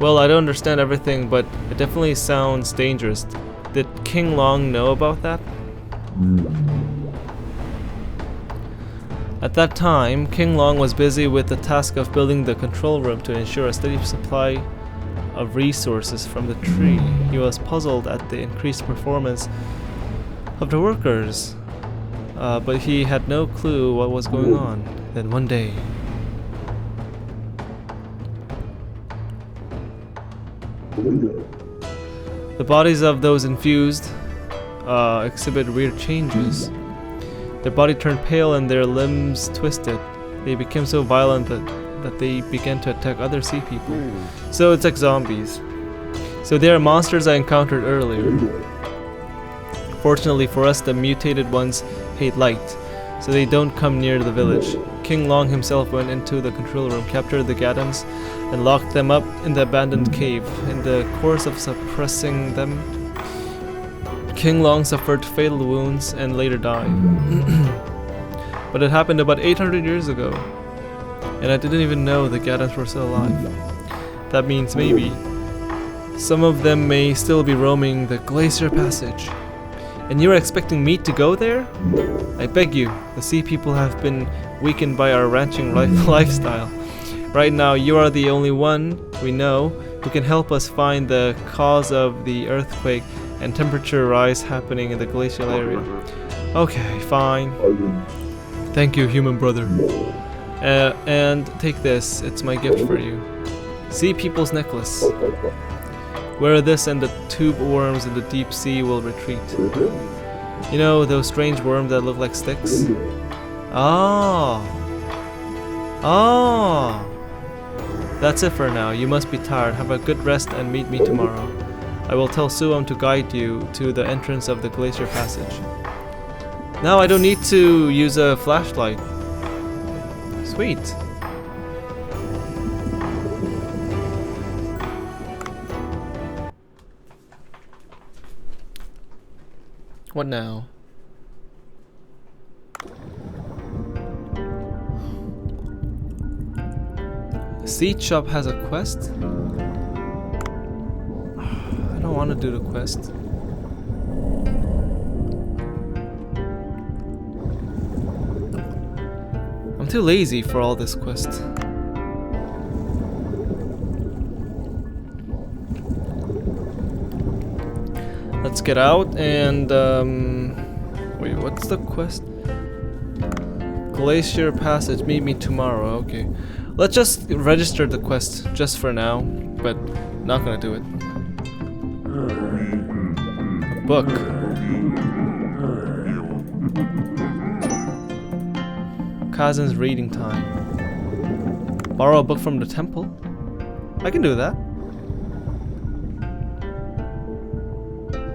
A: Well, I don't understand everything, but it definitely sounds dangerous. Did King Long know about that? At that time, King Long was busy with the task of building the control room to ensure a steady supply of resources from the tree. He was puzzled at the increased performance of the workers, but he had no clue what was going on. Then one day, the bodies of those infused exhibit weird changes. Their body turned pale and their limbs twisted. They became so violent that they began to attack other sea people. So it's like zombies. So they are monsters I encountered earlier. Fortunately for us, the mutated ones hate light, so they don't come near the village. King Long himself went into the control room, captured the Gadams, and locked them up in the abandoned cave. In the course of suppressing them, King Long suffered fatal wounds and later died. But it happened about 800 years ago, and I didn't even know the Gadams were still alive. That means maybe some of them may still be roaming the Glacier Passage. And you're expecting me to go there? I beg you, the sea people have been weakened by our ranching lifestyle. Right now, you are the only one we know who can help us find the cause of the earthquake and temperature rise happening in the glacial area. Okay, fine. Thank you, human brother. And take this, it's my gift for you. Sea People's Necklace. Wear this and the tube worms in the deep sea will retreat. You know, those strange worms that look like sticks? Ah. Ah. That's it for now. You must be tired. Have a good rest and meet me tomorrow. I will tell Suam to guide you to the entrance of the Glacier Passage. Now I don't need to use a flashlight. Sweet. What now? Seed Shop has a quest? I don't want to do the quest. I'm too lazy for all this quest. Let's get out and wait, what's the quest? Glacier Passage, meet me tomorrow. Okay. Let's just register the quest just for now, but not gonna do it. A book. Kazen's reading time. Borrow a book from the temple? I can do that.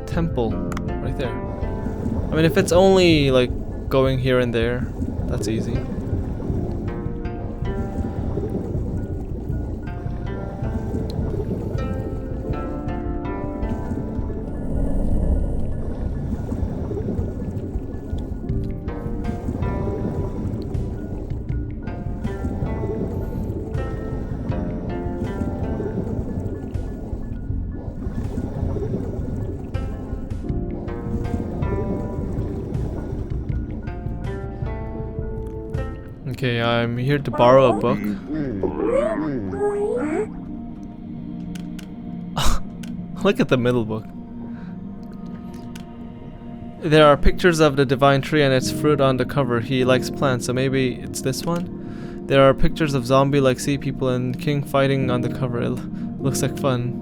A: Temple, right there. I mean, if it's only like going here and there, that's easy. Okay, I'm here to borrow a book. Look at the middle book. There are pictures of the divine tree and its fruit on the cover. He likes plants, so maybe it's this one? There are pictures of zombie-like sea people and king fighting on the cover. It looks like fun.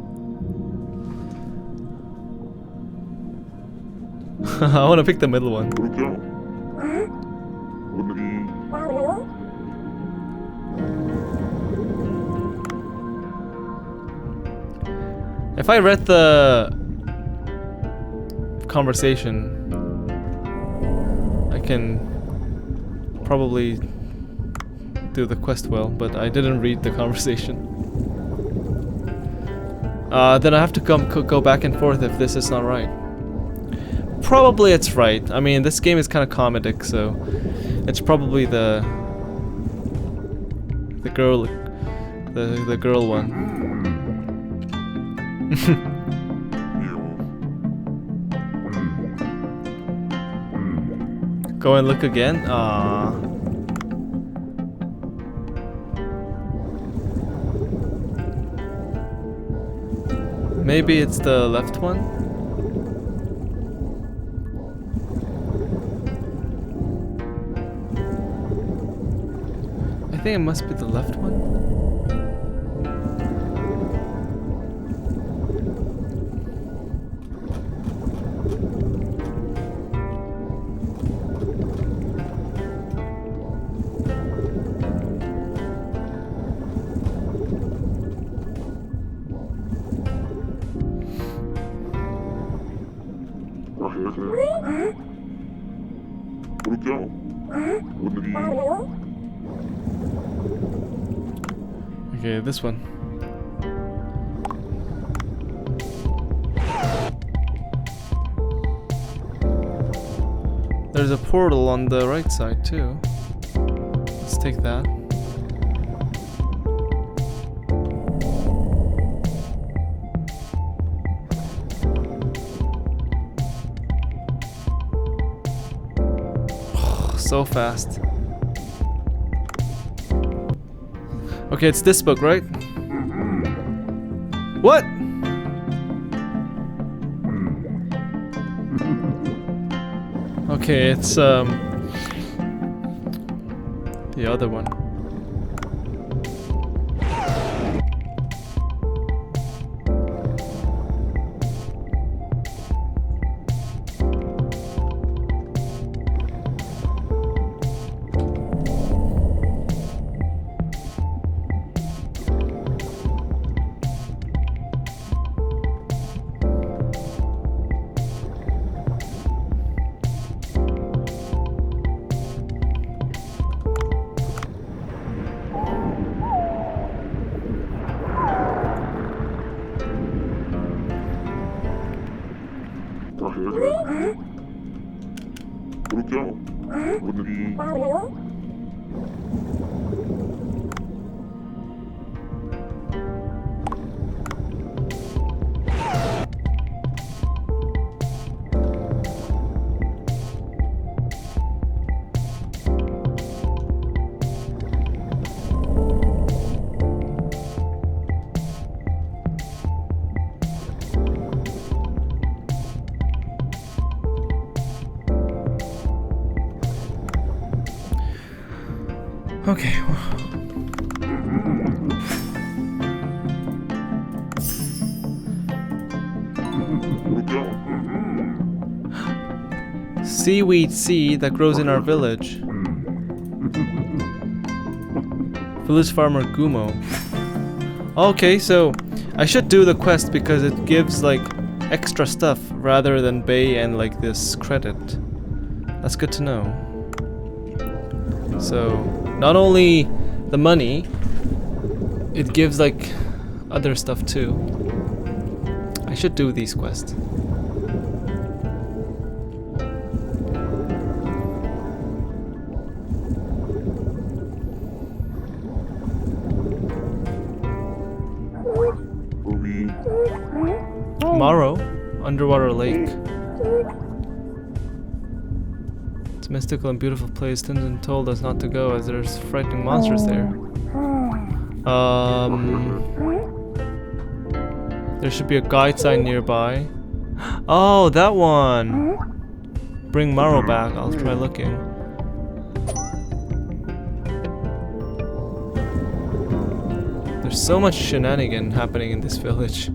A: I want to pick the middle one. If I read the conversation, I can probably do the quest well, but I didn't read the conversation. Then I have to go back and forth if this is not right. Probably it's right. I mean, this game is kind of comedic, so it's probably the girl, the girl one. Go and look again. Maybe it's the left one? I think it must be the left one. Okay, this one. There's a portal on the right side too. Let's take that. So fast. Okay, it's this book, right? What? Okay, it's the other one. Okay. Seaweed seed that grows in our village. Village farmer Gumo. Okay, so I should do the quest because it gives like extra stuff rather than Bay and like this credit. That's good to know. So not only the money, it gives like other stuff too. I should do these quests. Morrow, underwater lake. It's a mystical and beautiful place. Tintin told us not to go as there's frightening monsters there. There should be a guide sign nearby. Oh, that one! Bring Morrow back. I'll try looking. There's so much shenanigan happening in this village.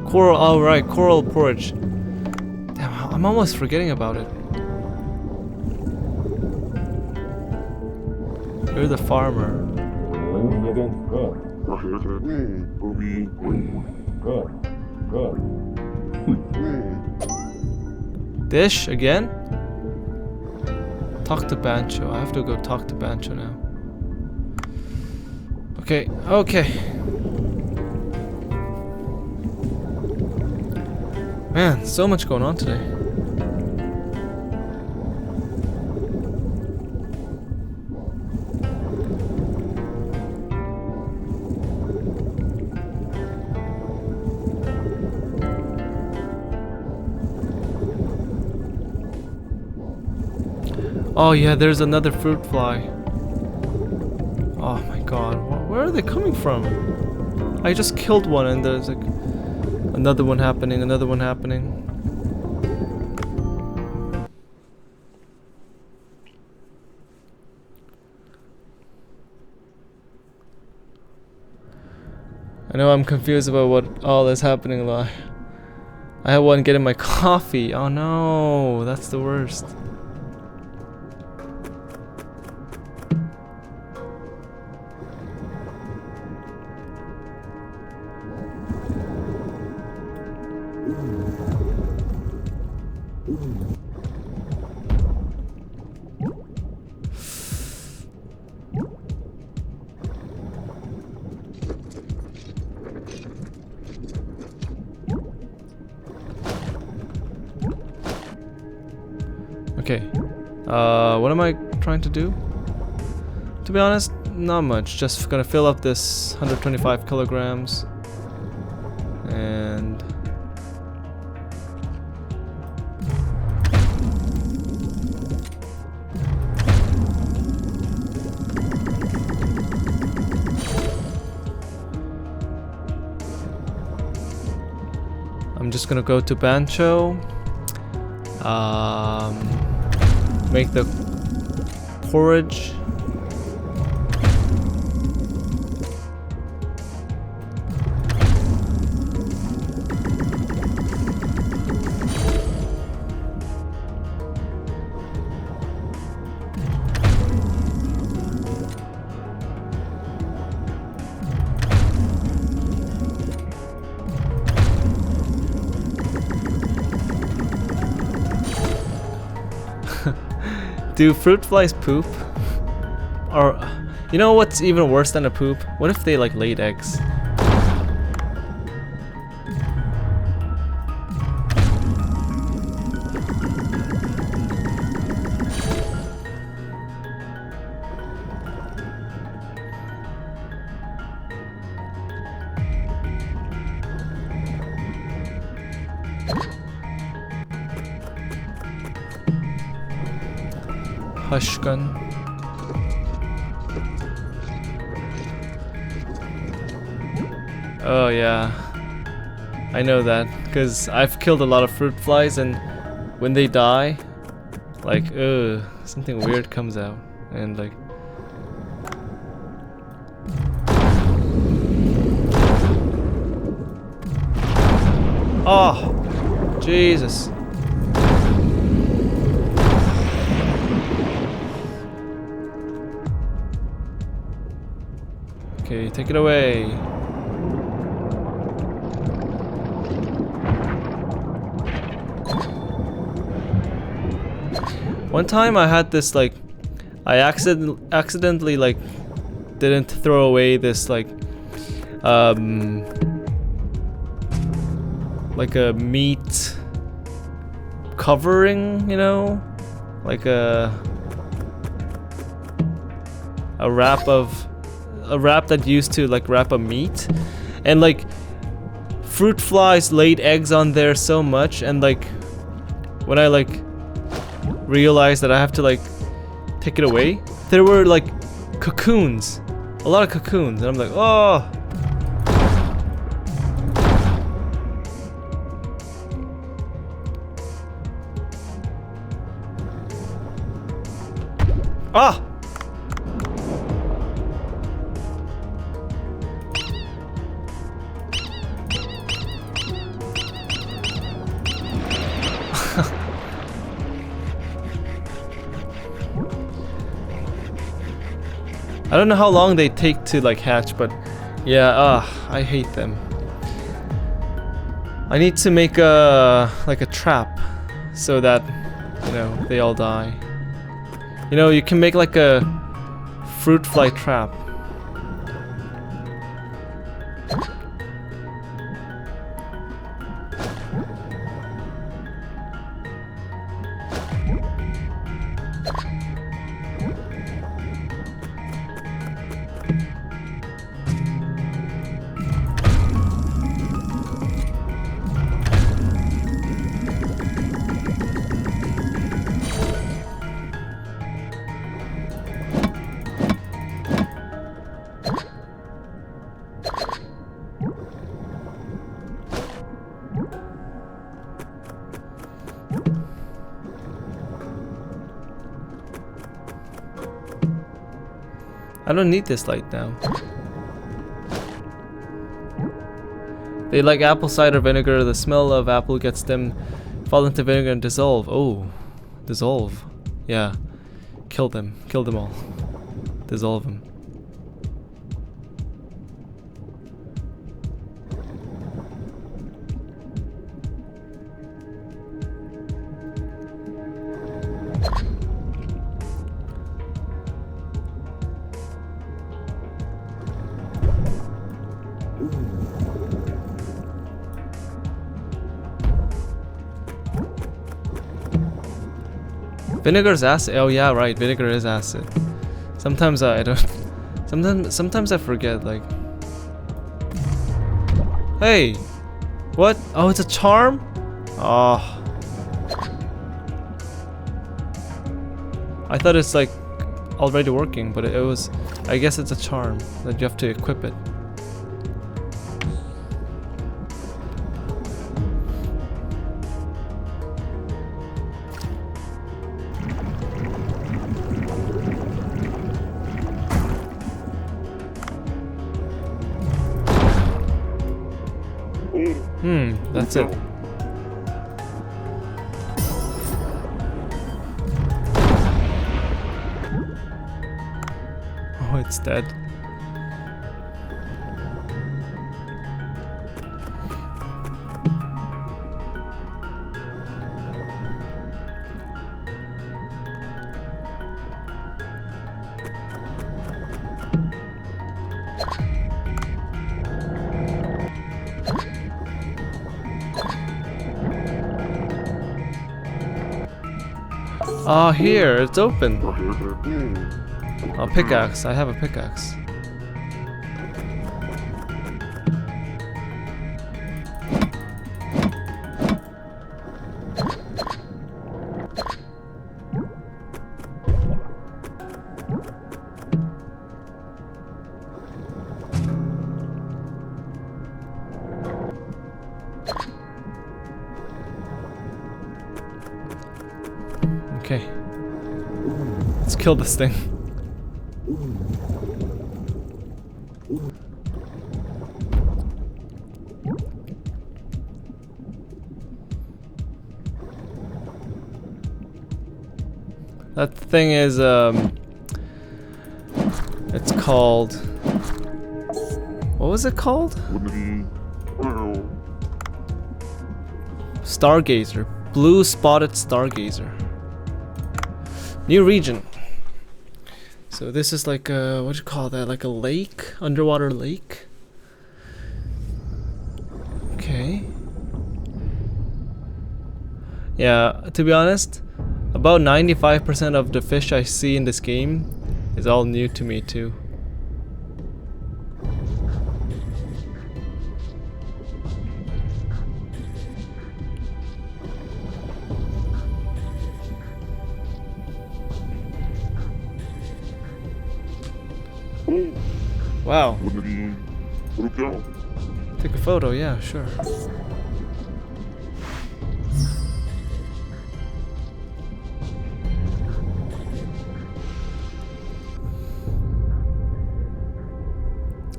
A: Coral, oh right, coral porridge. Damn, I'm almost forgetting about it. You're the farmer. Dish again? Talk to Bancho. I have to go talk to Bancho now. Okay, okay. Man, so much going on today. Oh yeah, there's another fruit fly. Oh my god, where are they coming from? I just killed one and there's like another one happening, another one happening. I know I'm confused about what all is happening. I had one getting my coffee. Oh no, that's the worst. Okay, what am I trying to do? To be honest, not much. Just gonna fill up this 125 kilograms. And... I'm just gonna go to Bancho. Make the porridge. Do fruit flies poop? Or, you know what's even worse than a poop? What if they like laid eggs? Hush gun. Oh yeah, I know that because I've killed a lot of fruit flies, and when they die, like something weird comes out, and like oh Jesus. Okay, take it away. One time I had this like, I accidentally like didn't throw away this like a meat covering, you know, like a wrap that used to like wrap a meat, and like fruit flies laid eggs on there so much, and like when I like realized that I have to like take it away, there were like cocoons, a lot of cocoons, and I'm like, oh. Ah! I don't know how long they take to like hatch, but yeah, I hate them. I need to make a like a trap so that, you know, they all die. You know, you can make like a fruit fly trap. I don't need this light now. They like apple cider vinegar. The smell of apple gets them fall into vinegar and dissolve. Oh, dissolve. Yeah, kill them. Kill them all. Dissolve them. Vinegar's acid. Oh yeah, right. Vinegar is acid. Sometimes I don't. Sometimes I forget. Like, hey, what? Oh, it's a charm. Oh, I thought it's like already working, but it was. I guess it's a charm that you have to equip it. That's it. Oh, it's dead. Ah, here, it's open. A pickaxe. I have a pickaxe. Okay. Let's kill this thing. That thing is it's called, what was it called? Stargazer. Blue spotted stargazer. New region. So this is like a, what do you call that? Like a lake? Underwater lake? Okay. Yeah, to be honest, about 95% of the fish I see in this game is all new to me too. Wow. Take a photo, yeah, sure.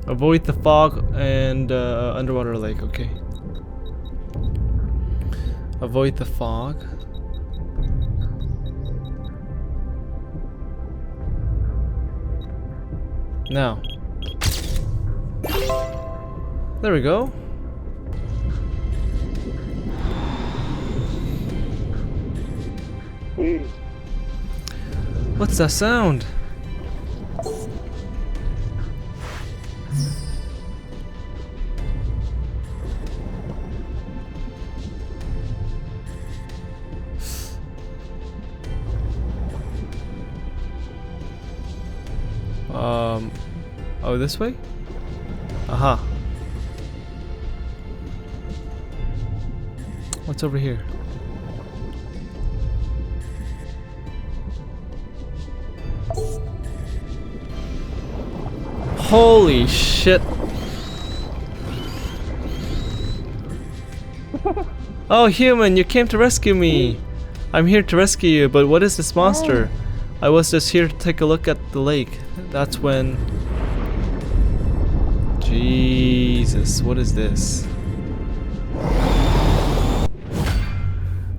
A: Avoid the fog and underwater lake, okay. Avoid the fog. Now. There we go. What's that sound? Oh, this way? Aha. What's over here? Holy shit. Oh, human, you came to rescue me. I'm here to rescue you, but what is this monster? I was just here to take a look at the lake. That's when... Jesus, what is this?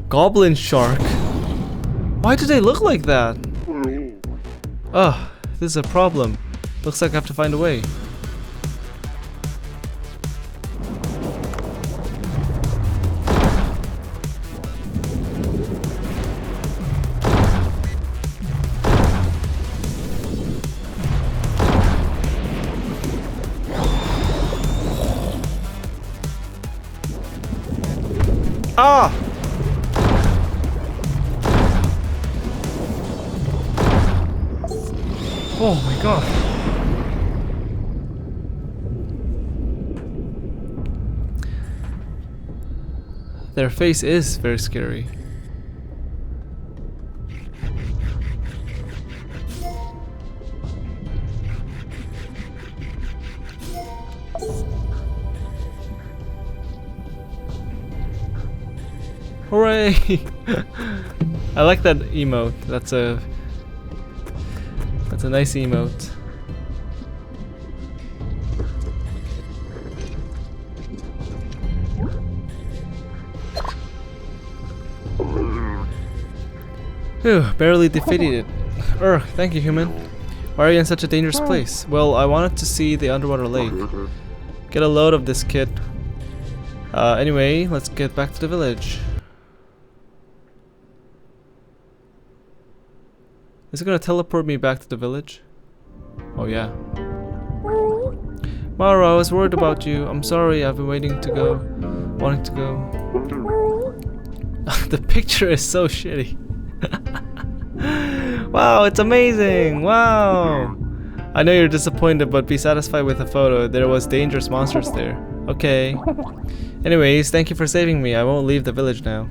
A: Goblin shark? Why do they look like that? Ugh, this is a problem. Looks like I have to find a way. Ah! Oh my god. Their face is very scary. Hooray! I like that emote. That's a nice emote. Phew, barely defeated it. Thank you, human. Why are you in such a dangerous place? Well, I wanted to see the underwater lake. Get a load of this, kid. Anyway, let's get back to the village. Is it gonna teleport me back to the village? Oh yeah. Mara, I was worried about you. I'm sorry, I've been wanting to go. The picture is so shitty. Wow, it's amazing! Wow! I know you're disappointed, but be satisfied with the photo. There was dangerous monsters there. Okay. Anyways, thank you for saving me. I won't leave the village now.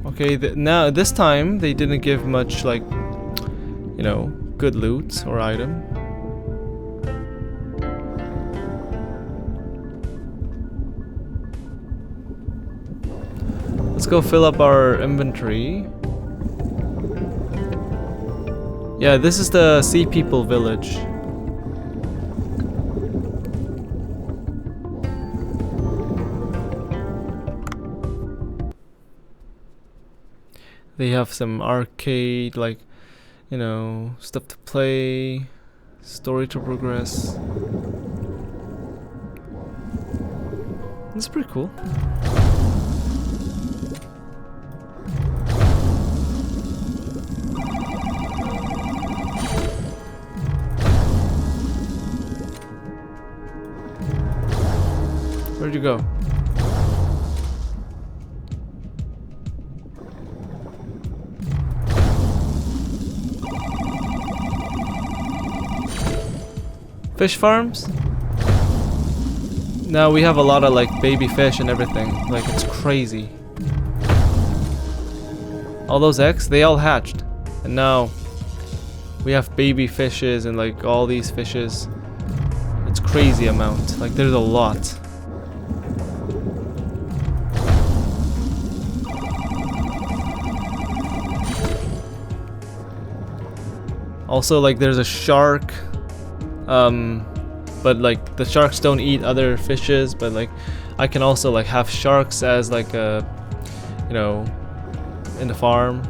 A: Okay, now this time they didn't give much, like, you know, good loot or item. Let's go fill up our inventory. Yeah, this is the Sea People village. They have some arcade, like, you know, stuff to play, story to progress. That's pretty cool. Where'd you go? Fish farms? Now we have a lot of like baby fish and everything. Like, it's crazy. All those eggs, they all hatched. And now we have baby fishes and like all these fishes. It's crazy amount. Like, there's a lot. Also, like, there's a shark. But like the sharks don't eat other fishes, but like I can also like have sharks as like a, you know, in the farm.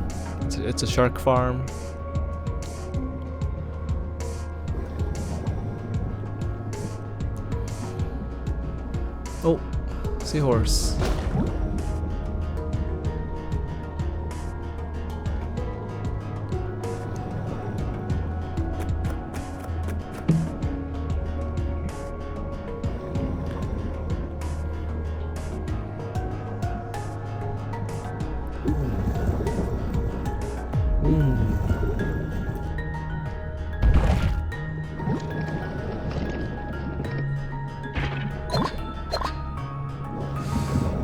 A: It's a shark farm. Oh, seahorse.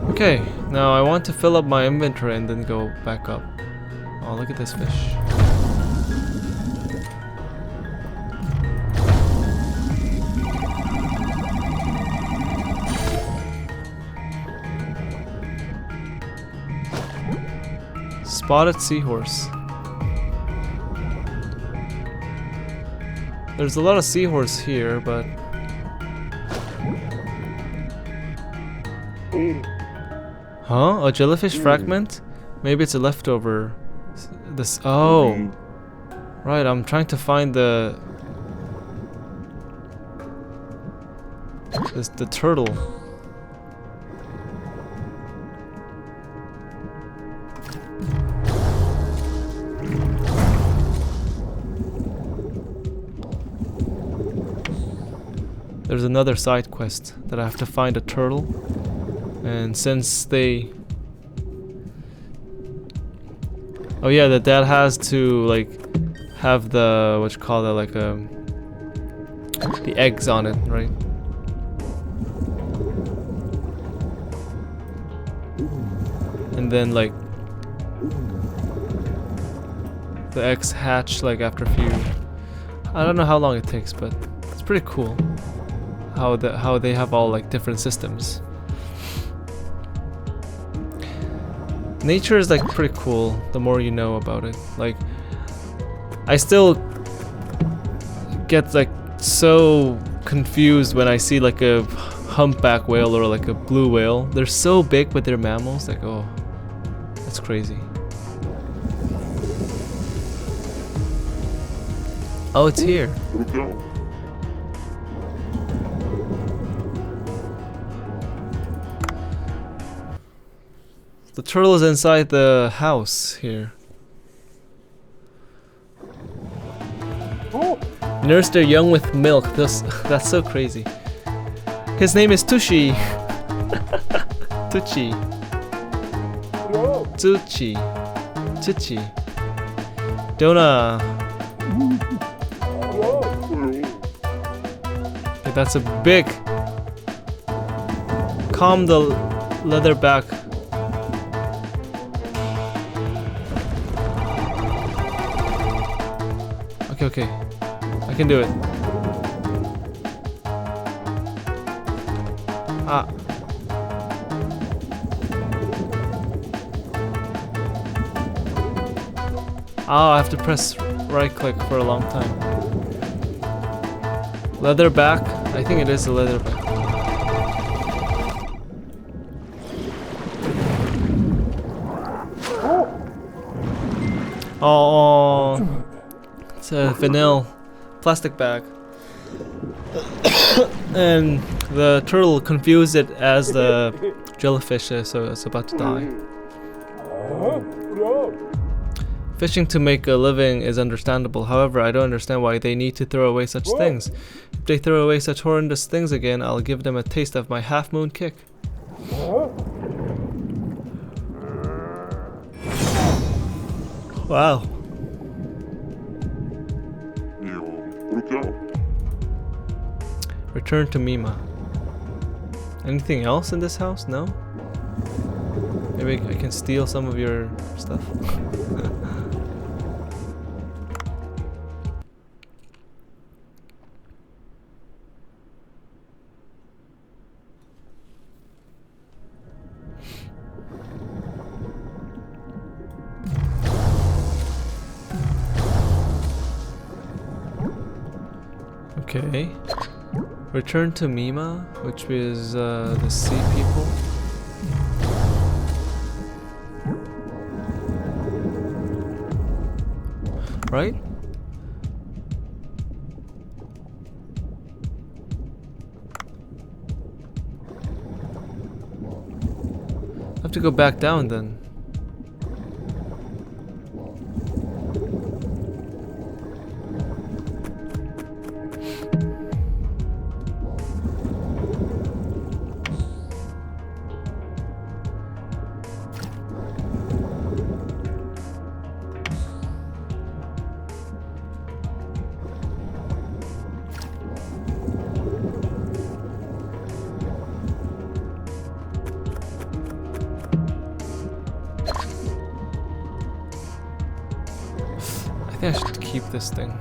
A: Okay, now I want to fill up my inventory and then go back up. Oh, look at this fish. Spotted seahorse. There's a lot of seahorse here, but huh? A jellyfish fragment? Maybe it's a leftover. This. Oh, right. I'm trying to find the turtle. There's another side quest that I have to find a turtle. And since they... Oh yeah, the dad has to like have the, what you call that, like the eggs on it, right? And then like the eggs hatch like after a few... I don't know how long it takes, but it's pretty cool how they have all like different systems. Nature is like pretty cool the more you know about it. Like I still get like so confused when I see like a humpback whale or like a blue whale. They're so big but they're mammals, like oh, that's crazy. Oh, it's here.
B: Look out.
A: The turtle is inside the house here. Nurse their young with milk. That's so crazy. His name is Tushi. Tucci. Tucci. Tucci. Dona. Okay, that's a big. Calm the leatherback. Okay, I can do it. Ah. Oh, I have to press right click for a long time. Leatherback? I think it is a leatherback. Oh. It's a vanilla plastic bag. And the turtle confused it as the jellyfish, so it's about to die. Fishing to make a living is understandable, however, I don't understand why they need to throw away such things. If they throw away such horrendous things again, I'll give them a taste of my half-moon kick. Wow.
B: Look out.
A: Return to Mima. Anything else in this house? No? Maybe I can steal some of your stuff. Okay. Return to Mima, which is the sea people. Right? have to go back down then. I think I should keep this thing.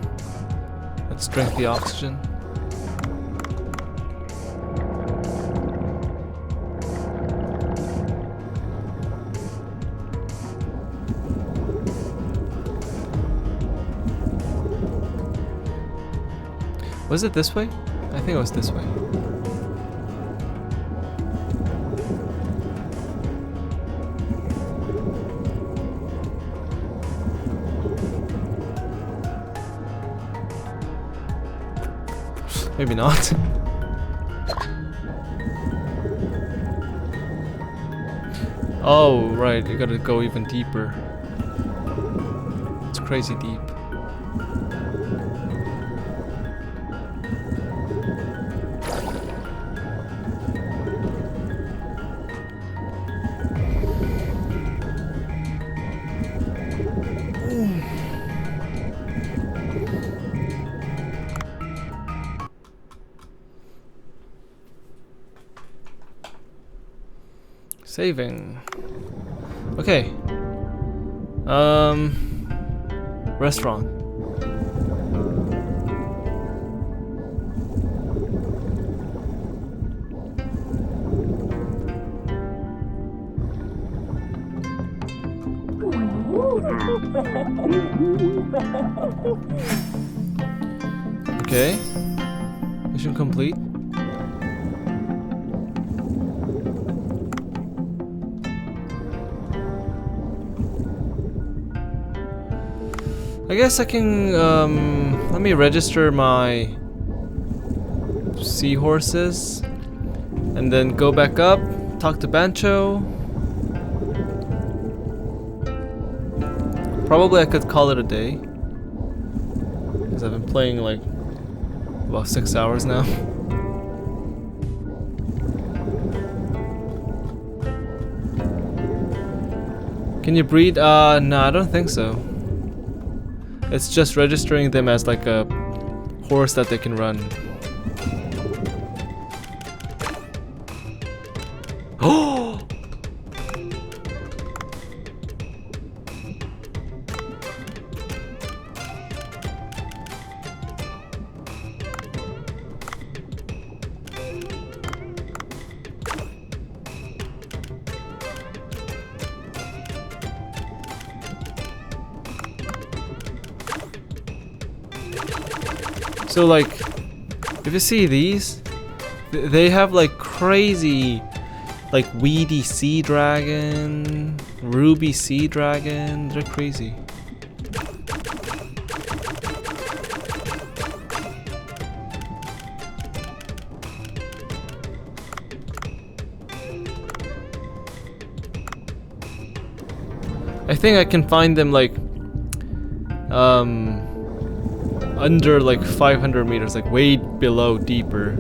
A: Let's drink the oxygen. Was it this way? I think it was this way. Maybe not. Oh, right, you gotta go even deeper. It's crazy deep. Saving. Okay. Restaurant. Okay. Mission complete. I guess I can, let me register my seahorses and then go back up, talk to Bancho. Probably I could call it a day, because I've been playing like about 6 hours now. Can you breed? No, I don't think so. It's just registering them as like a horse that they can run. Oh! So like, if you see these, they have like crazy, like weedy sea dragon, ruby sea dragon, they're crazy. I think I can find them like, under like 500 meters, like way below, deeper.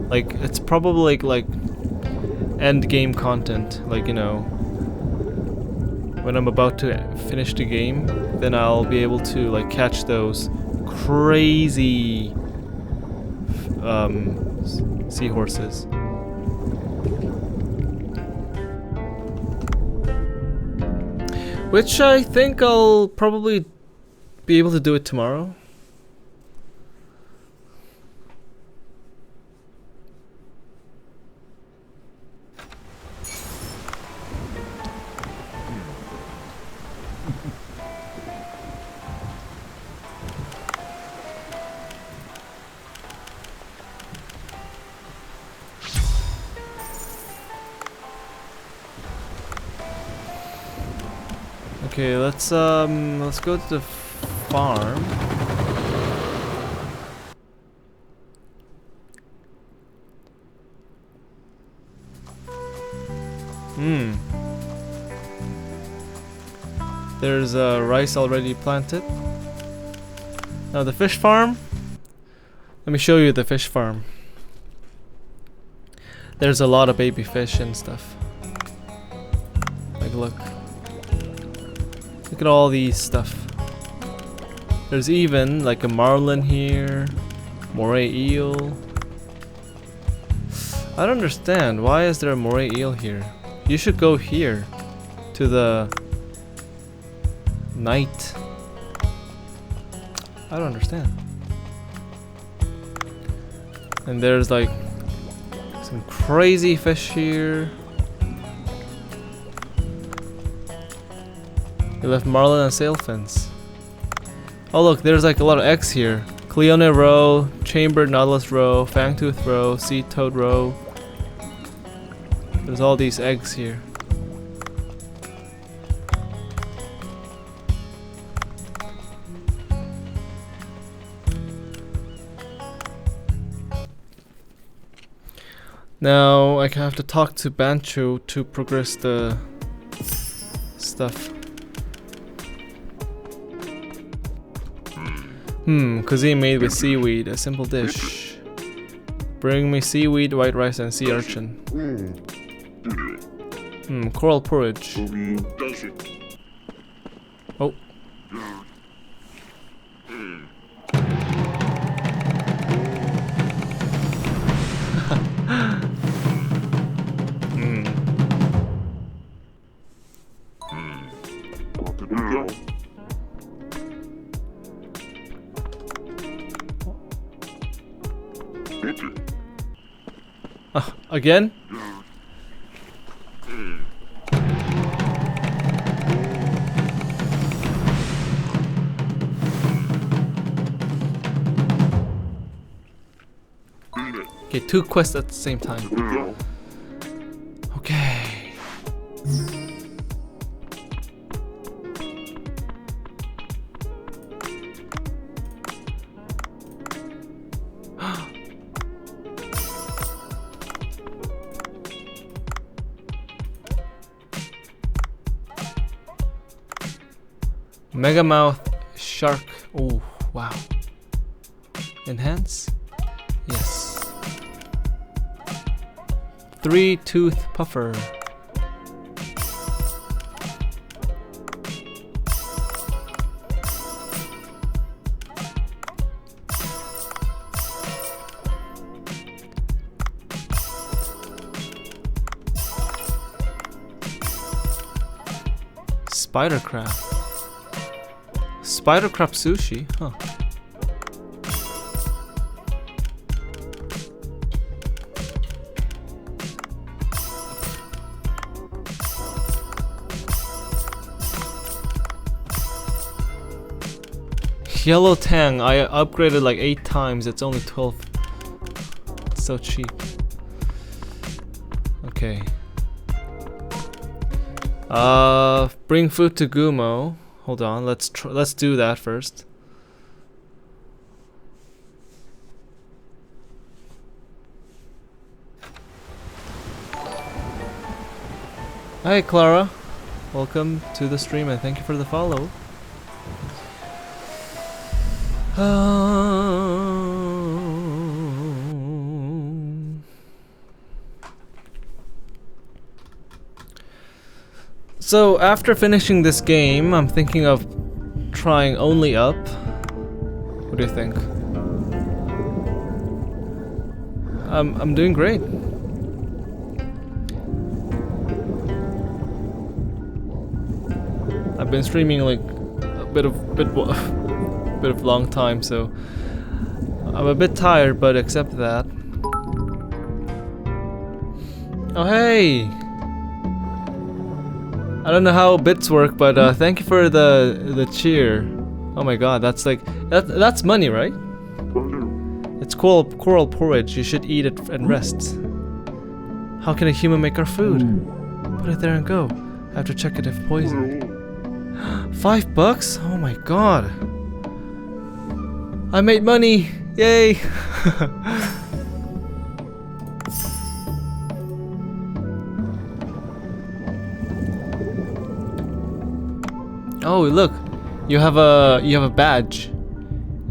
A: Like it's probably like end game content, like, you know, when I'm about to finish the game, then I'll be able to like catch those crazy seahorses. Which I think I'll probably be able to do it tomorrow. Okay, let's go to the farm. There's rice already planted. Now the fish farm. Let me show you the fish farm. There's a lot of baby fish and stuff. Like look. Look at all these stuff. There's even like a marlin here. Moray eel. I don't understand. Why is there a moray eel here? You should go here. To the night. I don't understand. And there's like some crazy fish here. They left marlin and sailfins. Oh look, there's like a lot of eggs here. Cleone roe, chambered nautilus roe, fangtooth roe, sea toad roe. There's all these eggs here. Now I have to talk to Bancho to progress the stuff. Cuisine made with seaweed, a simple dish. Bring me seaweed, white rice, and sea urchin. Coral porridge. Oh. Again? Okay, 2 quests at the same time. Okay. Megamouth shark. Oh, wow. Enhance? Yes. 3-tooth puffer. Spider crab. Spider crab sushi, huh? Yellow tang, I upgraded like 8 times, it's only 12. It's so cheap. Okay. Bring food to Gumo. Hold on, let's do that first. Hi Clara, welcome to the stream and thank you for the follow. So after finishing this game, I'm thinking of trying only up. What do you think? I'm doing great. I've been streaming like a bit of long time, so I'm a bit tired, but accept that. Oh hey! I don't know how bits work, but thank you for the cheer. Oh my god, that's like that's money, right? It's coral porridge. You should eat it and rest. How can a human make our food? Put it there and go. I have to check it if poisoned. $5? Oh my god. I made money! Yay! Oh, look. You have a badge.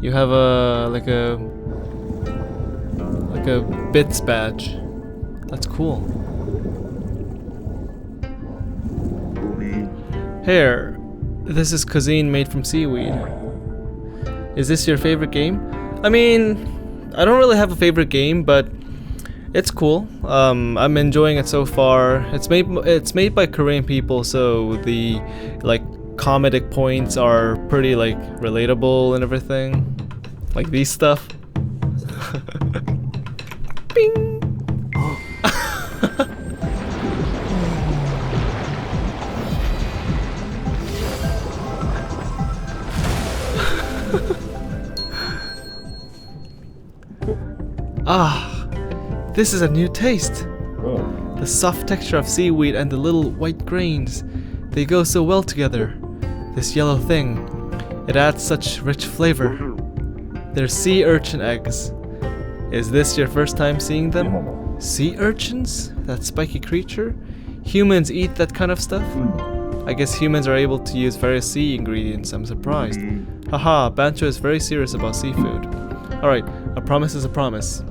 A: You have a like a bits badge. That's cool. Here. This is cuisine made from seaweed. Is this your favorite game? I mean, I don't really have a favorite game, but it's cool. I'm enjoying it so far. It's made by Korean people, so the like comedic points are pretty like relatable and everything. Like these stuff. Bing. Ah, this is a new taste. The soft texture of seaweed and the little white grains, they go so well together. This yellow thing, it adds such rich flavor. They're sea urchin eggs. Is this your first time seeing them? Sea urchins? That spiky creature? Humans eat that kind of stuff? I guess humans are able to use various sea ingredients, I'm surprised. Haha, Bancho is very serious about seafood. Alright, a promise is a promise.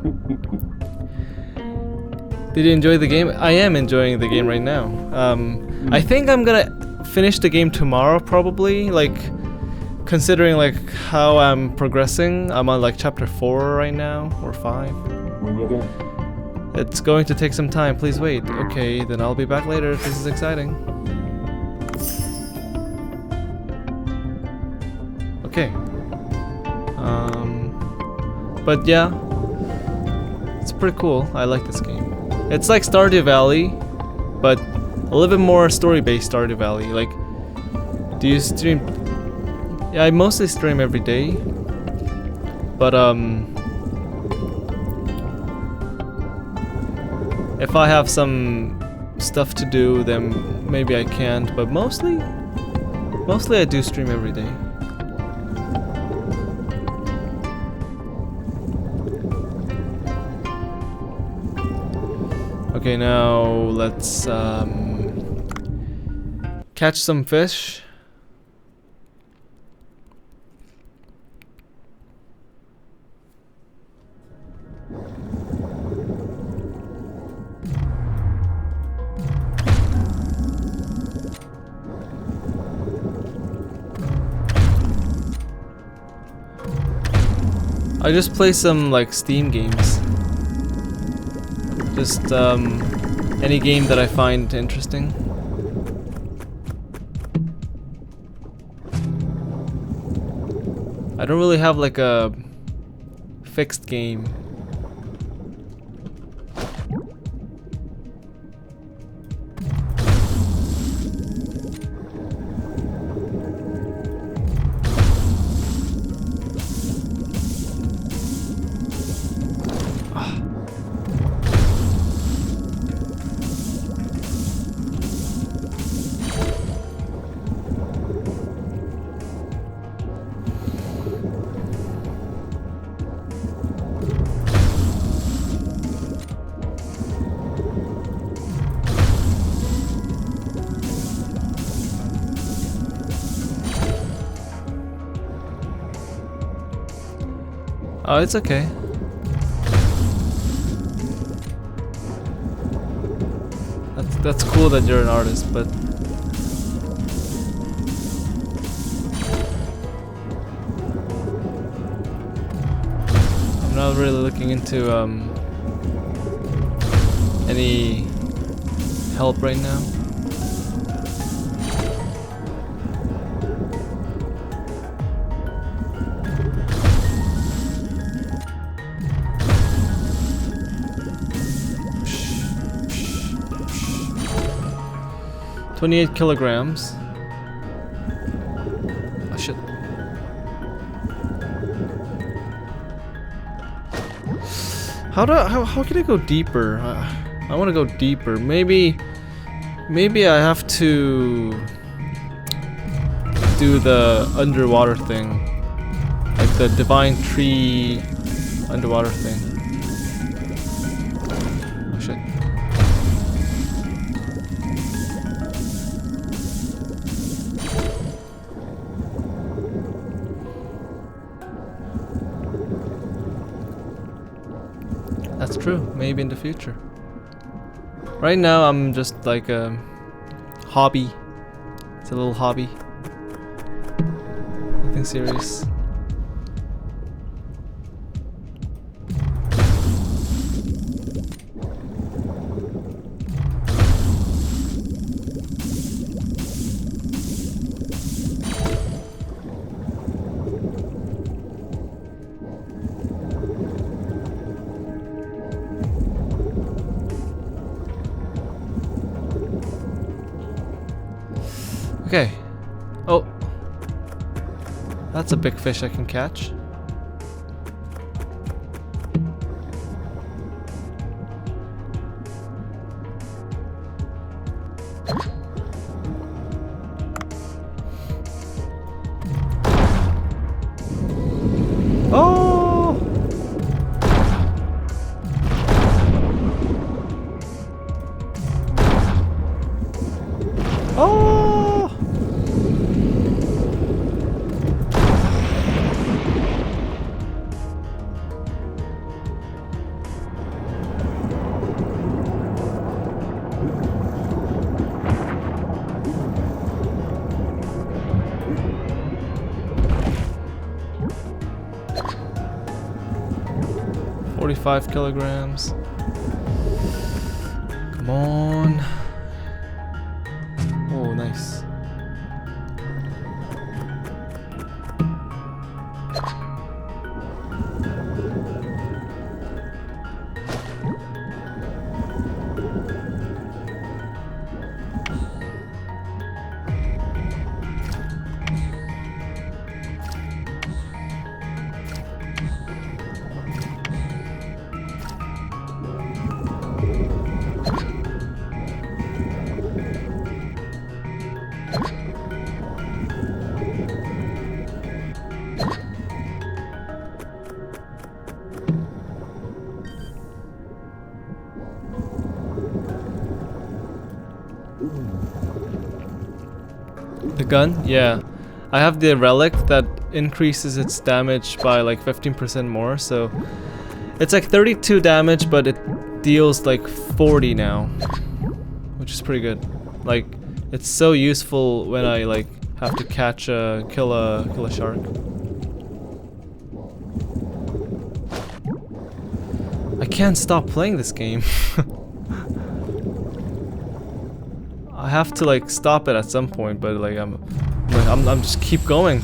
A: Did you enjoy the game? I am enjoying the game right now. I think I'm gonna finish the game tomorrow probably, like considering like how I'm progressing. I'm on like chapter 4 right now, or 5. It's going to take some time, please wait. Okay, then I'll be back later. This is exciting. Okay. But yeah, it's pretty cool. I like this game. It's like Stardew Valley, but a little bit more story-based Stardew Valley. Like, do you stream? Yeah, I mostly stream every day. But if I have some stuff to do, then maybe I can't. But mostly I do stream every day. Okay, now let's catch some fish. I just play some like Steam games. Just any game that I find interesting. I don't really have like a fixed game. Oh, it's okay. That's cool that you're an artist, but I'm not really looking into any help right now. $28 kilograms. Oh shit. How can I go deeper? I want to go deeper. Maybe I have to do the underwater thing, like the divine tree underwater thing. Oh shit. That's true. Maybe in the future. Right now, I'm just like a hobby. It's a little hobby. Nothing serious. Okay. Oh. That's a big fish I can catch. Oh! Oh! 45 kilograms. Come on. Oh, nice. The gun? Yeah. I have the relic that increases its damage by like 15% more, so it's like 32 damage, but it deals like 40 now, which is pretty good. Like, it's so useful when I like have to catch kill a shark. I can't stop playing this game. I have to like stop it at some point, but like I'm just keep going.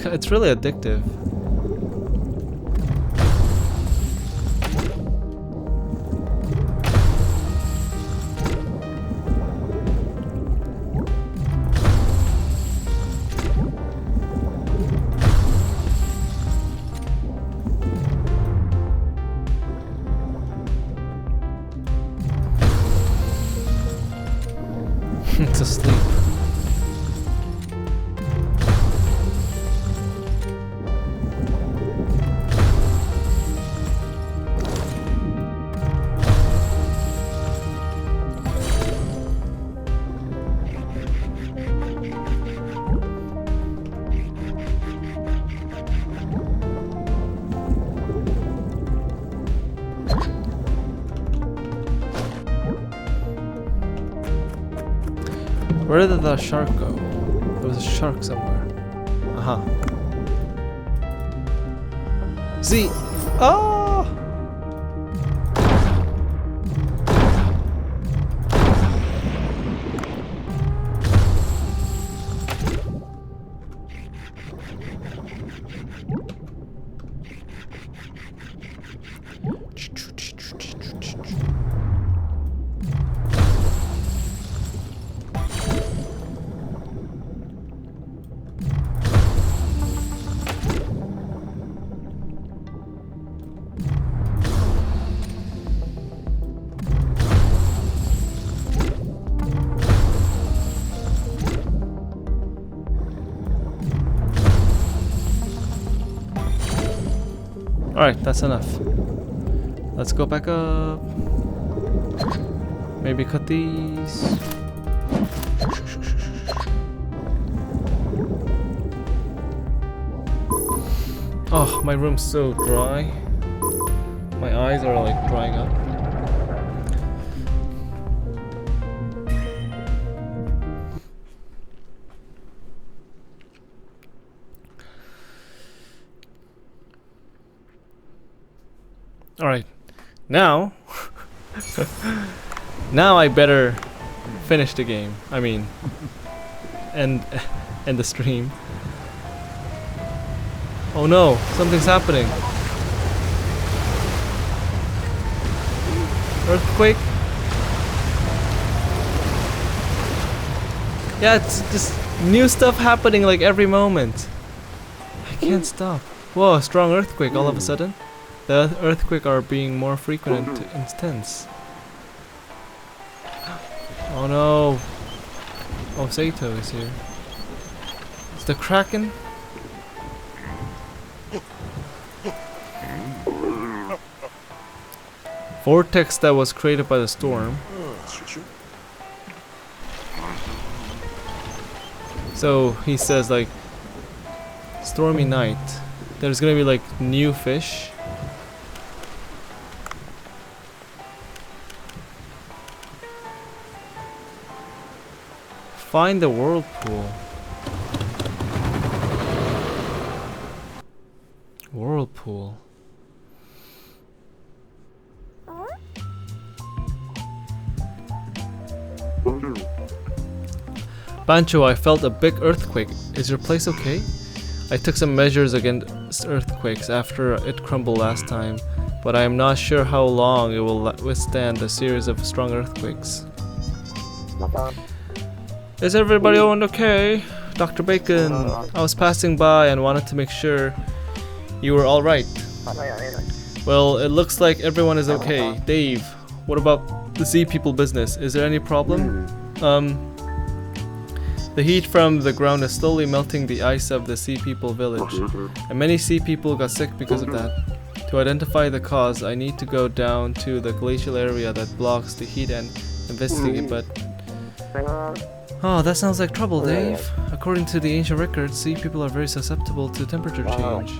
A: It's really addictive. It's asleep. Where did the shark go? There was a shark somewhere. Aha. See? Oh! Alright, that's enough. Let's go back up. Maybe cut these. Oh, my room's so dry. My eyes are like drying up. Alright, now now I better finish the game. I mean, end the stream. Oh no, something's happening. Earthquake? Yeah, it's just new stuff happening like every moment. I can't stop. Whoa, a strong earthquake all of a sudden. The earthquakes are being more frequent and intense. Oh no. Oh, Sato is here. It's the Kraken? Vortex that was created by the storm. So he says like stormy night. There's gonna be like new fish. Find the whirlpool. Whirlpool. Bancho, I felt a big earthquake. Is your place okay? I took some measures against earthquakes after it crumbled last time, but I am not sure how long it will withstand a series of strong earthquakes. Is everybody okay? Dr. Bacon, I was passing by and wanted to make sure you were alright. Well, it looks like everyone is okay. Dave, what about the Sea People business? Is there any problem? The heat from the ground is slowly melting the ice of the Sea People village, and many Sea People got sick because of that. To identify the cause, I need to go down to the glacial area that blocks the heat and investigate, but... Oh, that sounds like trouble, Dave. According to the ancient records, Sea People are very susceptible to temperature change.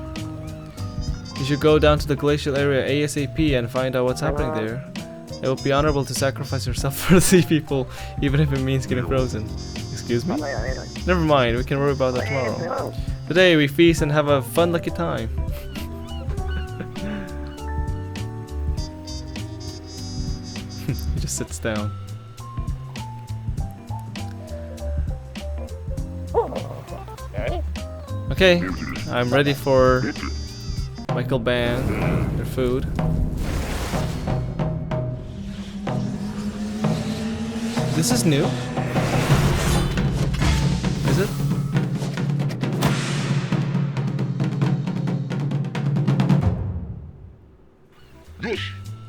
A: You should go down to the glacial area ASAP and find out what's happening there. It would be honorable to sacrifice yourself for the Sea People, even if it means getting frozen. Excuse me? Never mind, we can worry about that tomorrow. Today we feast and have a fun lucky time. He just sits down. Okay, I'm ready for Michael Band, their food. This is new. Is it?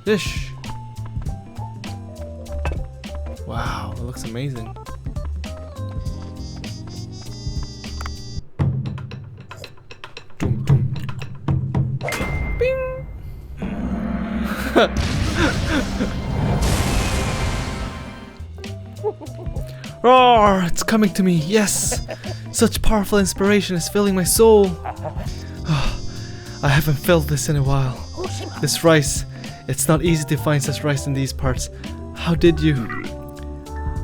A: Dish. Wow, it looks amazing. Dum, dum. Bing. Roar! It's coming to me. Yes, such powerful inspiration is filling my soul. I haven't felt this in a while. This rice, it's not easy to find such rice in these parts. How did you?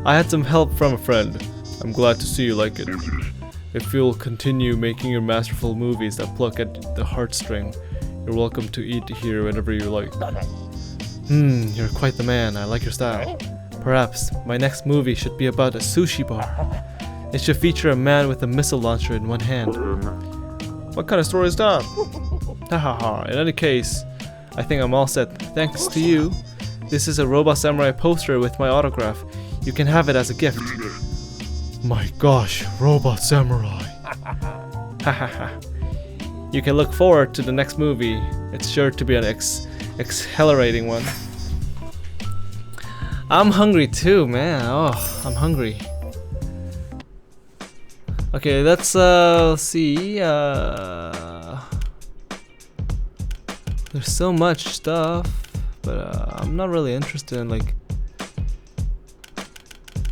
A: I had some help from a friend. I'm glad to see you like it. If you'll continue making your masterful movies that pluck at the heartstring, you're welcome to eat here whenever you like. You're quite the man. I like your style. Perhaps my next movie should be about a sushi bar. It should feature a man with a missile launcher in one hand. What kind of story is that? Hahaha. In any case, I think I'm all set. Thanks to you. This is a Robot Samurai poster with my autograph. You can have it as a gift. My gosh, Robot Samurai. Hahaha. You can look forward to the next movie. It's sure to be an exhilarating one. I'm hungry too, man. Oh, I'm hungry. Okay, let's see. There's so much stuff, but I'm not really interested in like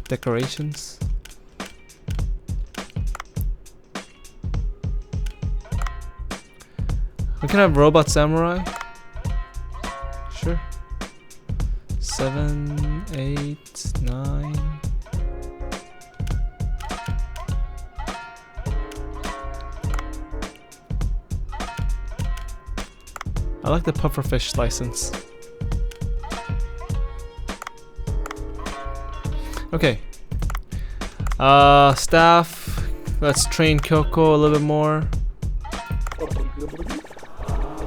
A: decorations. We can have robot samurai. Sure. 7, 8, 9. I like the pufferfish license. Okay. Staff. Let's train Kyoko a little bit more.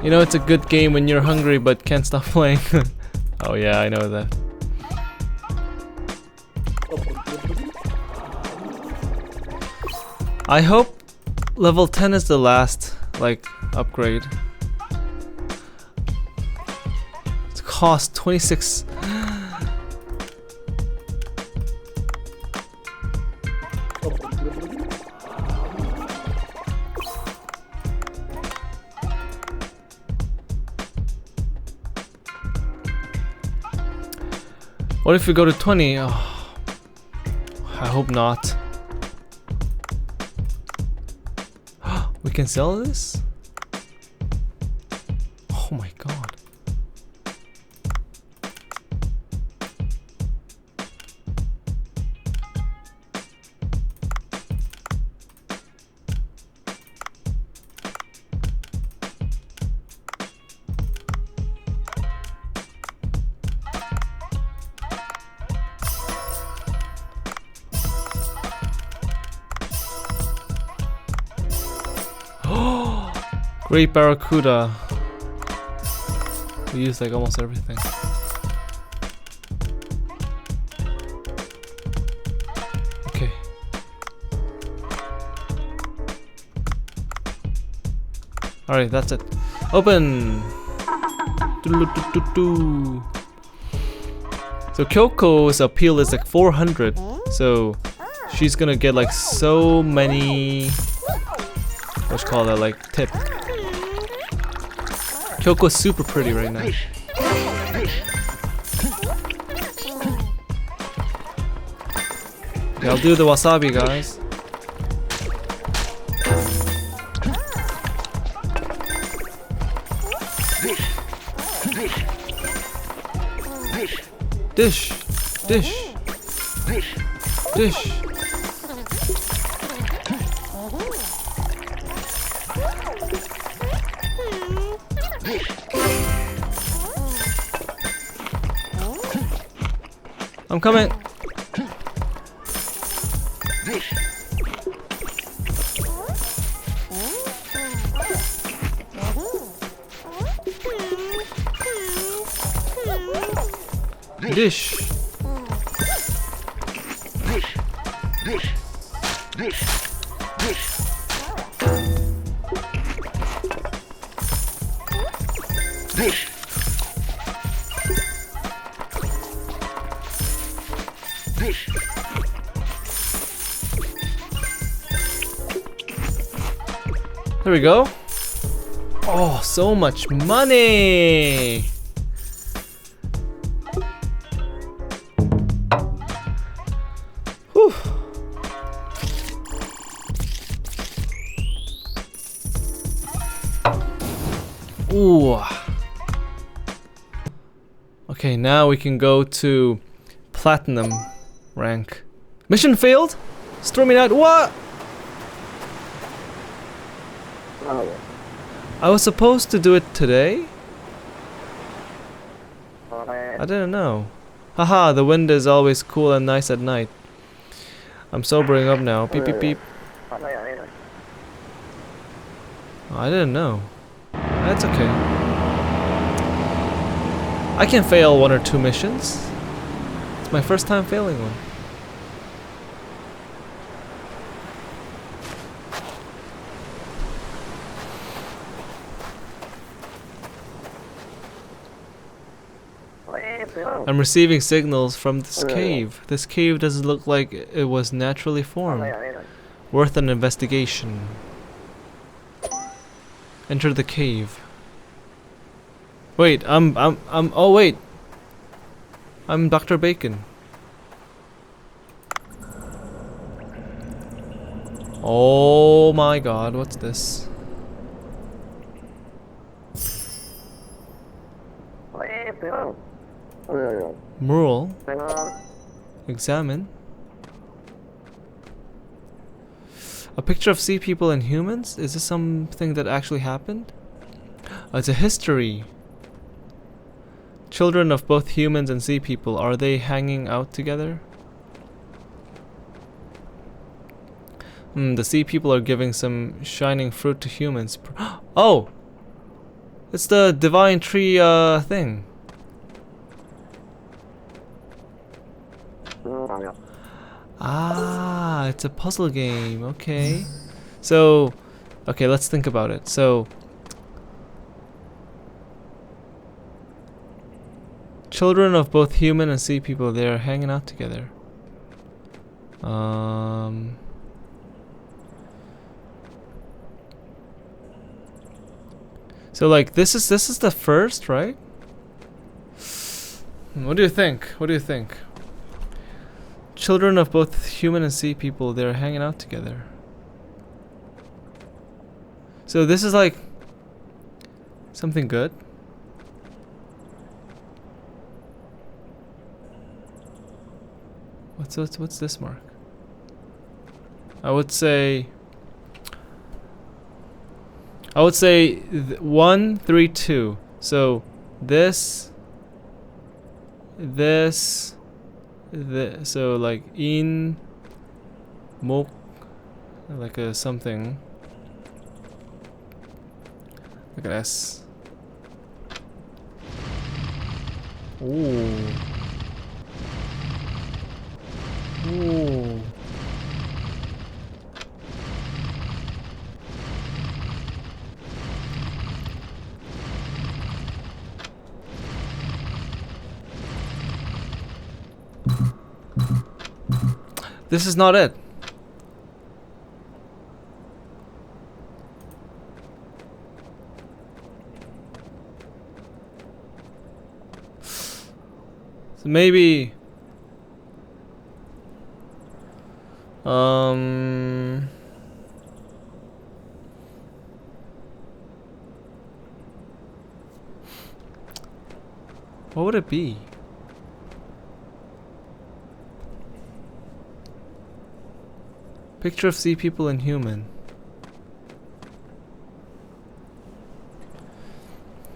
A: You know it's a good game when you're hungry but can't stop playing. Oh yeah, I know that. I hope level 10 is the last, like, upgrade. It costs 26. What if we go to 20? Oh, I hope not. We can sell this? Oh my god. Great Barracuda. We use like almost everything. Okay. Alright, that's it. Open! Doo-doo-doo-doo-doo. So Kyoko's appeal is like 400. So she's gonna get like so many, what's called that, like tip. Kyoko's super pretty right now. Yeah, I'll do the wasabi, guys. Dish, dish, dish. I'm coming. Dish. There we go. Oh, so much money. Whew. Ooh. Okay, now we can go to platinum rank. Mission failed? Storming out. What? I was supposed to do it today? I didn't know. Haha, the wind is always cool and nice at night. I'm sobering up now. Beep beep beep. Oh, I didn't know. That's okay. I can fail 1 or 2 missions. It's my first time failing one. I'm receiving signals from this cave. This cave doesn't look like it was naturally formed. Worth an investigation. Enter the cave. Wait, oh wait. I'm Dr. Bacon. Oh my god, what's this? Mural. Examine. A picture of sea people and humans? Is this something that actually happened? Oh, it's a history. Children of both humans and sea people, are they hanging out together? The sea people are giving some shining fruit to humans. Oh! It's the divine tree thing. Ah, it's a puzzle game. Okay. So, okay, let's think about it. So, children of both human and sea people, they're hanging out together. So like this is the first, right? What do you think? What do you think? Children of both human and sea people, they're hanging out together. So this is like something good. What's this mark? I would say 1, 3, 2. So this, so like in mok, like a something, like an S. Ooh. Ooh. This is not it. So maybe what would it be? Picture of sea people and human.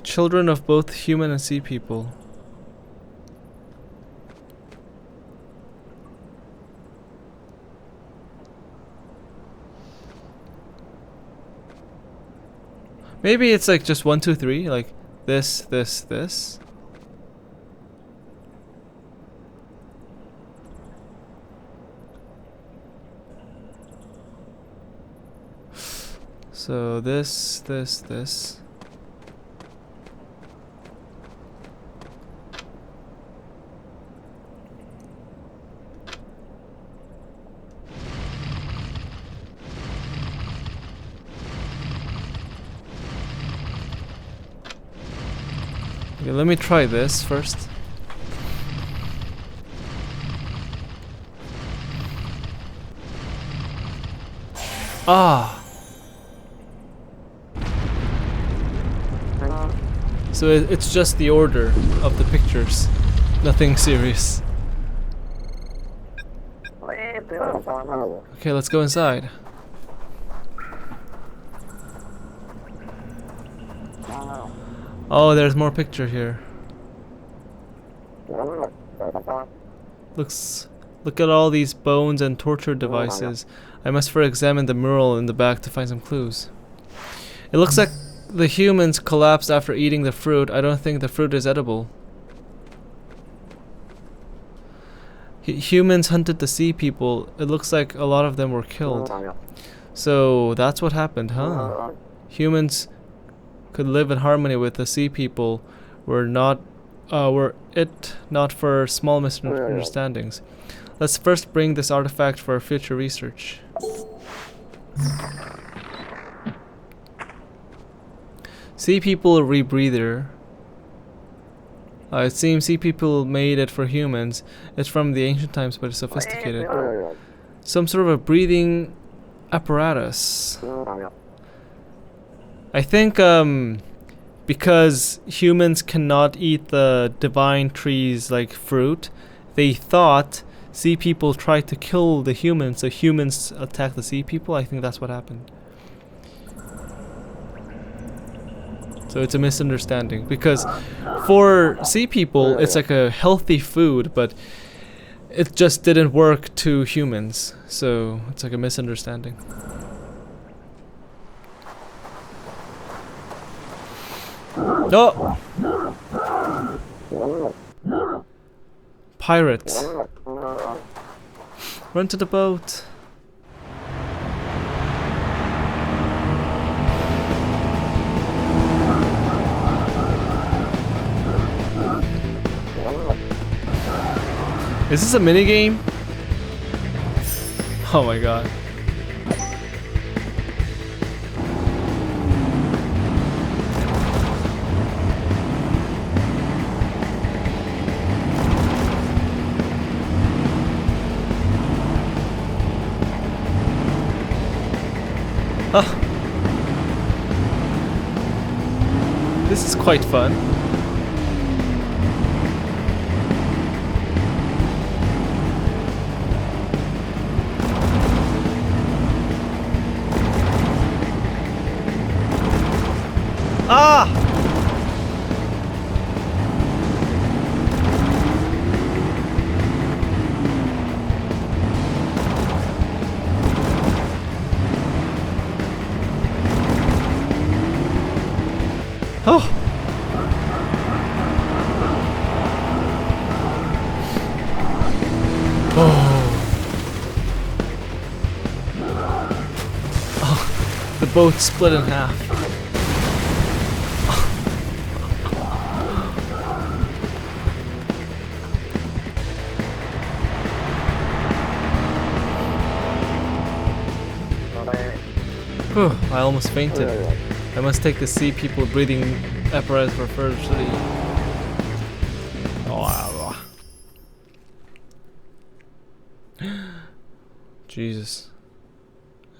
A: Children of both human and sea people. Maybe it's like just 1, 2, 3, like this, this, this. So this, this, this. Okay, let me try this first. Ah! So it's just the order of the pictures. Nothing serious. Okay, let's go inside. Oh, there's more picture here. Look at all these bones and torture devices. I must first examine the mural in the back to find some clues. It looks like the humans collapsed after eating the fruit. I don't think the fruit is edible. Humans hunted the sea people. It looks like a lot of them were killed. So that's what happened, huh? Humans could live in harmony with the sea people. Were it not for small misunderstandings. Let's first bring this artifact for future research. Sea people rebreather. It seems sea people made it for humans. It's from the ancient times, but it's sophisticated. Some sort of a breathing apparatus. I think because humans cannot eat the divine trees like fruit, they thought sea people tried to kill the humans, so humans attacked the sea people. I think that's what happened. So it's a misunderstanding, because for sea people it's like a healthy food, but it just didn't work to humans, so it's like a misunderstanding. Oh! Pirates. Run to the boat. Is this a mini game? Oh my god. Oh. This is quite fun. Ah! Oh! Oh, the boat split in half. Whew, I almost fainted. I must take the sea people breathing apparatus for further study. Oh, Jesus.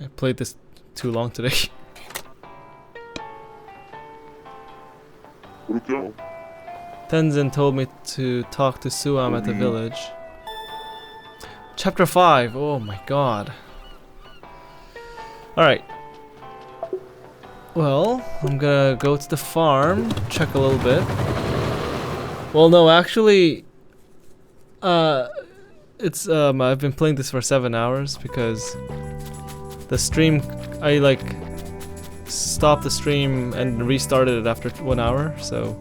A: I played this too long today.
B: Where'd it go?
A: Tenzin told me to talk to Suam at the village. Chapter 5. Oh my god. Alright. Well, I'm gonna go to the farm, check a little bit. Well, no, actually, it's I've been playing this for 7 hours because the stream, I like stopped the stream and restarted it after 1 hour, so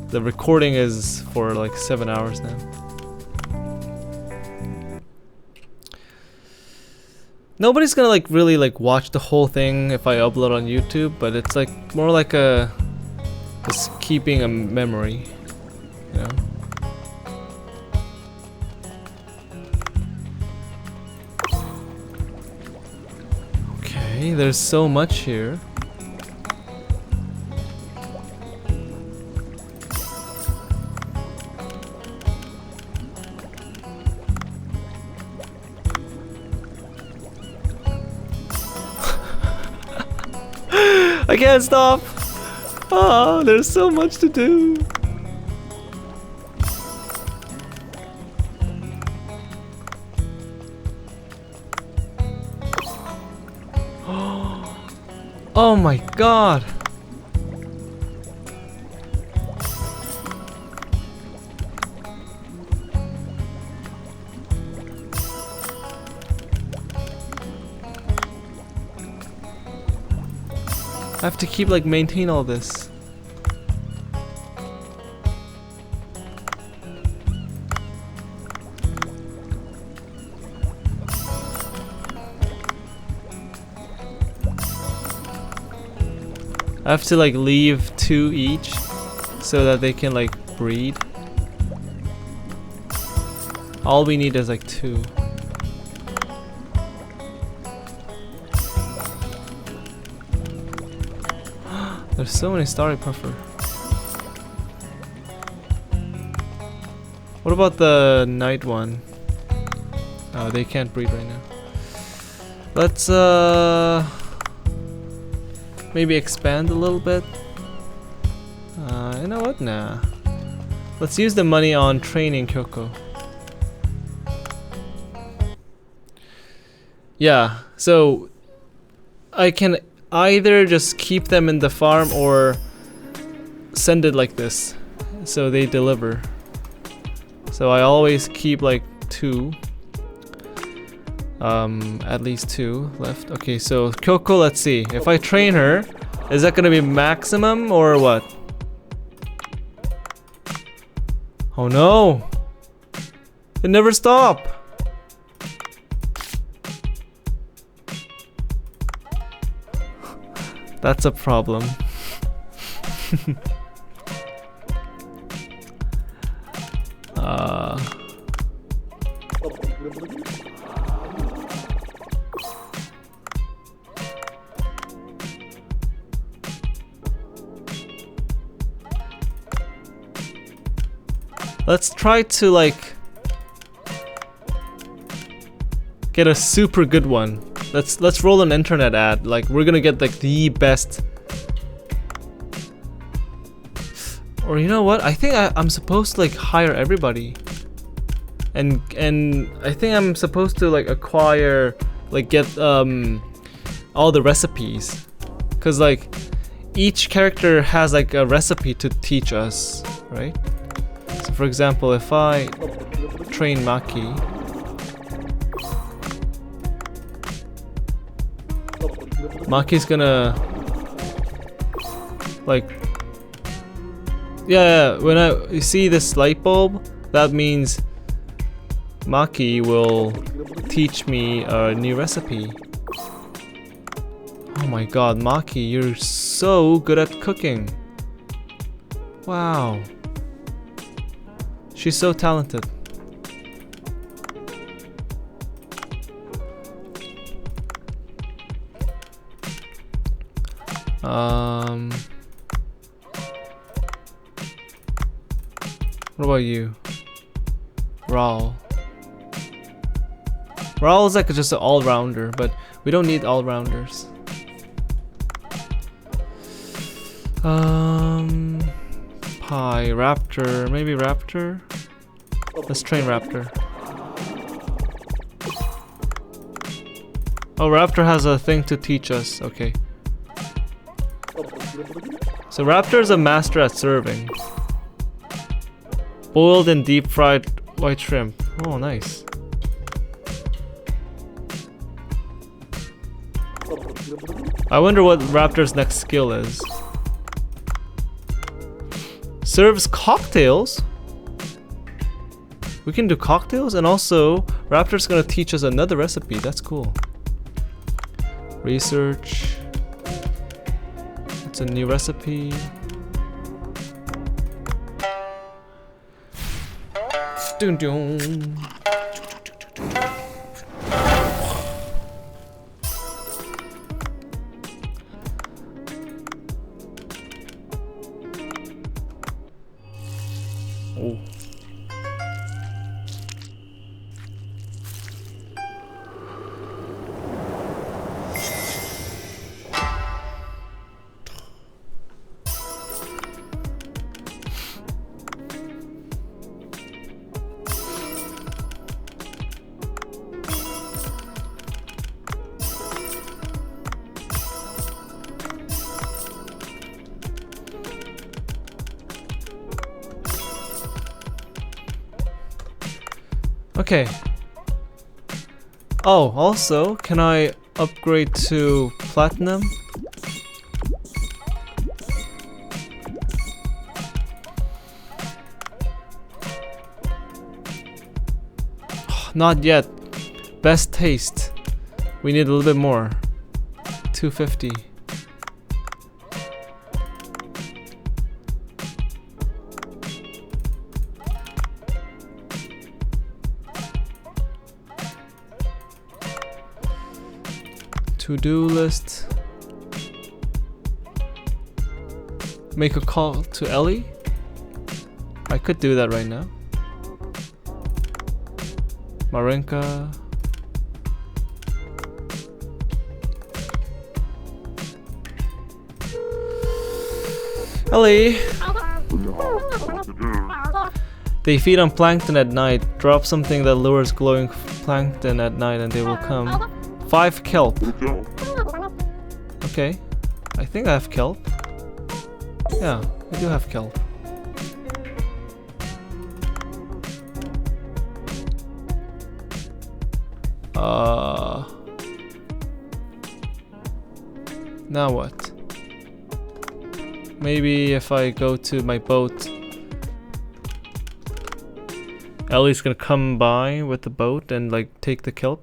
A: the recording is for like 7 hours now. Nobody's gonna like really like watch the whole thing if I upload on YouTube, but it's like more like a just keeping a memory, you know. Okay, there's so much here. I can't stop! Oh, there's so much to do! Oh my god! I have to keep like maintain all this. I have to like leave 2 each so that they can like breed. All we need is like 2. There's so many starry puffer. What about the night one? Oh, they can't breed right now. Let's maybe expand a little bit. You know what? Nah. Let's use the money on training Kyoko. Yeah, so I can either just keep them in the farm or send it like this, so they deliver. So I always keep like 2. At least 2 left. Okay, so Kyoko, let's see. If I train her, is that gonna be maximum or what? Oh no! It never stopped! That's a problem. Let's try to like get a super good one. Let's roll an internet ad. Like we're gonna get like the best. Or you know what? I think I'm supposed to like hire everybody. And I think I'm supposed to like acquire, like get all the recipes. Cause like each character has like a recipe to teach us, right? So for example, if I train Maki, Maki's gonna like, yeah, when you see this light bulb, that means Maki will teach me a new recipe. Oh my god, Maki, you're so good at cooking. Wow. She's so talented. What about you? Raul. Raul is like just an all-rounder, but we don't need all-rounders. Pie, Raptor, maybe Raptor? Let's train Raptor. Oh, Raptor has a thing to teach us, okay. So Raptor is a master at serving. Boiled and deep fried white shrimp. Oh, nice. I wonder what Raptor's next skill is. Serves cocktails? We can do cocktails, and also Raptor's gonna teach us another recipe. That's cool. Research. It's a new recipe. Dun dun. Oh. Okay. Oh, also, can I upgrade to platinum? Not yet. Best taste. We need a little bit more. 250. To-do list. Make a call to Ellie. I could do that right now. Marinka. Ellie!
B: What to do?
A: They feed on plankton at night. Drop something that lures glowing plankton at night and they will come. 5 kelp.
B: Look out.
A: Okay. I think I have kelp. Yeah, I do have kelp. Now what? Maybe if I go to my boat, Ellie's gonna come by with the boat and like take the kelp.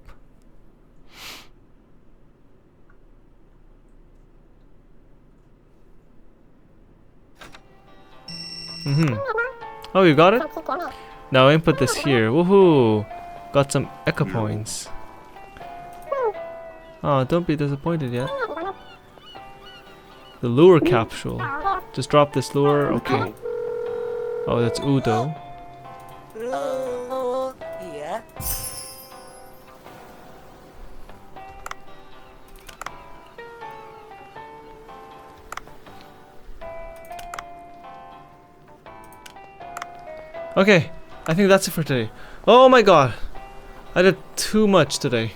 A: Oh, you got it? Now input this here. Woohoo! Got some echo points. Oh, don't be disappointed yet. The lure capsule. Just drop this lure. Okay. Oh, that's Udo.
D: Yeah.
A: Okay, I think that's it for today. Oh my god! I did too much today.